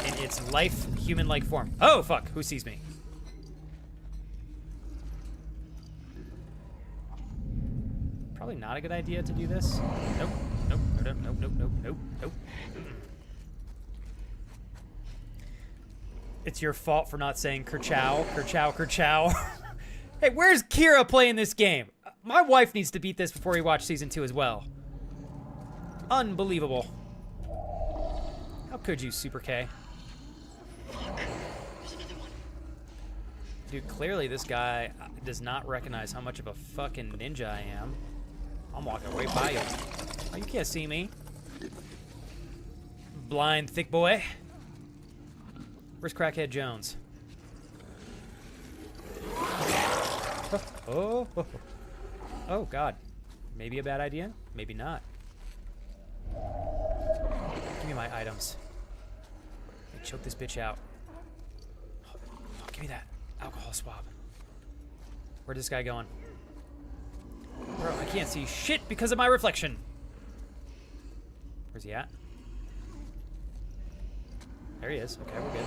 In its human-like form. Oh, fuck. Who sees me? Probably not a good idea to do this. Nope. It's your fault for not saying kerchow. Hey, where's Kira playing this game? My wife needs to beat this before we watch season 2 as well. Unbelievable. How could you, Super K? Fuck. There's another one. Dude, clearly this guy does not recognize how much of a fucking ninja I am. I'm walking right by you. Oh, you can't see me. Blind thick boy. Where's Crackhead Jones? Oh, oh, God. Maybe a bad idea? Maybe not. Give me my items. Let me choke this bitch out. Oh, give me that alcohol swab. Where's this guy going? Bro, I can't see shit because of my reflection. Where's he at? There he is. Okay, we're good.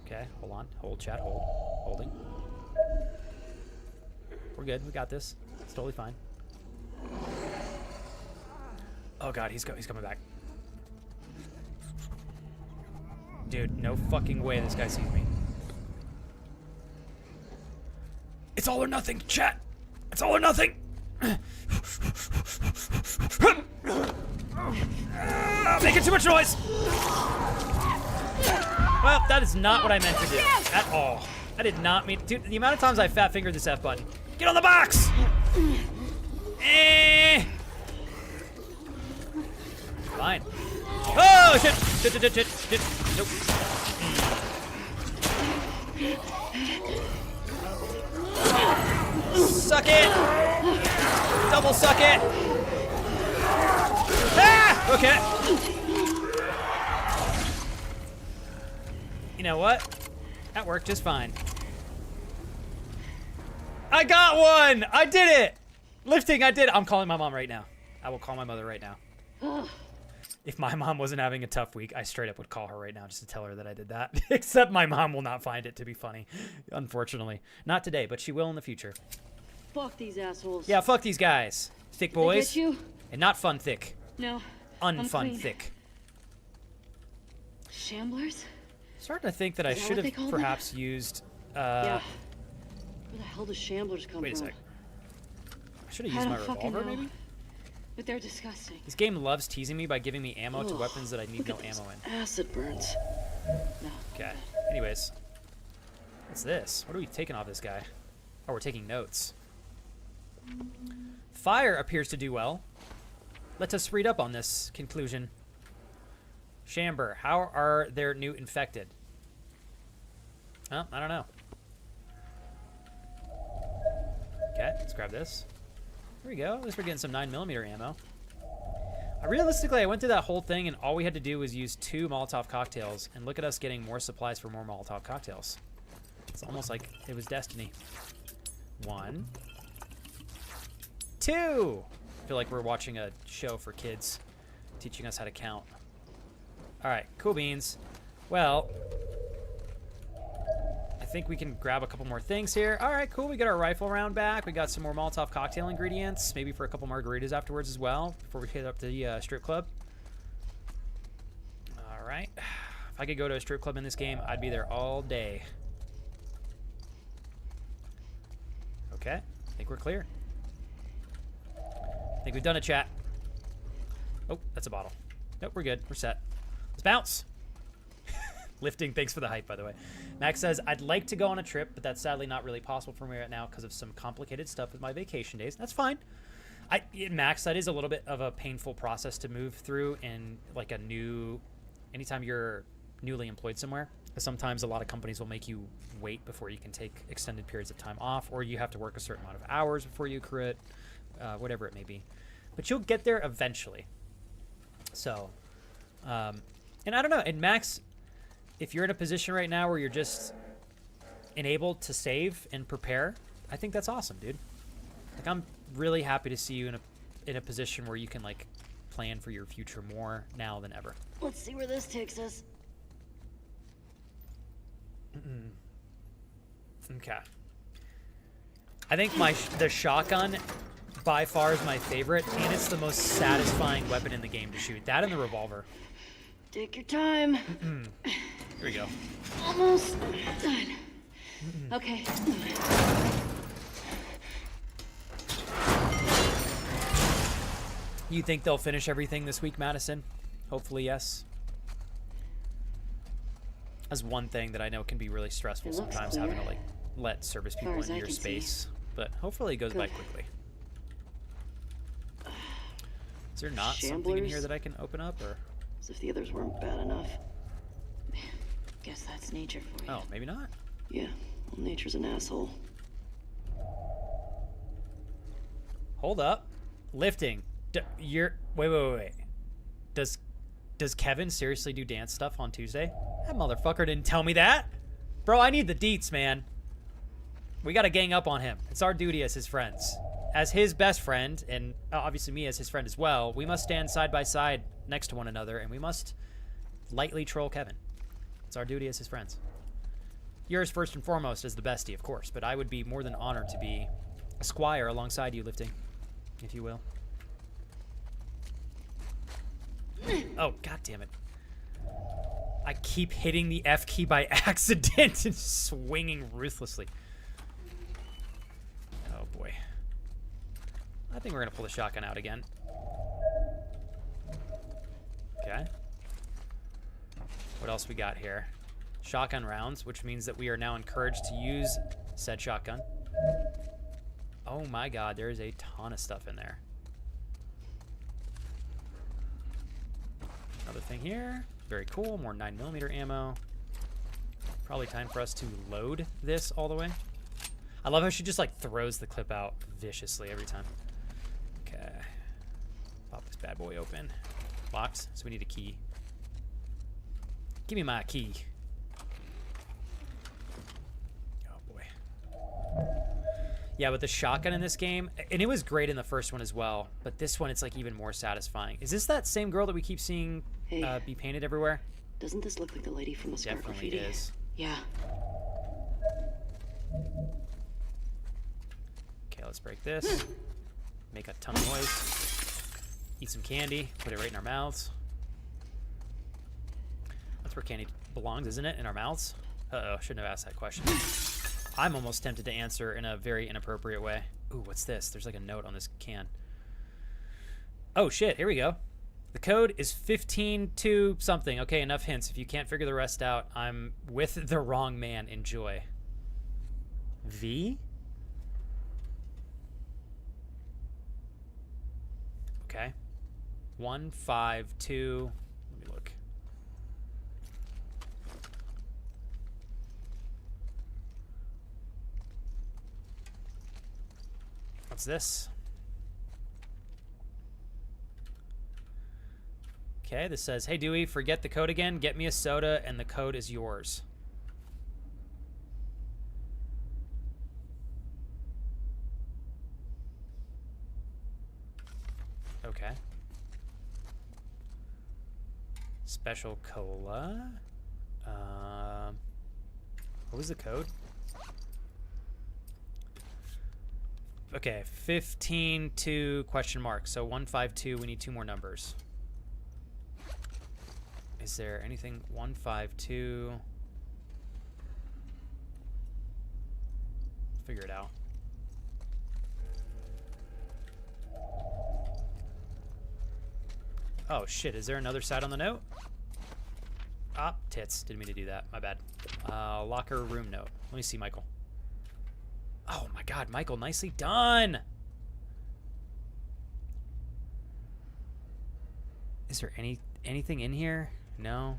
Okay, hold on. Hold, chat. Hold. Holding. We're good. We got this. It's totally fine. Oh, God. He's coming back. Dude, no fucking way this guy sees me. It's all or nothing, chat. It's all or nothing. Making too much noise. Well, that is not what I meant to do at all. I did not mean... Dude, the amount of times I fat-fingered this F button. Get on the box! Fine. Oh, shit! Shit. Nope. Suck it! Double suck it! Ah! Okay. You know what? That worked just fine. I got one! I did it! Lifting, I did. I'm calling my mom right now. I will call my mother right now. If my mom wasn't having a tough week, I straight up would call her right now just to tell her that I did that. Except my mom will not find it to be funny, unfortunately. Not today, but she will in the future. Fuck these assholes. Yeah, fuck these guys. Thick boys. Did they get you? And not fun thick. No. Unfun Unclean. thick. Shamblers? Starting to think that I Is that should what they have called perhaps used. Yeah. Where the hell do shamblers come Wait a from? sec. I should have I used my don't fucking revolver, know. maybe? But they're disgusting. This game loves teasing me by giving me ammo to Ugh, weapons that I need no look at ammo those in. acid burns. No. Okay. Anyways. What's this? What are we taking off this guy? Oh, we're taking notes. Fire appears to do well. Let us read up on this conclusion. Chamber, how are their new infected? Well, I don't know. Okay, let's grab this. There we go. At least we're getting some 9mm ammo. Realistically, I went through that whole thing, and all we had to do was use 2 Molotov cocktails, and look at us getting more supplies for more Molotov cocktails. It's almost like it was destiny. 1, 2. I feel like we're watching a show for kids, teaching us how to count. All right, cool beans. Well, I think we can grab a couple more things here. All right, cool. We got our rifle round back. We got some more Molotov cocktail ingredients, maybe for a couple margaritas afterwards as well, before we hit up the strip club. All right. If I could go to a strip club in this game, I'd be there all day. Okay, I think we're clear. I think we've done it, chat. Oh, that's a bottle. Nope, we're good. We're set. Let's bounce. Lifting, thanks for the hype, by the way. Max says, I'd like to go on a trip, but that's sadly not really possible for me right now because of some complicated stuff with my vacation days. That's fine. Max, that is a little bit of a painful process to move through in like a new, anytime you're newly employed somewhere. Sometimes a lot of companies will make you wait before you can take extended periods of time off, or you have to work a certain amount of hours before you accrue it, whatever it may be. But you'll get there eventually. So, and I don't know, and Max, if you're in a position right now where you're just enabled to save and prepare, I think that's awesome, dude. Like, I'm really happy to see you in a position where you can like plan for your future more now than ever. Let's see where this takes us. Okay. I think the shotgun by far is my favorite, and it's the most satisfying weapon in the game to shoot. That and the revolver. Take your time. Here we go. Almost done. Okay. You think they'll finish everything this week, Madison? Hopefully, yes. That's one thing that I know can be really stressful It looks sometimes, clear. having to like let service As far people as into I your can see. space. But hopefully it goes by Good. quickly. Is there not something in here Shamblers? that I can open up, or? As if the others weren't bad enough. Guess that's nature for you. Oh, maybe not. Yeah, well, nature's an asshole. Hold up. Lifting. Wait. Does Kevin seriously do dance stuff on Tuesday? That motherfucker didn't tell me that. Bro, I need the deets, man. We gotta gang up on him. It's our duty as his friends. As his best friend, and obviously me as his friend as well, we must stand side by side next to one another, and we must lightly troll Kevin. It's our duty as his friends. Yours first and foremost as the bestie, of course, but I would be more than honored to be a squire alongside you, lifting, if you will. Oh, god damn it. I keep hitting the F key by accident and swinging ruthlessly. Oh boy. I think we're gonna pull the shotgun out again. Okay. What else we got here? Shotgun rounds, which means that we are now encouraged to use said shotgun. Oh my god, there is a ton of stuff in there. Another thing here. Very cool. More 9mm ammo. Probably time for us to load this all the way. I love how she just like throws the clip out viciously every time. Okay. Pop this bad boy open. Locked, so we need a key. Give me my key. Oh boy. Yeah, with the shotgun in this game, and it was great in the first one as well, but this one it's like even more satisfying. Is this that same girl that we keep seeing be painted everywhere? Doesn't this look like the lady from the scar Definitely graffiti? is. Yeah. Okay, let's break this. Make a ton of noise. Eat some candy. Put it right in our mouths. That's where candy belongs, isn't it? In our mouths? Uh-oh, shouldn't have asked that question. I'm almost tempted to answer in a very inappropriate way. Ooh, what's this? There's like a note on this can. Oh shit, here we go. The code is 15 something. Okay, enough hints. If you can't figure the rest out, I'm with the wrong man. Enjoy. V? Okay. 152. Let me look. What's this? Okay, this says, hey Dewey, forget the code again. Get me a soda and the code is yours. Okay. Special cola. What was the code? Okay, 15 question mark. So 152, we need 2 more numbers. Is there anything? 152. Figure it out. Oh shit, is there another side on the note? Ah, tits. Didn't mean to do that. My bad. Locker room note. Let me see, Michael. Oh my god, Michael, nicely done! Is there anything in here? No?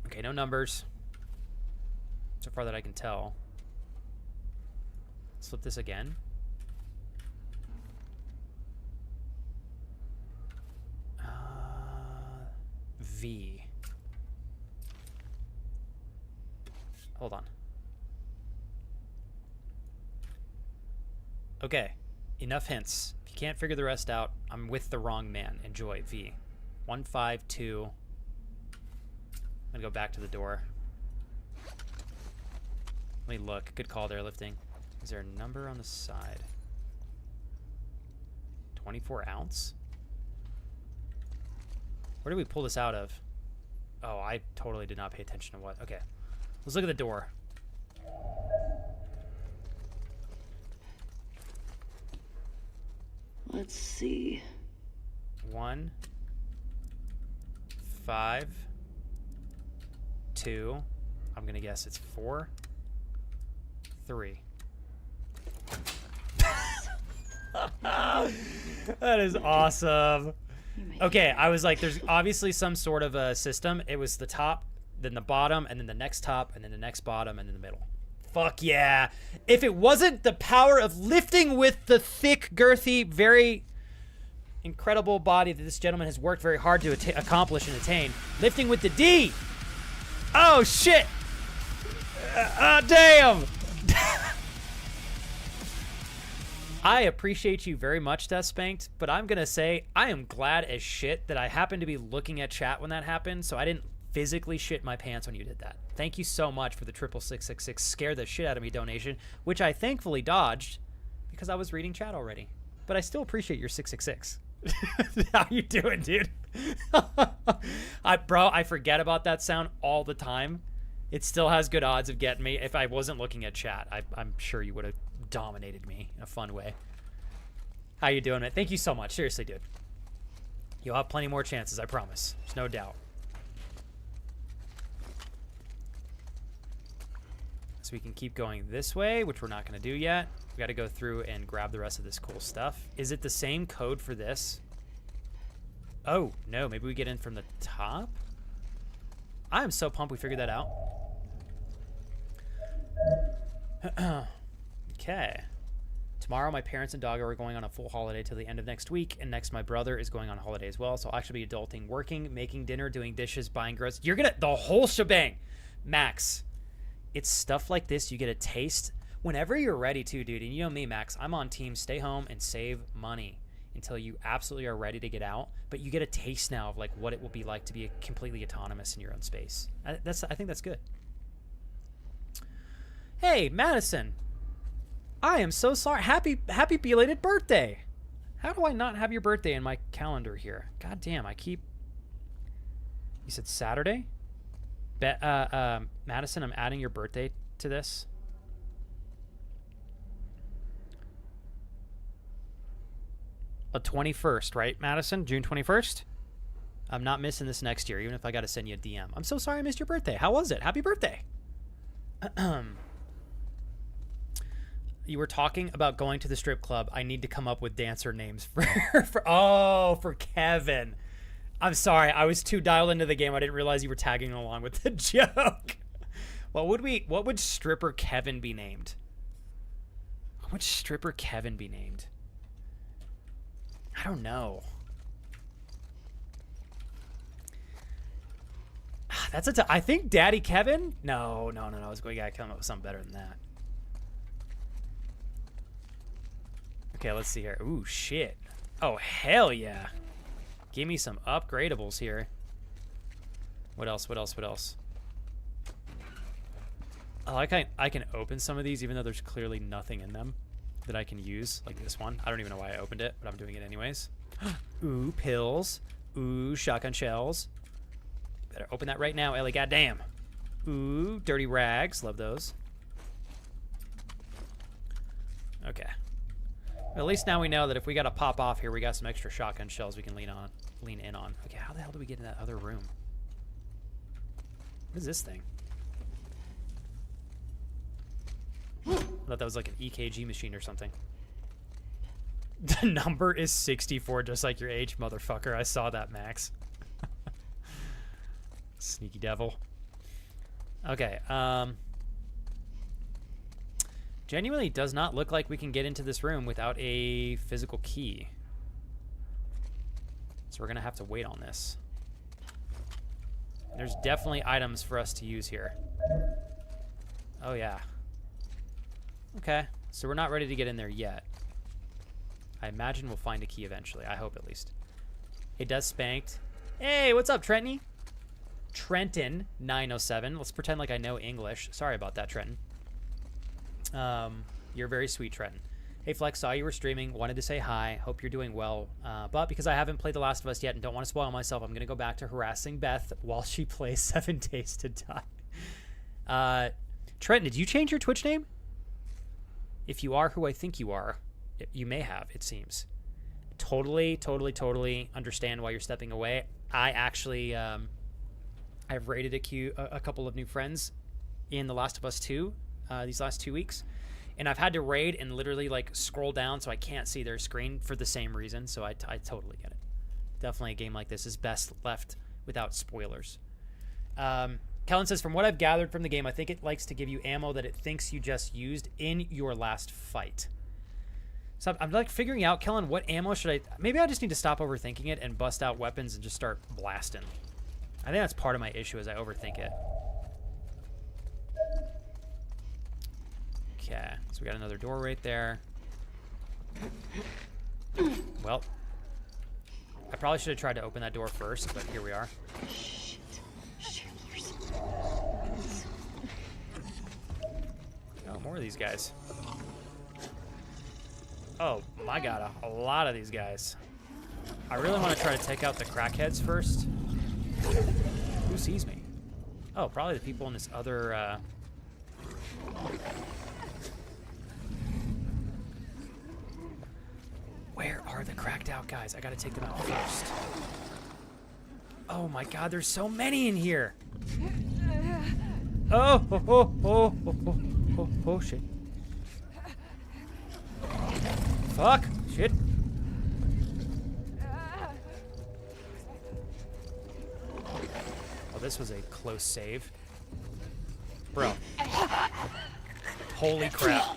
Okay, no numbers. So far that I can tell. Let's flip this again. V. Hold on. Okay, enough hints. If you can't figure the rest out, I'm with the wrong man. Enjoy. V. 152. I'm gonna go back to the door. Let me look. Good call there, lifting. Is there a number on the side? 24 ounce? Where did we pull this out of? Oh, I totally did not pay attention to what. Okay. Let's look at the door. Let's see. 1, 5, 2. I'm gonna guess it's 4, 3. That is awesome. Okay, I was like, there's obviously some sort of a system. It was the top, then the bottom, and then the next top, and then the next bottom, and then the middle. Fuck yeah. If it wasn't the power of lifting with the thick, girthy, very incredible body that this gentleman has worked very hard to accomplish and attain. Lifting with the D. Oh, shit. Damn. I appreciate you very much, Death Spanked, but I'm going to say I am glad as shit that I happened to be looking at chat when that happened, so I didn't physically shit my pants when you did that. Thank you so much for the 66666 scare the shit out of me donation, which I thankfully dodged because I was reading chat already. But I still appreciate your 666. How you doing, dude? Bro, I forget about that sound all the time. It still has good odds of getting me. If I wasn't looking at chat, I'm sure you would have dominated me in a fun way. How you doing, man? Thank you so much. Seriously, dude. You'll have plenty more chances, I promise. There's no doubt. So we can keep going this way, which we're not going to do yet. We got to go through and grab the rest of this cool stuff. Is it the same code for this? Oh, no. Maybe we get in from the top? I am so pumped we figured that out. Okay. Tomorrow, my parents and dog are going on a full holiday till the end of next week, and next my brother is going on holiday as well, so I'll actually be adulting, working, making dinner, doing dishes, buying groceries. You're gonna, the whole shebang. Max, it's stuff like this you get a taste whenever you're ready to, dude. And you know me, Max, I'm on team stay home and save money until you absolutely are ready to get out, but you get a taste now of like what it will be like to be completely autonomous in your own space. I think that's good. Hey, Madison. I am so sorry. Happy belated birthday. How do I not have your birthday in my calendar here? God damn, you said Saturday? Madison, I'm adding your birthday to this. The 21st, right, Madison? June 21st? I'm not missing this next year, even if I got to send you a DM. I'm so sorry I missed your birthday. How was it? Happy birthday. You were talking about going to the strip club. I need to come up with dancer names for Kevin. I'm sorry. I was too dialed into the game. I didn't realize you were tagging along with the joke. What would stripper Kevin be named? What would stripper Kevin be named? I don't know. I think Daddy Kevin? No. I was going to come up with something better than that. Okay, let's see here. Ooh, shit. Oh, hell yeah. Give me some upgradables here. What else? I like I can open some of these even though there's clearly nothing in them that I can use, like this one. I don't even know why I opened it, but I'm doing it anyways. Ooh, pills. Ooh, shotgun shells. Better open that right now, Ellie. Goddamn. Ooh, dirty rags. Love those. Okay. At least now we know that if we got to pop off here, we got some extra shotgun shells we can lean in on. Okay, how the hell do we get in that other room? What is this thing? I thought that was like an EKG machine or something. The number is 64, just like your age, motherfucker. I saw that, Max. Sneaky devil. Okay, genuinely does not look like we can get into this room without a physical key. So we're gonna have to wait on this. There's definitely items for us to use here. Oh yeah. Okay, so we're not ready to get in there yet. I imagine we'll find a key eventually. I hope at least. It does spanked. Hey, what's up, Trenton? Trenton 907. Let's pretend like I know English. Sorry about that, Trenton. You're very sweet, Trenton. Hey, Flex, saw you were streaming. Wanted to say hi. Hope you're doing well. But because I haven't played The Last of Us yet and don't want to spoil myself, I'm going to go back to harassing Beth while she plays 7 Days to Die. Trenton, did you change your Twitch name? If you are who I think you are, you may have, it seems. totally understand why you're stepping away. I actually, I've raided a couple of new friends in The Last of Us 2 these last 2 weeks. And I've had to raid and literally like scroll down so I can't see their screen for the same reason. So I totally get it. Definitely a game like this is best left without spoilers. Kellen says, from what I've gathered from the game, I think it likes to give you ammo that it thinks you just used in your last fight. So I'm like figuring out, Kellen, what ammo should I... Maybe I just need to stop overthinking it and bust out weapons and just start blasting. I think that's part of my issue is I overthink it. Okay, so we got another door right there. Well, I probably should have tried to open that door first, but here we are. Oh, more of these guys. Oh my god, a lot of these guys. I really want to try to take out the crackheads first. Who sees me? Oh, probably the people in this other, Where are the cracked out guys? I gotta take them out first. Oh my god, there's so many in here. Oh, shit. Fuck, shit. Oh, this was a close save. Bro. Holy crap.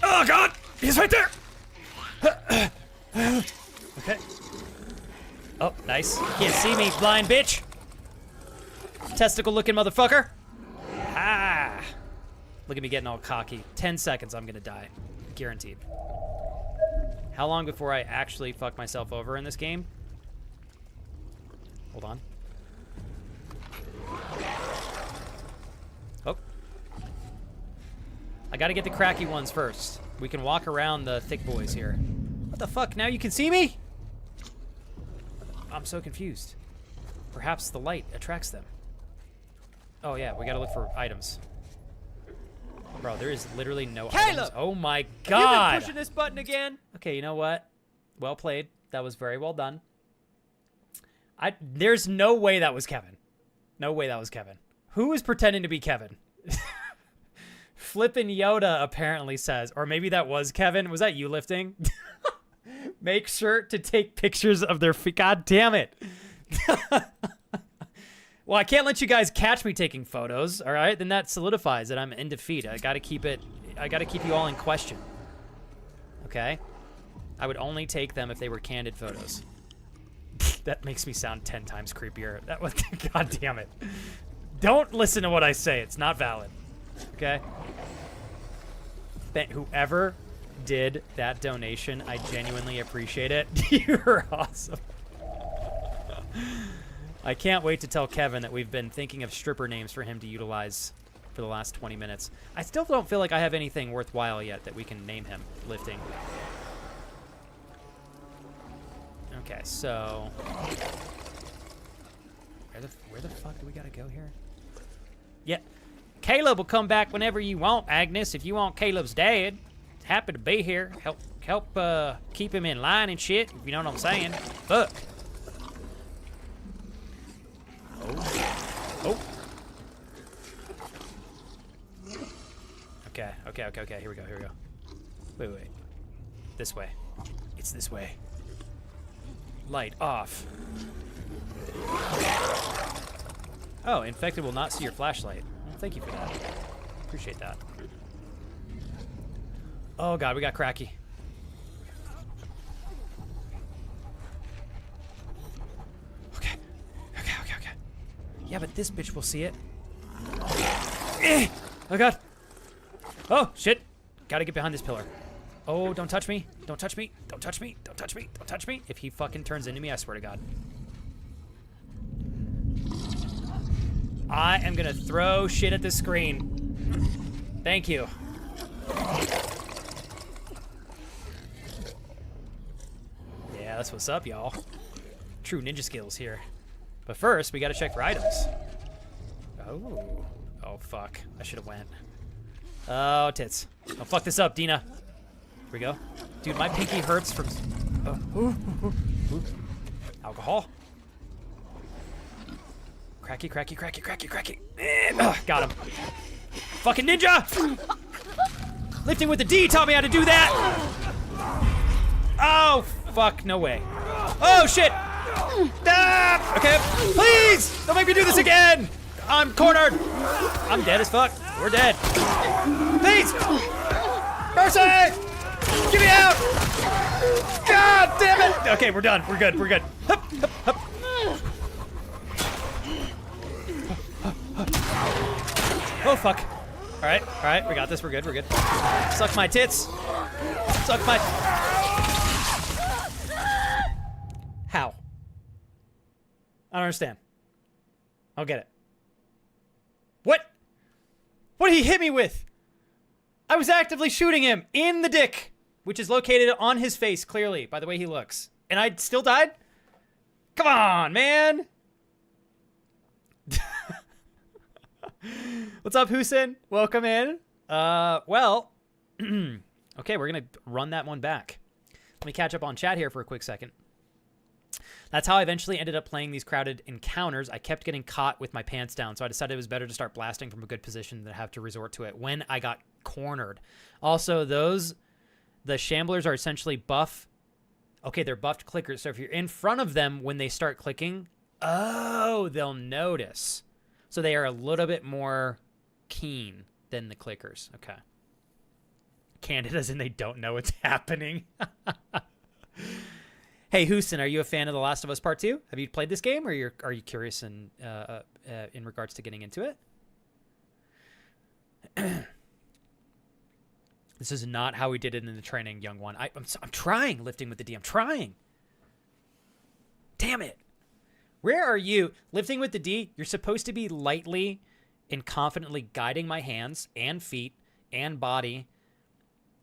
Oh god, he's right there. Okay. Oh, nice. Can't see me, blind bitch. Testicle-looking motherfucker. Ah. Look at me getting all cocky. 10 seconds, I'm gonna die. Guaranteed. How long before I actually fuck myself over in this game? Hold on. Oh. I gotta get the cracky ones first. We can walk around the thick boys here. What the fuck? Now you can see me? I'm so confused. Perhaps the light attracts them. Oh yeah, we gotta look for items. Bro, there is literally no items. Oh my god! Have you been pushing this button again? Okay, you know what? Well played. That was very well done. There's no way that was Kevin. No way that was Kevin. Who is pretending to be Kevin? Flippin' Yoda apparently says, or maybe that was Kevin. Was that you lifting? Make sure to take pictures of their feet. God damn it. Well, I can't let you guys catch me taking photos, all right? Then that solidifies that I'm in defeat. I gotta keep you all in question. Okay? I would only take them if they were candid photos. That makes me sound 10 times creepier. That was, god damn it. Don't listen to what I say. It's not valid. Okay? Whoever did that donation, I genuinely appreciate it. You're awesome. I can't wait to tell Kevin that we've been thinking of stripper names for him to utilize for the last 20 minutes. I still don't feel like I have anything worthwhile yet that we can name him lifting. Okay, so where the fuck do we gotta go here? Yeah, Caleb will come back whenever you want, Agnes. If you want Caleb's dad, happy to be here. Help keep him in line and shit. If you know what I'm saying. Fuck. Oh. Okay. Here we go. Wait. This way. It's this way. Light off. Oh, infected will not see your flashlight. Well, thank you for that. Appreciate that. Oh god, we got cracky. Okay. Yeah, but this bitch will see it. Oh god. Oh, shit. Gotta get behind this pillar. Oh, don't touch me. Don't touch me. Don't touch me. Don't touch me. Don't touch me. If he fucking turns into me, I swear to God. I am gonna throw shit at the screen. Thank you. Yeah, that's what's up, y'all. True ninja skills here. But first, we gotta check for items. Oh. Oh, fuck. I should've went. Oh, tits. Don't fuck this up, Dina. Here we go. Dude, my pinky hurts from... Alcohol. Cracky. Got him. Fucking ninja! Lifting with the D taught me how to do that! Oh, fuck, no way. Oh, shit! Ah, okay, please! Don't make me do this again! I'm cornered! I'm dead as fuck. We're dead. Please! Mercy! Get me out! God damn it! Okay, we're done. We're good. Hup. Oh, fuck. All right, we got this. We're good. Suck my tits. Suck my... How? I don't understand. I'll get it. What? What did he hit me with? I was actively shooting him in the dick, which is located on his face, clearly, by the way he looks. And I still died? Come on, man. What's up, Hussein? Welcome in. Well, okay, we're going to run that one back. Let me catch up on chat here for a quick second. That's how I eventually ended up playing these crowded encounters. I kept getting caught with my pants down, so I decided it was better to start blasting from a good position than have to resort to it when I got cornered. Also, the shamblers are essentially buff. Okay, they're buffed clickers, so if you're in front of them when they start clicking, oh, they'll notice. So they are a little bit more keen than the clickers. Okay. Candid as in they don't know what's happening. Hey, Houston, are you a fan of The Last of Us Part 2? Have you played this game, or are you curious in regards to getting into it? This is not how we did it in the training, young one. I'm trying, lifting with the D. I'm trying. Damn it. Where are you? Lifting with the D, you're supposed to be lightly and confidently guiding my hands and feet and body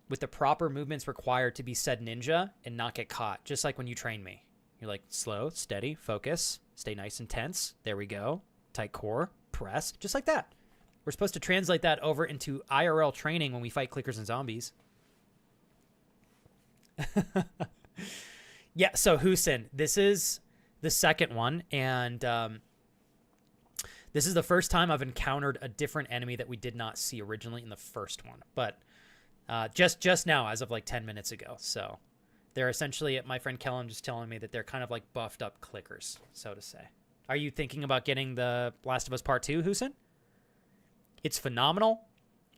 with the proper movements required to be said ninja and not get caught, just like when you train me. You're like, slow, steady, focus, stay nice and tense. There we go. Tight core, press, just like that. We're supposed to translate that over into IRL training when we fight clickers and zombies. Yeah, so Hussein, this is the second one, and this is the first time I've encountered a different enemy that we did not see originally in the first one, but just now, as of like 10 minutes ago. So they're essentially, my friend Kellen just telling me that they're kind of like buffed up clickers, so to say. Are you thinking about getting the Last of Us Part 2, Hussein? It's phenomenal.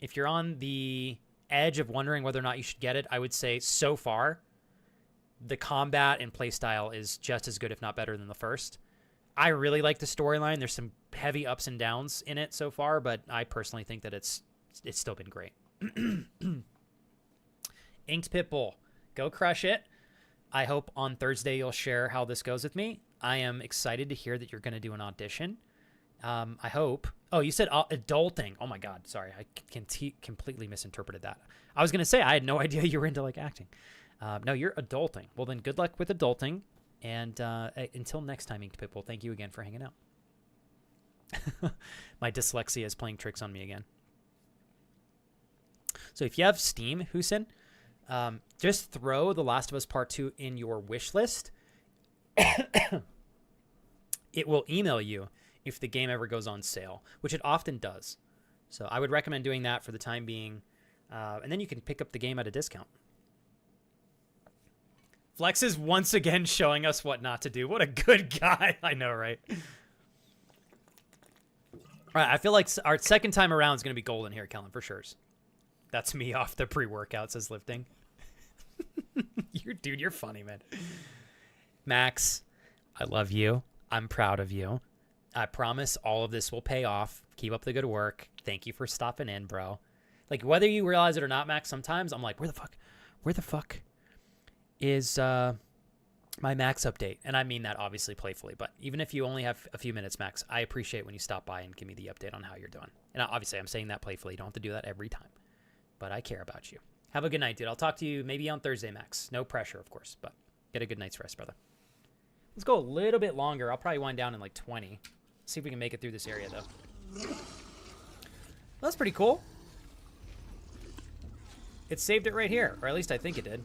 If you're on the edge of wondering whether or not you should get it, I would say so far, the combat and playstyle is just as good, if not better, than the first. I really like the storyline. There's some heavy ups and downs in it so far, but I personally think that it's still been great. Inked Pitbull, go crush it. I hope on Thursday you'll share how this goes with me. I am excited to hear that you're going to do an audition. I hope. Oh, you said adulting. Oh my God. Sorry. I completely misinterpreted that. I was going to say, I had no idea you were into like acting. No, you're adulting. Well, then good luck with adulting. And until next time, Inked Pitbull, thank you again for hanging out. My dyslexia is playing tricks on me again. So if you have Steam, Hussein, just throw The Last of Us Part 2 in your wish list. It will email you if the game ever goes on sale, which it often does. So I would recommend doing that for the time being. And then you can pick up the game at a discount. Flex is once again showing us what not to do. What a good guy. I know, right? All right, I feel like our second time around is going to be golden here, Kellen, for sure. That's me off the pre-workout, says lifting. Dude, you're funny, man. Max, I love you. I'm proud of you. I promise all of this will pay off. Keep up the good work. Thank you for stopping in, bro. Like, whether you realize it or not, Max, sometimes I'm like, where the fuck is my Max update? And I mean that obviously playfully, but even if you only have a few minutes, Max, I appreciate when you stop by and give me the update on how you're doing. And obviously I'm saying that playfully. You don't have to do that every time, but I care about you. Have a good night, dude. I'll talk to you maybe on Thursday, Max. No pressure, of course, but get a good night's rest, brother. Let's go a little bit longer. I'll probably wind down in like 20. See if we can make it through this area, though. That's pretty cool. It saved it right here, or at least I think it did.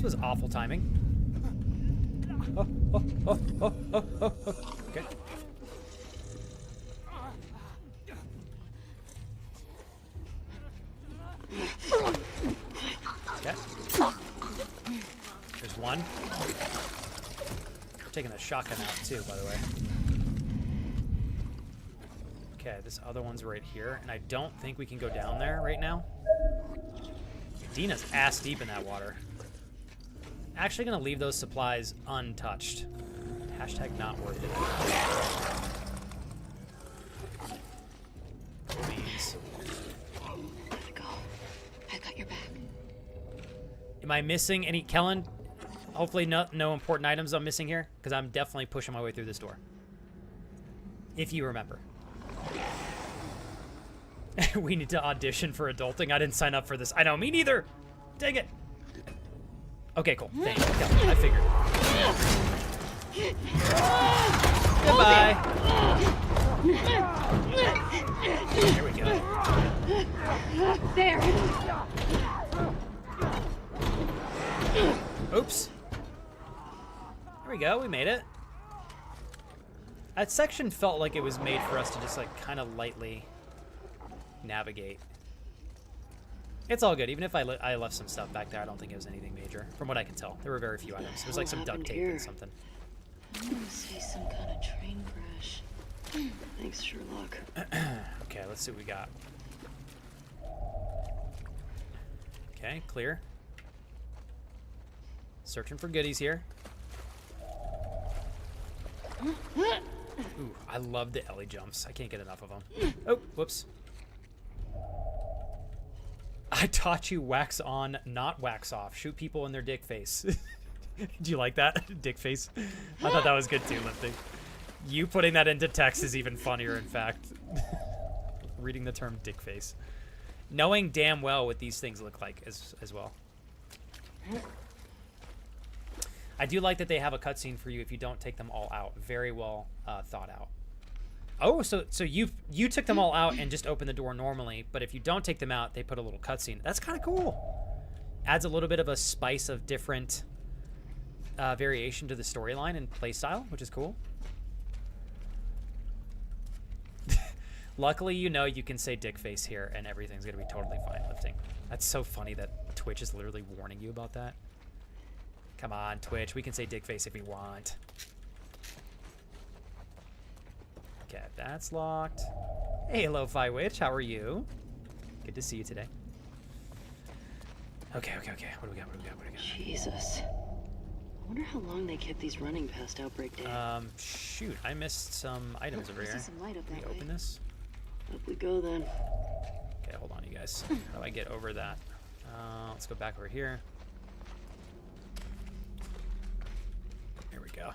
This was awful timing. Oh, oh, oh, oh, oh, oh, oh. Okay. Okay. There's one. We're taking the shotgun out too, by the way. Okay, this other one's right here, and I don't think we can go down there right now. Dina's ass deep in that water. Actually gonna leave those supplies untouched. Hashtag not worth it. Please. Gotta go. I've got your back. Am I missing any, Kellen? Hopefully no important items I'm missing here, because I'm definitely pushing my way through this door. If you remember. We need to audition for adulting. I didn't sign up for this. I know, me neither. Dang it. Okay, cool. Thank you. Kellen, I figured. Goodbye. Here we go. There. Oops. There we go. We made it. That section felt like it was made for us to just like kind of lightly navigate. It's all good. Even if I left some stuff back there, I don't think it was anything major. From what I can tell, there were very few items. It was like some duct tape and something. I'm gonna say some kind of train crash. Thanks, Sherlock. Okay, let's see what we got. Okay, clear. Searching for goodies here. Ooh, I love the Ellie jumps. I can't get enough of them. Oh, whoops. I taught you wax on, not wax off. Shoot people in their dick face. Do you like that? Dick face? I thought that was good too, Lifting. You putting that into text is even funnier, in fact. Reading the term dick face. Knowing damn well what these things look like as well. I do like that they have a cutscene for you if you don't take them all out. Very well thought out. Oh, so you took them all out and just opened the door normally, but if you don't take them out, they put a little cutscene. That's kind of cool. Adds a little bit of a spice of different variation to the storyline and playstyle, which is cool. Luckily, you know you can say dick face here and everything's gonna be totally fine, Lifting. That's so funny that Twitch is literally warning you about that. Come on, Twitch, we can say dick face if we want. Okay, that's locked. Hey, Lo-Fi Witch, how are you? Good to see you today. Okay. What do we got? Jesus. I wonder how long they kept these running past Outbreak Day. Shoot, I missed some items over here. Some light up Can we that open way. this? Up we go then. Okay, hold on, you guys. How do I get over that? Let's go back over here. Here we go.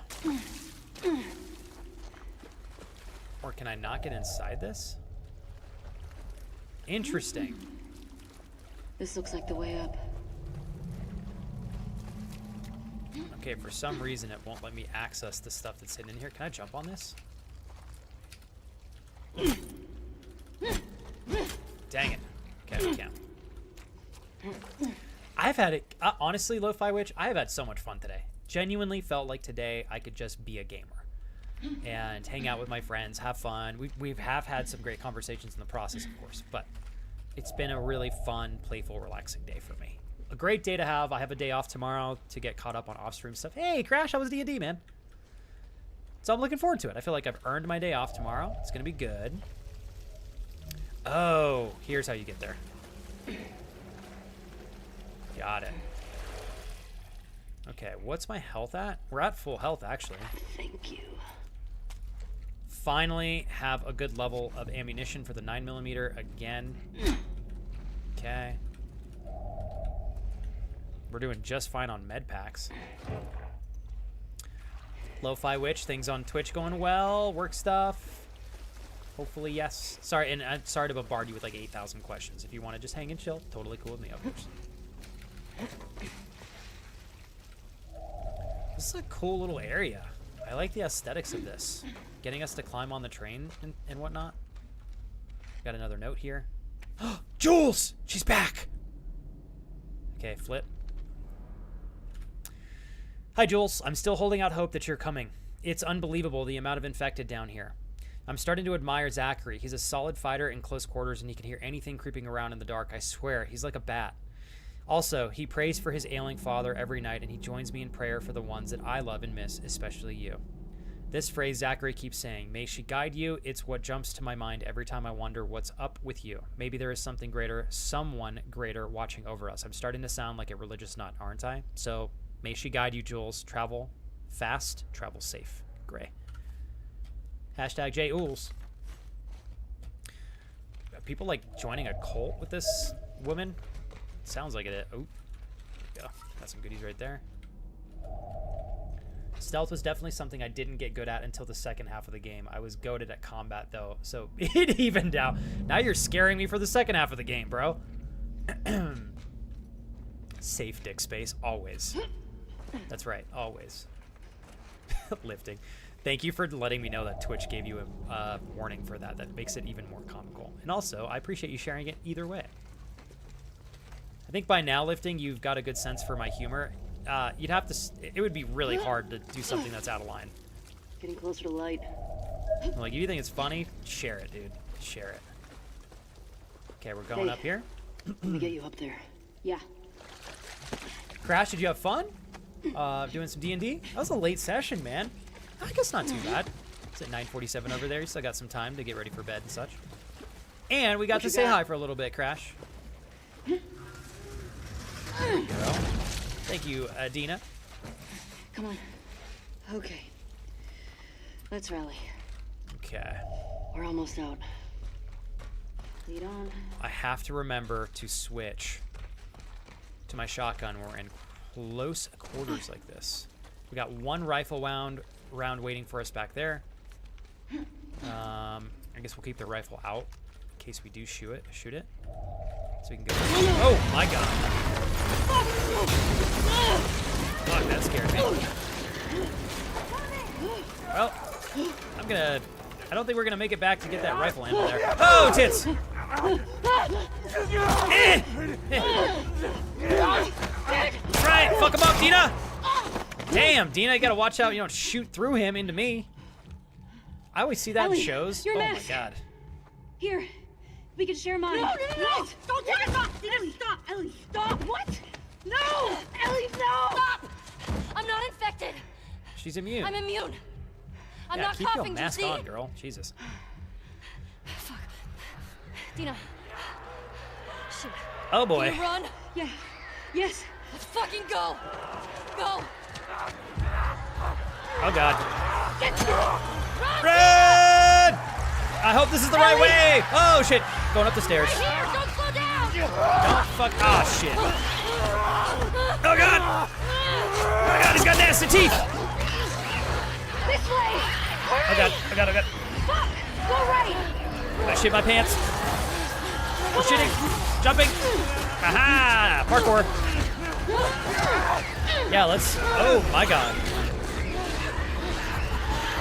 Or can I not get inside this? Interesting. This looks like the way up. Okay, for some reason it won't let me access the stuff that's hidden in here. Can I jump on this? Dang it. Okay, we can. I've had it, honestly, Lo-Fi Witch, I have had so much fun today. Genuinely felt like today I could just be a gamer and hang out with my friends, have fun. We have had some great conversations in the process, of course, but it's been a really fun, playful, relaxing day for me. A great day to have. I have a day off tomorrow to get caught up on off-stream stuff. Hey, Crash, how was D&D, man? So I'm looking forward to it. I feel like I've earned my day off tomorrow. It's going to be good. Oh, here's how you get there. Got it. Okay, what's my health at? We're at full health, actually. Thank you. Finally have a good level of ammunition for the 9mm again. Okay. We're doing just fine on med packs. Lo-Fi Witch, things on Twitch going well, work stuff. Hopefully, yes. Sorry, and I'm sorry to bombard you with like 8,000 questions. If you want to just hang and chill, totally cool with me, of course. This is a cool little area. I like the aesthetics of this. Getting us to climb on the train and whatnot. Got another note here. Jules! She's back! Okay, flip. Hi, Jules. I'm still holding out hope that you're coming. It's unbelievable the amount of infected down here. I'm starting to admire Zachary. He's a solid fighter in close quarters, and he can hear anything creeping around in the dark. I swear, he's like a bat. Also, he prays for his ailing father every night, and he joins me in prayer for the ones that I love and miss, especially you. This phrase Zachary keeps saying, may she guide you, it's what jumps to my mind every time I wonder what's up with you. Maybe there is something greater, someone greater watching over us. I'm starting to sound like a religious nut, aren't I? So, may she guide you, Jules. Travel fast, travel safe. Gray. Hashtag JOOLS. Are people like joining a cult with this woman? Sounds like it. Oh, yeah, got some goodies right there. Stealth was definitely something I didn't get good at until the second half of the game. I was goated at combat though, so it evened out. Now you're scaring me for the second half of the game, bro. Safe dick space, always. That's right, always. Lifting. Thank you for letting me know that Twitch gave you a warning for that. That makes it even more comical. And also, I appreciate you sharing it either way. I think by now, Lifting, you've got a good sense for my humor. You'd have to... It would be really hard to do something that's out of line. Getting closer to light. Like, if you think it's funny, share it, dude. Share it. Okay, we're going up here. Let me get you up there. Yeah. Crash, did you have fun? Doing some D&D? That was a late session, man. I guess not too bad. It's at 9:47 over there. You still got some time to get ready for bed and such. And we got to say hi for a little bit, Crash. There you go. Thank you, Dina. Come on. Okay. Let's rally. Okay. We're almost out. Lead on. I have to remember to switch to my shotgun when we're in close quarters like this. We got one rifle round waiting for us back there. I guess we'll keep the rifle out in case we do shoot it. So we can go. Oh my god. Fuck, that scared me. Well, I don't think we're gonna make it back to get that rifle ammo there. Oh, tits! Right, fuck him up, Dina! Damn, Dina, you gotta watch out you don't shoot through him into me. I always see that in shows. Your Oh mess. my god. Here, we can share mine. No! Don't take it! Stop! Ellie, stop! Ellie, stop! What? No! Ellie, no! Stop! I'm not infected. She's immune. I'm immune. I'm yeah, not keep coughing, your mask you see? on, girl. Jesus. Fuck. Dina. Shit. Oh boy. Can you run? Yeah. Yes. Let's fucking go. Go. Oh god. Run! Red! I hope this is the right way. Oh shit. Going up the stairs. Right here. Don't slow down. Don't fuck. Ah shit. Oh god. Oh god, he's got nasty teeth. This way! Oh god. Oh god. Oh god. Fuck! Go right! I shit my pants. We're shitting. Jumping. Aha! Parkour. Yeah, let's. Oh my god.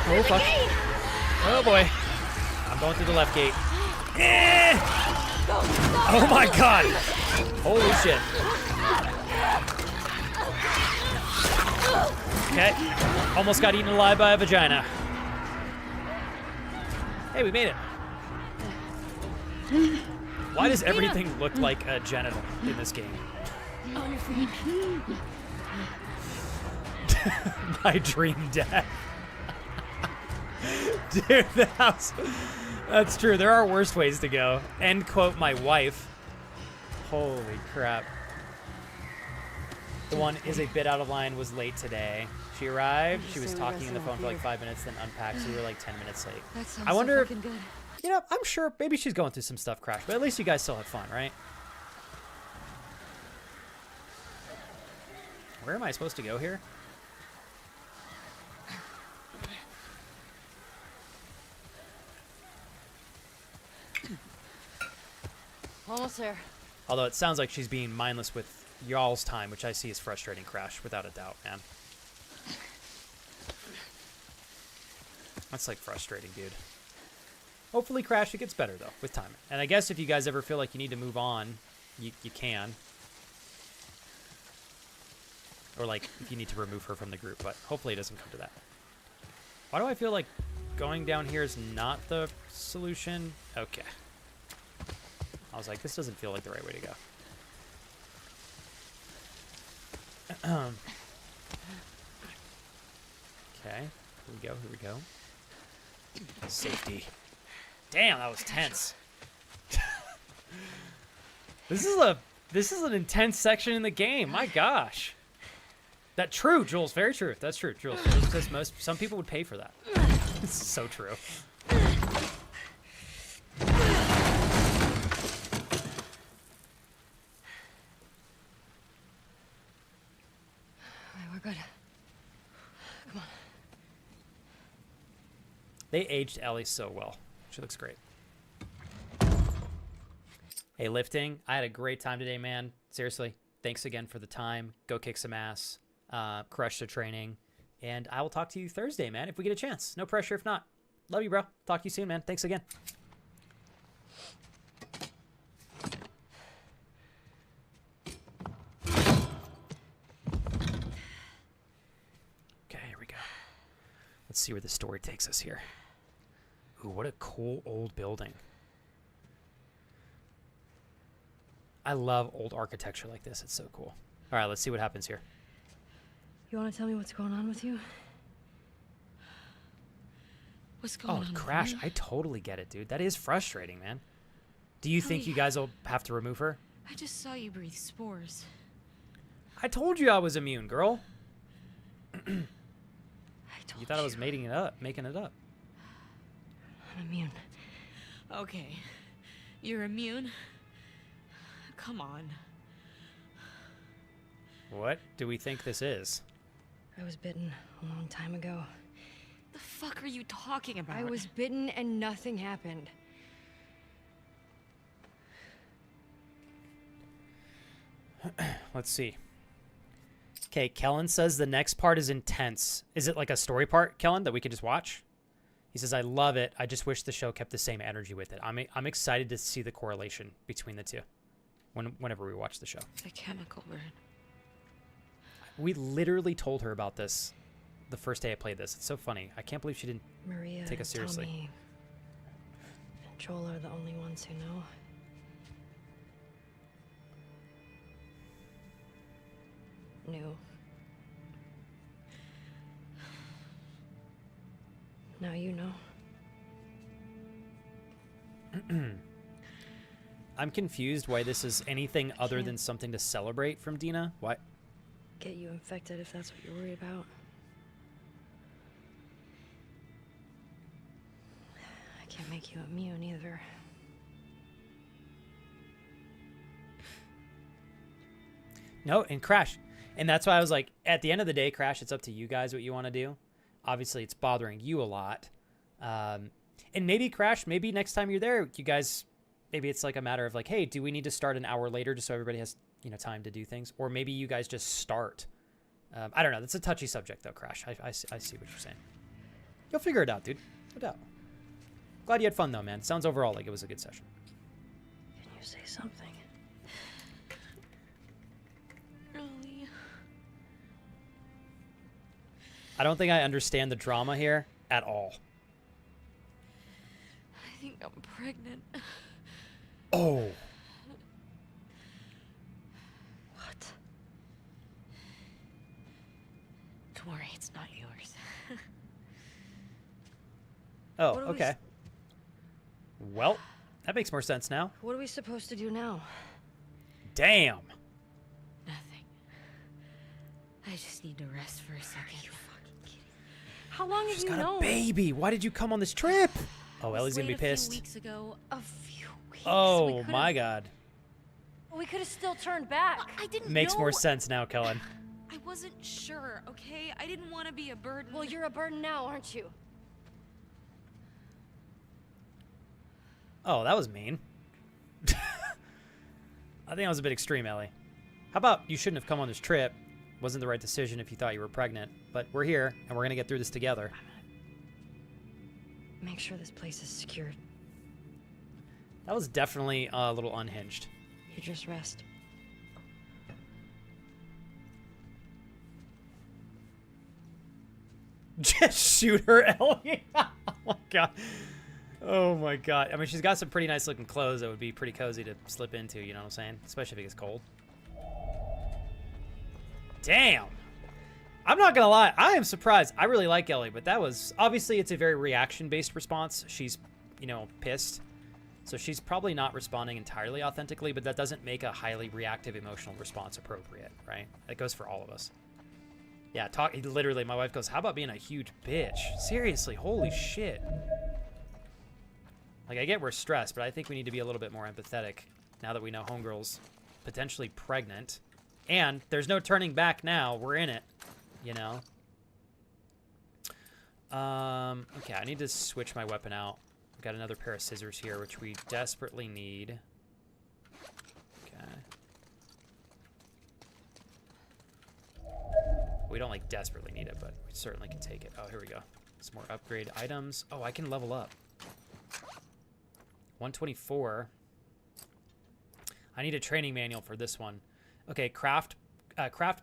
Oh fuck. Oh boy. I'm going through the left gate. Eh! Oh my god. Holy shit. Okay. Almost got eaten alive by a vagina. Hey, we made it. Why does everything look like a genital in this game? On your feet. My dream death. Dude, that's true. There are worse ways to go. End quote, my wife. Holy crap. The one is a bit out of line, was late today. She arrived, she was talking on the phone for like 5 minutes, then unpacked, so we were like 10 minutes late. That sounds I wonder if, so fucking good. you know, I'm sure maybe she's going through some stuff, Crash, but at least you guys still had fun, right? Where am I supposed to go here? Almost there. Although it sounds like she's being mindless with y'all's time, which I see as frustrating, Crash, without a doubt, man. That's like frustrating, dude. Hopefully, Crash, it gets better, though, with time. And I guess if you guys ever feel like you need to move on, you can. Or like if you need to remove her from the group, but hopefully it doesn't come to that. Why do I feel like going down here is not the solution? Okay. I was like, this doesn't feel like the right way to go. Okay, here we go, here we go. Safety. Damn, that was tense. This is an intense section in the game. My gosh. That true, Jules. Very true. That's true, Jules. Because some people would pay for that. It's so true. Alright, we're good. Come on. They aged Ellie so well. She looks great. Hey, lifting. I had a great time today, man. Seriously. Thanks again for the time. Go kick some ass. Crush the training. And I will talk to you Thursday, man, if we get a chance. No pressure if not. Love you, bro. Talk to you soon, man. Thanks again. Okay, here we go. Let's see where the story takes us here. Ooh, what a cool old building. I love old architecture like this. It's so cool. All right, let's see what happens here. You want to tell me what's going on with you? What's going on? Oh, Crash, with I totally get it, dude. That is frustrating, man. Do you think you guys will have to remove her? I just saw you breathe spores. I told you I was immune, girl. You You thought I was making it up. I'm immune. Okay. You're immune? Come on. What do we think this is? I was bitten a long time ago. The fuck are you talking about? I was bitten and nothing happened. Let's see. Okay, Kellen says the next part is intense. Is it like a story part, Kellen, that we can just watch? He says, I love it. I just wish the show kept the same energy with it. I'm excited to see the correlation between the two whenever we watch the show. The chemical burn. We literally told her about this the first day I played this. It's so funny. I can't believe she didn't Maria, take us seriously. Tommy, and Joel are the only ones who know. Knew. Now you know. I'm confused why this is anything other than something to celebrate from Dina. Why? Get you infected if that's what you're worried about. I can't make you immune either. No, and Crash. And that's why I was like, at the end of the day, Crash, it's up to you guys what you want to do. Obviously, it's bothering you a lot. And maybe, Crash, maybe next time you're there, you guys, maybe it's like a matter of like, hey, do we need to start an hour later just so everybody has, time to do things? Or maybe you guys just start. I don't know. That's a touchy subject, though, Crash. I see what you're saying. You'll figure it out, dude. No doubt. Glad you had fun, though, man. Sounds overall like it was a good session. Can you say something? Really? I don't think I understand the drama here at all. I think I'm pregnant. Oh. What? Don't worry, it's not yours. Oh, What are we okay. Well, that makes more sense now. What are we supposed to do now? Damn. Nothing. I just need to rest for a second. How long have She's you got known? a baby. Why did you come on this trip? Oh, I was Ellie's gonna be late a few pissed. weeks ago. A few weeks. Oh my god. We could have still turned back. I didn't Makes know. more sense now, Kellen. I wasn't sure, okay? I didn't want to be a burden. Well, you're a burden now, aren't you? Oh, that was mean. I think that was a bit extreme, Ellie. How about you shouldn't have come on this trip? Wasn't the right decision if you thought you were pregnant. But we're here, and we're gonna get through this together. Make sure this place is secured. That was definitely a little unhinged. You just rest. Just shoot her, Ellie. Oh my god. Oh my god. I mean, she's got some pretty nice looking clothes that would be pretty cozy to slip into, you know what I'm saying? Especially if it gets cold. Damn. I'm not gonna lie, I am surprised. I really like Ellie, but that was... Obviously, it's a very reaction-based response. She's, you know, pissed. So she's probably not responding entirely authentically, but that doesn't make a highly reactive emotional response appropriate, right? That goes for all of us. Yeah, literally, my wife goes, how about being a huge bitch? Seriously, holy shit. Like, I get we're stressed, but I think we need to be a little bit more empathetic now that we know Homegirl's potentially pregnant. And there's no turning back now. We're in it, you know? Okay, I need to switch my weapon out. I've got another pair of scissors here, which we desperately need. Okay. We don't, like, desperately need it, but we certainly can take it. Oh, here we go. Some more upgrade items. Oh, I can level up. 124. I need a training manual for this one. Okay, craft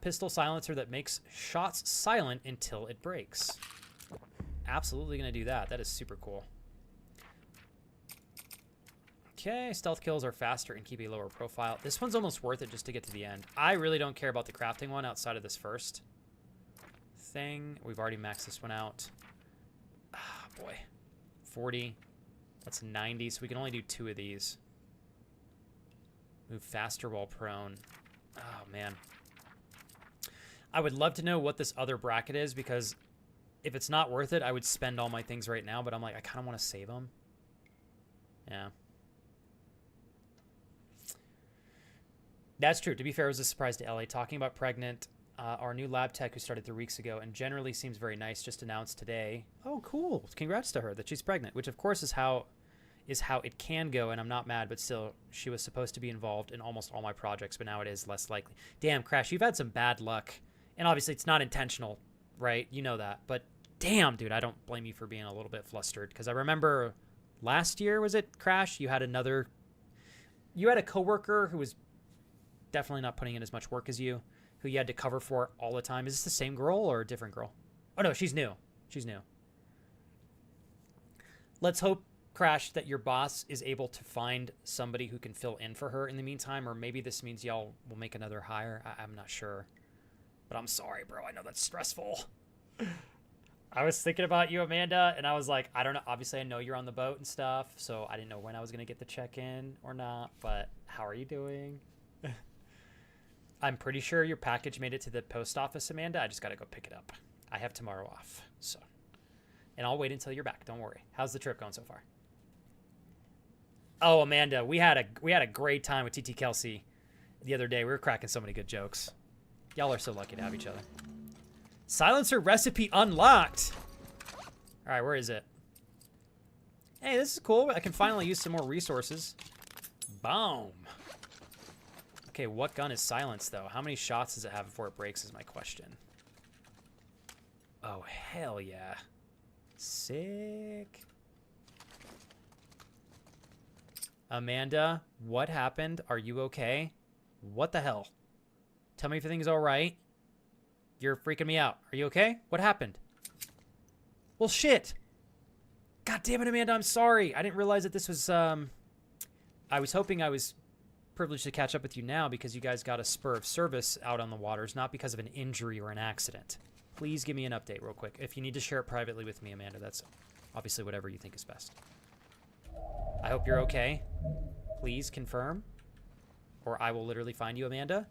pistol silencer that makes shots silent until it breaks. Absolutely gonna do that. That is super cool. Okay, stealth kills are faster and keep a lower profile. This one's almost worth it just to get to the end. I really don't care about the crafting one outside of this first thing. We've already maxed this one out. Ah, boy. 40. That's 90, so we can only do 2 of these. Move faster while prone. Oh, man. I would love to know what this other bracket is, because if it's not worth it, I would spend all my things right now, but I'm like, I kind of want to save them. Yeah. That's true. To be fair, it was a surprise to Ellie. Talking about pregnant, our new lab tech who started 3 weeks ago and generally seems very nice, just announced today. Oh, cool. Congrats to her that she's pregnant, which of course is how it can go, and I'm not mad, but still, she was supposed to be involved in almost all my projects, but now it is less likely. Damn, Crash, you've had some bad luck. And obviously it's not intentional, right? You know that. But damn, dude, I don't blame you for being a little bit flustered, because I remember last year, was it, Crash? You had a coworker who was definitely not putting in as much work as you, who you had to cover for all the time. Is this the same girl or a different girl? Oh, no, she's new. She's new. Let's hope, Crash, that your boss is able to find somebody who can fill in for her in the meantime, or maybe this means y'all will make another hire. I'm not sure. But I'm sorry, bro. I know that's stressful. I was thinking about you, Amanda, and I was like, I don't know. Obviously, I know you're on the boat and stuff, so I didn't know when I was going to get the check-in or not, but how are you doing? I'm pretty sure your package made it to the post office, Amanda. I just got to go pick it up. I have tomorrow off, so. And I'll wait until you're back. Don't worry. How's the trip going so far? Oh, Amanda, we had a great time with TT Kelsey the other day. We were cracking so many good jokes. Y'all are so lucky to have each other. Silencer recipe unlocked. All right, where is it? Hey, this is cool. I can finally use some more resources. Boom. Okay, what gun is silenced, though? How many shots does it have before it breaks is my question. Oh, hell yeah. Sick. Amanda, what happened? Are you okay? What the hell? Tell me if everything's all right. You're freaking me out. Are you okay? What happened? Well, shit. God damn it, Amanda, I'm sorry. I didn't realize that this was, I was hoping I was privileged to catch up with you now because you guys got a spur of service out on the waters, not because of an injury or an accident. Please give me an update real quick. If you need to share it privately with me, Amanda, that's obviously whatever you think is best. I hope you're okay. Please confirm, or I will literally find you, Amanda.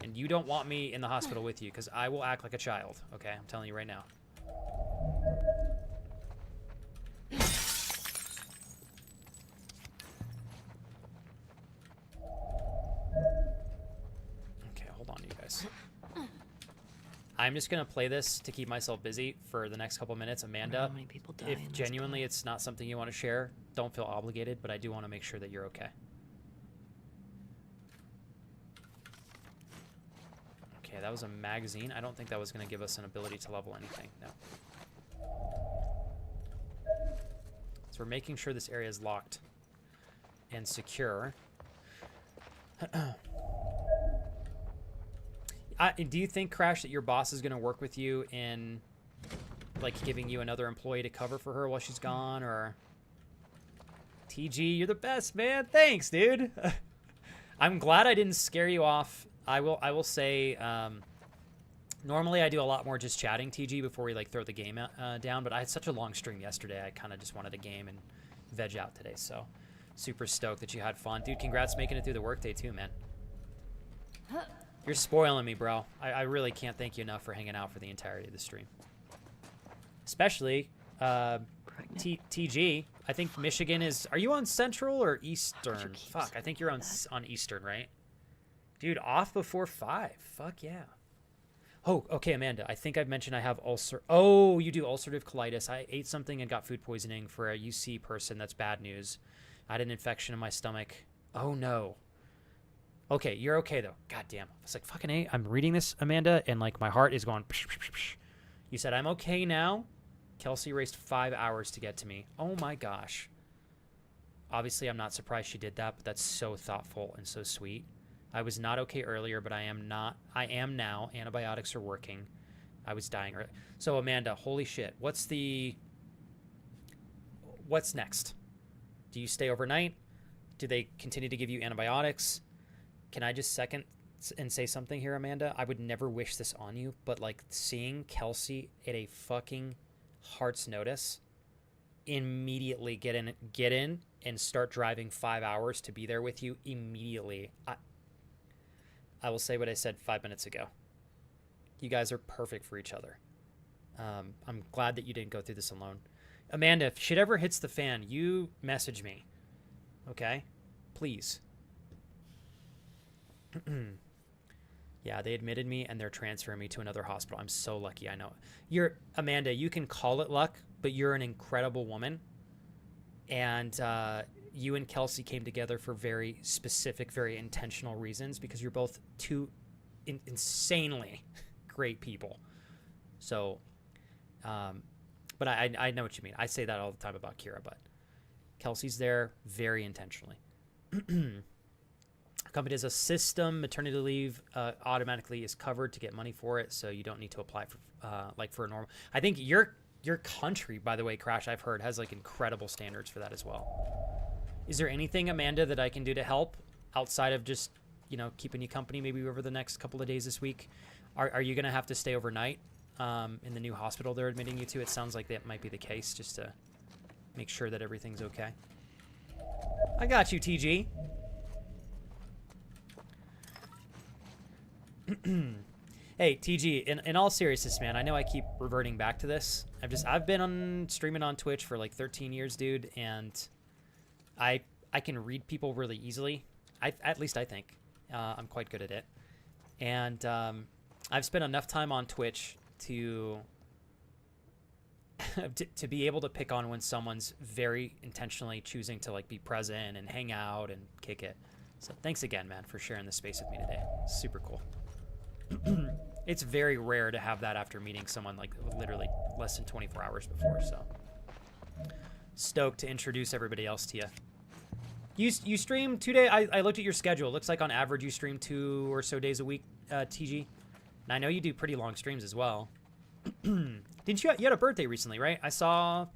And you don't want me in the hospital with you, because I will act like a child, okay? I'm telling you right now. Okay, hold on, you guys. I'm just going to play this to keep myself busy for the next couple minutes. Amanda, if genuinely it's not something you want to share, don't feel obligated, but I do want to make sure that you're okay. Okay, that was a magazine. I don't think that was going to give us an ability to level anything. No. So we're making sure this area is locked and secure. Do you think, Crash, that your boss is going to work with you in like giving you another employee to cover for her while she's gone, or TG, you're the best, man. Thanks, dude. I'm glad I didn't scare you off. I will say, normally I do a lot more just chatting, TG, before we like throw the game down, but I had such a long stream yesterday. I kind of just wanted a game and veg out today, so super stoked that you had fun. Dude, congrats making it through the workday too, man. You're spoiling me, bro. I really can't thank you enough for hanging out for the entirety of the stream. Especially TG. I think Michigan is... Are you on Central or Eastern? Fuck, I think you're on Eastern, right? Dude, off before 5. Fuck yeah. Oh, okay, Amanda. I think I've mentioned I have ulcer... Oh, you do ulcerative colitis. I ate something and got food poisoning for a UC person. That's bad news. I had an infection in my stomach. Oh, no. Okay, you're okay, though. God damn. I was like, fucking A. I'm reading this, Amanda, and, like, my heart is going... Psh, psh, psh. You said, I'm okay now. Kelsey raced 5 hours to get to me. Oh, my gosh. Obviously, I'm not surprised she did that, but that's so thoughtful and so sweet. I was not okay earlier, but I am not. I am now. Antibiotics are working. I was dying. So, Amanda, holy shit. What's next? Do you stay overnight? Do they continue to give you antibiotics? Can I just second and say something here, Amanda? I would never wish this on you, but like seeing Kelsey at a fucking heart's notice immediately get in and start driving 5 hours to be there with you immediately. I will say what I said 5 minutes ago. You guys are perfect for each other. I'm glad that you didn't go through this alone. Amanda, if shit ever hits the fan, you message me. Okay? Please. Yeah, they admitted me and they're transferring me to another hospital. I'm so lucky. I know. Amanda, you can call it luck, but you're an incredible woman. And you and Kelsey came together for very specific, very intentional reasons because you're both two insanely great people. So, but I know what you mean. I say that all the time about Kira, but Kelsey's there very intentionally. Company does a system. Maternity leave automatically is covered to get money for it, so you don't need to apply for like for a normal. I think your country, by the way, Crash, I've heard has like incredible standards for that as well. Is there anything, Amanda, that I can do to help outside of just keeping you company maybe over the next couple of days this week? Are you gonna have to stay overnight in the new hospital they're admitting you to? It sounds like that might be the case, just to make sure that everything's okay. I got you, TG. Hey, TG, in all seriousness, man, I know I keep reverting back to this. I've been streaming on Twitch for like 13 years, dude, and I can read people really easily. At least I think. I'm quite good at it. And I've spent enough time on Twitch to be able to pick on when someone's very intentionally choosing to like be present and hang out and kick it. So thanks again, man, for sharing this space with me today. Super cool. It's very rare to have that after meeting someone like literally less than 24 hours before, so stoked to introduce everybody else to you. You stream 2 days. I looked at your schedule. It looks like on average you stream 2 or so days a week, TG. And I know you do pretty long streams as well. Didn't you had a birthday recently, right? I saw,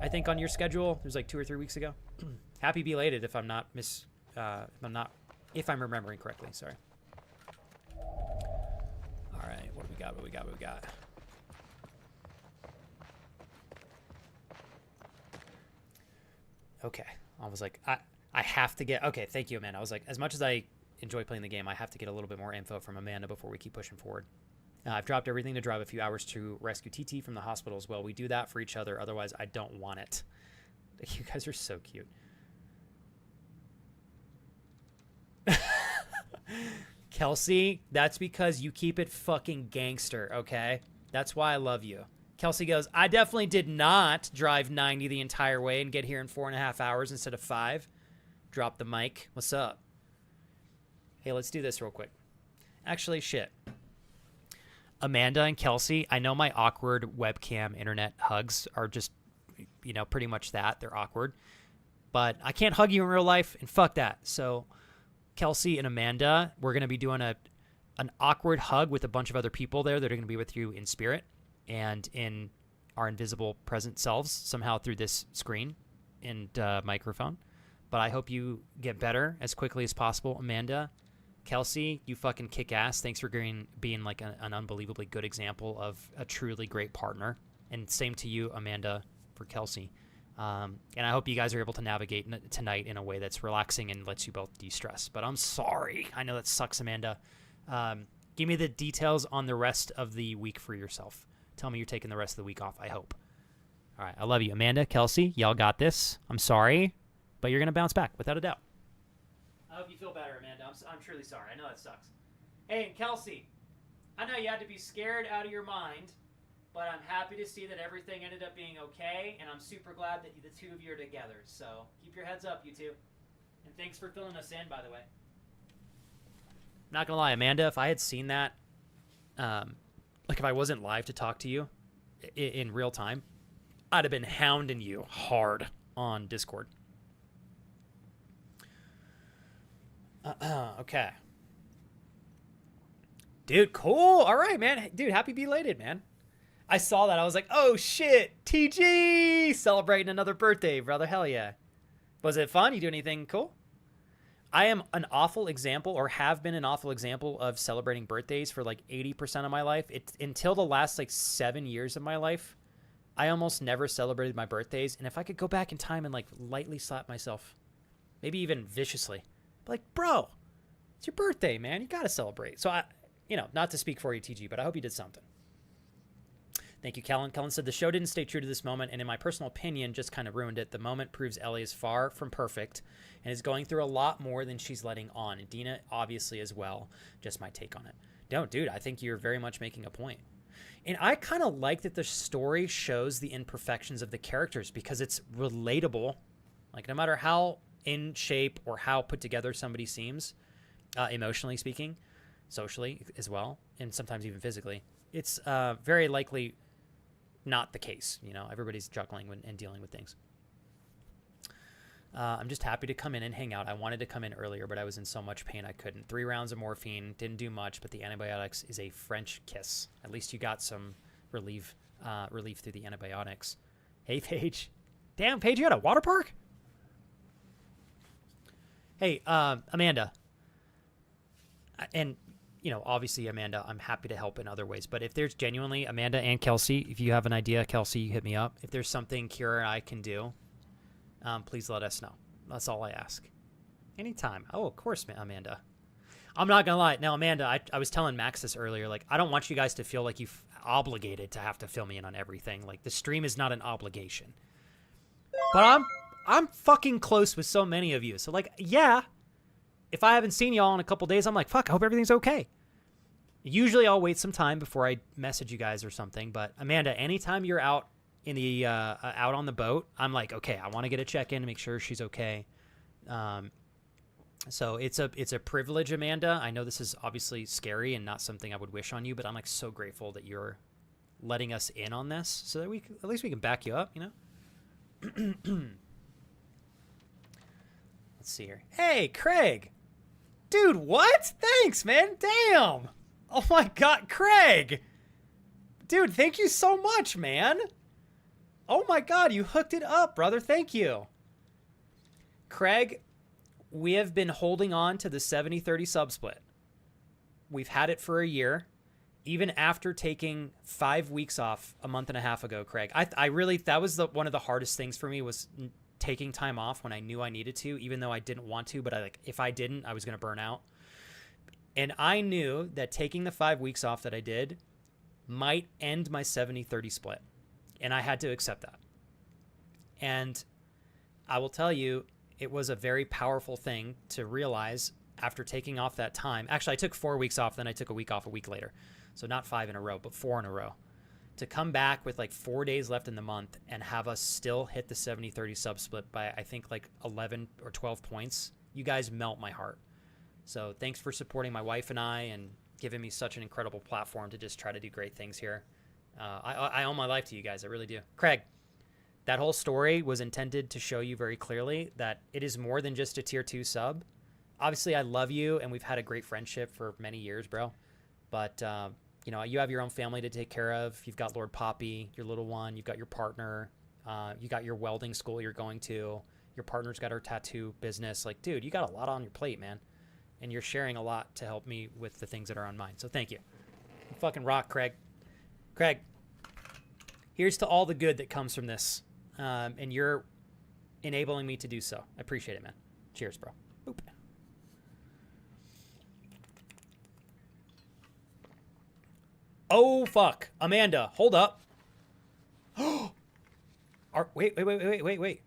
I think on your schedule, it was like 2 or 3 weeks ago. Happy belated if I'm not if I'm remembering correctly, sorry. All right, what do we got? Okay, I was like, I have to get, okay, thank you, Amanda. I was like, as much as I enjoy playing the game, I have to get a little bit more info from Amanda before we keep pushing forward. I've dropped everything to drive a few hours to rescue TT from the hospital as well. We do that for each other, otherwise I don't want it. You guys are so cute. Kelsey, that's because you keep it fucking gangster, okay? That's why I love you. Kelsey goes, I definitely did not drive 90 the entire way and get here in 4.5 hours instead of 5. Drop the mic. What's up? Hey, let's do this real quick. Actually, shit. Amanda and Kelsey, I know my awkward webcam internet hugs are just, pretty much that. They're awkward. But I can't hug you in real life, and fuck that. So Kelsey and Amanda, we're going to be doing an awkward hug with a bunch of other people there that are going to be with you in spirit and in our invisible present selves somehow through this screen and microphone. But I hope you get better as quickly as possible. Amanda, Kelsey, you fucking kick ass. Thanks for being like an unbelievably good example of a truly great partner. And same to you, Amanda, for Kelsey. And I hope you guys are able to navigate tonight in a way that's relaxing and lets you both de-stress. But I'm sorry. I know that sucks, Amanda. Give me the details on the rest of the week for yourself. Tell me you're taking the rest of the week off, I hope. All right, I love you. Amanda, Kelsey, y'all got this. I'm sorry, but you're going to bounce back, without a doubt. I hope you feel better, Amanda. I'm truly sorry. I know that sucks. Hey, and Kelsey, I know you had to be scared out of your mind, but I'm happy to see that everything ended up being okay, and I'm super glad that the two of you are together. So keep your heads up, you two. And thanks for filling us in, by the way. Not gonna lie, Amanda, if I had seen that, like if I wasn't live to talk to you in real time, I'd have been hounding you hard on Discord. Okay. Dude, cool. All right, man. Dude, happy belated, man. I saw that. I was like, oh, shit. TG! Celebrating another birthday, brother. Hell yeah. Was it fun? You do anything cool? I am an awful example, or have been an awful example, of celebrating birthdays for like 80% of my life. Until the last like 7 years of my life, I almost never celebrated my birthdays. And if I could go back in time and like lightly slap myself, maybe even viciously, like, bro, it's your birthday, man. You got to celebrate. So I, not to speak for you, TG, but I hope you did something. Thank you, Kellen. Kellen said the show didn't stay true to this moment, and in my personal opinion, just kind of ruined it. The moment proves Ellie is far from perfect and is going through a lot more than she's letting on. And Dina, obviously, as well. Just my take on it. No, dude, I think you're very much making a point. And I kind of like that the story shows the imperfections of the characters because it's relatable. Like, no matter how in shape or how put together somebody seems, emotionally speaking, socially as well, and sometimes even physically, it's very likely not the case. Everybody's juggling and dealing with things. I'm just happy to come in and hang out. I wanted to come in earlier, but I was in so much pain I couldn't. 3 rounds of morphine, didn't do much, but the antibiotics is a French kiss. At least you got some relief through the antibiotics. Hey, Paige. Damn, Paige, you at a water park? Hey, Amanda. And obviously, Amanda, I'm happy to help in other ways. But if there's genuinely, Amanda and Kelsey, if you have an idea, Kelsey, you hit me up. If there's something Kira and I can do, please let us know. That's all I ask. Anytime. Oh, of course, Amanda. I'm not going to lie. Now, Amanda, I was telling Max this earlier. Like, I don't want you guys to feel like you've obligated to have to fill me in on everything. Like, the stream is not an obligation. But I'm fucking close with so many of you. So, like, yeah. If I haven't seen y'all in a couple days, I'm like, fuck, I hope everything's okay. Usually I'll wait some time before I message you guys or something. But Amanda, anytime you're out in the out on the boat, I'm like, okay, I want to get a check-in to make sure she's okay. So it's a privilege, Amanda. I know this is obviously scary and not something I would wish on you, but I'm like so grateful that you're letting us in on this so that at least we can back you up, Let's see here. Hey, Craig. Dude, what? Thanks, man. Damn. Oh my God, Craig. Dude, thank you so much, man. Oh my God, you hooked it up, brother. Thank you. Craig, we have been holding on to the 70-30 sub split. We've had it for a year, even after taking 5 weeks off a month and a half ago, Craig. I really, that was one of the hardest things for me was taking time off when I knew I needed to, even though I didn't want to, but if I didn't, I was going to burn out. And I knew that taking the 5 weeks off that I did might end my 70-30 split. And I had to accept that. And I will tell you, it was a very powerful thing to realize after taking off that time. Actually, I took 4 weeks off, then I took a week off a week later. So not 5 in a row, but 4 in a row. To come back with like 4 days left in the month and have us still hit the 70-30 sub split by, I think, like 11 or 12 points, you guys melt my heart. So thanks for supporting my wife and I and giving me such an incredible platform to just try to do great things here. I owe my life to you guys. I really do. Craig, that whole story was intended to show you very clearly that it is more than just a tier 2 sub. Obviously, I love you and we've had a great friendship for many years, bro. But you know, you have your own family to take care of. You've got Lord Poppy, your little one. You've got your partner. You got your welding school you're going to. Your partner's got her tattoo business. Like, dude, you got a lot on your plate, man. And you're sharing a lot to help me with the things that are on mine. So thank you. You fucking rock, Craig. Craig, here's to all the good that comes from this. And you're enabling me to do so. I appreciate it, man. Cheers, bro. Boop. Oh, fuck. Amanda, hold up. Wait.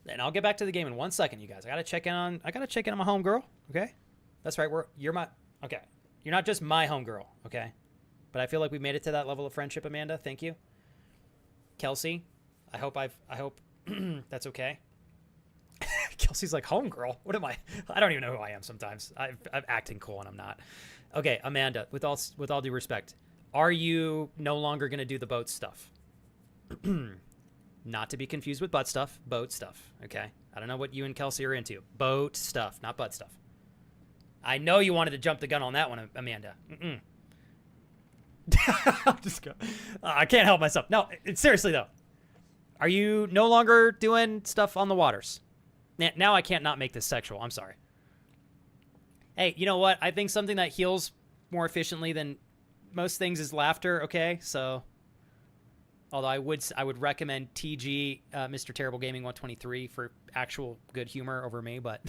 And I'll get back to the game in 1 second, you guys. I gotta check in on my homegirl, okay? That's right, you're not just my homegirl, okay? But I feel like we made it to that level of friendship, Amanda. Thank you. Kelsey, I hope that's okay. Kelsey's like, homegirl? What am I? I don't even know who I am sometimes. I'm acting cool and I'm not. Okay, Amanda, with all due respect, are you no longer gonna do the boat stuff? Not to be confused with butt stuff, boat stuff, okay? I don't know what you and Kelsey are into. Boat stuff, not butt stuff. I know you wanted to jump the gun on that one, Amanda. I can't help myself. No, seriously, though. Are you no longer doing stuff on the waters? Now I can't not make this sexual. I'm sorry. Hey, you know what? I think something that heals more efficiently than most things is laughter, okay? So... Although I would recommend TG, Mr. Terrible Gaming 123 for actual good humor over me, but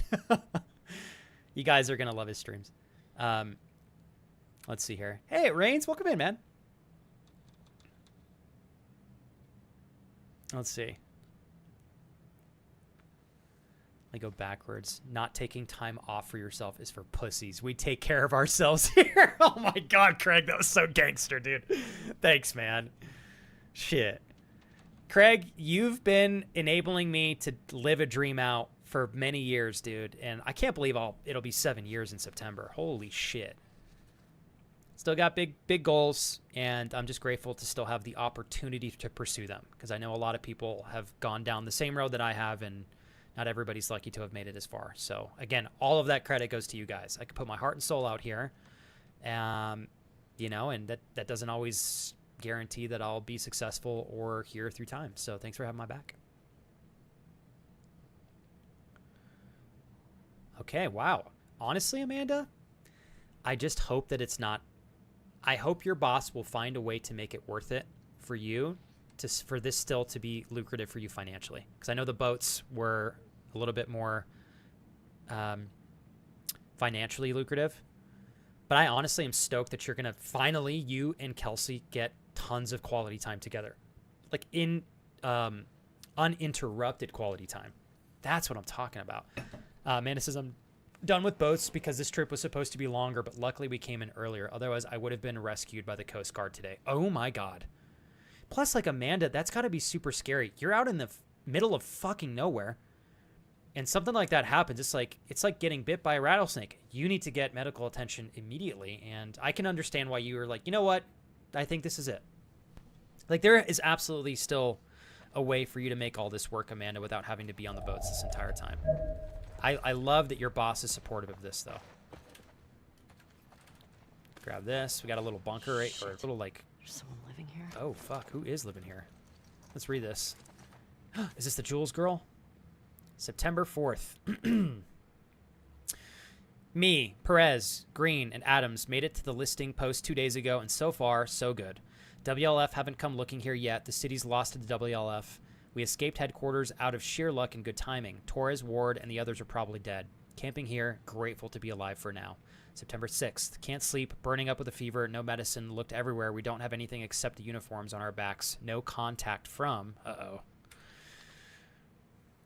you guys are going to love his streams. Let's see here. Hey, Reigns, welcome in, man. Let's see. Let me go backwards. Not taking time off for yourself is for pussies. We take care of ourselves here. Oh my God, Craig, that was so gangster, dude. Thanks, man. Shit. Craig, you've been enabling me to live a dream out for many years, dude. And I can't believe it'll be 7 years in September. Holy shit. Still got big goals, and I'm just grateful to still have the opportunity to pursue them. Because I know a lot of people have gone down the same road that I have, and not everybody's lucky to have made it as far. So, again, all of that credit goes to you guys. I could put my heart and soul out here. You know, and that doesn't always... guarantee that I'll be successful or here through time. So thanks for having my back. Okay, wow. Honestly, Amanda, I just hope that it's not... I hope your boss will find a way to make it worth it for you, for this still to be lucrative for you financially. Because I know the boats were a little bit more financially lucrative. But I honestly am stoked that you're going to finally, you and Kelsey, get tons of quality time together. Like in uninterrupted quality time. That's what I'm talking about. Amanda says, I'm done with boats because this trip was supposed to be longer, but luckily we came in earlier. Otherwise, I would have been rescued by the Coast Guard today. Oh my God. Plus, like, Amanda, that's got to be super scary. You're out in the middle of fucking nowhere. And something like that happens. It's like getting bit by a rattlesnake. You need to get medical attention immediately. And I can understand why you were like, you know what? I think this is it. Like, there is absolutely still a way for you to make all this work, Amanda, without having to be on the boats this entire time. I love that your boss is supportive of this, though. Grab this. We got a little bunker, right? Or a little, like... There's someone living here? Oh, fuck. Who is living here? Let's read this. Is this the Jules girl? September 4th. Me, Perez, Green, and Adams made it to the listing post 2 days ago, and so far, so good. WLF haven't come looking here yet. The city's lost to the WLF. We escaped headquarters out of sheer luck and good timing. Torres, Ward, and the others are probably dead. Camping here, grateful to be alive for now. September 6th. Can't sleep, burning up with a fever, no medicine, looked everywhere. We don't have anything except the uniforms on our backs. No contact from... Uh-oh.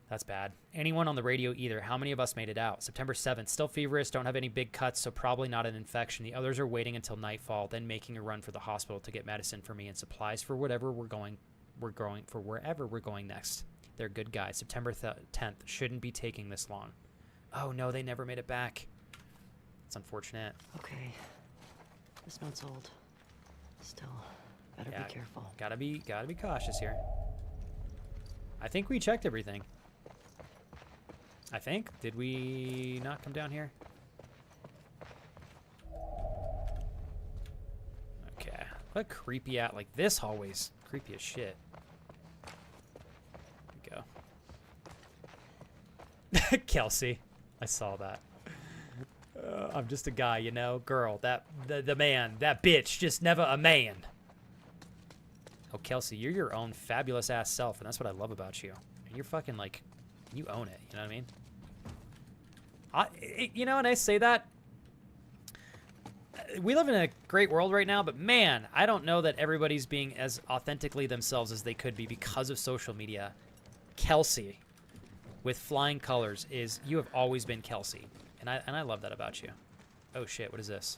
That's bad. Anyone on the radio either. How many of us made it out? September 7th. Still feverish, don't have any big cuts, so probably not an infection. The others are waiting until nightfall, then making a run for the hospital to get medicine for me and supplies for whatever we're going for wherever we're going next. They're good guys. September 10th. Shouldn't be taking this long. Oh no, they never made it back. It's unfortunate. Okay. This note's old. Still, better be careful. Gotta be cautious here. I think we checked everything. I think. Did we not come down here? What a creepy at, like, this hallway's creepy as shit. Here we go. Kelsey. I saw that. I'm just a guy, you know? Girl, the man, that bitch, just never a man. Oh, Kelsey, you're your own fabulous ass self, and that's what I love about you. And you're fucking, like, you own it, you know what I mean? You know, and I say that, we live in a great world right now, but man, I don't know that everybody's being as authentically themselves as they could be because of social media. Kelsey, with flying colors, you have always been Kelsey, and I love that about you. Oh shit, what is this?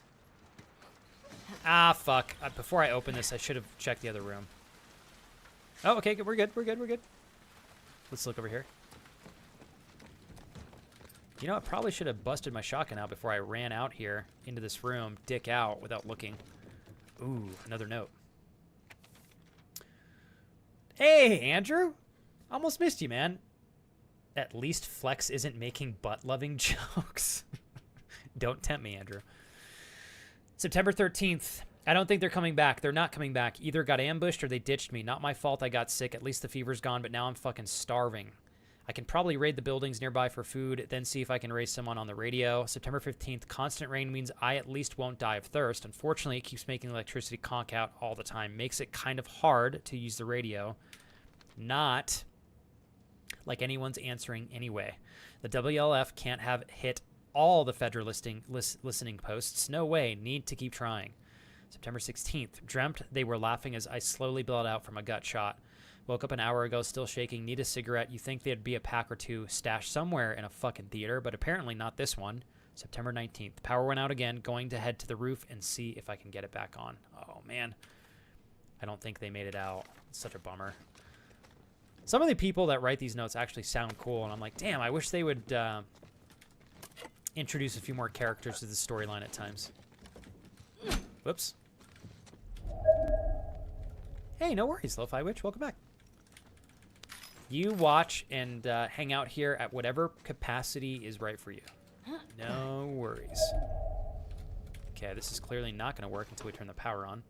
Ah, fuck. Before I open this, I should have checked the other room. Oh, okay, we're good. Let's look over here. You know, I probably should have busted my shotgun out before I ran out here into this room, dick out, without looking. Ooh, another note. Hey, Andrew. Almost missed you, man. At least Flex isn't making butt-loving jokes. Don't tempt me, Andrew. September 13th. I don't think they're coming back. They're not coming back. Either got ambushed or they ditched me. Not my fault I got sick. At least the fever's gone, but now I'm fucking starving. I can probably raid the buildings nearby for food, then see if I can raise someone on the radio. September 15th, constant rain means I at least won't die of thirst. Unfortunately, it keeps making electricity conk out all the time. Makes it kind of hard to use the radio. Not like anyone's answering anyway. The WLF can't have hit all the federal listening posts. No way. Need to keep trying. September 16th, dreamt they were laughing as I slowly bled out from a gut shot. Woke up an hour ago, still shaking, need a cigarette. You think there'd be a pack or two stashed somewhere in a fucking theater, but apparently not this one. September 19th, power went out again, going to head to the roof and see if I can get it back on. Oh, man. I don't think they made it out. It's such a bummer. Some of the people that write these notes actually sound cool, and I'm like, damn, I wish they would introduce a few more characters to the storyline at times. Whoops. Hey, no worries, Lo-Fi Witch. Welcome back. You watch and hang out here at whatever capacity is right for you. No worries. Okay, this is clearly not going to work until we turn the power on.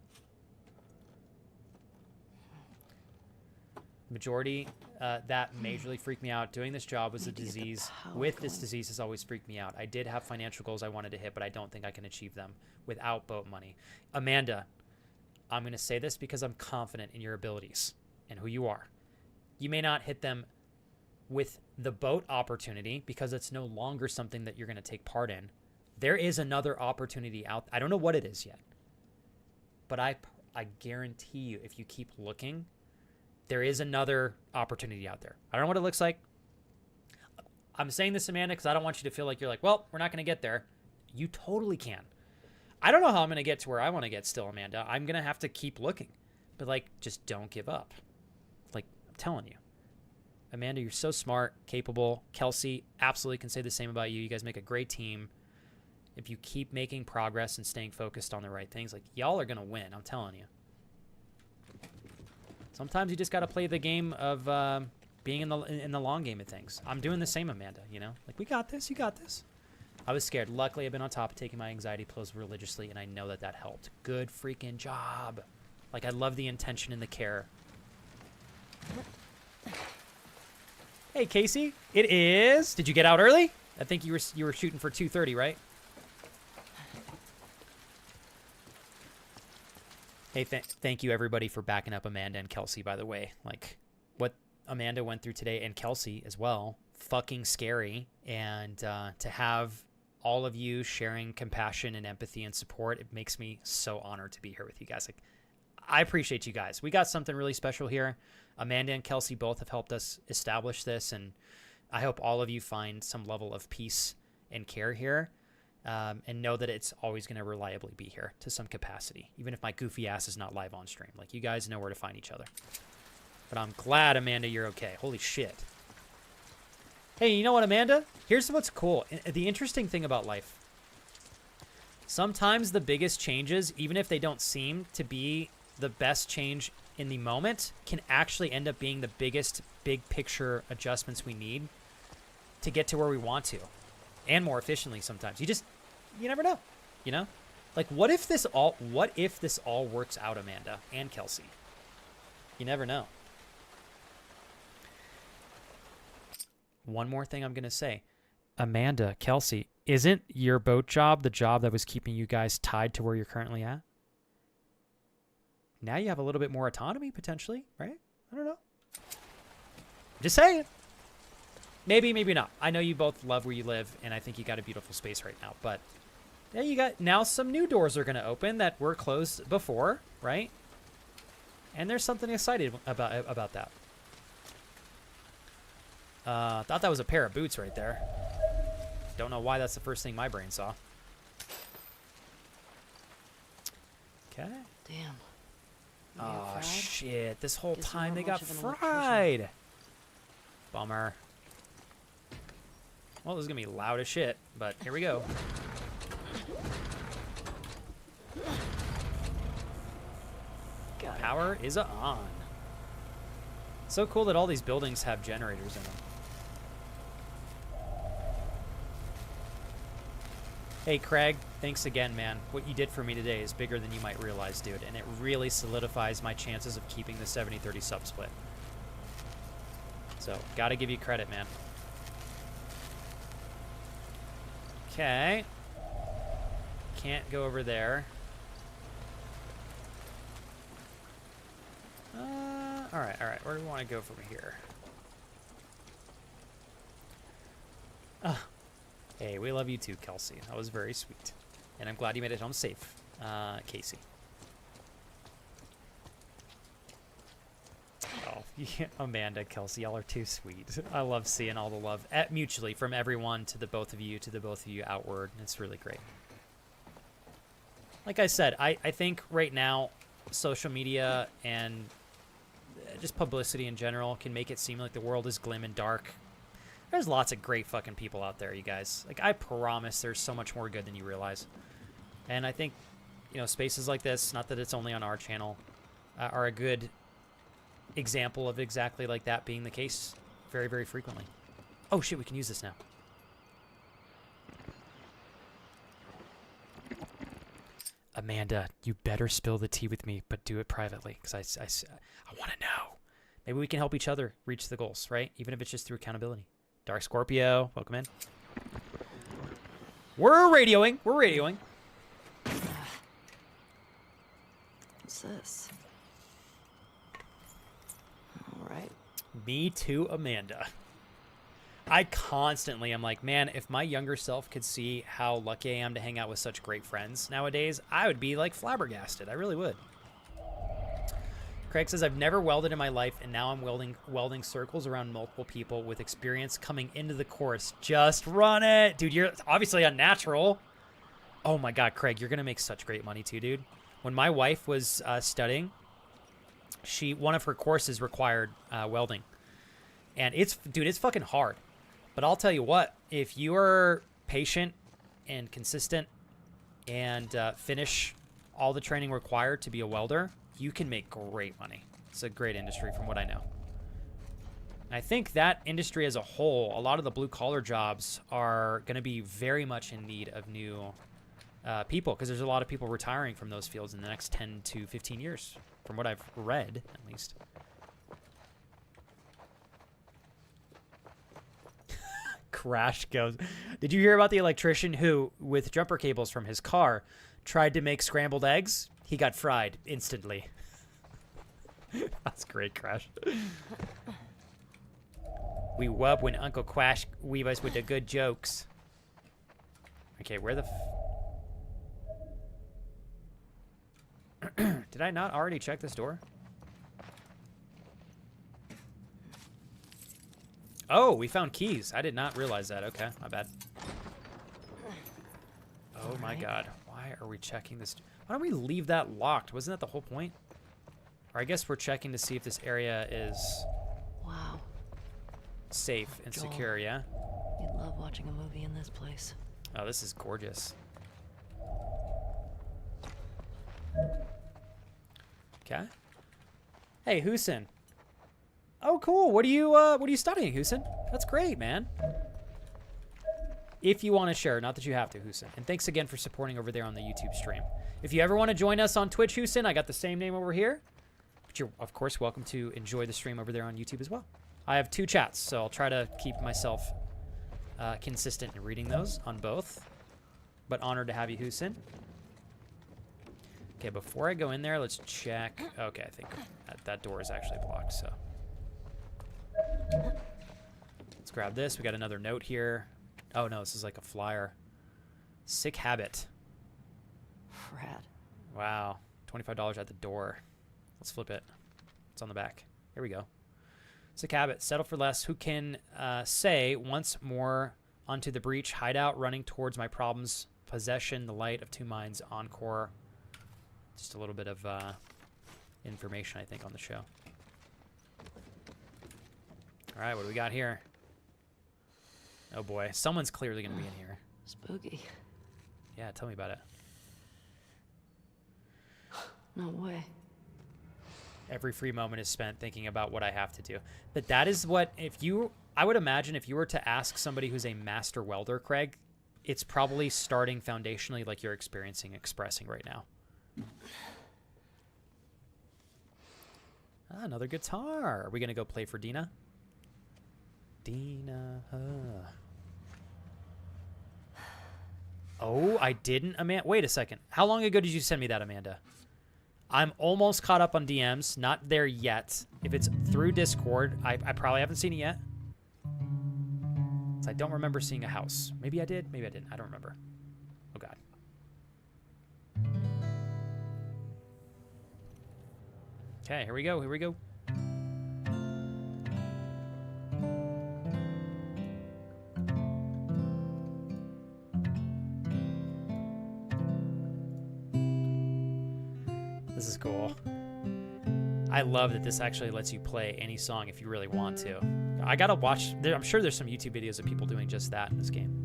Majority that majorly freaked me out. Doing this job was a disease. With this disease has always freaked me out. I did have financial goals I wanted to hit, but I don't think I can achieve them without boat money. Amanda, I'm going to say this because I'm confident in your abilities and who you are. You may not hit them with the boat opportunity because it's no longer something that you're going to take part in. There is another opportunity out. I don't know what it is yet, but I guarantee you, if you keep looking, there is another opportunity out there. I don't know what it looks like. I'm saying this, Amanda, because I don't want you to feel like you're like, well, we're not going to get there. You totally can. I don't know how I'm going to get to where I want to get still, Amanda. I'm going to have to keep looking. But, like, just don't give up. Like, I'm telling you. Amanda, you're so smart, capable. Kelsey absolutely can say the same about you. You guys make a great team. If you keep making progress and staying focused on the right things, like, y'all are going to win. I'm telling you. Sometimes you just got to play the game of being in the long game of things. I'm doing the same, Amanda, you know? Like, we got this. You got this. I was scared. Luckily, I've been on top of taking my anxiety pills religiously, and I know that that helped. Good freaking job. Like, I love the intention and the care. Hey, Casey. It is... Did you get out early? I think you were shooting for 2:30, right? Hey, thank you, everybody, for backing up Amanda and Kelsey, by the way. Like, what Amanda went through today, and Kelsey as well, fucking scary. And to have all of you sharing compassion and empathy and support, it makes me so honored to be here with you guys. Like, I appreciate you guys. We got something really special here. Amanda and Kelsey both have helped us establish this, and I hope all of you find some level of peace and care here. And know that it's always going to reliably be here to some capacity, even if my goofy ass is not live on stream. Like, you guys know where to find each other. But I'm glad, Amanda, you're okay. Holy shit. Hey, you know what, Amanda? Here's what's cool. The interesting thing about life. Sometimes the biggest changes, even if they don't seem to be the best change in the moment, can actually end up being the biggest big picture adjustments we need to get to where we want to. And more efficiently sometimes. You never know, you know? Like, what if this all works out, Amanda and Kelsey? You never know. One more thing I'm going to say. Amanda, Kelsey, isn't your boat job the job that was keeping you guys tied to where you're currently at? Now you have a little bit more autonomy, potentially, right? I don't know. Just saying. Maybe, maybe not. I know you both love where you live, and I think you got a beautiful space right now. But yeah, you got now some new doors are going to open that were closed before, right? And there's something excited about that. Thought that was a pair of boots right there. Don't know why that's the first thing my brain saw. Okay. Damn. Oh, shit. This whole Guess you're time not they got much of an electrician. fried. Bummer. Well, this is going to be loud as shit, but here we go. Power is on. So cool that all these buildings have generators in them. Hey, Craig, thanks again, man. What you did for me today is bigger than you might realize, dude, and it really solidifies my chances of keeping the 70-30 sub split. So, gotta give you credit, man. Okay. Can't go over there. Alright, alright. Where do we want to go from here? Oh. Hey, we love you too, Kelsey. That was very sweet. And I'm glad you made it home safe, Casey. Oh, yeah, Amanda, Kelsey, y'all are too sweet. I love seeing all the love mutually from everyone to the both of you outward. It's really great. Like I said, I think right now social media and just publicity in general can make it seem like the world is glim and dark. There's lots of great fucking people out there, you guys. Like, I promise there's so much more good than you realize. And I think, you know, spaces like this, not that it's only on our channel, are a good example of exactly like that being the case very, very frequently. Oh, shit, we can use this now. Amanda, you better spill the tea with me, but do it privately, because I want to know. Maybe we can help each other reach the goals, right? Even if it's just through accountability. Dark Scorpio, welcome in. We're radioing. We're radioing. What's this? All right. Me too, Amanda. I constantly am like, man, if my younger self could see how lucky I am to hang out with such great friends nowadays, I would be like flabbergasted. I really would. Craig says, I've never welded in my life, and now I'm welding circles around multiple people with experience coming into the course. Just run it. Dude, you're obviously unnatural. Oh my God, Craig, you're going to make such great money too, dude. When my wife was studying, one of her courses required welding. And it's fucking hard. But I'll tell you what, if you are patient and consistent and finish all the training required to be a welder, you can make great money. It's a great industry from what I know. And I think that industry as a whole, a lot of the blue-collar jobs are going to be very much in need of new people, because there's a lot of people retiring from those fields in the next 10 to 15 years, from what I've read, at least. Crash goes. Did you hear about the electrician who, with jumper cables from his car, tried to make scrambled eggs? He got fried instantly. That's great, Crash. We wub when Uncle Quash weave us with the good jokes. Okay, where the Did I not already check this door? Oh, we found keys. I did not realize that. Okay, my bad. Oh my God. Why are we checking this? Why don't we leave that locked? Wasn't that the whole point? Or I guess we're checking to see if this area is safe and Joel, secure, yeah? You'd love watching a movie in this place. Oh, this is gorgeous. Okay. Hey, Hussein. Oh, cool. What are you studying, Hussein? That's great, man. if you want to share. Not that you have to, Husin. And thanks again for supporting over there on the YouTube stream. If you ever want to join us on Twitch, Husin, I got the same name over here. But you're, of course, welcome to enjoy the stream over there on YouTube as well. I have 2 chats, so I'll try to keep myself consistent in reading those on both. But honored to have you, Husin. Okay, before I go in there, let's check. Okay, I think that door is actually blocked, so. Let's grab this. We got another note here. Oh, no, this is like a flyer. Sick habit. Rad. Wow. $25 at the door. Let's flip it. It's on the back. Here we go. Sick habit. Settle for less. Who can say once more onto the breach, hideout, running towards my problems, possession, the light of 2 minds, encore. Just a little bit of information, I think, on the show. All right, what do we got here? Oh, boy. Someone's clearly going to be in here. Spooky. Yeah, tell me about it. No way. Every free moment is spent thinking about what I have to do. But that is what, I would imagine if you were to ask somebody who's a master welder, Craig, it's probably starting foundationally like you're expressing right now. Ah, another guitar. Are we going to go play for Dina? Dina. Oh, I didn't, Amanda. Wait a second. How long ago did you send me that, Amanda? I'm almost caught up on DMs. Not there yet. If it's through Discord, I probably haven't seen it yet. So I don't remember seeing a house. Maybe I did. Maybe I didn't. I don't remember. Oh, God. Okay, here we go. Here we go. This is cool. I love that this actually lets you play any song if you really want to. I gotta watch. I'm sure there's some YouTube videos of people doing just that in this game.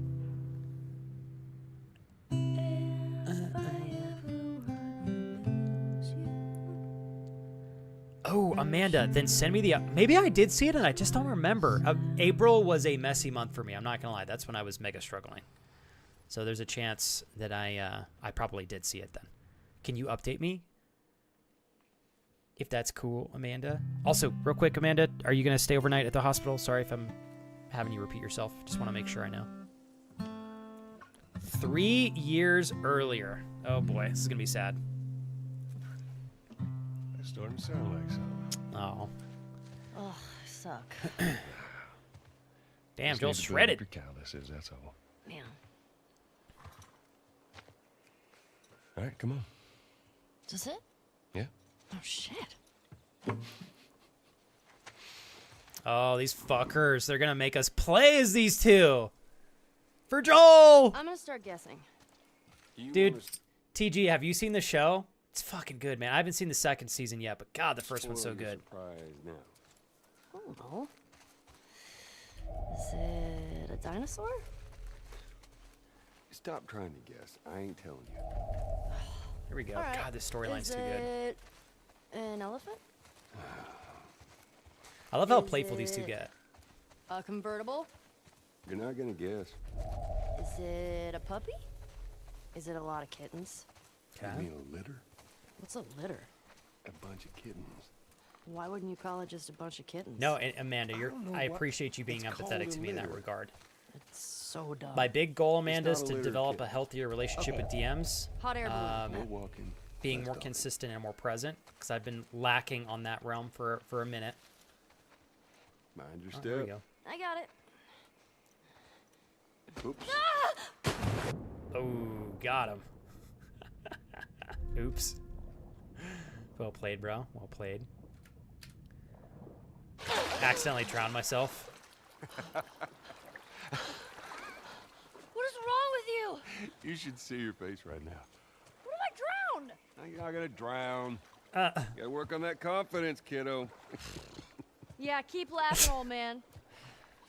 Oh, Amanda, then send me the... Maybe I did see it and I just don't remember. April was a messy month for me. I'm not gonna lie. That's when I was mega struggling. So there's a chance that I probably did see it then. Can you update me? If that's cool, Amanda. Also, real quick, Amanda, are you going to stay overnight at the hospital? Sorry if I'm having you repeat yourself. Just want to make sure I know. 3 years earlier. Oh, boy. This is going to be sad. It's starting to sound like something. Oh. Oh, I suck. Damn, Just Joel's need to build up shredded. your calluses, that's all. Man. All right, come on. Is this it? Yeah. Oh, shit. Oh, these fuckers. They're going to make us play as these two. For Joel! I'm gonna start guessing. Dude, TG, have you seen the show? It's fucking good, man. I haven't seen the second season yet, but God, the first one's so good. Now. I don't know. Is it a dinosaur? Stop trying to guess. I ain't telling you. Here we go. All right. God, this storyline's Is too good. it an elephant? I love how Is playful these two it- get. A convertible? You're not gonna guess. Is it a puppy? Is it a lot of kittens? You mean a litter? What's a litter? A bunch of kittens. Why wouldn't you call it just a bunch of kittens? No, and Amanda, don't know I what- appreciate you being it's empathetic called to a me in that litter. regard. It's so dumb. My big goal, Amanda, is not a to litter, develop kid. a healthier relationship Okay. with DMs. Hot air balloon. No walking. Being less more talking. consistent and more present, because I've been lacking on that realm for a minute. Mind your Oh, there we step. go. I got it. Oops. Oh, got him. Oops. Well played, bro. Well played. Accidentally drowned myself. What is wrong with you? You should see your face right now. What if I drown? Now you're not gonna drown. Uh, Gotta work on that confidence, kiddo. Yeah, keep laughing, old man.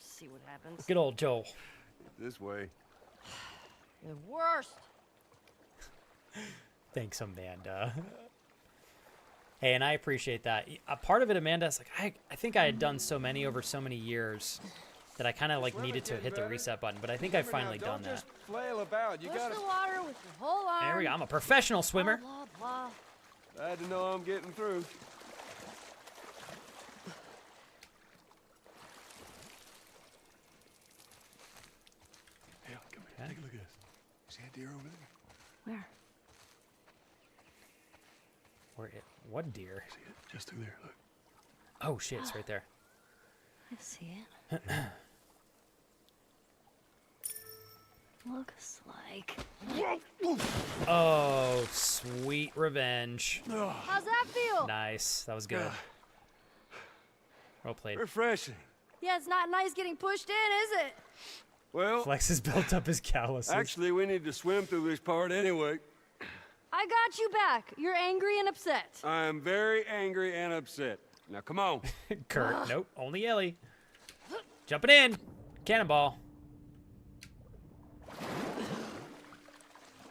See what happens. good old Joel. This way. You're the worst. Thanks, Amanda. Hey, and I appreciate that. A part of it, Amanda, is like I think I had done so many over so many years that I kind of like needed to hit the reset button, but I think I've finally done that. Just flail about. You Push gotta. the water with your whole arm. There we go. I'm a professional swimmer. Blah, blah, blah. Glad to know I'm getting through. Hey, come here. Take a look at this. See that deer over there? Where? What deer? See it? Just through there. Look. Oh shit, it's right there. I see it. Looks like. Oh, sweet revenge. How's that feel? Nice. That was good. Well played. Refreshing. Yeah, it's not nice getting pushed in, is it? Well, Flex has built up his calluses. actually, we need to swim through this part anyway. I got you back. You're angry and upset. I am very angry and upset. Now, come on. Kurt, nope, only Ellie. Jumping in. Cannonball.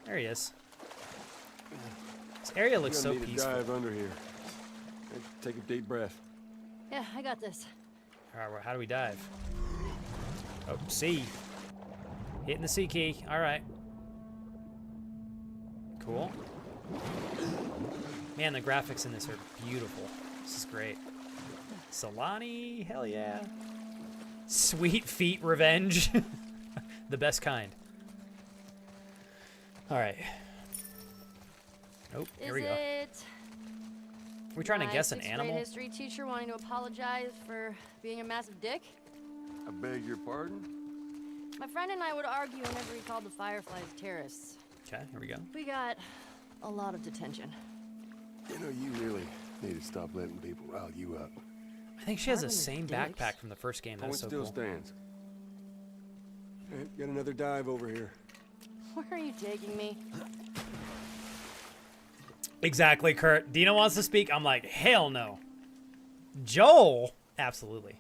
There he is. This area looks so You're gonna need to peaceful. dive under here. Take a deep breath. Yeah, I got this. All right, well, how do we dive? Oh, C. Hitting the C key. All right. Cool. Man, the graphics in this are beautiful. This is great. Solani, hell yeah. Sweet feet revenge. The best kind. All right. Nope, here we go. We're trying to guess an animal. My history teacher wanting to apologize for being a massive dick. I beg your pardon? My friend and I would argue whenever he called the Fireflies terrorists. Okay, here we go. We got a lot of detention. You know, you really need to stop letting people rile you up. I think she has the Pardon, same dicks. backpack from the first game. Point That's so still cool. stands. All right, got another dive over here. Where are you taking me? Exactly, Kurt. Dina wants to speak. I'm like, hell no. Joel? Absolutely.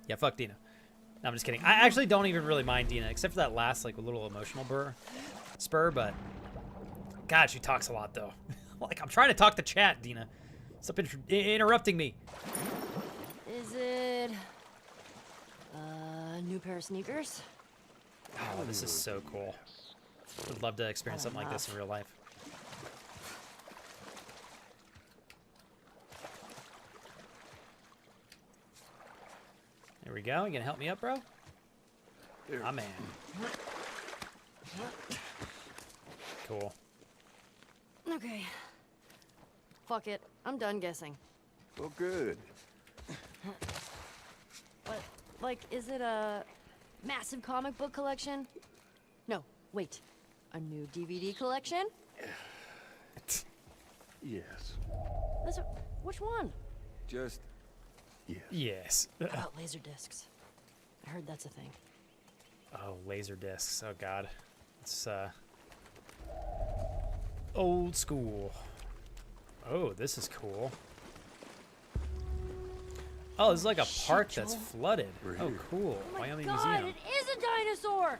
Yeah, fuck Dina. No, I'm just kidding. I actually don't even really mind Dina, except for that last, like, little emotional spur, but... God, she talks a lot, though. Like, I'm trying to talk to chat, Dina. Stop interrupting me. Is it a new pair of sneakers? Oh, this is so cool. Would love to experience something like this in real life. There we go. You gonna help me up, bro? There. Ah, man. Cool. Okay. Fuck it. I'm done guessing. Well, good. What? Like, is it a massive comic book collection? No, wait. A new DVD collection? Yes. Which one? Just yes. Yes. How about laser discs? I heard that's a thing. Oh, laser discs. Oh, God. It's, old school. Oh, this is cool. Oh, this is like a park that's flooded. Oh, cool. Oh my Wyoming God, Museum. it is a dinosaur!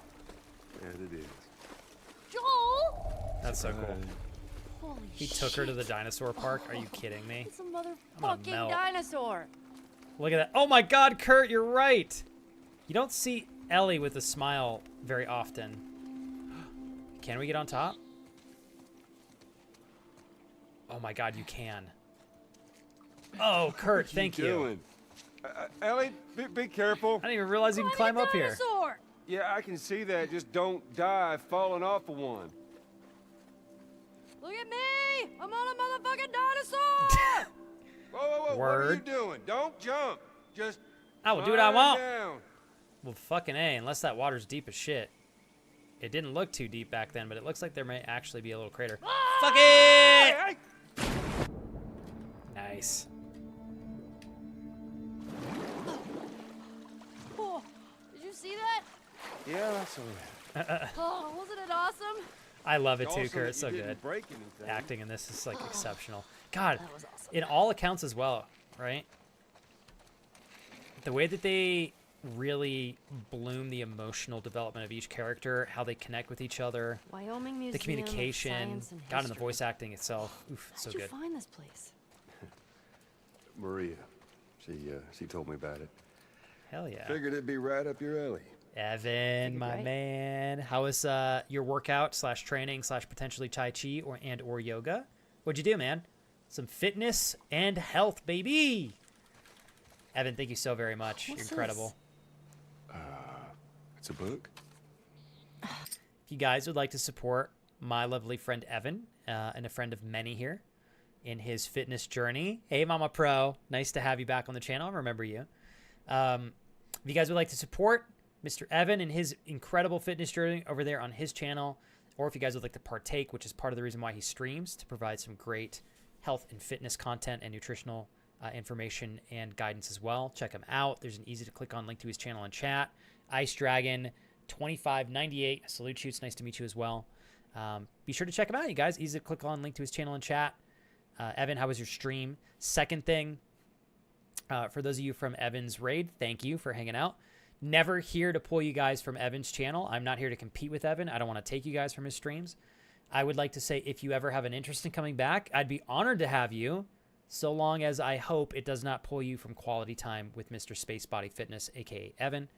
Yeah, it is. Joel! That's so cool. Holy He took her to the dinosaur park? Are you kidding me? It's a gonna motherfucking melt. dinosaur! Look at that. Oh my God, Kurt, you're right. You don't see Ellie with a smile very often. Can we get on top? Oh my God, you can. Oh, Kurt, thank you. Doing? Ellie, be careful. I didn't even realize you can climb up here. Dinosaur! Yeah, I can see that. Just don't die falling off of one. Look at me! I'm on a motherfucking dinosaur! Whoa, whoa, whoa. What are you Word. doing? Don't jump. Just I will do what I slide want. down. Well, fucking A, unless that water's deep as shit. It didn't look too deep back then, but it looks like there may actually be a little crater. Fuck it! Hey, Nice. Oh, did you see that? yeah, that's all Oh, wasn't it awesome? I love it too, Awesome Kurt. that It's you so didn't good. break anything. Acting in this is like exceptional. God, That was awesome. in all accounts as well, right? The way that they really bloom the emotional development of each character, how they connect with each other, Wyoming Museum the communication, of Science and God, and the History. voice acting itself. Oof, so How'd you good. find this place? Maria, she told me about it. Hell yeah. Figured it'd be right up your alley. Evan, my man. How was your workout / training / potentially Tai Chi or yoga? What'd you do, man? Some fitness and health, baby. Evan, thank you so very much. You're incredible. It's a book? If you guys would like to support my lovely friend Evan, and a friend of many here in his fitness journey. Hey, Mama Pro. Nice to have you back on the channel. I remember you. If you guys would like to support Mr. Evan and his incredible fitness journey over there on his channel, or if you guys would like to partake, which is part of the reason why he streams, to provide some great health and fitness content and nutritional information and guidance as well, check him out. There's an easy to click on link to his channel in chat. Ice Dragon 2598. I salute you. It's nice to meet you as well. Be sure to check him out, you guys. Easy to click on link to his channel in chat. Evan, how was your stream? Second thing, for those of you from Evan's raid, thank you for hanging out. Never here to pull you guys from Evan's channel. I'm not here to compete with Evan. I don't want to take you guys from his streams. I would like to say, if you ever have an interest in coming back, I'd be honored to have you, so long as I hope it does not pull you from quality time with Mr. Space Body Fitness, aka Evan.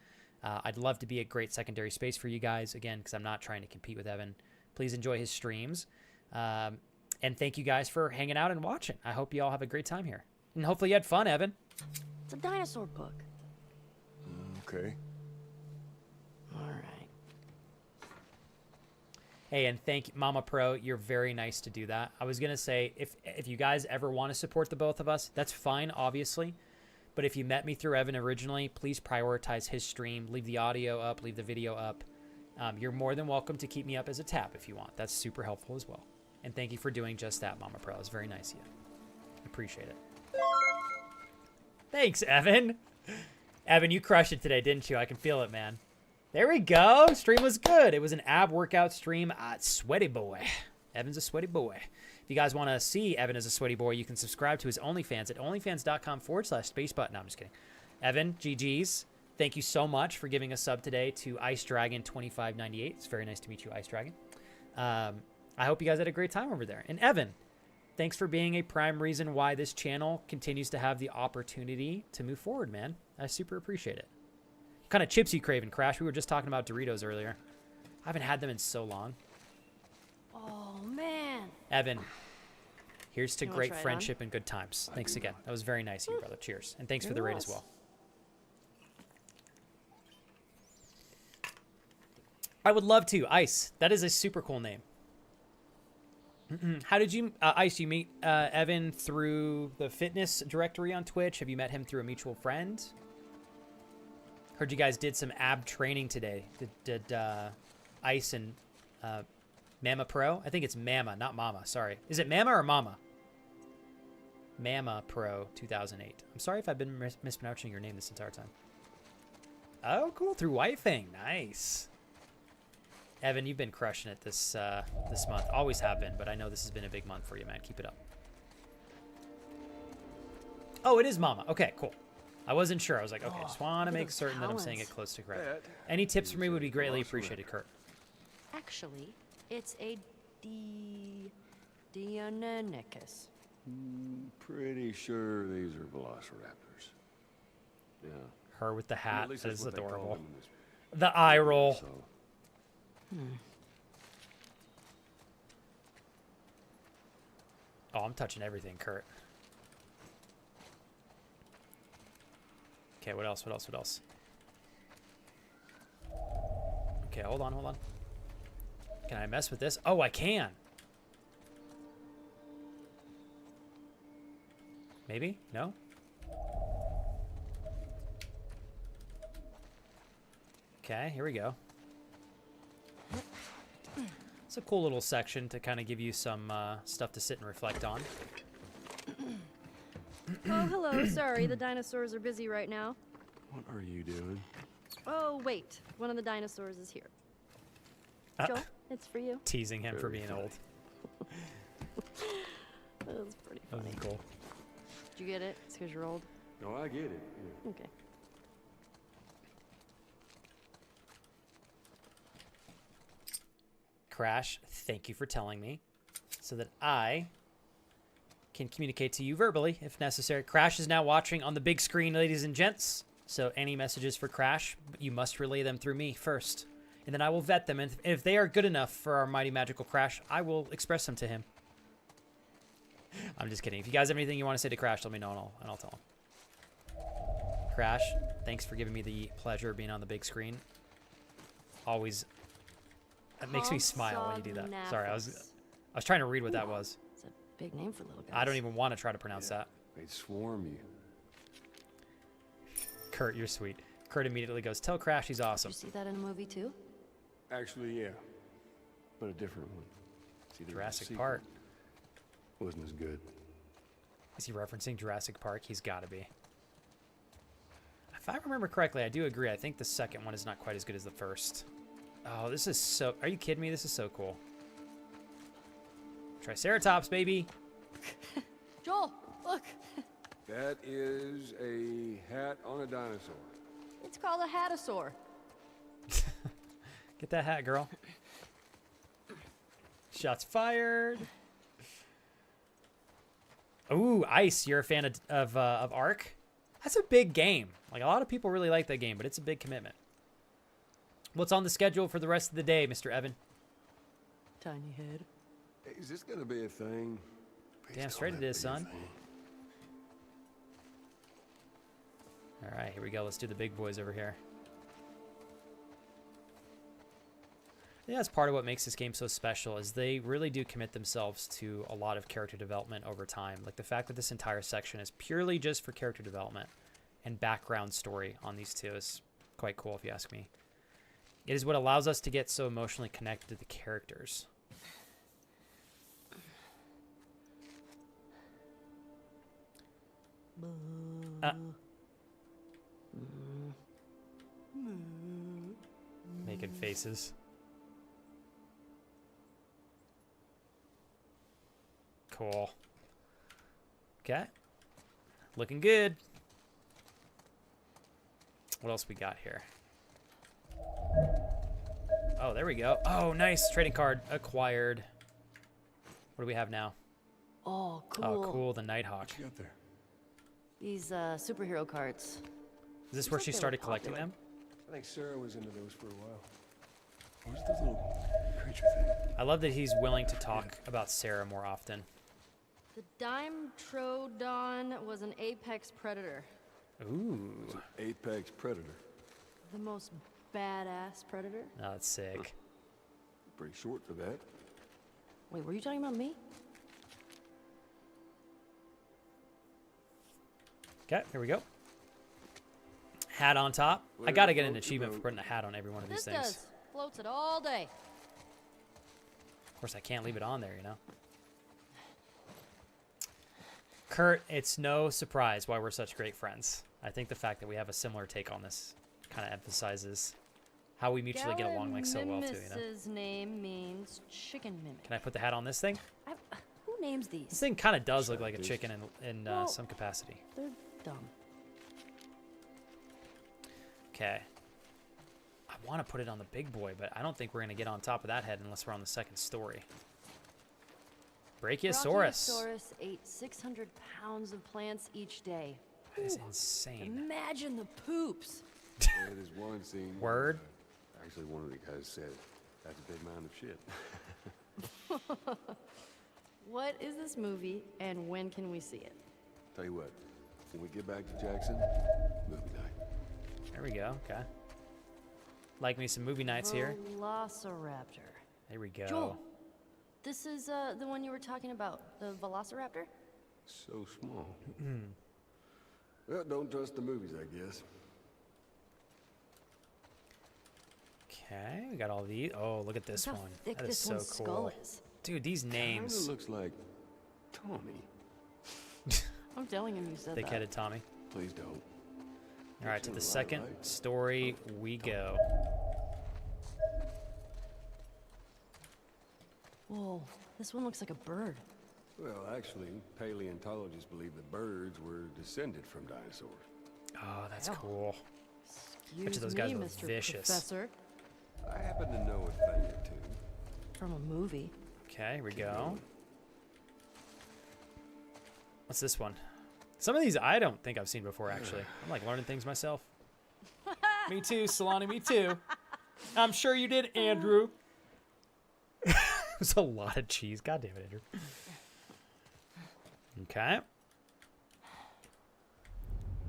I'd love to be a great secondary space for you guys, again, because I'm not trying to compete with Evan. Please enjoy his streams. And thank you guys for hanging out and watching. I hope you all have a great time here. And hopefully you had fun, Evan. It's a dinosaur book. Okay. All right. Hey, and thank you, Mama Pro. You're very nice to do that. I was going to say, if you guys ever want to support the both of us, that's fine, obviously. But if you met me through Evan originally, please prioritize his stream. Leave the audio up. Leave the video up. You're more than welcome to keep me up as a tap if you want. That's super helpful as well. And thank you for doing just that, Mama Pro. It's very nice of you. Appreciate it. Thanks, Evan. Evan, you crushed it today, didn't you? I can feel it, man. There we go. Stream was good. It was an ab workout stream. Sweaty boy. Evan's a sweaty boy. If you guys want to see Evan as a sweaty boy, you can subscribe to his OnlyFans at onlyfans.com/spacebutton. No, I'm just kidding. Evan, GG's. Thank you so much for giving a sub today to Ice Dragon 2598. It's very nice to meet you, Ice Dragon. I hope you guys had a great time over there. And Evan, thanks for being a prime reason why this channel continues to have the opportunity to move forward, man. I super appreciate it. What kind of chips you craving, Crash? We were just talking about Doritos earlier. I haven't had them in so long. Oh, man. Evan, here's to You wanna great try it friendship and good times. Thanks again. That was very nice of you, brother. Cheers. And thanks for the raid as well. I would love to. Ice. That is a super cool name. How did you, Ice, you meet Evan through the fitness directory on Twitch? Have you met him through a mutual friend? Heard you guys did some ab training today. Did Ice and Mama Pro? I think it's Mama, not Mama. Sorry. Is it Mama or Mama? Mama Pro 2008. I'm sorry if I've been mispronouncing your name this entire time. Oh, cool. Through Wifing. Nice. Evan, you've been crushing it this this month. Always have been, but I know this has been a big month for you, man. Keep it up. Oh, it is Mama. Okay, cool. I wasn't sure. I was like, okay, just want to make certain that I'm saying it close to correct. Any tips for me would be greatly appreciated, Kurt. Actually, it's a Deinonychus. Pretty sure these are velociraptors. Yeah. Her with the Well, hat. at least That that's is what they call adorable. them in this- The eye roll. So, Oh, I'm touching everything, Kurt. Okay, what else? What else? What else? Okay, hold on, hold on. Can I mess with this? Oh, I can. Maybe? No? Okay, here we go. It's a cool little section to kind of give you some stuff to sit and reflect on. Oh, hello. Sorry, the dinosaurs are busy right now. what are you doing? Oh, wait. One of the dinosaurs is here. Joel, it's for you. Teasing him for Very being funny. old. That was pretty That funny. was cool. Did you get it? It's because you're old. No, I get it. Yeah. Okay. Crash, thank you for telling me so that I can communicate to you verbally if necessary. Crash is now watching on the big screen, ladies and gents. So any messages for Crash, you must relay them through me first. And then I will vet them. And if they are good enough for our mighty magical Crash, I will express them to him. I'm just kidding. If you guys have anything you want to say to Crash, let me know and I'll tell him. Crash, thanks for giving me the pleasure of being on the big screen. Always, it makes me smile when you do that. Sorry, I was trying to read what that was. It's a big name for little guys. I don't even want to try to pronounce that. They'd swarm you. Kurt, you're sweet. Kurt immediately goes, tell Crash he's awesome. Did you see that in a movie too? Actually, yeah. But a different one. See, Jurassic Park. Wasn't as good. Is he referencing Jurassic Park? He's got to be. If I remember correctly, I do agree. I think the second one is not quite as good as the first. Oh, this is so... Are you kidding me? This is so cool. Triceratops, baby. Joel, look. That is a hat on a dinosaur. It's called a hatasaur. Get that hat, girl. Shots fired. Ooh, Ice. You're a fan of Ark? That's a big game. Like, a lot of people really like that game, but it's a big commitment. What's on the schedule for the rest of the day, Mr. Evan? Tiny head. Hey, is this gonna be a thing? Damn straight it is, son. All right, here we go. Let's do the big boys over here. I think that's part of what makes this game so special is they really do commit themselves to a lot of character development over time. Like the fact that this entire section is purely just for character development and background story on these two is quite cool if you ask me. It is what allows us to get so emotionally connected to the characters. Making faces. Cool. Okay. Looking good. What else we got here? Oh, there we go. Oh, nice. Trading card acquired. What do we have now? Oh, cool. Oh, cool. The Nighthawk. What you got there? These superhero cards. Is this where she started collecting them? I think Sarah was into those for a while. What was this little creature thing? I love that he's willing to talk about Sarah more often. The Dimetrodon was an apex predator. Ooh. It's an apex predator. The most badass predator. Oh, that's sick. Pretty short for that. Wait, were you talking about me? Okay, here we go. Hat on top. I gotta get an achievement for putting a hat on every one of these This things. does. Floats it all day. Of course, I can't leave it on there, you know? Kurt, it's no surprise why we're such great friends. I think the fact that we have a similar take on this kind of emphasizes how we mutually get along like so well, too, you know? His name means chicken mimic. Can I put the hat on this thing? Who names these? This thing kind of does look like a chicken in some capacity. They're dumb. Okay. I want to put it on the big boy, but I don't think we're going to get on top of that head unless we're on the second story. Brachiosaurus. Brachiosaurus ate 600 pounds of plants each day. That is insane. Imagine the poops. There's one scene. Word. Actually, one of the guys said, "That's a big mound of shit." What is this movie, and when can we see it? Tell you what, when we get back to Jackson, movie night. There we go. Okay. Like me some movie nights here. Velociraptor. There we go. Joel, this is the one you were talking about, the Velociraptor? So small. Well, don't trust the movies, I guess. Okay, we got all these. Oh, look at this Look how one. thick That is this so one's cool. skull is. Dude, these Kinda names. looks like Tommy. I'm telling him you said that. Thick-headed Tommy. Please don't. All right, to the second story we go. Whoa, this one looks like a bird. Well, actually, paleontologists believe that birds were descended from dinosaurs. Oh, that's cool. Excuse Bet you those guys me, were Mr. vicious. Professor. I happen to know a thing or two. From a movie. Okay, here we go. What's this one? Some of these I don't think I've seen before, actually. I'm like learning things myself. Me too, Solani, me too. I'm sure you did, Andrew. It was a lot of cheese. God damn it, Andrew. Okay.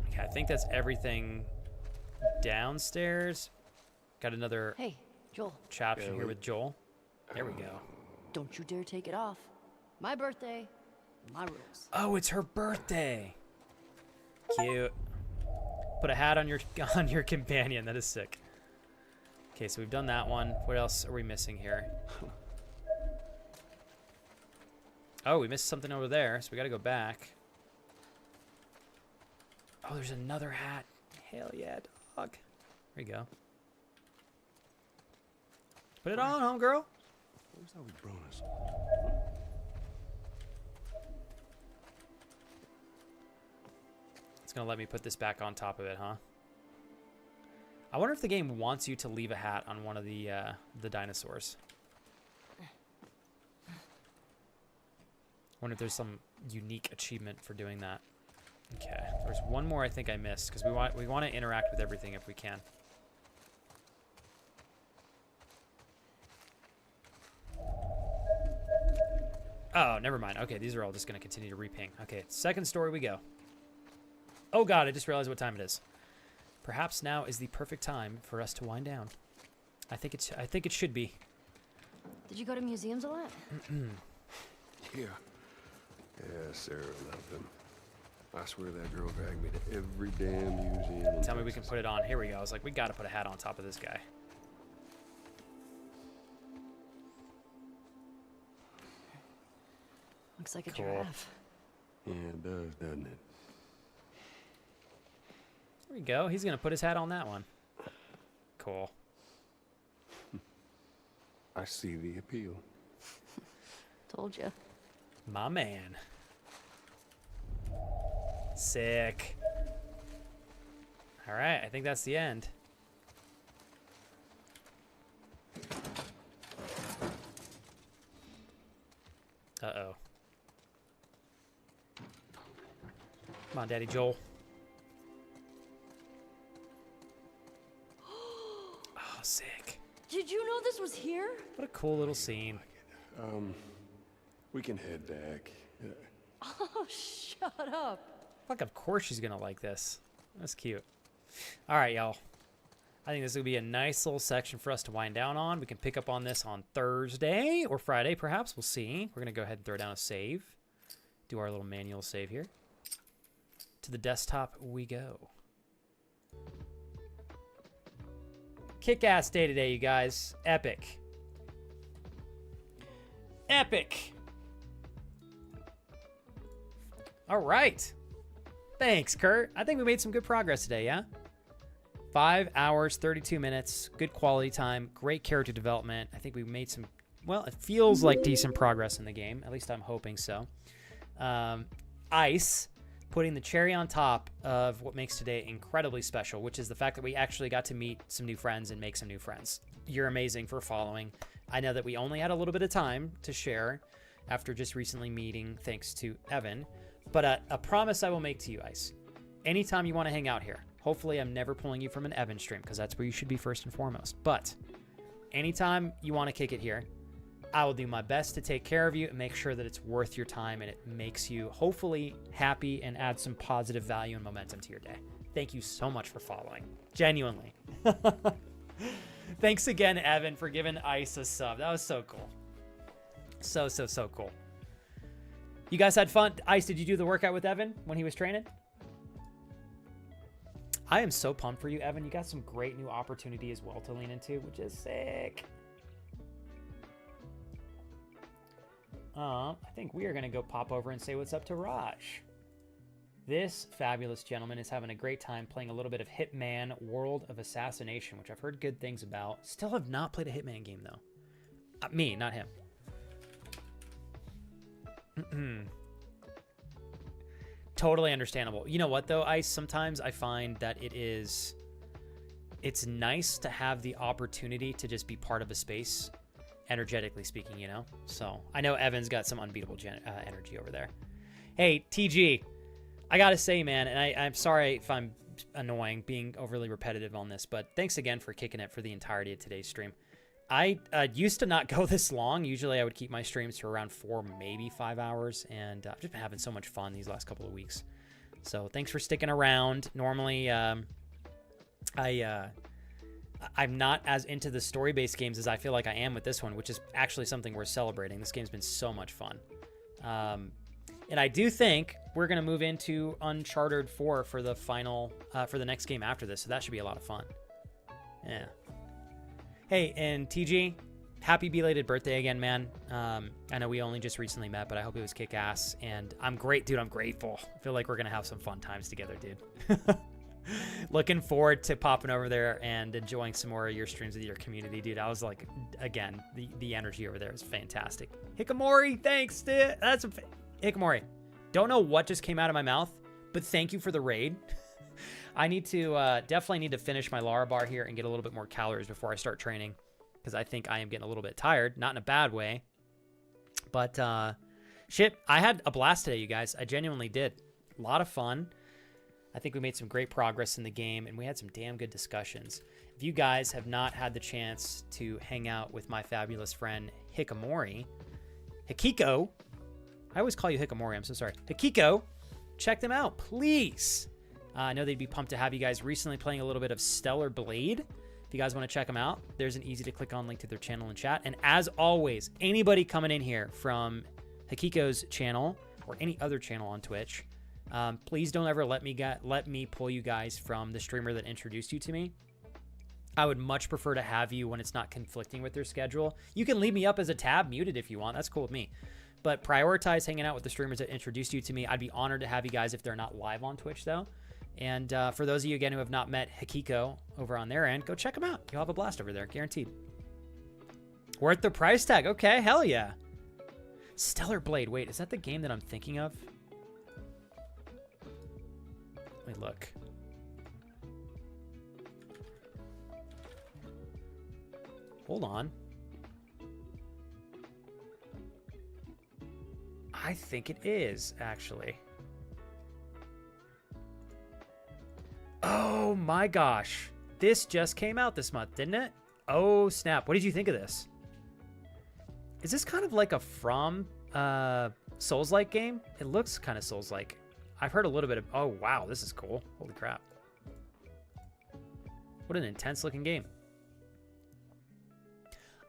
Okay, I think that's everything downstairs. Got another Hey, Joel. chapter here with Joel. There we go. Don't you dare take it off. My birthday, my rules. Oh, it's her birthday. Cute. Put a hat on your companion. That is sick. Okay, so we've done that one. What else are we missing here? Oh, we missed something over there, so we got to go back. Oh, there's another hat. Hell yeah, dog. There you go. Put it on, homegirl. Where's our bonus? It's gonna let me put this back on top of it, huh? I wonder if the game wants you to leave a hat on one of the dinosaurs. I wonder if there's some unique achievement for doing that. Okay, there's one more I think I missed because we want to interact with everything if we can. Oh, never mind. Okay, these are all just going to continue to reping. Okay, second story we go. Oh god, I just realized what time it is. Perhaps now is the perfect time for us to wind down. I think it should be. Did you go to museums a lot? Yeah. Yeah, Sarah loved them. I swear that girl dragged me to every damn museum. Tell me we can put it on. Here we go. I was like, we got to put a hat on top of this guy. Looks like a Cool. giraffe. Yeah, it does, doesn't it? There we go. He's going to put his hat on that one. Cool. I see the appeal. Told you. My man. Sick. All right, I think that's the end. Uh-oh. Come on, Daddy Joel. Oh, sick. Did you know this was here? What a cool little scene. We can head back. Oh, shut up. Fuck, of course she's gonna like this. That's cute. All right, y'all. I think this will be a nice little section for us to wind down on. We can pick up on this on Thursday or Friday, perhaps. We'll see. We're gonna go ahead and throw down a save. Do our little manual save here. To the desktop we go. Kick-ass day today, you guys. Epic. Epic. All right. Thanks, Kurt. I think we made some good progress today, yeah? 5 hours, 32 minutes, good quality time, great character development. I think we made some, well, it feels like decent progress in the game. At least I'm hoping so. Ice, putting the cherry on top of what makes today incredibly special, which is the fact that we actually got to meet some new friends and make some new friends. You're amazing for following. I know that we only had a little bit of time to share after just recently meeting, thanks to Evan. But a promise I will make to you, Ice. Anytime you want to hang out here, hopefully I'm never pulling you from an Evan stream, because that's where you should be first and foremost. But anytime you want to kick it here, I will do my best to take care of you and make sure that it's worth your time and it makes you hopefully happy and adds some positive value and momentum to your day. Thank you so much for following. Genuinely. Thanks again, Evan, for giving Ice a sub. That was so cool. So cool. You guys had fun. Ice, did you do the workout with Evan when he was training? I am so pumped for you, Evan. You got some great new opportunity as well to lean into, which is sick. I think we are going to go pop over and say what's up to Raj. This fabulous gentleman is having a great time playing a little bit of Hitman World of Assassination, which I've heard good things about. Still have not played a Hitman game, though. Me, not him. Totally understandable. You know what, though, Ice? Sometimes I find that it's nice to have the opportunity to just be part of a space, energetically speaking, you know? So I know Evan's got some unbeatable energy over there. Hey, TG, I gotta say, man, and I'm sorry if I'm annoying being overly repetitive on this, but thanks again for kicking it for the entirety of today's stream. I used to not go this long. Usually I would keep my streams to around 4, maybe 5 hours, and I've just been having so much fun these last couple of weeks. So thanks for sticking around. Normally, I'm not as into the story-based games as I feel like I am with this one, which is actually something we're celebrating. This game's been so much fun. And I do think we're going to move into Uncharted 4 for the final, for the next game after this, so that should be a lot of fun. Yeah. Hey, and TG, happy belated birthday again, man. I know we only just recently met, but I hope it was kick-ass, and I'm great, dude. I'm grateful. I feel like we're going to have some fun times together, dude. Looking forward to popping over there and enjoying some more of your streams with your community, dude. I was like, again, the energy over there is fantastic. Hikamori, thanks, dude. That's Hikamori. Don't know what just came out of my mouth, but thank you for the raid. I need to definitely need to finish my Lara bar here and get a little bit more calories before I start training, because I think I am getting a little bit tired, not in a bad way. But shit, I had a blast today, you guys. I genuinely did. A lot of fun. I think we made some great progress in the game, and we had some damn good discussions. If you guys have not had the chance to hang out with my fabulous friend Hikiko, I always call you Hikamori, I'm so sorry. Hikiko, check them out, please. I know they'd be pumped to have you guys. Recently playing a little bit of Stellar Blade. If you guys want to check them out, there's an easy to click on link to their channel in chat. And as always, anybody coming in here from Hikiko's channel or any other channel on Twitch, please don't ever let me pull you guys from the streamer that introduced you to me. I would much prefer to have you when it's not conflicting with their schedule. You can leave me up as a tab muted if you want. That's cool with me. But prioritize hanging out with the streamers that introduced you to me. I'd be honored to have you guys if they're not live on Twitch, though. And for those of you, again, who have not met Hikiko over on their end, go check them out. You'll have a blast over there, guaranteed. Worth the price tag. Okay, hell yeah. Stellar Blade. Wait, is that the game that I'm thinking of? Let me look. Hold on. I think it is, actually. Oh my gosh. This just came out this month, didn't it? Oh snap. What did you think of this? Is this kind of like a From Souls-like game? It looks kind of Souls-like. I've heard a little bit of... Oh wow, this is cool. Holy crap. What an intense looking game.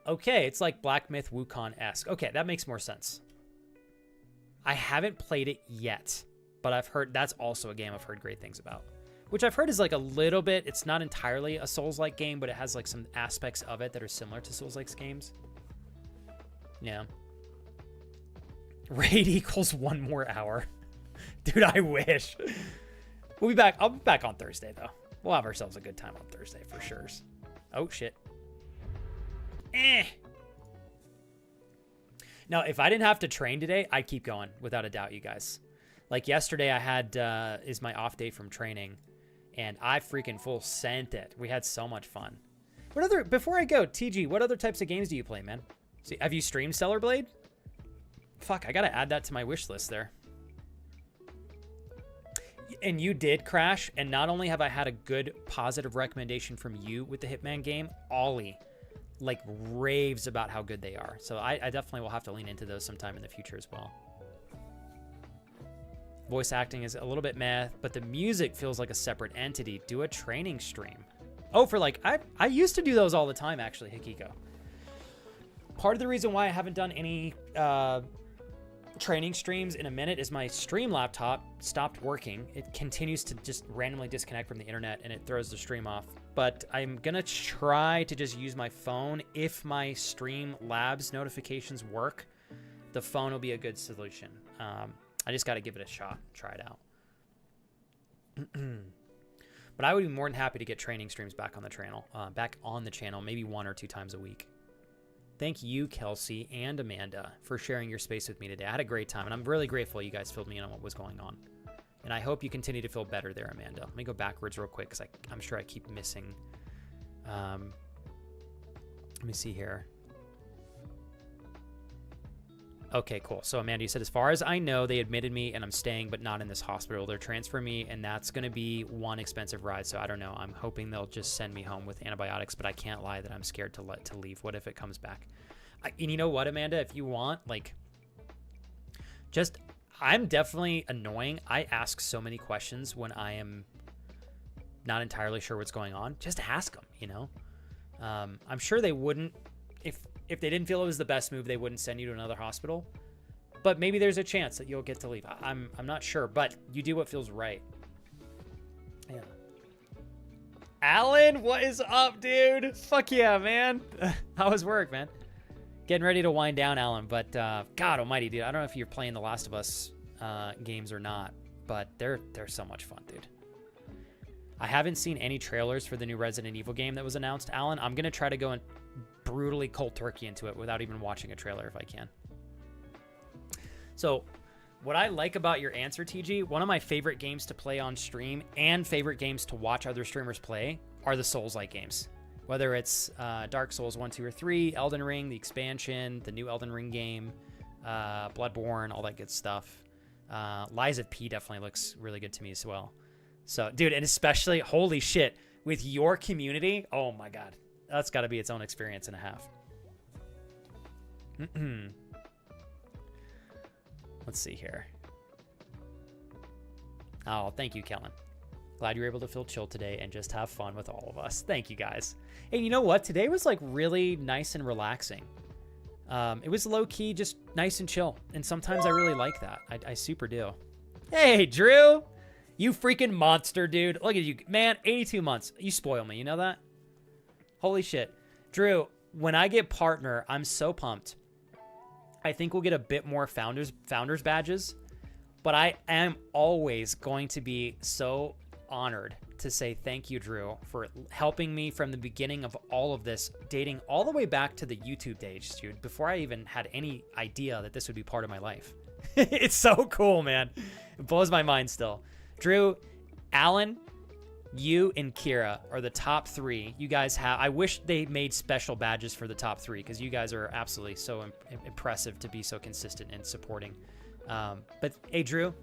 Okay, it's like Black Myth Wukong-esque. Okay, that makes more sense. I haven't played it yet, but I've heard that's also a game I've heard great things about. Which I've heard is like a little bit, it's not entirely a Souls-like game, but it has like some aspects of it that are similar to Souls-like games. Yeah. Raid equals 1 more hour. Dude, I wish. We'll be back. I'll be back on Thursday, though. We'll have ourselves a good time on Thursday for sure. Oh, shit. Now, if I didn't have to train today, I'd keep going, without a doubt, you guys. Like yesterday, I had, is my off day from training, and I freaking full sent it. We had so much fun. What other, before I go, TG, what other types of games do you play, man? See, have you streamed Stellar Blade? Fuck, I gotta add that to my wish list there. And you did, Crash, and not only have I had a good positive recommendation from you with the Hitman game, Ollie like raves about how good they are. So I definitely will have to lean into those sometime in the future as well. Voice acting is a little bit meh, but the music feels like a separate entity. Do a training stream. Oh, for like, I used to do those all the time, actually, Hikiko. Part of the reason why I haven't done any training streams in a minute is my stream laptop stopped working. It continues to just randomly disconnect from the internet and it throws the stream off. But I'm gonna try to just use my phone. If my Streamlabs notifications work, the phone will be a good solution. I just got to give it a shot, try it out. But I would be more than happy to get training streams back on the channel, maybe 1 or 2 times a week. Thank you, Kelsey and Amanda, for sharing your space with me today. I had a great time, and I'm really grateful you guys filled me in on what was going on. And I hope you continue to feel better there, Amanda. Let me go backwards real quick, because I'm sure I keep missing. Let me see here. Okay, cool. So Amanda, you said, as far as I know, they admitted me and I'm staying, but not in this hospital. They're transferring me, and that's going to be one expensive ride. So I don't know. I'm hoping they'll just send me home with antibiotics, but I can't lie that I'm scared to leave. What if it comes back? And you know what, Amanda? If you want, like, I'm definitely annoying. I ask so many questions when I am not entirely sure what's going on. Just ask them, you know? I'm sure they wouldn't, if they didn't feel it was the best move, they wouldn't send you to another hospital. But maybe there's a chance that you'll get to leave. I'm not sure, but you do what feels right. Yeah. Alan, what is up, dude? Fuck yeah, man. How was work, man? Getting ready to wind down, Alan, but God almighty, dude. I don't know if you're playing the Last of Us games or not, but they're so much fun, dude. I haven't seen any trailers for the new Resident Evil game that was announced, Alan. I'm going to try to go and brutally cold turkey into it without even watching a trailer if I can. So what I like about your answer, TG, one of my favorite games to play on stream and favorite games to watch other streamers play are the Souls-like games. Whether it's Dark Souls 1, 2, or 3, Elden Ring, the expansion, the new Elden Ring game, Bloodborne, all that good stuff. Lies of P definitely looks really good to me as well. So, dude, and especially, holy shit, with your community, oh my God, that's got to be its own experience and a half. Let's see here. Oh, thank you, Kellen. Glad you were able to feel chill today and just have fun with all of us. Thank you, guys. Hey, you know what? Today was like really nice and relaxing. It was low-key, just nice and chill. And sometimes I really like that. I super do. Hey, Drew! You freaking monster, dude. Look at you. Man, 82 months. You spoil me. You know that? Holy shit. Drew, when I get partner, I'm so pumped. I think we'll get a bit more founders badges. But I am always going to be so honored to say thank you, Drew, for helping me from the beginning of all of this, dating all the way back to the YouTube days, dude, before I even had any idea that this would be part of my life. It's so cool, man. It blows my mind still. Drew, Alan, you, and Kira are the top three. You guys have... I wish they made special badges for the top three, because you guys are absolutely so impressive to be so consistent and supporting. But, hey, Drew,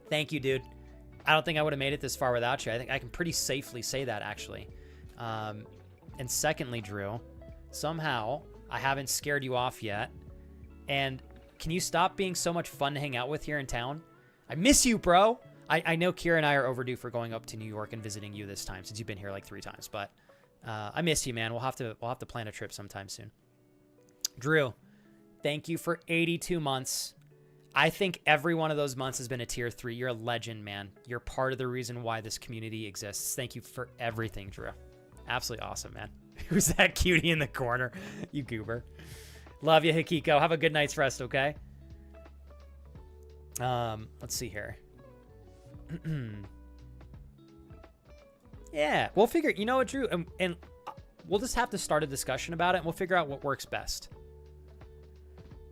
thank you, dude. I don't think I would have made it this far without you. I think I can pretty safely say that, actually. And secondly, Drew, somehow I haven't scared you off yet. And can you stop being so much fun to hang out with here in town? I miss you, bro. I know Kira and I are overdue for going up to New York and visiting you this time, since you've been here like 3 times. But I miss you, man. We'll have to plan a trip sometime soon. Drew, thank you for 82 months. I think every one of those months has been a tier 3. You're a legend, man. You're part of the reason why this community exists. Thank you for everything, Drew. Absolutely awesome, man. Who's that cutie in the corner? You goober. Love you, Hikiko. Have a good night's rest, okay? Let's see here. Yeah, we'll figure... You know what, Drew? And we'll just have to start a discussion about it, and we'll figure out what works best.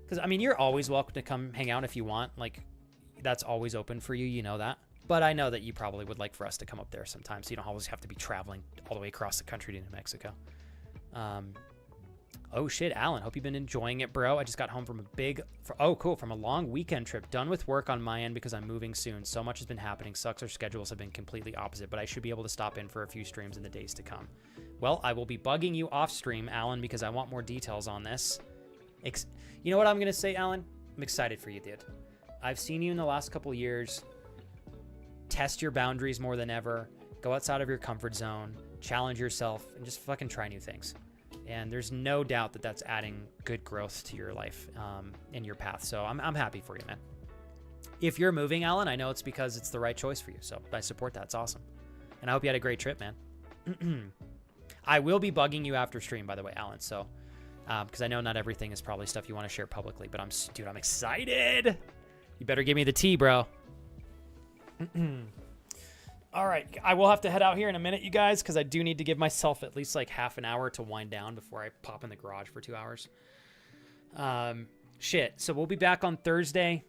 Because, I mean, you're always welcome to come hang out if you want. Like, that's always open for you. You know that. But I know that you probably would like for us to come up there sometime, so you don't always have to be traveling all the way across the country to New Mexico. Oh, shit, Alan. Hope you've been enjoying it, bro. I just got home from from a long weekend trip. Done with work on my end because I'm moving soon. So much has been happening. Sucks our schedules have been completely opposite, but I should be able to stop in for a few streams in the days to come. Well, I will be bugging you off stream, Alan, because I want more details on this. You know what I'm going to say, Alan? I'm excited for you, dude. I've seen you in the last couple years test your boundaries more than ever, go outside of your comfort zone, challenge yourself, and just fucking try new things. And there's no doubt that that's adding good growth to your life and your path. So I'm happy for you, man. If you're moving, Alan, I know it's because it's the right choice for you. So I support that. It's awesome. And I hope you had a great trip, man. I will be bugging you after stream, by the way, Alan. So... because I know not everything is probably stuff you want to share publicly, but dude, I'm excited. You better give me the tea, bro. All right, I will have to head out here in a minute, you guys, because I do need to give myself at least like half an hour to wind down before I pop in the garage for 2 hours. Shit, so we'll be back on Thursday.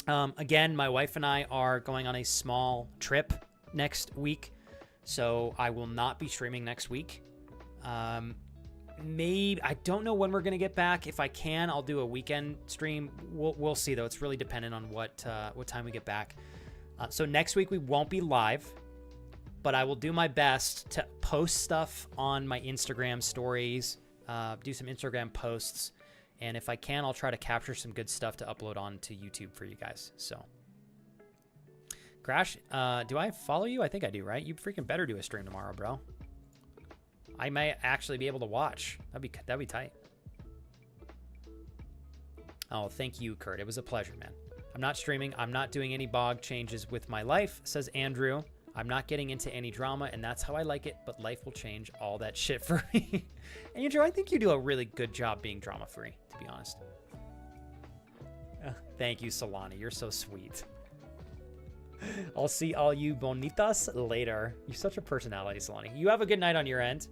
Again, my wife and I are going on a small trip next week, so I will not be streaming next week. maybe I don't know when we're gonna get back. If I can, I'll do a weekend stream. We'll see though. It's really dependent on what time we get back. So next week we won't be live, but I will do my best to post stuff on my Instagram stories, do some Instagram posts, and if I can, I'll try to capture some good stuff to upload onto YouTube for you guys. So, Crash, do I follow you? I think I do, right? You freaking better do a stream tomorrow, bro. I may actually be able to watch. That'd be tight. Oh, thank you, Kurt. It was a pleasure, man. I'm not streaming. I'm not doing any bog changes with my life, says Andrew. I'm not getting into any drama, and that's how I like it, but life will change all that shit for me. Andrew, I think you do a really good job being drama-free, to be honest. Thank you, Solani. You're so sweet. I'll see all you bonitas later. You're such a personality, Solani. You have a good night on your end.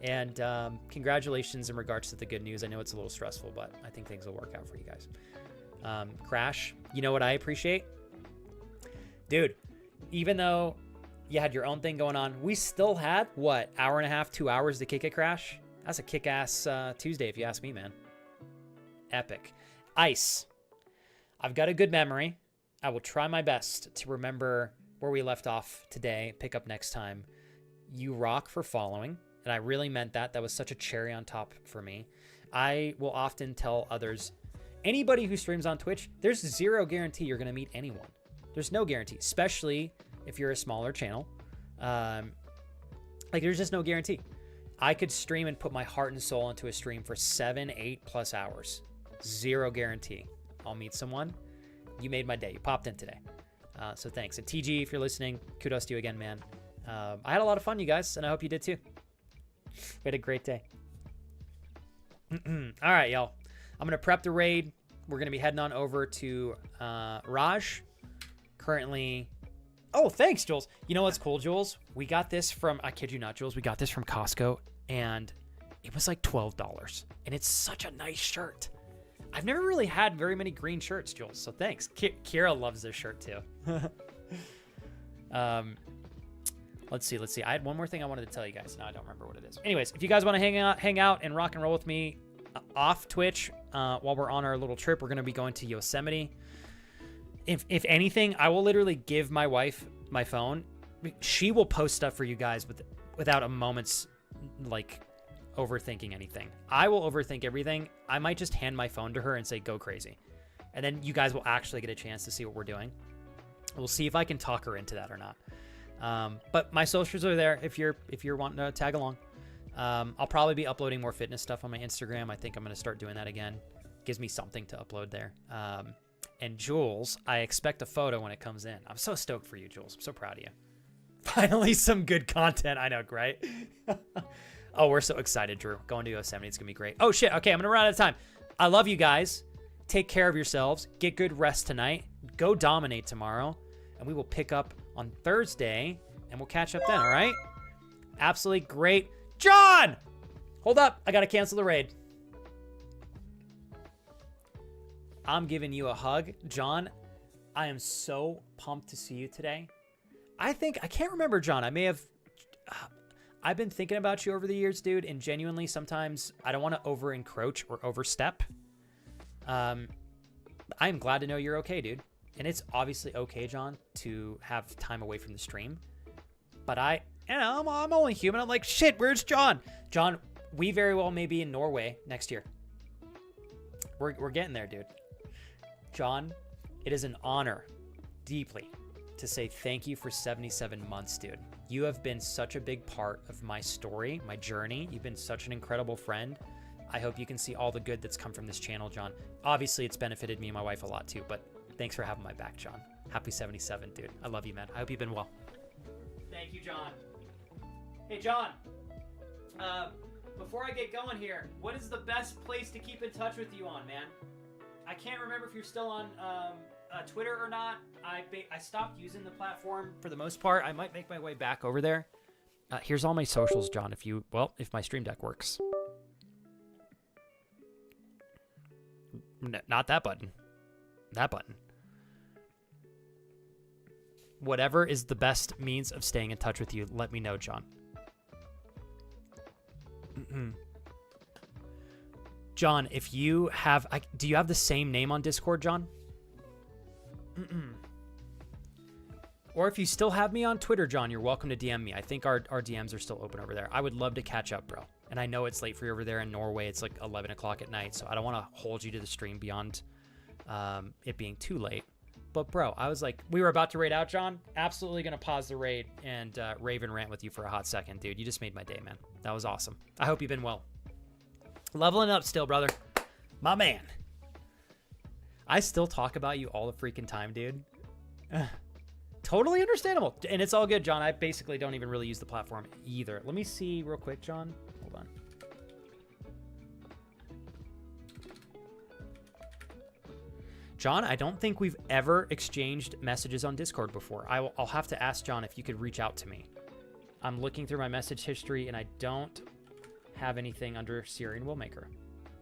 And congratulations in regards to the good news. I know it's a little stressful, but I think things will work out for you guys. Crash, you know what I appreciate? Dude, even though you had your own thing going on, we still had, what, hour and a half, 2 hours to kick it, Crash? That's a kick-ass Tuesday, if you ask me, man. Epic. Ice. I've got a good memory. I will try my best to remember where we left off today, pick up next time. You rock for following, and I really meant that. That was such a cherry on top for me. I will often tell others, anybody who streams on Twitch, there's zero guarantee you're going to meet anyone. There's no guarantee, especially if you're a smaller channel. Like, there's just no guarantee. I could stream and put my heart and soul into a stream for 7, 8+ hours. Zero guarantee I'll meet someone. You made my day. You popped in today. So thanks. And TG, if you're listening, kudos to you again, man. I had a lot of fun, you guys, and I hope you did too. We had a great day. All right, y'all. I'm going to prep the raid. We're going to be heading on over to Raj. Currently... Oh, thanks, Jules. You know what's cool, Jules? We got this from... I kid you not, Jules. We got this from Costco, and it was like $12. And it's such a nice shirt. I've never really had very many green shirts, Jules, so thanks. Kira loves this shirt, too. Let's see. I had one more thing I wanted to tell you guys. Now I don't remember what it is. Anyways, if you guys want to hang out and rock and roll with me off Twitch while we're on our little trip, we're going to be going to Yosemite. If anything, I will literally give my wife my phone. She will post stuff for you guys without a moment's, like, overthinking anything. I will overthink everything. I might just hand my phone to her and say, go crazy. And then you guys will actually get a chance to see what we're doing. We'll see if I can talk her into that or not. But my socials are there if you're wanting to tag along. I'll probably be uploading more fitness stuff on my Instagram. I think I'm going to start doing that again. Gives me something to upload there. And Jules, I expect a photo when it comes in. I'm so stoked for you, Jules. I'm so proud of you. Finally, some good content. I know, right? Oh, we're so excited, Drew. Going to Yosemite. It's going to be great. Oh, shit. Okay, I'm going to run out of time. I love you guys. Take care of yourselves. Get good rest tonight. Go dominate tomorrow. And we will pick up on Thursday, and we'll catch up then, all right? Absolutely great. John! Hold up. I got to cancel the raid. I'm giving you a hug. John, I am so pumped to see you today. I can't remember, John. I may have... I've been thinking about you over the years, dude, and genuinely, sometimes I don't want to over-encroach or overstep. I'm glad to know you're okay, dude. And it's obviously okay, John, to have time away from the stream. But I'm only human. I'm like, shit, where's John? John, we very well may be in Norway next year. We're getting there, dude. John, it is an honor, deeply, to say thank you for 77 months, dude. You have been such a big part of my story, my journey. You've been such an incredible friend. I hope you can see all the good that's come from this channel, John. Obviously, it's benefited me and my wife a lot, too, but thanks for having my back, John. Happy 77, dude. I love you, man. I hope you've been well. Thank you, John. Hey, John. Before I get going here, what is the best place to keep in touch with you on, man? I can't remember if you're still on Twitter or not. I stopped using the platform for the most part. I might make my way back over there. Here's all my socials, John, if my Stream Deck works. Not that button. That button. Whatever is the best means of staying in touch with you, let me know, John. John, if you have, do you have the same name on Discord, John? Or if you still have me on Twitter, John, you're welcome to DM me. I think our DMs are still open over there. I would love to catch up, bro. And I know it's late for you over there in Norway. It's like 11 o'clock at night, so I don't want to hold you to the stream beyond it being too late. But, bro, I was like, we were about to raid out, John. Absolutely going to pause the raid and rave and rant with you for a hot second, dude. You just made my day, man. That was awesome. I hope you've been well. Leveling up still, brother. My man. I still talk about you all the freaking time, dude. Totally understandable. And it's all good, John. I basically don't even really use the platform either. Let me see real quick, John. Hold on. John, I don't think we've ever exchanged messages on Discord before. I'll have to ask John if you could reach out to me. I'm looking through my message history, and I don't have anything under Syrian Willmaker,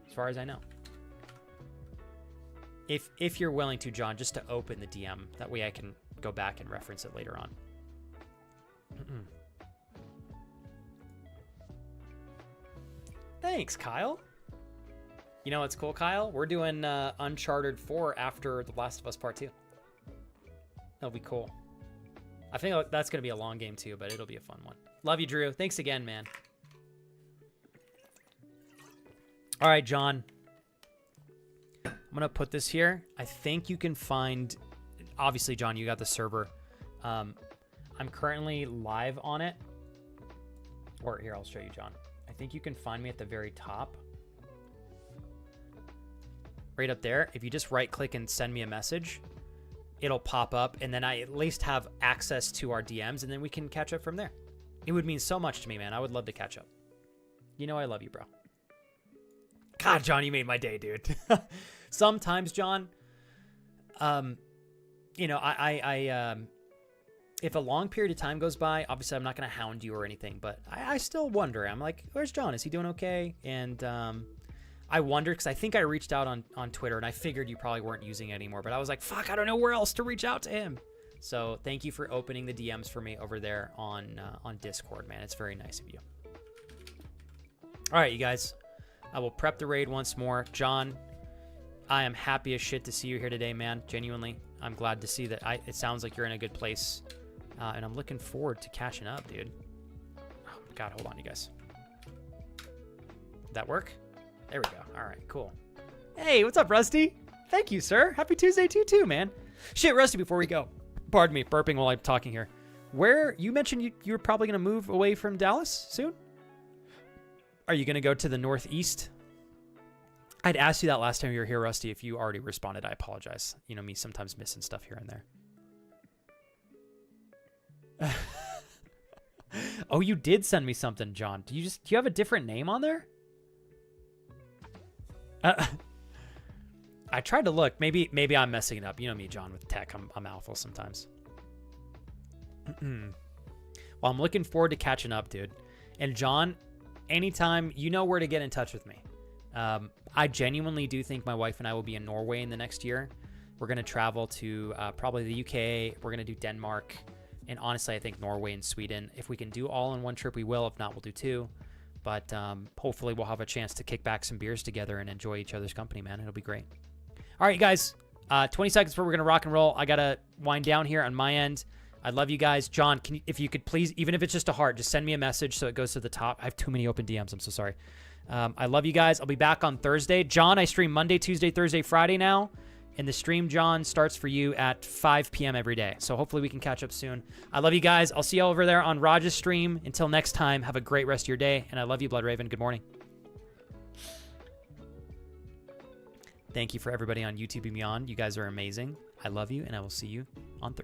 as far as I know. If you're willing to, John, just to open the DM. That way I can go back and reference it later on. Thanks, Kyle. You know what's cool, Kyle? We're doing Uncharted 4 after The Last of Us Part 2. That'll be cool. I think that's going to be a long game too, but it'll be a fun one. Love you, Drew. Thanks again, man. All right, John. I'm going to put this here. I think you can find... Obviously, John, you got the server. I'm currently live on it. Or here, I'll show you, John. I think you can find me at the very top. Right up there. If you just right-click and send me a message, it'll pop up, and then I at least have access to our DMs, and then we can catch up from there. It would mean so much to me, man. I would love to catch up. You know I love you, bro. God, John, you made my day, dude. Sometimes, John, you know, if a long period of time goes by, obviously I'm not going to hound you or anything, but I still wonder. I'm like, where's John? Is he doing okay? And I wondered, because I think I reached out on Twitter, and I figured you probably weren't using it anymore, but I was like, fuck, I don't know where else to reach out to him. So thank you for opening the DMs for me over there on Discord, man. It's very nice of you. All right, you guys. I will prep the raid once more. John, I am happy as shit to see you here today, man. Genuinely. I'm glad to see that it sounds like you're in a good place. And I'm looking forward to catching up, dude. Oh, God, hold on, you guys. Did that work? There we go. All right, cool. Hey, what's up, Rusty? Thank you, sir. Happy Tuesday to you too, man. Shit, Rusty, before we go. Pardon me, burping while I'm talking here. Where, you mentioned you were probably going to move away from Dallas soon? Are you going to go to the Northeast? I'd asked you that last time you were here, Rusty. If you already responded, I apologize. You know me sometimes missing stuff here and there. Oh, you did send me something, John. Do you have a different name on there? I tried to look. Maybe I'm messing it up. You know me, John, with tech. I'm awful sometimes. Well, I'm looking forward to catching up, dude. And John, anytime, you know where to get in touch with me. I genuinely do think my wife and I will be in Norway in the next year. We're going to travel to probably the UK. We're going to do Denmark. And honestly, I think Norway and Sweden. If we can do all in one trip, we will. If not, we'll do two. But hopefully we'll have a chance to kick back some beers together and enjoy each other's company, man. It'll be great. All right, you guys. 20 seconds before we're going to rock and roll. I got to wind down here on my end. I love you guys. John, if you could please, even if it's just a heart, just send me a message so it goes to the top. I have too many open DMs. I'm so sorry. I love you guys. I'll be back on Thursday. John, I stream Monday, Tuesday, Thursday, Friday now. And the stream, John, starts for you at 5 p.m. every day. So hopefully we can catch up soon. I love you guys. I'll see you over there on Raj's stream. Until next time, have a great rest of your day. And I love you, Blood Raven. Good morning. Thank you for everybody on YouTube and beyond. You guys are amazing. I love you, and I will see you on Thursday.